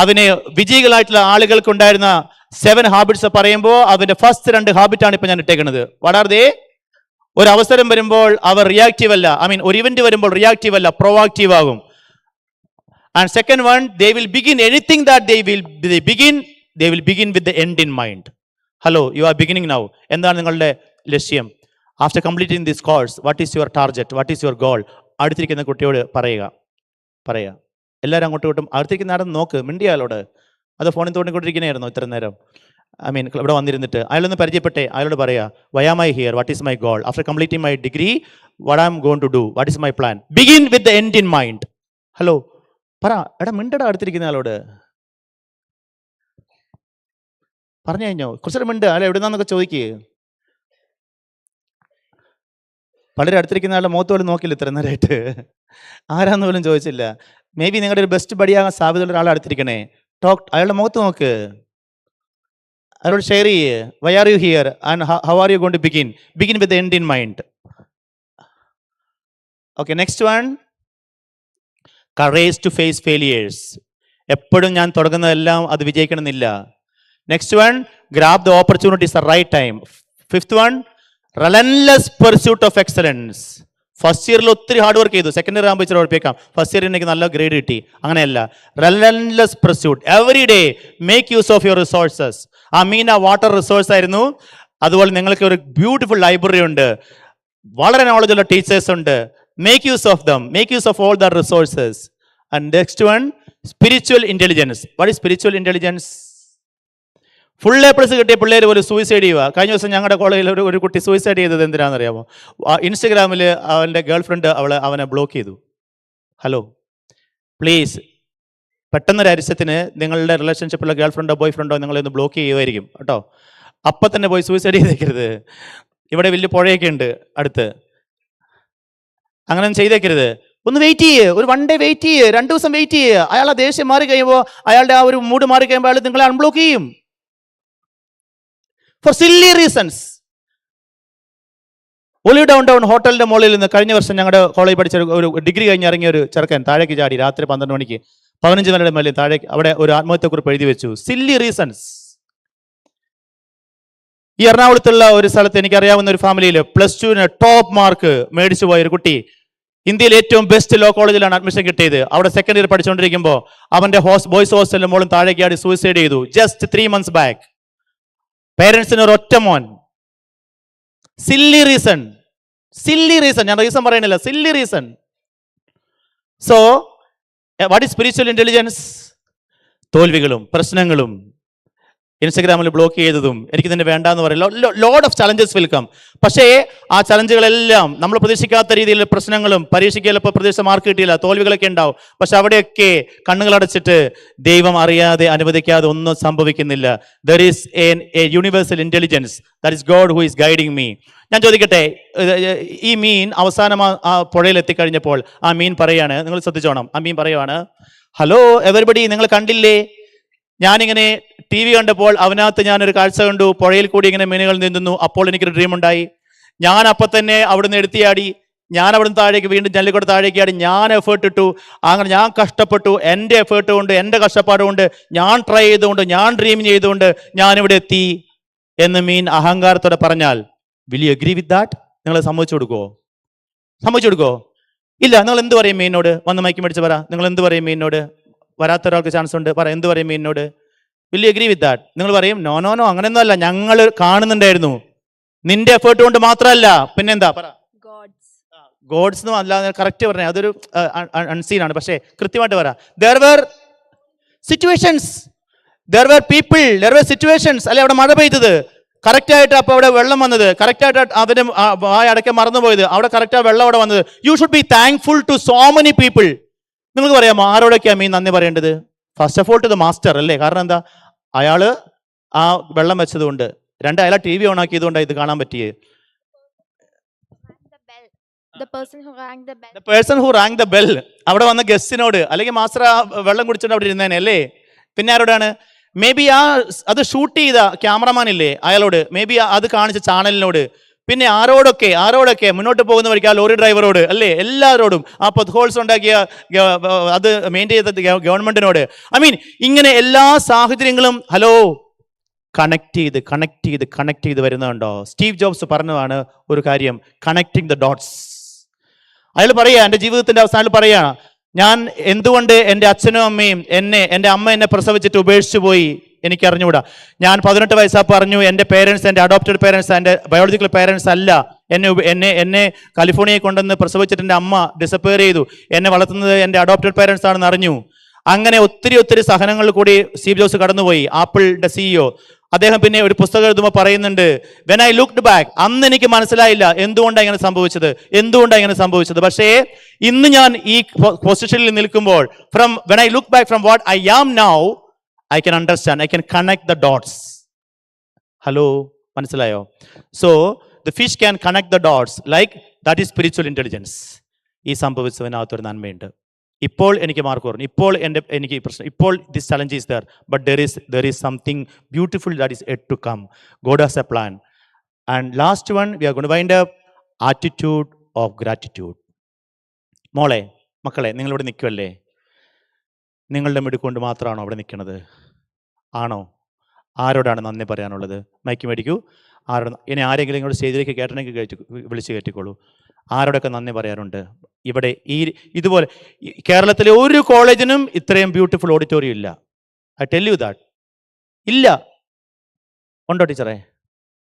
അവന് വിജയികളായിട്ടുള്ള ആളുകൾക്കുണ്ടായിരുന്ന 7 habits പറയുമ്പോൾ അവന്റെ first 2 ഹാബിറ്റാണ് ഇപ്പൊ ഞാൻ ഇട്ടേക്കുന്നത്. What are they? ഒരു അവസരം വരുമ്പോൾ അവർ റിയാക്റ്റീവ് അല്ല, ഒരു ഇവന്റ് വരുമ്പോൾ റിയാക്റ്റീവ് അല്ല, പ്രൊവാക്റ്റീവ് ആകും. And second one, they will begin anything that they will begin with the end in mind. Hello, you are beginning now. എന്താണ് നിങ്ങളുടെ ലക്ഷ്യം? After completing this course, what is your target? What is your goal? അടുത്തിരിക്കുന്ന കുട്ടിയോട് പറയുക. എല്ലാവരും അങ്ങോട്ടും ഇങ്ങോട്ടും അടുത്തിരിക്കുന്ന ആരും നോക്ക്, മിണ്ടിയാലോട്. അത് ഫോണിൽ തോണ്ടിക്കൊണ്ടിരിക്കുന്നതായിരുന്നു ഇത്ര നേരം. ഇവിടെ വന്നിരുന്നിട്ട് അയാളൊന്ന് പരിചയപ്പെട്ടെ, അയാളോട് പറയാ, why am I here, what is my goal, after completing my degree what I am going to do, what is my plan. Begin with the end in mind. Hello, പറ, എടാ മിണ്ടടാ അടുത്തിരിക്കുന്ന ആളോട്. പറഞ്ഞു കഴിഞ്ഞോ? കുറച്ചൊരു മിണ്ട്, അല്ല എവിടുന്നാന്നൊക്കെ ചോദിക്കേ. വളരെ അടുത്തിരിക്കുന്ന ആളുടെ മുഖത്ത് പോലും നോക്കില്ല ഇത്ര നേരമായിട്ട്, ആരാന്ന് പോലും ചോദിച്ചില്ല. മേ ബി നിങ്ങളുടെ ഒരു ബെസ്റ്റ് ബഡിയാകാൻ സാധ്യതയുള്ള ഒരാൾ അടുത്തിരിക്കണേ. അയാളുടെ മുഖത്ത് നോക്ക്, അയാളോട് ഷെയർ ചെയ്യേ. Why are you here and how are you going to begin with end in mind. Okay, next one, courage to face failures. എപ്പോഴും ഞാൻ തുടങ്ങുന്നതെല്ലാം അത് വിജയിക്കണമെന്നില്ല. Next one, grab the opportunities the right time. Fifth one, relentless pursuit of excellence. First ഇയറിൽ ഒത്തിരി hard work ചെയ്തു, second year ആകുമ്പോൾ ഇച്ചിരി ഉറപ്പിക്കാം, ഫസ്റ്റ് ഇയറിൽ എനിക്ക് നല്ല ഗ്രേഡ് കിട്ടി. അങ്ങനെയല്ല, relentless pursuit, every day make use of your resources. ആ മീൻ ആ വാട്ടർ റിസോഴ്സ് ആയിരുന്നു. അതുപോലെ നിങ്ങൾക്ക് ഒരു ബ്യൂട്ടിഫുൾ ലൈബ്രറി ഉണ്ട്, വളരെ നോളജുള്ള ടീച്ചേഴ്സ് ഉണ്ട്. Make use of them, make use of all the resources. And next one, spiritual intelligence. What is spiritual intelligence? Full A plus കിട്ടിയ പിള്ളേർ ഒരു സൂയിസൈഡ് ചെയ്യുക. കഴിഞ്ഞ ദിവസം ഞങ്ങളുടെ കോളേജിൽ ഒരു കുട്ടി സൂയിസൈഡ് ചെയ്തത് എന്തിനാണെന്നറിയാമോ? ഇൻസ്റ്റഗ്രാമിൽ അവൻ്റെ ഗേൾ ഫ്രണ്ട് അവനെ ബ്ലോക്ക് ചെയ്തു. ഹലോ, പ്ലീസ്, പെട്ടെന്നൊരു അരിശത്തിന് നിങ്ങളുടെ റിലേഷൻഷിപ്പുള്ള ഗേൾ ഫ്രണ്ടോ ബോയ് ഫ്രണ്ടോ നിങ്ങളെ ഒന്ന് ബ്ലോക്ക് ചെയ്യുമായിരിക്കും കേട്ടോ. അപ്പം തന്നെ പോയി സൂയിസൈഡ് ചെയ്തേക്കരുത്. ഇവിടെ വലിയ പുഴയൊക്കെ ഉണ്ട് അടുത്ത്, അങ്ങനെ ചെയ്തേക്കരുത്. ഒന്ന് വെയിറ്റ് ചെയ്യേ, ഒരു 1 day വെയിറ്റ് ചെയ്യേ, 2 ദിവസം വെയിറ്റ് ചെയ്യേ. അയാൾ ആ ദേഷ്യം മാറി കഴിയുമ്പോൾ, അയാളുടെ ആ ഒരു മൂഡ് മാറി കഴിയുമ്പോൾ അയാൾ നിങ്ങളെ അൺബ്ലോക്ക് ചെയ്യും. For silly reasons. ഒലി ഡൗൺ ടൗൺ ഹോട്ടലിന്റെ മുകളിൽ നിന്ന് കഴിഞ്ഞ വർഷം ഞങ്ങളുടെ കോളേജ് പഠിച്ച ഒരു ഡിഗ്രി കഴിഞ്ഞ് ഇറങ്ങിയ ഒരു ചെറുക്കൻ താഴേക്ക് ചാടി രാത്രി 12 മണിക്ക് 15 നിലയുടെ മേലെ താഴേക്ക് അവിടെ ഒരു ആത്മഹത്യക്കുറിപ്പ് എഴുതി വെച്ചു. Silly reasons. ഈ എറണാകുളത്തുള്ള ഒരു സ്ഥലത്ത് എനിക്കറിയാവുന്ന ഒരു ഫാമിലിയിൽ +2 ടോപ്പ് മാർക്ക് മേടിച്ചു പോയ ഒരു കുട്ടി ഇന്ത്യയിൽ ഏറ്റവും ബെസ്റ്റ് ലോ കോളേജിലാണ് അഡ്മിഷൻ കിട്ടിയത്. അവിടെ സെക്കൻഡ് ഇയർ പഠിച്ചുകൊണ്ടിരിക്കുമ്പോൾ അവന്റെ ബോയ്സ് ഹോസ്റ്റലിന്റെ മോളും താഴേക്ക് ചാടി സൂയിസൈഡ് ചെയ്തു. Just 3 months back. പേരൻസിന് ഒരു ഒറ്റ മോൻ. സില്ലി റീസൺ, ഞാൻ റീസൺ പറയണില്ല, silly reason. So what is spiritual intelligence? തോൽവികളും പ്രശ്നങ്ങളും ഇൻസ്റ്റഗ്രാമിൽ ബ്ലോക്ക് ചെയ്തതും എനിക്ക് തന്നെ വേണ്ടാന്ന് പറയില്ല, load of challenges will come. പക്ഷേ ആ ചലഞ്ചുകളെല്ലാം നമ്മൾ പ്രതീക്ഷിക്കാത്ത രീതിയിൽ പ്രശ്നങ്ങളും, പരീക്ഷയ്ക്ക് ചിലപ്പോൾ പ്രതീക്ഷ മാർക്ക് കിട്ടിയില്ല, തോൽവികളൊക്കെ ഉണ്ടാവും. പക്ഷെ അവിടെയൊക്കെ കണ്ണുകളടച്ചിട്ട് ദൈവം അറിയാതെ അനുവദിക്കാതെ ഒന്നും സംഭവിക്കുന്നില്ല. There is A universal intelligence, that is God who is guiding me. ഞാൻ ചോദിക്കട്ടെ, ഈ മീൻ അവസാനം ആ പുഴയിൽ എത്തിക്കഴിഞ്ഞപ്പോൾ ആ മീൻ പറയാണ്, നിങ്ങൾ ശ്രദ്ധിച്ചോണം, ആ മീൻ പറയുവാണ്, ഹലോ എവരിബഡി, നിങ്ങൾ കണ്ടില്ലേ, ഞാനിങ്ങനെ TV കണ്ടപ്പോൾ അവനകത്ത് ഞാനൊരു കാഴ്ച കണ്ടു, പുഴയിൽ കൂടി ഇങ്ങനെ മീനുകൾ നീന്തുന്നു. അപ്പോൾ എനിക്കൊരു ഡ്രീം ഉണ്ടായി. ഞാൻ അപ്പം തന്നെ അവിടുന്ന് എടുത്തിയാടി, ഞാൻ അവിടുന്ന് താഴേക്ക് വീണ്ടും ജനലിക്കൂടെ താഴേക്ക് ആടി, ഞാൻ എഫേർട്ട് ഇട്ടു, അങ്ങനെ ഞാൻ കഷ്ടപ്പെട്ടു, എൻ്റെ എഫേർട്ട് കൊണ്ട്, എൻ്റെ കഷ്ടപ്പാട് കൊണ്ട്, ഞാൻ ട്രൈ ചെയ്തുകൊണ്ട്, ഞാൻ ഡ്രീം ചെയ്തുകൊണ്ട് ഞാനിവിടെ എത്തി എന്ന് മീൻ അഹങ്കാരത്തോടെ പറഞ്ഞാൽ, will you agree with that? നിങ്ങൾ സമ്മതിച്ചു കൊടുക്കുമോ? ഇല്ല. നിങ്ങൾ എന്ത് പറയും മീനിനോട്? വന്ന് മൈക്ക് മേടിച്ച് പറ, നിങ്ങൾ എന്ത് പറയും മീനിനോട്? വരാത്ത ഒരാൾക്ക് ചാൻസ് ഉണ്ട്, പറ, എന്ത് പറയും മീനിനോട്? Will you agree with that? നിങ്ങൾ പറയും, നോ അങ്ങനെയൊന്നും അല്ല, ഞങ്ങൾ കാണുന്നുണ്ടായിരുന്നു, നിന്റെ എഫേർട്ട് കൊണ്ട് മാത്രമല്ല, പിന്നെന്താ പറ, ഗോഡ്സ് എന്നും അല്ലാതെ കറക്റ്റ് പറഞ്ഞേ, അതൊരു അൺസീൻ ആണ്. പക്ഷേ കൃത്യമായിട്ട് പറ, there were situations, there were people, there were situations. അല്ലെ, അവിടെ മഴ പെയ്തത് കറക്റ്റായിട്ട്, അപ്പോൾ അവിടെ വെള്ളം വന്നത് കറക്റ്റായിട്ട്, അവന് അടയ്ക്കാൻ മറന്നുപോയത് അവിടെ കറക്റ്റാണ് വെള്ളം അവിടെ വന്നത്. You should be thankful to so many people. നിങ്ങൾക്ക് പറയാമോ ആരോടൊക്കെയാണ് മീൻ നന്ദി പറയേണ്ടത്? First of all to the master അല്ലേ? കാരണം എന്താ, അയാള് ആ വെള്ളം വെച്ചതുകൊണ്ട്. 2, അയാളെ TV ഓൺ ആക്കിയതുകൊണ്ടാണ് ഇത് കാണാൻ പറ്റിയേ. The person who rang the bell. അവിടെ വന്ന ഗസ്റ്റിനോട്, അല്ലെങ്കിൽ മാസ്റ്റർ ആ വെള്ളം കുടിച്ചിട്ട് അവിടെ ഇരുന്നേനെ അല്ലേ? പിന്നെ ആരോടാണ്? മേ ബി അത് ഷൂട്ട് ചെയ്ത ക്യാമറമാൻ ഇല്ലേ, അയാളോട്. മേ ബി അത് കാണിച്ച ചാനലിനോട്. പിന്നെ ആരോടൊക്കെ മുന്നോട്ട് പോകുന്ന വഴിക്ക് ആ ലോറി ഡ്രൈവറോട് അല്ലേ, എല്ലാവരോടും. ആ പൊത്ത് ഹോൾസ് ഉണ്ടാക്കിയ അത് മെയിൻറ്റെയിൻ ചെയ്ത ഗവൺമെന്റിനോട്. ഐ മീൻ, ഇങ്ങനെ എല്ലാ സാഹചര്യങ്ങളും ഹലോ കണക്ട് ചെയ്ത് വരുന്നുണ്ടോ? സ്റ്റീവ് ജോബ്സ് പറഞ്ഞതാണ് ഒരു കാര്യം, കണക്ടിങ് ദ ഡോട്ട്സ്. അയാൾ പറയാ, എൻ്റെ ജീവിതത്തിന്റെ അവസാനം പറയാണ്, ഞാൻ എന്തുകൊണ്ട് എൻ്റെ അച്ഛനും അമ്മയും എൻ്റെ അമ്മ എന്നെ പ്രസവിച്ചിട്ട് ഉപേക്ഷിച്ചു പോയി എനിക്കറിഞ്ഞുകൂടാ. ഞാൻ 18 വയസ്സാ പറഞ്ഞു എൻ്റെ പേരൻസ് എൻ്റെ അഡോപ്റ്റഡ് പേരൻസ്, എൻ്റെ ബയോളജിക്കൽ പേരൻസ് അല്ല. എന്നെ കാലിഫോർണിയയിൽ കൊണ്ടുവന്ന് പ്രസവിച്ചിട്ട് എൻ്റെ അമ്മ ഡിസപ്പയർ ചെയ്തു. എന്നെ വളർത്തുന്നത് എൻ്റെ അഡോപ്റ്റഡ് പേരൻസ് ആണെന്ന് അറിഞ്ഞു. അങ്ങനെ ഒത്തിരി സഹനങ്ങൾ കൂടി സ്റ്റീവ് ജോബ്സ് കടന്നുപോയി, ആപ്പിളിന്റെ CEO. അദ്ദേഹം പിന്നെ ഒരു പുസ്തകം എഴുതുമ്പോൾ പറയുന്നുണ്ട്, വെൻ ഐ ലുക്ക്ഡ് ബാക്ക്, അന്ന് എനിക്ക് മനസ്സിലായില്ല എന്തുകൊണ്ടാണ് ഇങ്ങനെ സംഭവിച്ചത്. പക്ഷേ ഇന്ന് ഞാൻ ഈ പൊസിഷനിൽ നിൽക്കുമ്പോൾ, when I look back from what I am now, I can understand, I can connect the dots. Hello, മനസ്സിലായോ? So the fish can connect the dots, like that is spiritual intelligence. ഈ സംഭവിച്ചതിനകത്തൊരു നന്മയുണ്ട്. ഇപ്പോൾ എനിക്ക് മാർക്ക് കുറഞ്ഞു, എനിക്ക് പ്രശ്നം, ഇപ്പോൾ this challenge is there, but there is something beautiful that is yet to come. God has a plan. And last one, we are going to wind up, attitude of gratitude. മക്കളെ, നിങ്ങളിവിടെ നിൽക്കുമല്ലേ? നിങ്ങളുടെ മിടുക്കൊണ്ട് മാത്രമാണോ അവിടെ നിൽക്കുന്നത്? ആണോ? ആരോടാണ് നന്ദി പറയാനുള്ളത്? മൈക്ക് മേടിക്കൂ. ഇനി ആരെങ്കിലും ഇങ്ങോട്ട് സ്റ്റേജിലേക്ക് കേട്ടണമെങ്കിൽ വിളിച്ച് കയറ്റിക്കോളൂ. ആരോടൊക്കെ നന്ദി പറയാറുണ്ട് ഇവിടെ? ഇതുപോലെ കേരളത്തിലെ ഒരു കോളേജിനും ഇത്രയും ബ്യൂട്ടിഫുൾ ഓഡിറ്റോറിയം ഇല്ല. I tell you that. ഇല്ല. ഉണ്ടോ ടീച്ചറെ?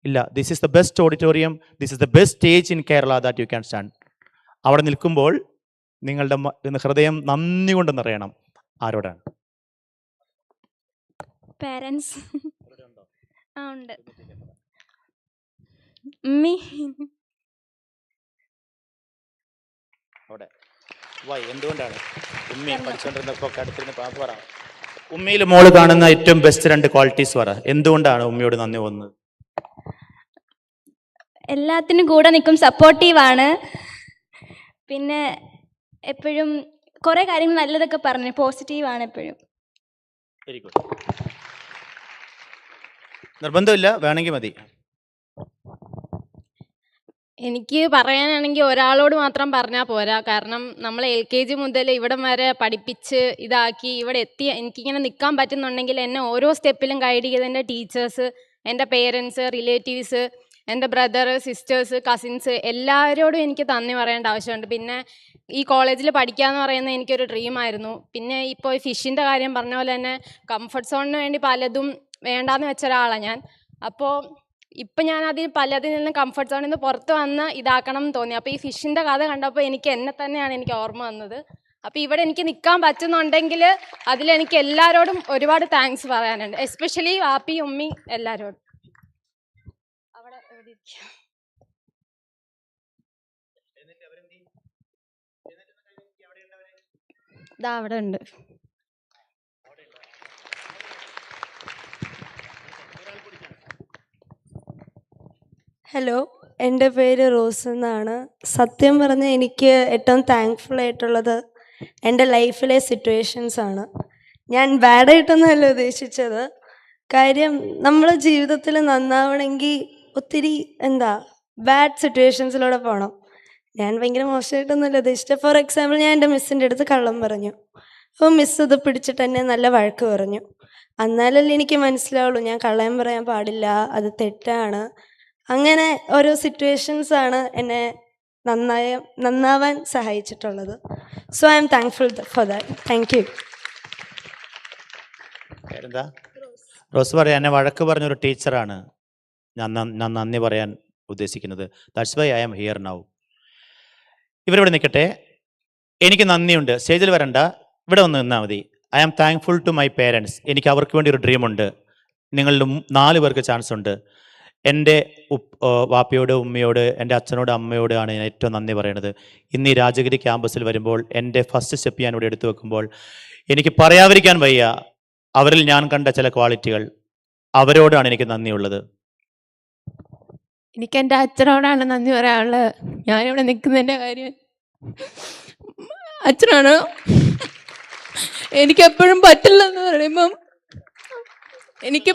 ഇല്ല. This is the best auditorium, this is the best stage in Kerala that you can stand. അവിടെ നിൽക്കുമ്പോൾ നിങ്ങളുടെ ഹൃദയം നന്ദി കൊണ്ട് നിറയണം. ആരോടാണ്? പേരൻസ്. ഉണ്ട്. എന്തുകൊണ്ടാണ് ഉമ്മി പഠിച്ചുകൊണ്ടിരുന്നപ്പോൾ അടുത്തിരുന്ന് ഉമ്മയിൽ മോള് കാണുന്ന ഏറ്റവും ബെസ്റ്റ് 2 ക്വാളിറ്റീസ് പറ. എന്തുകൊണ്ടാണ് ഉമ്മയോട് നന്ദി തോന്നുന്നത്? എല്ലാത്തിനും കൂടെ നിൽക്കും, സപ്പോർട്ടീവാണ്, പിന്നെ എപ്പോഴും കുറേ കാര്യങ്ങൾ നല്ലതൊക്കെ പറഞ്ഞു, പോസിറ്റീവാണ് എപ്പോഴും. Very good. നിർബന്ധമില്ല, വേണമെങ്കിൽ മതി. എനിക്ക് പറയാനാണെങ്കിൽ ഒരാളോട് മാത്രം പറഞ്ഞാൽ പോരാ. കാരണം നമ്മൾ LKG മുതൽ ഇവിടം വരെ പഠിപ്പിച്ച് ഇതാക്കി ഇവിടെ എത്തി എനിക്കിങ്ങനെ നിൽക്കാൻ പറ്റുന്നുണ്ടെങ്കിൽ എന്നെ ഓരോ സ്റ്റെപ്പിലും ഗൈഡ് ചെയ്ത് എൻ്റെ ടീച്ചേഴ്സ്, എൻ്റെ പേരൻസ്, റിലേറ്റീവ്സ്, എൻ്റെ ബ്രദർ, സിസ്റ്റേഴ്സ്, കസിൻസ് എല്ലാവരോടും എനിക്ക് നന്ദി പറയേണ്ട ആവശ്യമുണ്ട്. പിന്നെ ഈ കോളേജിൽ പഠിക്കാമെന്ന് പറയുന്നത് എനിക്കൊരു ഡ്രീമായിരുന്നു. പിന്നെ ഇപ്പോൾ ഫിഷിൻ്റെ കാര്യം പറഞ്ഞ പോലെ തന്നെ കംഫർട്ട് സോണിന് വേണ്ടി പലതും വേണ്ടാന്ന് വെച്ച ഒരാളാണ് ഞാൻ. അപ്പോൾ ഇപ്പം ഞാൻ പലതിൽ നിന്ന് കംഫർട്ട് സോണിൽ നിന്ന് പുറത്ത് വന്ന് ഇതാക്കണം എന്ന് തോന്നി. അപ്പോൾ ഈ ഫിഷിൻ്റെ കഥ കണ്ടപ്പോൾ എന്നെ തന്നെയാണ് എനിക്ക് ഓർമ്മ വന്നത്. അപ്പോൾ ഇവിടെ എനിക്ക് നിൽക്കാൻ പറ്റുന്നുണ്ടെങ്കിൽ അതിലെനിക്ക് എല്ലാവരോടും ഒരുപാട് താങ്ക്സ് പറയാനുണ്ട്, എസ്പെഷ്യലി വാപ്പി, ഉമ്മി, എല്ലാവരോടും. അവിടെ എവിടെ ഇരിക്കുക? ഇതാ അവിടെ ഉണ്ട്. ഹലോ, എൻ്റെ പേര് റോസ് എന്നാണ്. സത്യം പറഞ്ഞാൽ എനിക്ക് ഏറ്റവും താങ്ക്ഫുൾ ആയിട്ടുള്ളത് എൻ്റെ ലൈഫിലെ സിറ്റുവേഷൻസ് ആണ്. ഞാൻ ബാഡായിട്ടൊന്നുമല്ല ഉദ്ദേശിച്ചത്. കാര്യം നമ്മൾ ജീവിതത്തിൽ നന്നാവണമെങ്കിൽ ഒത്തിരി ബാഡ് സിറ്റുവേഷൻസിലൂടെ പോകണം. ഞാൻ ഭയങ്കര മോശമായിട്ടൊന്നുമല്ല ഉദ്ദേശിച്ചത്. ഫോർ എക്സാമ്പിൾ, ഞാൻ എൻ്റെ മിസ്സിൻ്റെ അടുത്ത് കള്ളം പറഞ്ഞു. അപ്പോൾ മിസ്സ് ഇത് പിടിച്ചിട്ട് എന്നെ നല്ല വഴക്ക് പറഞ്ഞു. എന്നാലല്ലേ എനിക്ക് മനസ്സിലാവുള്ളൂ ഞാൻ കള്ളം പറയാൻ പാടില്ല, അത് തെറ്റാണ്. അങ്ങനെ ഓരോ സിറ്റുവേഷൻസാണ് എന്നെ നന്നാവാൻ സഹായിച്ചിട്ടുള്ളത്. So I am thankful for that. Thank you. Rose പറയാം, എന്നെ വഴക്ക് പറഞ്ഞൊരു ടീച്ചറാണ് ഞാൻ നന്ദി പറയാൻ ഉദ്ദേശിക്കുന്നത്. That's why I am here now. ഇവരിവിടെ നിൽക്കട്ടെ, എനിക്ക് നന്ദിയുണ്ട്. സ്റ്റേജിൽ വരണ്ട, ഇവിടെ വന്ന് നിന്നാൽ മതി. I am thankful to my parents. എനിക്ക് അവർക്ക് വേണ്ടി ഒരു ഡ്രീമുണ്ട്. നിങ്ങളുടെ 4 പേർക്ക് ചാൻസ് ഉണ്ട്. എൻ്റെ വാപ്പയോട്, ഉമ്മയോട്, എൻ്റെ അച്ഛനോട്, അമ്മയോടാണ് ഞാൻ ഏറ്റവും നന്ദി പറയണത്. ഇന്ന് ഈ രാജഗിരി ക്യാമ്പസിൽ വരുമ്പോൾ എൻ്റെ ഫസ്റ്റ് സ്റ്റെപ്പ് ഞാൻ ഇവിടെ എടുത്തു വെക്കുമ്പോൾ എനിക്ക് പറയാതിരിക്കാൻ വയ്യ അവരിൽ ഞാൻ കണ്ട ചില ക്വാളിറ്റികൾ. അവരോടാണ് എനിക്ക് നന്ദിയുള്ളത്. എനിക്ക് എൻ്റെ അച്ഛനോടാണ് നന്ദി പറയാനുള്ളത്. ഞാനിവിടെ നിൽക്കുന്നതിൻ്റെ കാര്യം അച്ഛനാണ്. എനിക്കെപ്പോഴും പറ്റില്ലെന്ന് പറയുമ്പം എനിക്ക്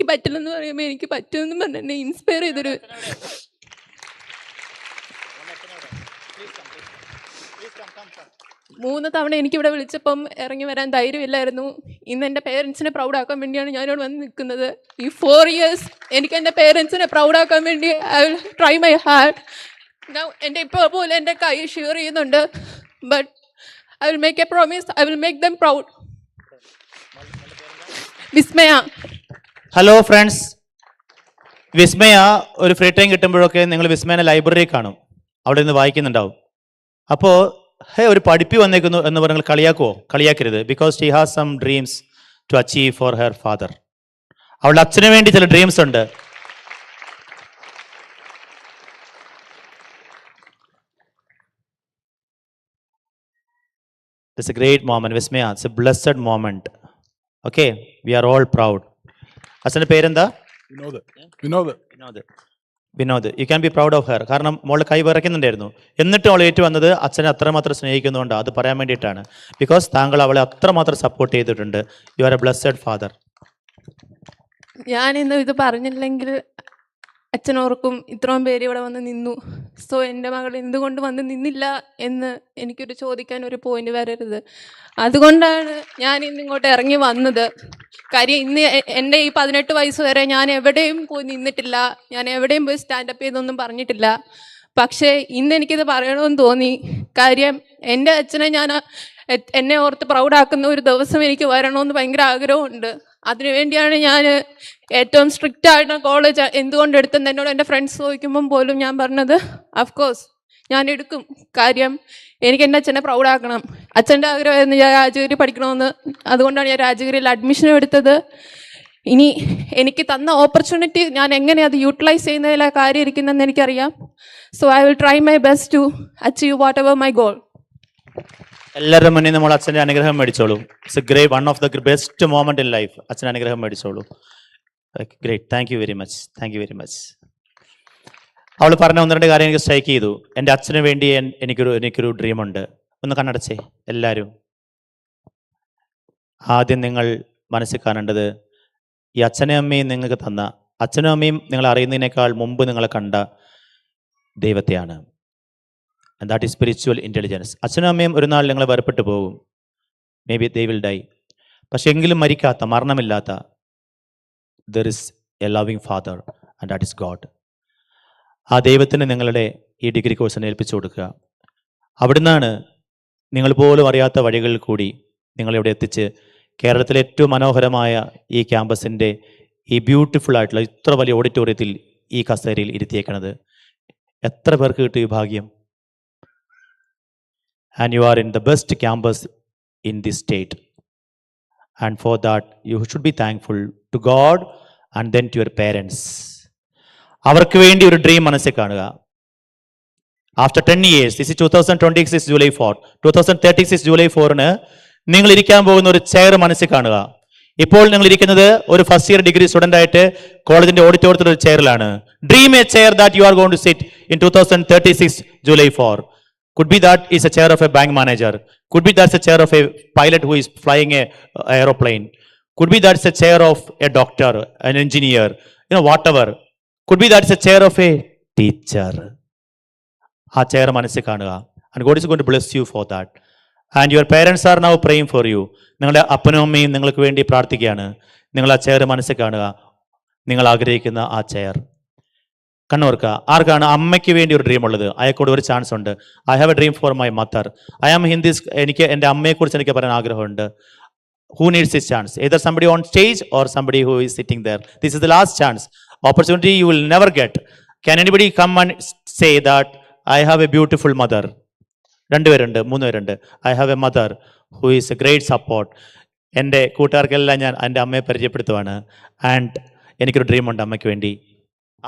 പറ്റില്ലെന്ന് പറയുമ്പോൾ എനിക്ക് പറ്റുമെന്ന് പറഞ്ഞ് എന്നെ ഇൻസ്പയർ ചെയ്തൊരു മൂന്ന് തവണ എനിക്കിവിടെ വിളിച്ചപ്പം ഇറങ്ങി വരാൻ ധൈര്യമില്ലായിരുന്നു. ഇന്ന് എൻ്റെ പേരൻസിനെ പ്രൗഡാക്കാൻ വേണ്ടിയാണ് ഞാനിവിടെ വന്ന് നിൽക്കുന്നത്. ഈ 4 years എനിക്ക് എൻ്റെ പേരൻസിനെ പ്രൗഡാക്കാൻ വേണ്ടി I will try my hard. എൻ്റെ ഇപ്പോൾ പോലെ എൻ്റെ കൈ ഷെയർ ചെയ്യുന്നുണ്ട്. But I will make a promise, I will make them proud. Vismaya. Hello friends, Vismaya ഒരു ഫ്രീ ടൈം കിട്ടുമ്പോഴൊക്കെ നിങ്ങൾ വിസ്മയനെ ലൈബ്രറി കാണും, അവിടെ നിന്ന് വായിക്കുന്നുണ്ടാവും. അപ്പോൾ ഒരു പഠിപ്പി വന്നേക്കുന്നു എന്ന് പറഞ്ഞാൽ കളിയാക്കരുത്. Because she has some dreams to achieve for her father. അവളുടെ അച്ഛന് വേണ്ടി ചില ഡ്രീംസ് ഉണ്ട്. It's a great moment, Vismaya. It's a blessed moment. Okay, we are all proud. അച്ഛൻ്റെ പേരെന്താ? Vinod. U can be proud of her. കാരണം മോള് കൈ വിറയ്ക്കുന്നുണ്ടായിരുന്നു, എന്നിട്ടും അവൾ ഏറ്റു വന്നത് അച്ഛനെ അത്രമാത്രം സ്നേഹിക്കുന്നുണ്ട്. അത് പറയാൻ വേണ്ടിയിട്ടാണ്. ബിക്കോസ് താങ്കൾ അവളെ അത്രമാത്രം സപ്പോർട്ട് ചെയ്തിട്ടുണ്ട്. You are A blessed father. ഞാനിന്ന് ഇത് പറഞ്ഞില്ലെങ്കിൽ അച്ഛനോർക്കും ഇത്രയും പേര് ഇവിടെ വന്ന് നിന്നു. സോ എൻ്റെ മകൾ എന്തുകൊണ്ട് വന്ന് നിന്നില്ല എന്ന് എനിക്കൊരു ചോദിക്കാൻ ഒരു പോയിന്റ് വരരുത്. അതുകൊണ്ടാണ് ഞാൻ ഇന്ന് ഇങ്ങോട്ട് ഇറങ്ങി വന്നത്. കാര്യം ഇന്ന് എൻ്റെ ഈ 18 വയസ്സ് വരെ ഞാൻ എവിടെയും പോയി നിന്നിട്ടില്ല, ഞാൻ എവിടെയും പോയി സ്റ്റാൻഡപ്പ് ചെയ്തൊന്നും പറഞ്ഞിട്ടില്ല. പക്ഷേ ഇന്ന് എനിക്കിത് പറയണമെന്ന് തോന്നി. കാര്യം എൻ്റെ അച്ഛനെ എന്നെ ഓർത്ത് പ്രൗഡാക്കുന്ന ഒരു ദിവസം എനിക്ക് വരണമെന്ന് ഭയങ്കര ആഗ്രഹമുണ്ട്. അതിനുവേണ്ടിയാണ് ഞാൻ ഏറ്റവും സ്ട്രിക്റ്റ് ആയിട്ടുള്ള കോളേജ് എന്തുകൊണ്ട് എടുത്തെന്ന് എന്നോട് എൻ്റെ ഫ്രണ്ട്സ് ചോദിക്കുമ്പം പോലും ഞാൻ പറഞ്ഞത് അഫ്കോഴ്സ് ഞാൻ എടുക്കും. കാര്യം എനിക്ക് എൻ്റെ അച്ഛനെ പ്രൗഡാക്കണം. അച്ഛൻ്റെ ആഗ്രഹമായിരുന്നു ഞാൻ രാജഗിരി പഠിക്കണമെന്ന്. അതുകൊണ്ടാണ് ഞാൻ രാജഗിരിയിൽ അഡ്മിഷനും എടുത്തത്. ഇനി എനിക്ക് തന്ന ഓപ്പർച്യൂണിറ്റി ഞാൻ എങ്ങനെ അത് യൂട്ടിലൈസ് ചെയ്യുന്നതിലാണ് കാര്യം ഇരിക്കുന്നതെന്ന് എനിക്കറിയാം. So I will try my best to achieve whatever my goal. എല്ലാവരുടെ മുന്നിൽ നമ്മൾ അച്ഛൻ്റെ അനുഗ്രഹം മേടിച്ചോളൂ. It's a great one of the best moment in life. അച്ഛൻ്റെ അനുഗ്രഹം മേടിച്ചോളൂ. Great. Thank you very much. അവൾ പറഞ്ഞ 1-2 കാര്യം എനിക്ക് സ്ട്രൈക്ക് ചെയ്തു. എൻ്റെ അച്ഛന് വേണ്ടി എനിക്കൊരു ഡ്രീമുണ്ട്. ഒന്ന് കണ്ണടച്ചേ എല്ലാവരും. ആദ്യം നിങ്ങൾ മനസ്സിൽ കാണേണ്ടത് ഈ അച്ഛനും അമ്മയും നിങ്ങൾക്ക് തന്ന, അച്ഛനും അമ്മയും നിങ്ങൾ അറിയുന്നതിനേക്കാൾ മുമ്പ് നിങ്ങളെ കണ്ട ദൈവത്തെയാണ്. And that is spiritual intelligence. അച്ഛനും അമ്മയും ഒരു നാൾ നിങ്ങളെ വേർപെട്ട് പോകും. Maybe they will die. പക്ഷെ എങ്കിലും മരിക്കാത്ത, മരണമില്ലാത്ത there is a loving father and that is God. ആ ദൈവത്തിന് നിങ്ങളുടെ ഈ ഡിഗ്രി കോഴ്സിനെ ഏൽപ്പിച്ചു കൊടുക്കുക. അവിടുന്നാണ് നിങ്ങൾ പോലും അറിയാത്ത വഴികളിൽ കൂടി നിങ്ങളിവിടെ എത്തിച്ച് കേരളത്തിലെ ഏറ്റവും മനോഹരമായ ഈ ക്യാമ്പസിൻ്റെ ഈ ബ്യൂട്ടിഫുൾ ആയിട്ടുള്ള ഇത്ര വലിയ ഓഡിറ്റോറിയത്തിൽ ഈ കസേരയിൽ ഇരുത്തിയേക്കണത്. എത്ര പേർക്ക് കിട്ടും ഈ ഭാഗ്യം? And you are in the best campus in this state. And for that, you should be thankful to God and then to your parents. അവർക്ക് വേണ്ടി ഒരു ഡ്രീം മനസ്സിൽ കാണുക. After 10 years, this is 2026 July 4, 2036 July 4-ന് നിങ്ങൾ ഇരിക്കാൻ പോകുന്ന ഒരു chair മനസ്സിൽ കാണുക. ഇപ്പോൾ നിങ്ങൾ ഇരിക്കുന്നത് ഒരു ഫസ്റ്റ് ഇയർ ഡിഗ്രി സ്റ്റുഡൻ്റ് ആയിട്ട് കോളേജിന്റെ ഓഡിറ്റോറിയത്തിൽ ഒരു ചെയറിലാണ്. Dream a chair that you are going to sit in 2036 July 4. Could be that is a chair of a bank manager. Could be that's a chair of a pilot who is flying a aeroplane. Could be that's a chair of a doctor, an engineer, whatever. Could be that's a chair of a teacher. ആ chair മനസ്സിൽ കാണുക. And God is going to bless you for that. And your parents are now praying for you. നിങ്ങളുടെ അപ്പനും അമ്മയും നിങ്ങൾക്ക് വേണ്ടി പ്രാർത്ഥിക്കുകയാണ്. നിങ്ങൾ ആ ചെയർ മനസ്സിൽ കാണുക. നിങ്ങൾ ആഗ്രഹിക്കുന്ന ആ ചെയർ കണ്ണോർക്കുക. ആർക്കാണ് അമ്മയ്ക്ക് വേണ്ടി ഒരു ഡ്രീം ഉള്ളത്? അയാൾക്കൂടെ ഒരു ചാൻസ് ഉണ്ട്. I have a dream for my mother. I am ഹിന്ദീസ്. എനിക്ക് എൻ്റെ അമ്മയെക്കുറിച്ച് എനിക്ക് പറയാൻ ആഗ്രഹമുണ്ട്. Who needs this chance? Either somebody on stage or somebody who is sitting there. This is the last chance. Opportunity you will never get. Can anybody come and say that I have a beautiful mother? 2 പേരുണ്ട്, 3 പേരുണ്ട്. I have a mother who is a great support. എൻ്റെ കൂട്ടുകാർക്കെല്ലാം ഞാൻ എൻ്റെ അമ്മയെ പരിചയപ്പെടുത്തുവാണ്. And എനിക്കൊരു ഡ്രീമുണ്ട് അമ്മയ്ക്ക് വേണ്ടി.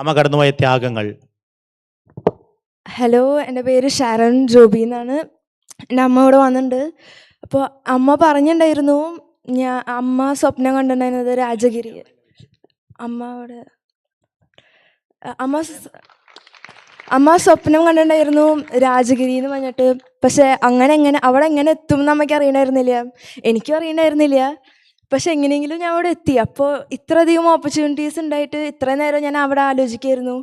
അമ്മ കടന്നുപോയ ത്യാഗങ്ങൾ. ഹലോ, എൻ്റെ പേര് ഷാരൺ ജോബി എന്നാണ്. എൻ്റെ അമ്മ ഇവിടെ വന്നിട്ടുണ്ട്. അപ്പോൾ അമ്മ പറഞ്ഞിട്ടുണ്ടായിരുന്നു, അമ്മ സ്വപ്നം കണ്ടിട്ടുണ്ടായിരുന്നത് രാജഗിരി. അമ്മ സ്വപ്നം കണ്ടിട്ടുണ്ടായിരുന്നു രാജഗിരി എന്ന് പറഞ്ഞിട്ട്. പക്ഷെ അവിടെ എങ്ങനെ എത്തും എന്ന് അമ്മയ്ക്ക് അറിയണ്ടായിരുന്നില്ല, എനിക്കും അറിയണ്ടായിരുന്നില്ല. പക്ഷെ എങ്ങനെയെങ്കിലും ഞാൻ അവിടെ എത്തി. അപ്പോൾ ഇത്രയധികം ഓപ്പർച്യൂണിറ്റീസ് ഉണ്ടായിട്ട് ഇത്രയും നേരം ഞാൻ അവിടെ ആലോചിക്കായിരുന്നു,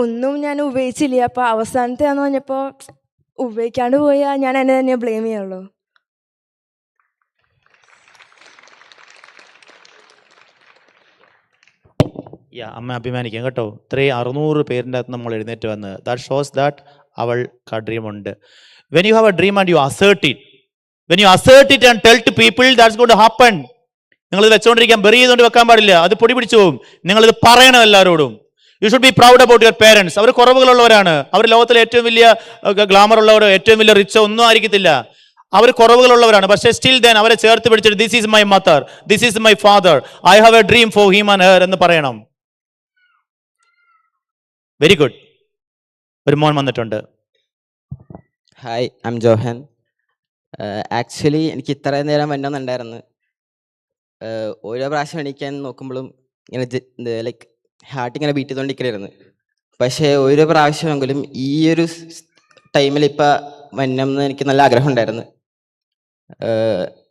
ഒന്നും ഞാൻ ഉപയോഗിച്ചില്ല. അപ്പോൾ അവസാനത്തെയാന്ന് പറഞ്ഞപ്പോൾ ഉപയോഗിക്കാണ്ട് പോയാൽ ഞാൻ എന്നെ തന്നെ ബ്ലെയിം ചെയ്യുള്ളൂ. അമ്മ അഭിമാനിക്കാം കേട്ടോ. ഇത്രയും 600 പേരിൻ്റെ അകത്ത് നമ്മൾ എഴുന്നേറ്റ് വന്ന്. ദാറ്റ് ഷോസ് ദാറ്റ് അവൾക്ക് ആ ഡ്രീമുണ്ട്. When you have a dream and you assert it, when you assert it and tell to people, that's going to happen. നിങ്ങളിത് വെച്ചുകൊണ്ടിരിക്കാൻ ബെറി ചെയ്തുകൊണ്ട് വെക്കാൻ പാടില്ല, അത് പൊടി പിടിച്ചു പോകും. നിങ്ങളിത് പറയണം എല്ലാവരോടും. You should be proud about your parents. അവർ കുറവുകളുള്ളവരാണ്, അവർ ലോകത്തിലെ ഏറ്റവും വലിയ ഗ്ലാമർ ഉള്ളവരോ ഏറ്റവും വലിയ റിച്ചോ ഒന്നും ആയിരിക്കത്തില്ല, അവർ കുറവുകളുള്ളവരാണ്. പക്ഷേ സ്റ്റിൽ ദെൻ അവരെ ചേർത്ത് പിടിച്ചിട്ട് this is my mother, this is my father, I have a dream for him and her എന്ന് പറയണം. Very good. ഒരു മോൻ വന്നിട്ടുണ്ട്. Hi, I am Johan. Actually എനിക്ക് ഇത്രയും നേരം വരണമെന്നുണ്ടായിരുന്നു. ഓരോ പ്രാവശ്യം എണീക്കാൻ നോക്കുമ്പോഴും ഇങ്ങനെ ലൈക്ക് ഹാർട്ട് ഇങ്ങനെ ബീറ്റ് ചെയ്തുകൊണ്ടിരിക്കലായിരുന്നു. പക്ഷേ ഓരോ പ്രാവശ്യമെങ്കിലും ഈ ഒരു ടൈമിൽ ഇപ്പം വരണമെന്ന് എനിക്ക് നല്ല ആഗ്രഹം ഉണ്ടായിരുന്നു.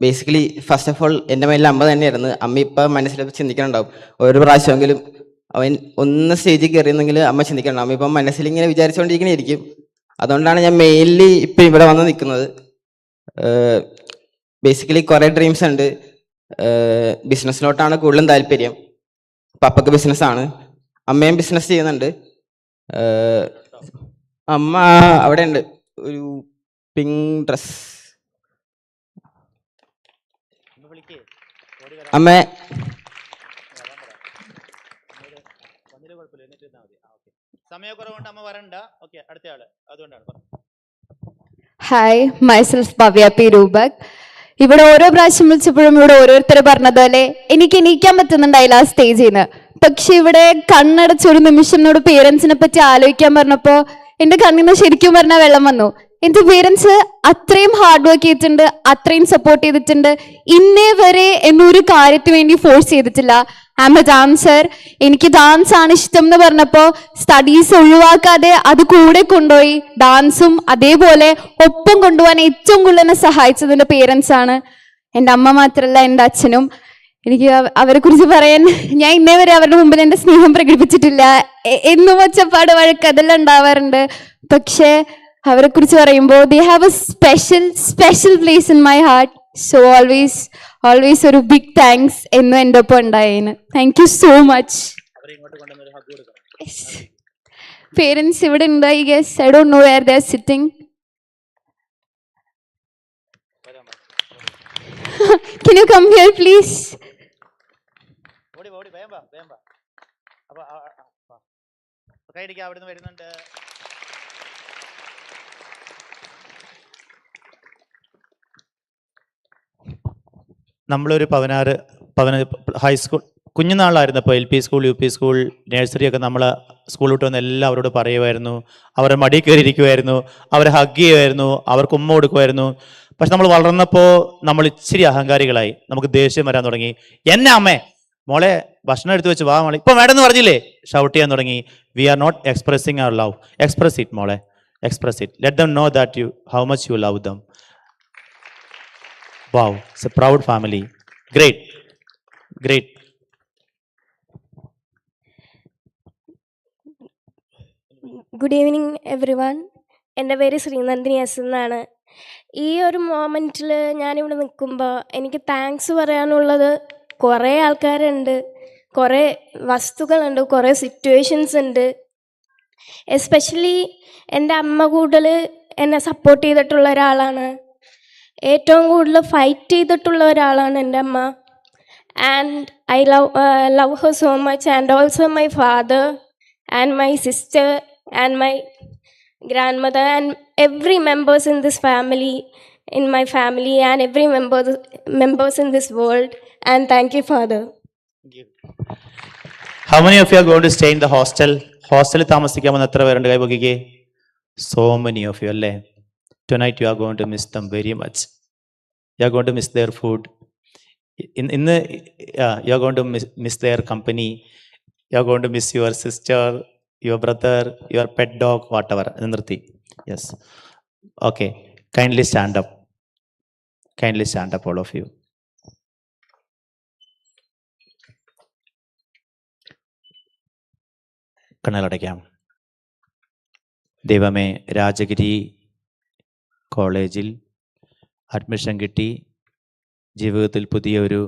ബേസിക്കലി ഫസ്റ്റ് ഓഫ് ഓൾ എൻ്റെ മേലിൽ അമ്മ തന്നെയായിരുന്നു. അമ്മ ഇപ്പം മനസ്സിൽ ചിന്തിക്കുന്നുണ്ടാവും ഓരോ പ്രാവശ്യമെങ്കിലും അവൻ ഒന്ന് സ്റ്റേജിൽ കയറിയെന്നെങ്കിൽ അമ്മ ചിന്തിക്കുന്നുണ്ടാവും. അമ്മ ഇപ്പം മനസ്സിലിങ്ങനെ വിചാരിച്ചുകൊണ്ടിരിക്കണേയിരിക്കും. അതുകൊണ്ടാണ് ഞാൻ മെയിൻലി ഇപ്പം ഇവിടെ വന്ന് നിൽക്കുന്നത്. ബേസിക്കലി കുറേ ഡ്രീംസ് ഉണ്ട്. ബിസിനസ്സിലോട്ടാണ് കൂടുതലും താല്പര്യം. പപ്പക്ക് ബിസിനസ്സാണ്, അമ്മയും ബിസിനസ് ചെയ്യുന്നുണ്ട്. അമ്മ അവിടെ ഉണ്ട്, ഒരു പിങ്ക് ഡ്രസ്. അമ്മ സമയക്കുറവുകൊണ്ട് അമ്മ വരണ്ട. ഓക്കെ, അടുത്ത ആള്. അതുകൊണ്ടാണ്. Hi, myself Bhavya P Roopak. ഇവിടെ ഓരോ പ്രാവശ്യം വിളിച്ചപ്പോഴും ഇവിടെ ഓരോരുത്തർ പറഞ്ഞതുപോലെ എനിക്ക് എണീക്കാൻ പറ്റുന്നുണ്ടായില്ല ആ സ്റ്റേജിൽ നിന്ന്. പക്ഷെ ഇവിടെ കണ്ണടച്ചൊരു നിമിഷം എന്നോട് പേരൻസിനെ പറ്റി ആലോചിക്കാൻ പറഞ്ഞപ്പോൾ എൻ്റെ കണ്ണിൽ നിന്ന് ശരിക്കും പറഞ്ഞാൽ വെള്ളം വന്നു. എൻ്റെ പേരൻസ് അത്രയും ഹാർഡ് വർക്ക് ചെയ്തിട്ടുണ്ട്, അത്രയും സപ്പോർട്ട് ചെയ്തിട്ടുണ്ട്. ഇന്നേ വരെ എന്നൊരു കാര്യത്തിന് വേണ്ടി ഫോഴ്സ് ചെയ്തിട്ടില്ല. ഐ ആം എ ഡാൻസർ, എനിക്ക് ഡാൻസ് ആണ് ഇഷ്ടം എന്ന് പറഞ്ഞപ്പോൾ സ്റ്റഡീസ് ഒഴിവാക്കാതെ അത് കൂടെ കൊണ്ടുപോയി ഡാൻസും അതേപോലെ ഒപ്പം കൊണ്ടുപോകാൻ ഏറ്റവും കൂടുതൽ എന്നെ സഹായിച്ചത് എൻ്റെ പേരൻസ് ആണ്. എൻ്റെ അമ്മ മാത്രമല്ല, എൻ്റെ അച്ഛനും. എനിക്ക് അവരെ കുറിച്ച് പറയാൻ ഞാൻ ഇന്നേ വരെ അവരുടെ മുമ്പിൽ എൻ്റെ സ്നേഹം പ്രകടിപ്പിച്ചിട്ടില്ല. എന്നും ഒച്ചപ്പാട് വഴക്ക് അതെല്ലാം ഉണ്ടാവാറുണ്ട്. പക്ഷേ അവരെ കുറിച്ച് പറയുമ്പോൾ they have a special place in my heart. So always ഒരു ബിഗ് താങ്ക്സ് എന്നും എൻ്റെ ഒപ്പം ഉണ്ടായേന്. Thank you so much. Parents ഇവിടെ ഉണ്ട്, I guess. I don't know where they are sitting. Can you come here please? അവിടുന്ന് വരുന്നുണ്ട്. നമ്മളൊരു 16 ഹൈസ്കൂൾ കുഞ്ഞുനാളായിരുന്നപ്പോൾ L P school, U P school, nursery ഒക്കെ നമ്മൾ സ്കൂൾ വിട്ട് വന്ന് എല്ലാവരോട് പറയുമായിരുന്നു, അവരെ മടി കയറിയിരിക്കുമായിരുന്നു, അവരെ ഹഗ് ചെയ്യുമായിരുന്നു, അവർക്ക് ഉമ്മ കൊടുക്കുമായിരുന്നു. പക്ഷെ നമ്മൾ വളർന്നപ്പോൾ നമ്മൾ ഇച്ചിരി അഹങ്കാരികളായി, നമുക്ക് ദേഷ്യം വരാൻ തുടങ്ങി. എന്നെ അമ്മേ മോളെ ഭക്ഷണം എടുത്തു വെച്ച് വാ മോളെ, ഇപ്പം വേണമെന്ന് പറഞ്ഞില്ലേ, ഷൗട്ട് ചെയ്യാൻ തുടങ്ങി. We are not expressing our love. Express it മോളെ, express it. Let them know that you how much you love them. Wow, it's a proud family. Great. Good evening everyone. എൻ്റെ പേര് Sreenandini S എന്നാണ്. ഈ ഒരു മൊമെൻറ്റിൽ ഞാനിവിടെ നിൽക്കുമ്പോൾ എനിക്ക് thanks പറയാനുള്ളത് കുറേ ആൾക്കാരുണ്ട്, കുറേ വസ്തുക്കളുണ്ട്, കുറേ സിറ്റുവേഷൻസ് ഉണ്ട്. എസ്പെഷ്യലി എൻ്റെ അമ്മ കൂടുതൽ എന്നെ സപ്പോർട്ട് ചെയ്തിട്ടുള്ള ഒരാളാണ്. ഏറ്റവും കൂടുതൽ ഫൈറ്റ് ചെയ്തിട്ടുള്ള ഒരാളാണ് എൻ്റെ അമ്മ. And I love her so much. And also my father and my sister and my grandmother and every members in this family, in my family, and every members in this world. And thank you, Father. How many of you are going to stay in the hostel? Hostel താമസിക്കാമെന്ന് എത്ര പേരുണ്ട്? കൈ പൊക്കിക്കേ. So many of you അല്ലേ? Tonight you are going to miss them very much. You are going to miss their food. You are going to miss their company. You are going to miss your sister, your brother, your pet dog, whatever. Nirthi. Yes. Okay. Kindly stand up. Kindly stand up, all of you. കണ്ണടയ്ക്കാം. ദൈവമേ, രാജഗിരി കോളേജിൽ admission കിട്ടി ജീവിതത്തിൽ പുതിയൊരു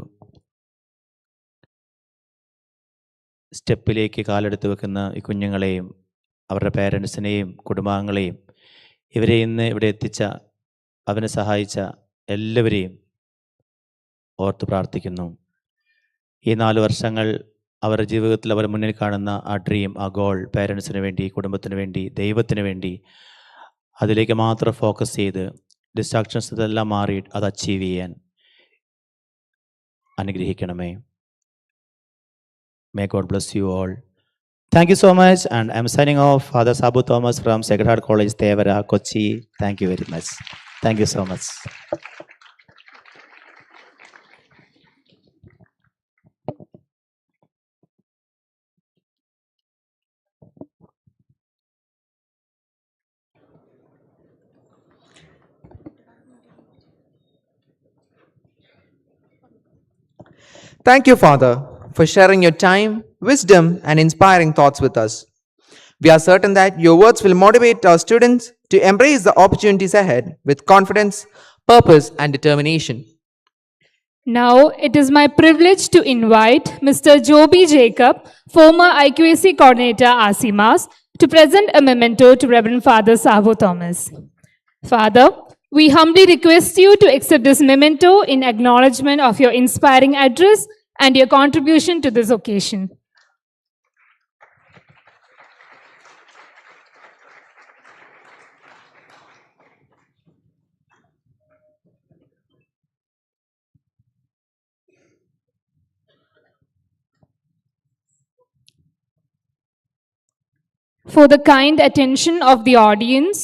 സ്റ്റെപ്പിലേക്ക് കാലെടുത്ത് വെക്കുന്ന ഈ കുഞ്ഞുങ്ങളെയും അവരുടെ പേരൻസിനെയും കുടുംബാംഗങ്ങളെയും ഇവരെ ഇന്ന് ഇവിടെ എത്തിച്ച, അവനെ സഹായിച്ച എല്ലാവരെയും ഓർത്ത് പ്രാർത്ഥിക്കുന്നു. ഈ 4 വർഷങ്ങൾ അവരുടെ ജീവിതത്തിൽ അവർ മുന്നിൽ കാണുന്ന ആ ഡ്രീം, ആ ഗോൾ, പേരൻസിന് വേണ്ടി, കുടുംബത്തിന് വേണ്ടി, ദൈവത്തിന് വേണ്ടി അതിലേക്ക് മാത്രം ഫോക്കസ് ചെയ്ത് ഡിസ്ട്രാക്ഷൻസ് ഇതെല്ലാം മാറി അത് അച്ചീവ് ചെയ്യാൻ അനുഗ്രഹിക്കണമേ. May God bless you all. Thank you so much, and I'm signing off. Father Sabu Thomas from Sacred Heart College, Tevara, Kochi. Thank you very much. Thank you so much. Thank you, Father, for sharing your time, wisdom, and inspiring thoughts with us. We are certain that your words will motivate our students to embrace the opportunities ahead with confidence, purpose, and determination. Now, it is my privilege to invite Mr. Joby Jacob, former IQAC coordinator ASIMAS, to present a memento to Reverend Father Sabo Thomas. Father, we humbly request you to accept this memento in acknowledgement of your inspiring address and your contribution to this occasion. For the kind attention of the audience,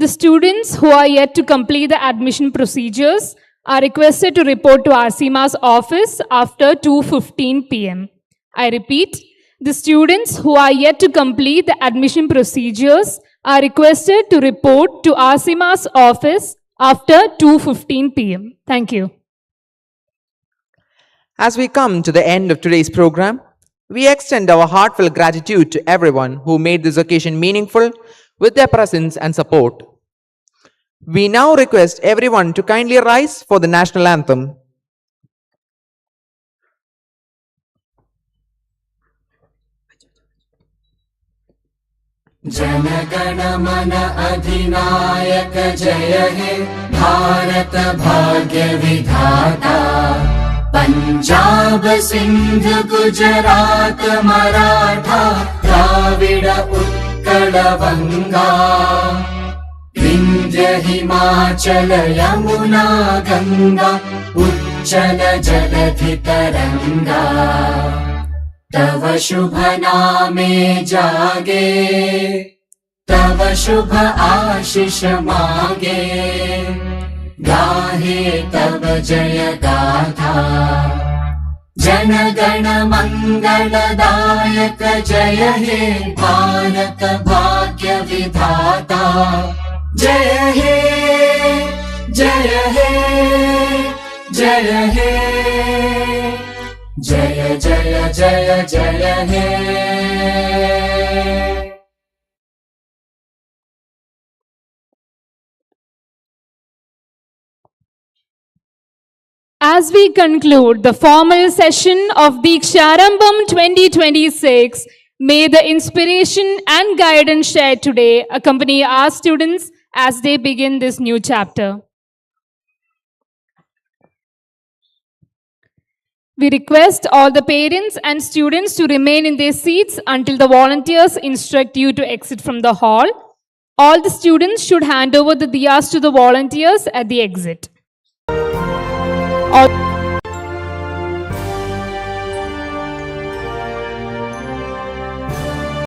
the students who are yet to complete the admission procedures are requested to report to ASIMA's office after 2:15 p.m. I repeat, the students who are yet to complete the admission procedures are requested to report to ASIMA's office after 2:15 p.m. Thank you. As we come to the end of today's program, we extend our heartfelt gratitude to everyone who made this occasion meaningful with their presence and support. We now request everyone to kindly rise for the national anthem. Jana Gana Mana Adhinayaka Jaya He Bharat Bhagya Vidhata Punjab Sindh Gujarat Maratha Dravida Utkala Vanga Vindhya Himachala Yamuna Ganga Uchchala Jaladhi Taranga तव शुभ नामे जागे तव शुभ आशीष मागे गाहे तव जय गाथा जन गण मंगलदायक जय हे भारत भाग्य विधाता जय हे जय हे जय हे जय जय जय जय हे As we conclude the formal session of Deeksharambham 2026, may the inspiration and guidance shared today accompany our students as they begin this new chapter. We request all the parents and students to remain in their seats until the volunteers instruct you to exit from the hall. All the students should hand over the diyas to the volunteers at the exit. All